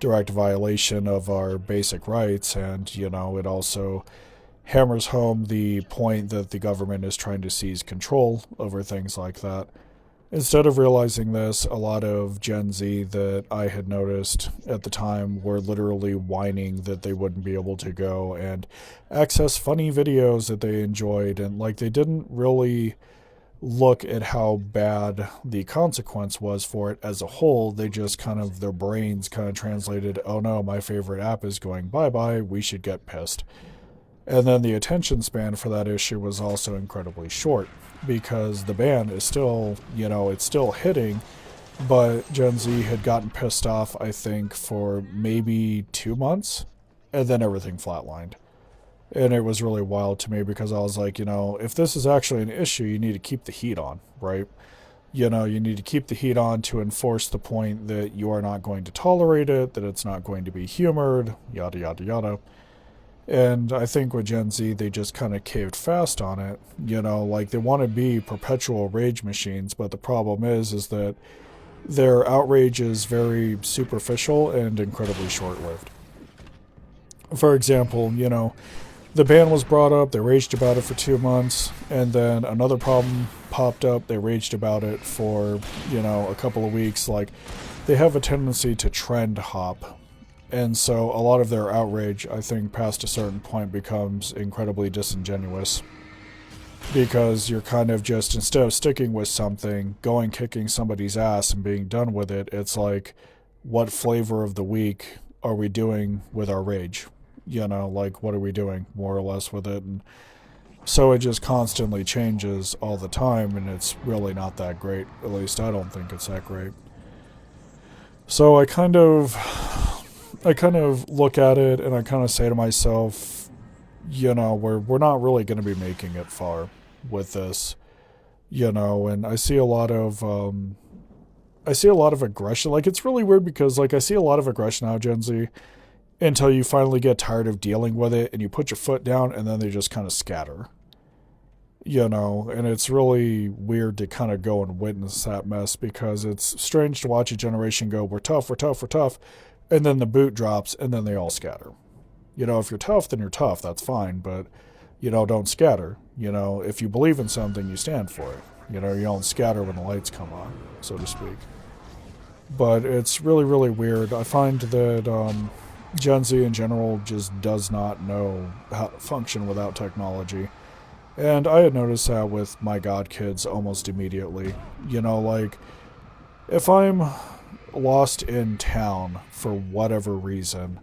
direct violation of our basic rights. And, it also hammers home the point that the government is trying to seize control over things like that. Instead of realizing this, a lot of Gen Z that I had noticed at the time were literally whining that they wouldn't be able to go and access funny videos that they enjoyed. And like they didn't really look at how bad the consequence was for it as a whole. They just kind of, their brains kind of translated, oh no, my favorite app is going bye bye, we should get pissed. And then the attention span for that issue was also incredibly short because the ban is still, it's still hitting, but Gen Z had gotten pissed off, I think, for maybe 2 months, and then everything flatlined. And it was really wild to me because I was like, if this is actually an issue, you need to keep the heat on, right? You need to keep the heat on to enforce the point that you are not going to tolerate it, that it's not going to be humored, yada, yada, yada. And I think with Gen Z, they just kind of caved fast on it. Like they want to be perpetual rage machines, but the problem is that their outrage is very superficial and incredibly short-lived. For example, the ban was brought up, they raged about it for 2 months, and then another problem popped up, they raged about it for, a couple of weeks. Like, they have a tendency to trend hop. And so a lot of their outrage, I think, past a certain point becomes incredibly disingenuous. Because you're kind of just, instead of sticking with something, going kicking somebody's ass and being done with it, it's like, what flavor of the week are we doing with our rage? Like, what are we doing, more or less, with it? And so it just constantly changes all the time, and it's really not that great. At least I don't think it's that great. So I kind of look at it and I kind of say to myself, we're not really going to be making it far with this, and I see a lot of aggression. Like, it's really weird because, like, I see a lot of aggression out of Gen Z until you finally get tired of dealing with it and you put your foot down and then they just kind of scatter, and it's really weird to kind of go and witness that mess because it's strange to watch a generation go, we're tough, we're tough, we're tough. And then the boot drops, and then they all scatter. If you're tough, then you're tough. That's fine, but, don't scatter. If you believe in something, you stand for it. You don't scatter when the lights come on, so to speak. But it's really, really weird. I find that Gen Z in general just does not know how to function without technology. And I had noticed that with my god kids almost immediately. Like, if I'm lost in town for whatever reason,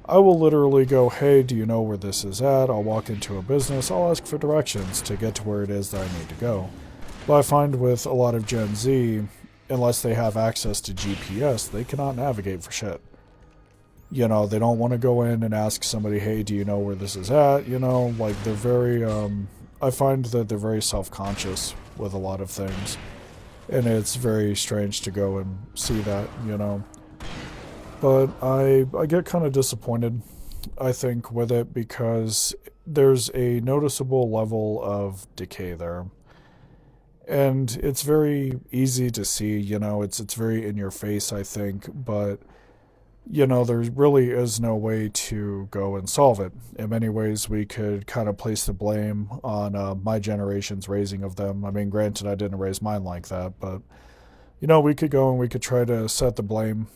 I will literally go, hey, do you know where this is at? I'll walk into a business, I'll ask for directions to get to where it is that I need to go. But I find with a lot of Gen Z, unless they have access to GPS, they cannot navigate for shit. They don't want to go in and ask somebody, hey, do you know where this is at? Like, they're very, I find that they're very self-conscious with a lot of things. And it's very strange to go and see that, But I get kind of disappointed, I think, with it because there's a noticeable level of decay there. And it's very easy to see, it's very in your face, I think, but there really is no way to go and solve it. In many ways, we could kind of place the blame on my generation's raising of them. I mean, granted, I didn't raise mine like that, but, we could go and we could try to set the blame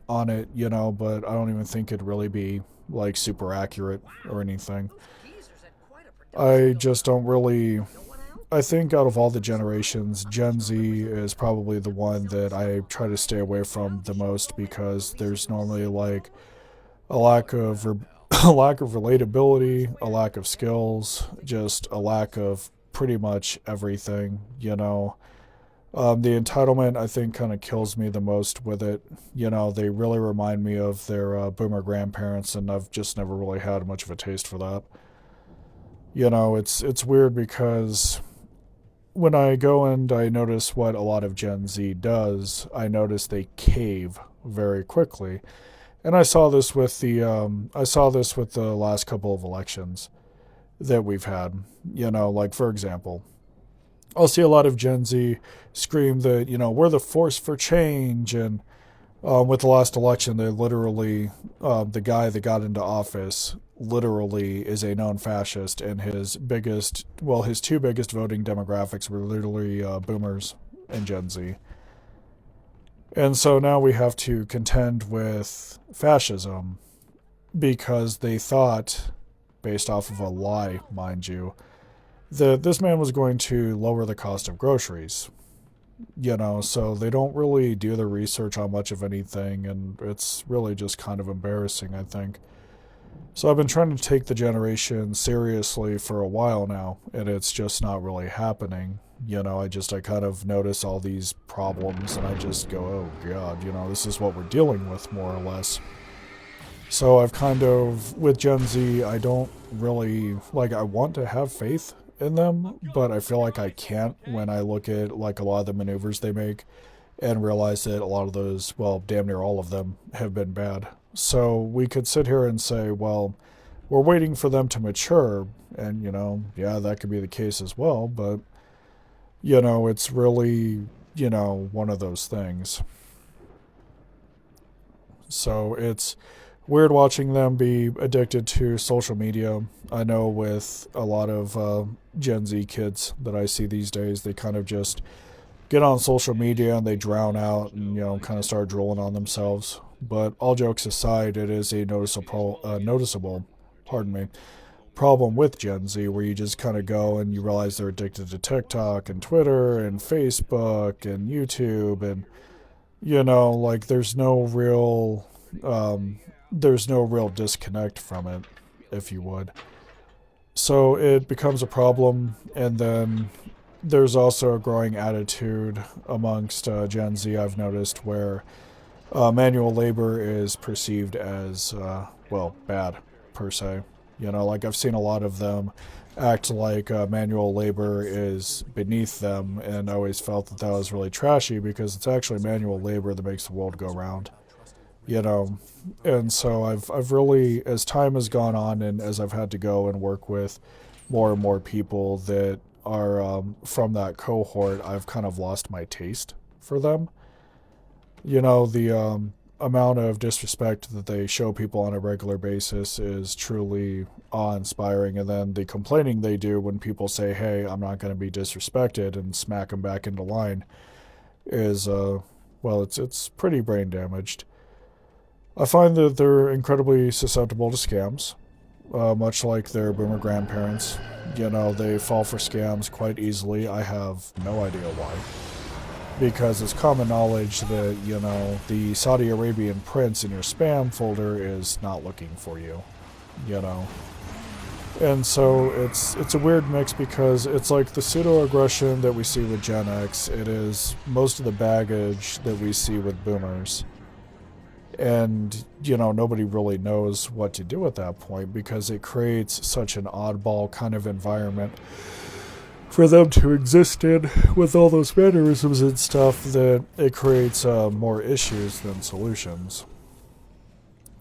on it, but I don't even think it'd really be, like, super accurate or anything. I just don't really... I think out of all the generations, Gen Z is probably the one that I try to stay away from the most because there's normally like a lack of a lack of relatability, a lack of skills, just a lack of pretty much everything. The entitlement, I think, kind of kills me the most with it. They really remind me of their boomer grandparents, and I've just never really had much of a taste for that. It's weird because when I go and I notice what a lot of Gen Z does, I notice they cave very quickly. And I saw this with the last couple of elections that we've had. Like for example, I'll see a lot of Gen Z scream that we're the force for change, and with the last election, they literally the guy that got into office literally is a known fascist, and his two biggest voting demographics were literally boomers and Gen Z. And so now we have to contend with fascism because they thought, based off of a lie, mind you, that this man was going to lower the cost of groceries. So they don't really do the research on much of anything, and it's really just kind of embarrassing, I think. So I've been trying to take the generation seriously for a while now, and it's just not really happening. I kind of notice all these problems, and I just go, oh God, this is what we're dealing with, more or less. So I've kind of, with Gen Z, I don't really, I want to have faith in them, but I feel like I can't when I look at, a lot of the maneuvers they make and realize that a lot of those, well, damn near all of them have been bad. So we could sit here and say, well, we're waiting for them to mature, and, yeah, that could be the case as well, but, it's really, one of those things. So it's weird watching them be addicted to social media. I know with a lot of Gen Z kids that I see these days, they kind of just get on social media and they drown out and kind of start drooling on themselves. But all jokes aside, it is a noticeable, pardon me, problem with Gen Z where you just kind of go and you realize they're addicted to TikTok and Twitter and Facebook and YouTube, and there's no real disconnect from it, if you would. So it becomes a problem, and then there's also a growing attitude amongst Gen Z, I've noticed, where manual labor is perceived as, bad, per se. I've seen a lot of them act like manual labor is beneath them, and I always felt that was really trashy because it's actually manual labor that makes the world go round. you know and so I've really, as time has gone on and as I've had to go and work with more and more people that are from that cohort, I've kind of lost my taste for them. The amount of disrespect that they show people on a regular basis is truly awe-inspiring, and then the complaining they do when people say, hey, I'm not going to be disrespected, and smack them back into line is it's pretty brain damaged. I find that they're incredibly susceptible to scams, much like their boomer grandparents. They fall for scams quite easily. I have no idea why. Because it's common knowledge that, the Saudi Arabian prince in your spam folder is not looking for you, you know. And so it's a weird mix because it's like the pseudo-aggression that we see with Gen X. It is most of the baggage that we see with boomers. And, nobody really knows what to do at that point because it creates such an oddball kind of environment for them to exist in with all those mannerisms and stuff that it creates more issues than solutions.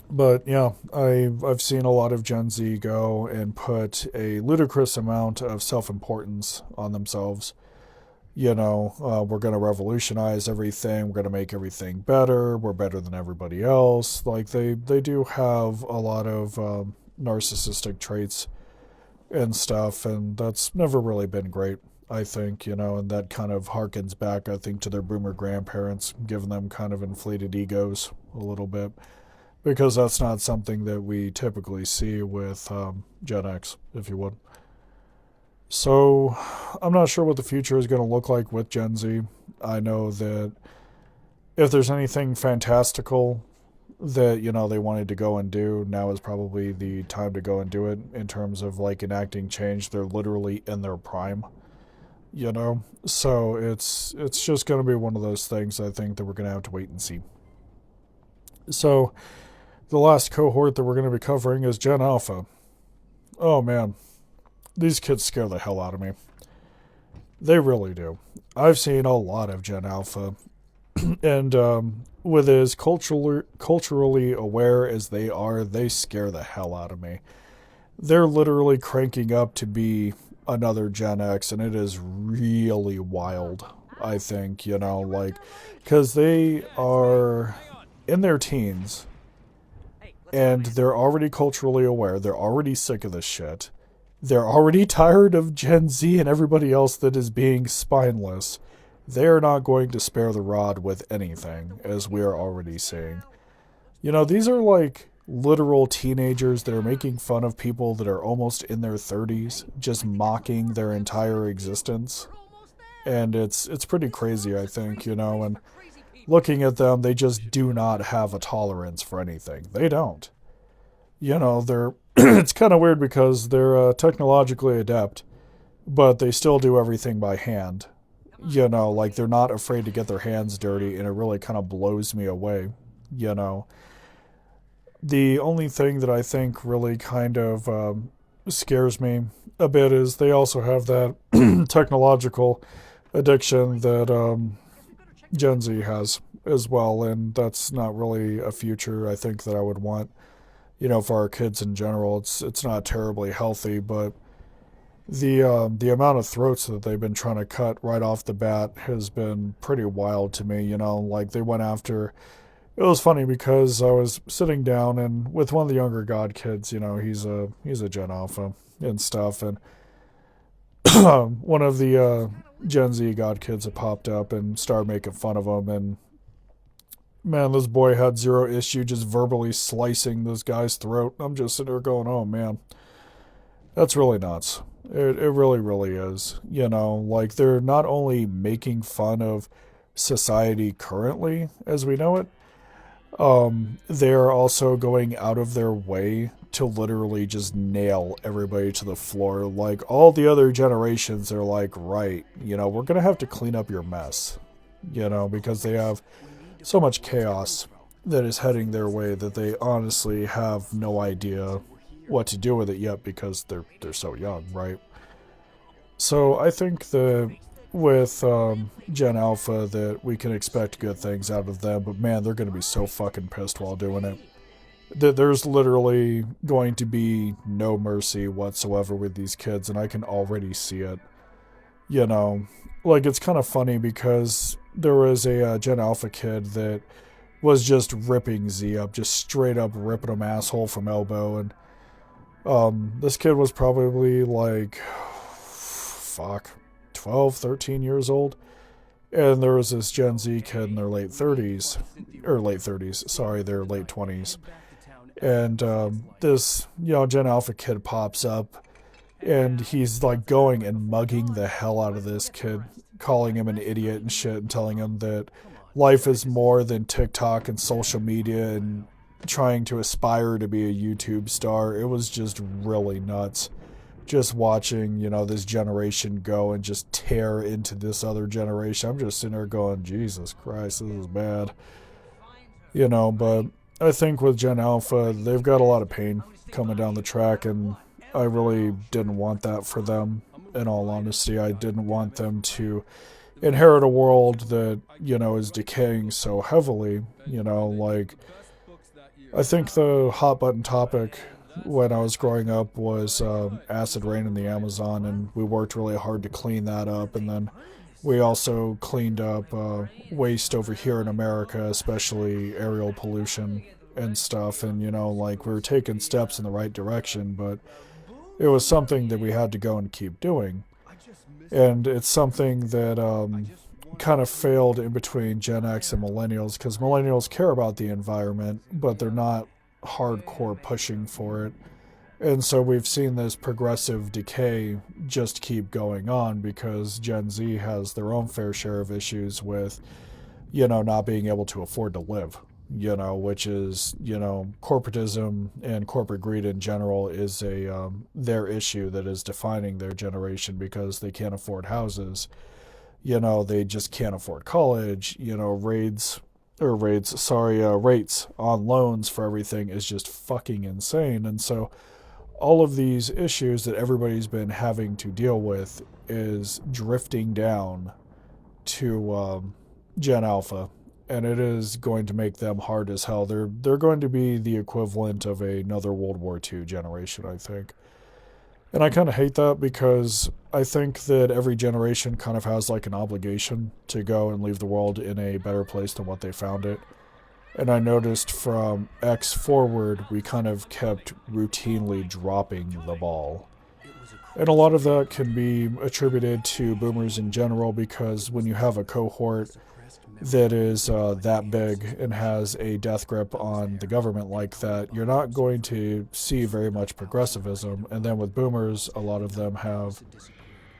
But yeah, I've seen a lot of Gen Z go and put a ludicrous amount of self-importance on themselves. We're going to revolutionize everything. We're going to make everything better. We're better than everybody else. Like they do have a lot of narcissistic traits and stuff, and that's never really been great, I think, and that kind of harkens back, I think, to their boomer grandparents, giving them kind of inflated egos a little bit, because that's not something that we typically see with Gen X, if you would. So I'm not sure what the future is going to look like with Gen Z. I know that if there's anything fantastical that, they wanted to go and do, now is probably the time to go and do it in terms of like enacting change. They're literally in their prime. you know? So it's just going to be one of those things I think that we're going to have to wait and see. So the last cohort that we're going to be covering is Gen Alpha. Oh man, these kids scare the hell out of me. They really do. I've seen a lot of Gen Alpha, and with as culturally aware as they are, they scare the hell out of me. They're literally cranking up to be another Gen X, and it is really wild. I think like, because they are in their teens and they're already culturally aware. They're already sick of this shit. They're already tired of Gen Z and everybody else that is being spineless. They are not going to spare the rod with anything, as we are already seeing. These are like literal teenagers that are making fun of people that are almost in their 30s, just mocking their entire existence. And it's pretty crazy, I think, and looking at them, they just do not have a tolerance for anything. They don't. They're it's kind of weird because they're technologically adept, but they still do everything by hand. Like they're not afraid to get their hands dirty, and it really kind of blows me away. You know, the only thing that I think really kind of scares me a bit is they also have that technological addiction that Gen Z has as well, and that's not really a future I think that I would want. For our kids in general, it's not terribly healthy, but the amount of throats that they've been trying to cut right off the bat has been pretty wild to me. Like they went after. It was funny because I was sitting down and with one of the younger God kids. He's a Gen Alpha and stuff, and one of the Gen Z God kids had popped up and started making fun of him. And man, this boy had zero issue just verbally slicing this guy's throat. I'm just sitting there going, oh man, that's really nuts. It really, really is. Like they're not only making fun of society currently as we know it, they're also going out of their way to literally just nail everybody to the floor. Like all the other generations are like, right, we're going to have to clean up your mess, because they have so much chaos that is heading their way that they honestly have no idea what to do with it yet because they're so young, right? So I think that with Gen Alpha that we can expect good things out of them, but man, they're going to be so fucking pissed while doing it. There's literally going to be no mercy whatsoever with these kids, and I can already see it. Like it's kind of funny because there was a Gen Alpha kid that was just ripping Z up, just straight up ripping him asshole from elbow, and this kid was probably like, 12, 13 years old. And there was this Gen Z kid in their late 30s, their late 20s. And this, Gen Alpha kid pops up, and he's like going and mugging the hell out of this kid, calling him an idiot and shit, and telling him that life is more than TikTok and social media and trying to aspire to be a YouTube star. It was just really nuts. Just watching, this generation go and just tear into this other generation. I'm just sitting there going, Jesus Christ, this is bad. But I think with Gen Alpha, they've got a lot of pain coming down the track, and I really didn't want that for them, in all honesty. I didn't want them to inherit a world that, is decaying so heavily. Like, I think the hot button topic when I was growing up was acid rain in the Amazon, and we worked really hard to clean that up. And then we also cleaned up waste over here in America, especially aerial pollution and stuff. And, like we were taking steps in the right direction, but it was something that we had to go and keep doing. And it's something that kind of failed in between Gen X and millennials, because millennials care about the environment, but they're not hardcore pushing for it. And so we've seen this progressive decay just keep going on because Gen Z has their own fair share of issues with, not being able to afford to live, which is, corporatism and corporate greed in general is their issue that is defining their generation because they can't afford houses. They just can't afford college. Rates on loans for everything is just fucking insane. And so all of these issues that everybody's been having to deal with is drifting down to Gen Alpha, and it is going to make them hard as hell. They're going to be the equivalent of another World War II generation, I think. And I kind of hate that because I think that every generation kind of has like an obligation to go and leave the world in a better place than what they found it. And I noticed from X forward, we kind of kept routinely dropping the ball. And a lot of that can be attributed to boomers in general because when you have a cohort that is that big and has a death grip on the government like that, you're not going to see very much progressivism. And then with boomers, a lot of them have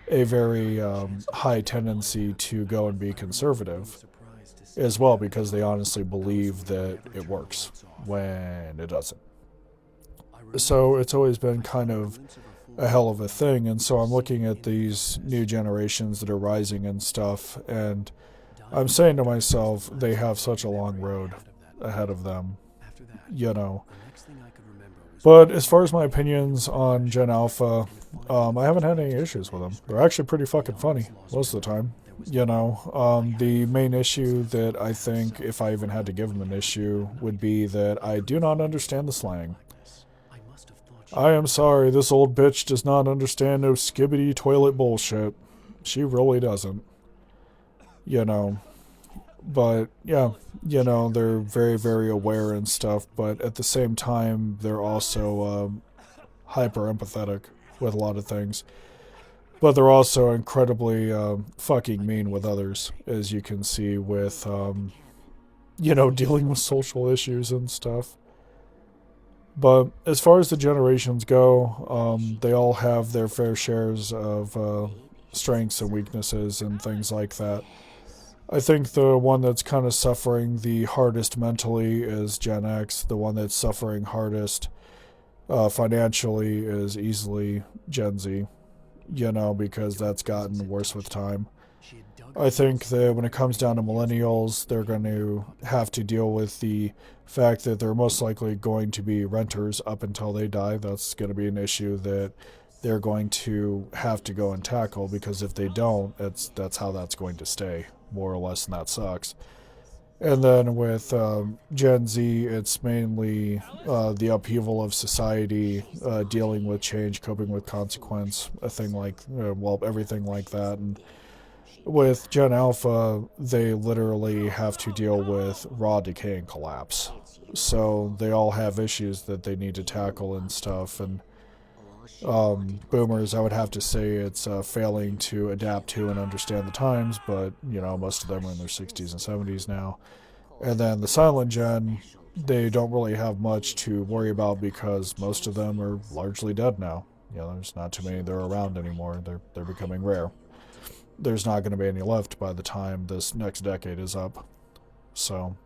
a very high tendency to go and be conservative as well because they honestly believe that it works when it doesn't. So it's always been kind of a hell of a thing. And so I'm looking at these new generations that are rising and stuff, and I'm saying to myself, they have such a long road ahead of them, But as far as my opinions on Gen Alpha, I haven't had any issues with them. They're actually pretty fucking funny most of the time. The main issue that I think, if I even had to give them an issue, would be that I do not understand the slang. I am sorry, this old bitch does not understand no skibbity toilet bullshit. She really doesn't. But, yeah, they're very, very aware and stuff, but at the same time, they're also hyper empathetic with a lot of things. But they're also incredibly fucking mean with others, as you can see with, dealing with social issues and stuff. But as far as the generations go, they all have their fair shares of strengths and weaknesses and things like that. I think the one that's kind of suffering the hardest mentally is Gen X. The one that's suffering hardest financially is easily Gen Z, because that's gotten worse with time. I think that when it comes down to millennials, they're going to have to deal with the fact that they're most likely going to be renters up until they die. That's going to be an issue that they're going to have to go and tackle, because if they don't, that's how that's going to stay, more or less, and that sucks. And then with Gen Z, it's mainly the upheaval of society, dealing with change, coping with consequence, everything like that. And with Gen Alpha, they literally have to deal with raw decay and collapse. So they all have issues that they need to tackle and stuff. And boomers, I would have to say it's failing to adapt to and understand the times, but, most of them are in their 60s and 70s now. And then the silent gen, they don't really have much to worry about because most of them are largely dead now. There's not too many that are around anymore. They're becoming rare. There's not going to be any left by the time this next decade is up. So.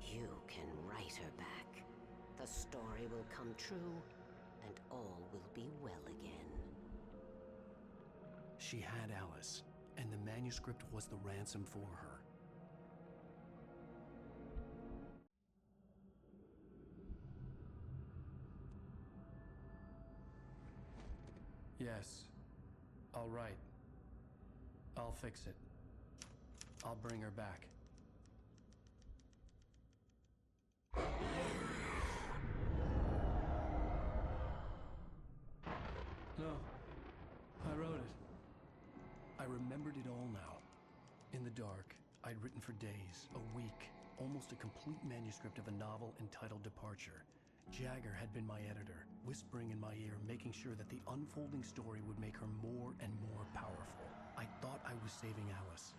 You can write her back. The story will come true, and all will be well again. She had Alice, and the manuscript was the ransom for her. Yes. All right. I'll fix it. I'll bring her back. No. I wrote it. I remembered it all now. In the dark, I'd written for days, a week, almost a complete manuscript of a novel entitled Departure. Jagger had been my editor, whispering in my ear, making sure that the unfolding story would make her more and more powerful. I thought I was saving Alice.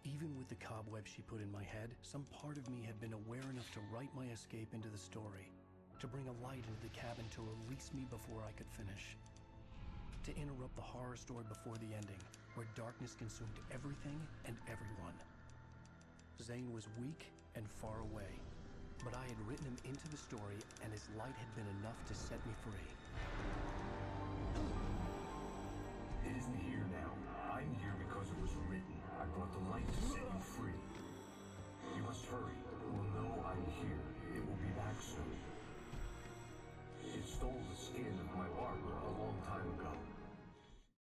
Even with the cobwebs she put in my head, some part of me had been aware enough to write my escape into the story, to bring a light into the cabin to release me before I could finish, to interrupt the horror story before the ending. where darkness consumed everything and everyone. Zane was weak and far away, but I had written him into the story, and his light had been enough to set me free.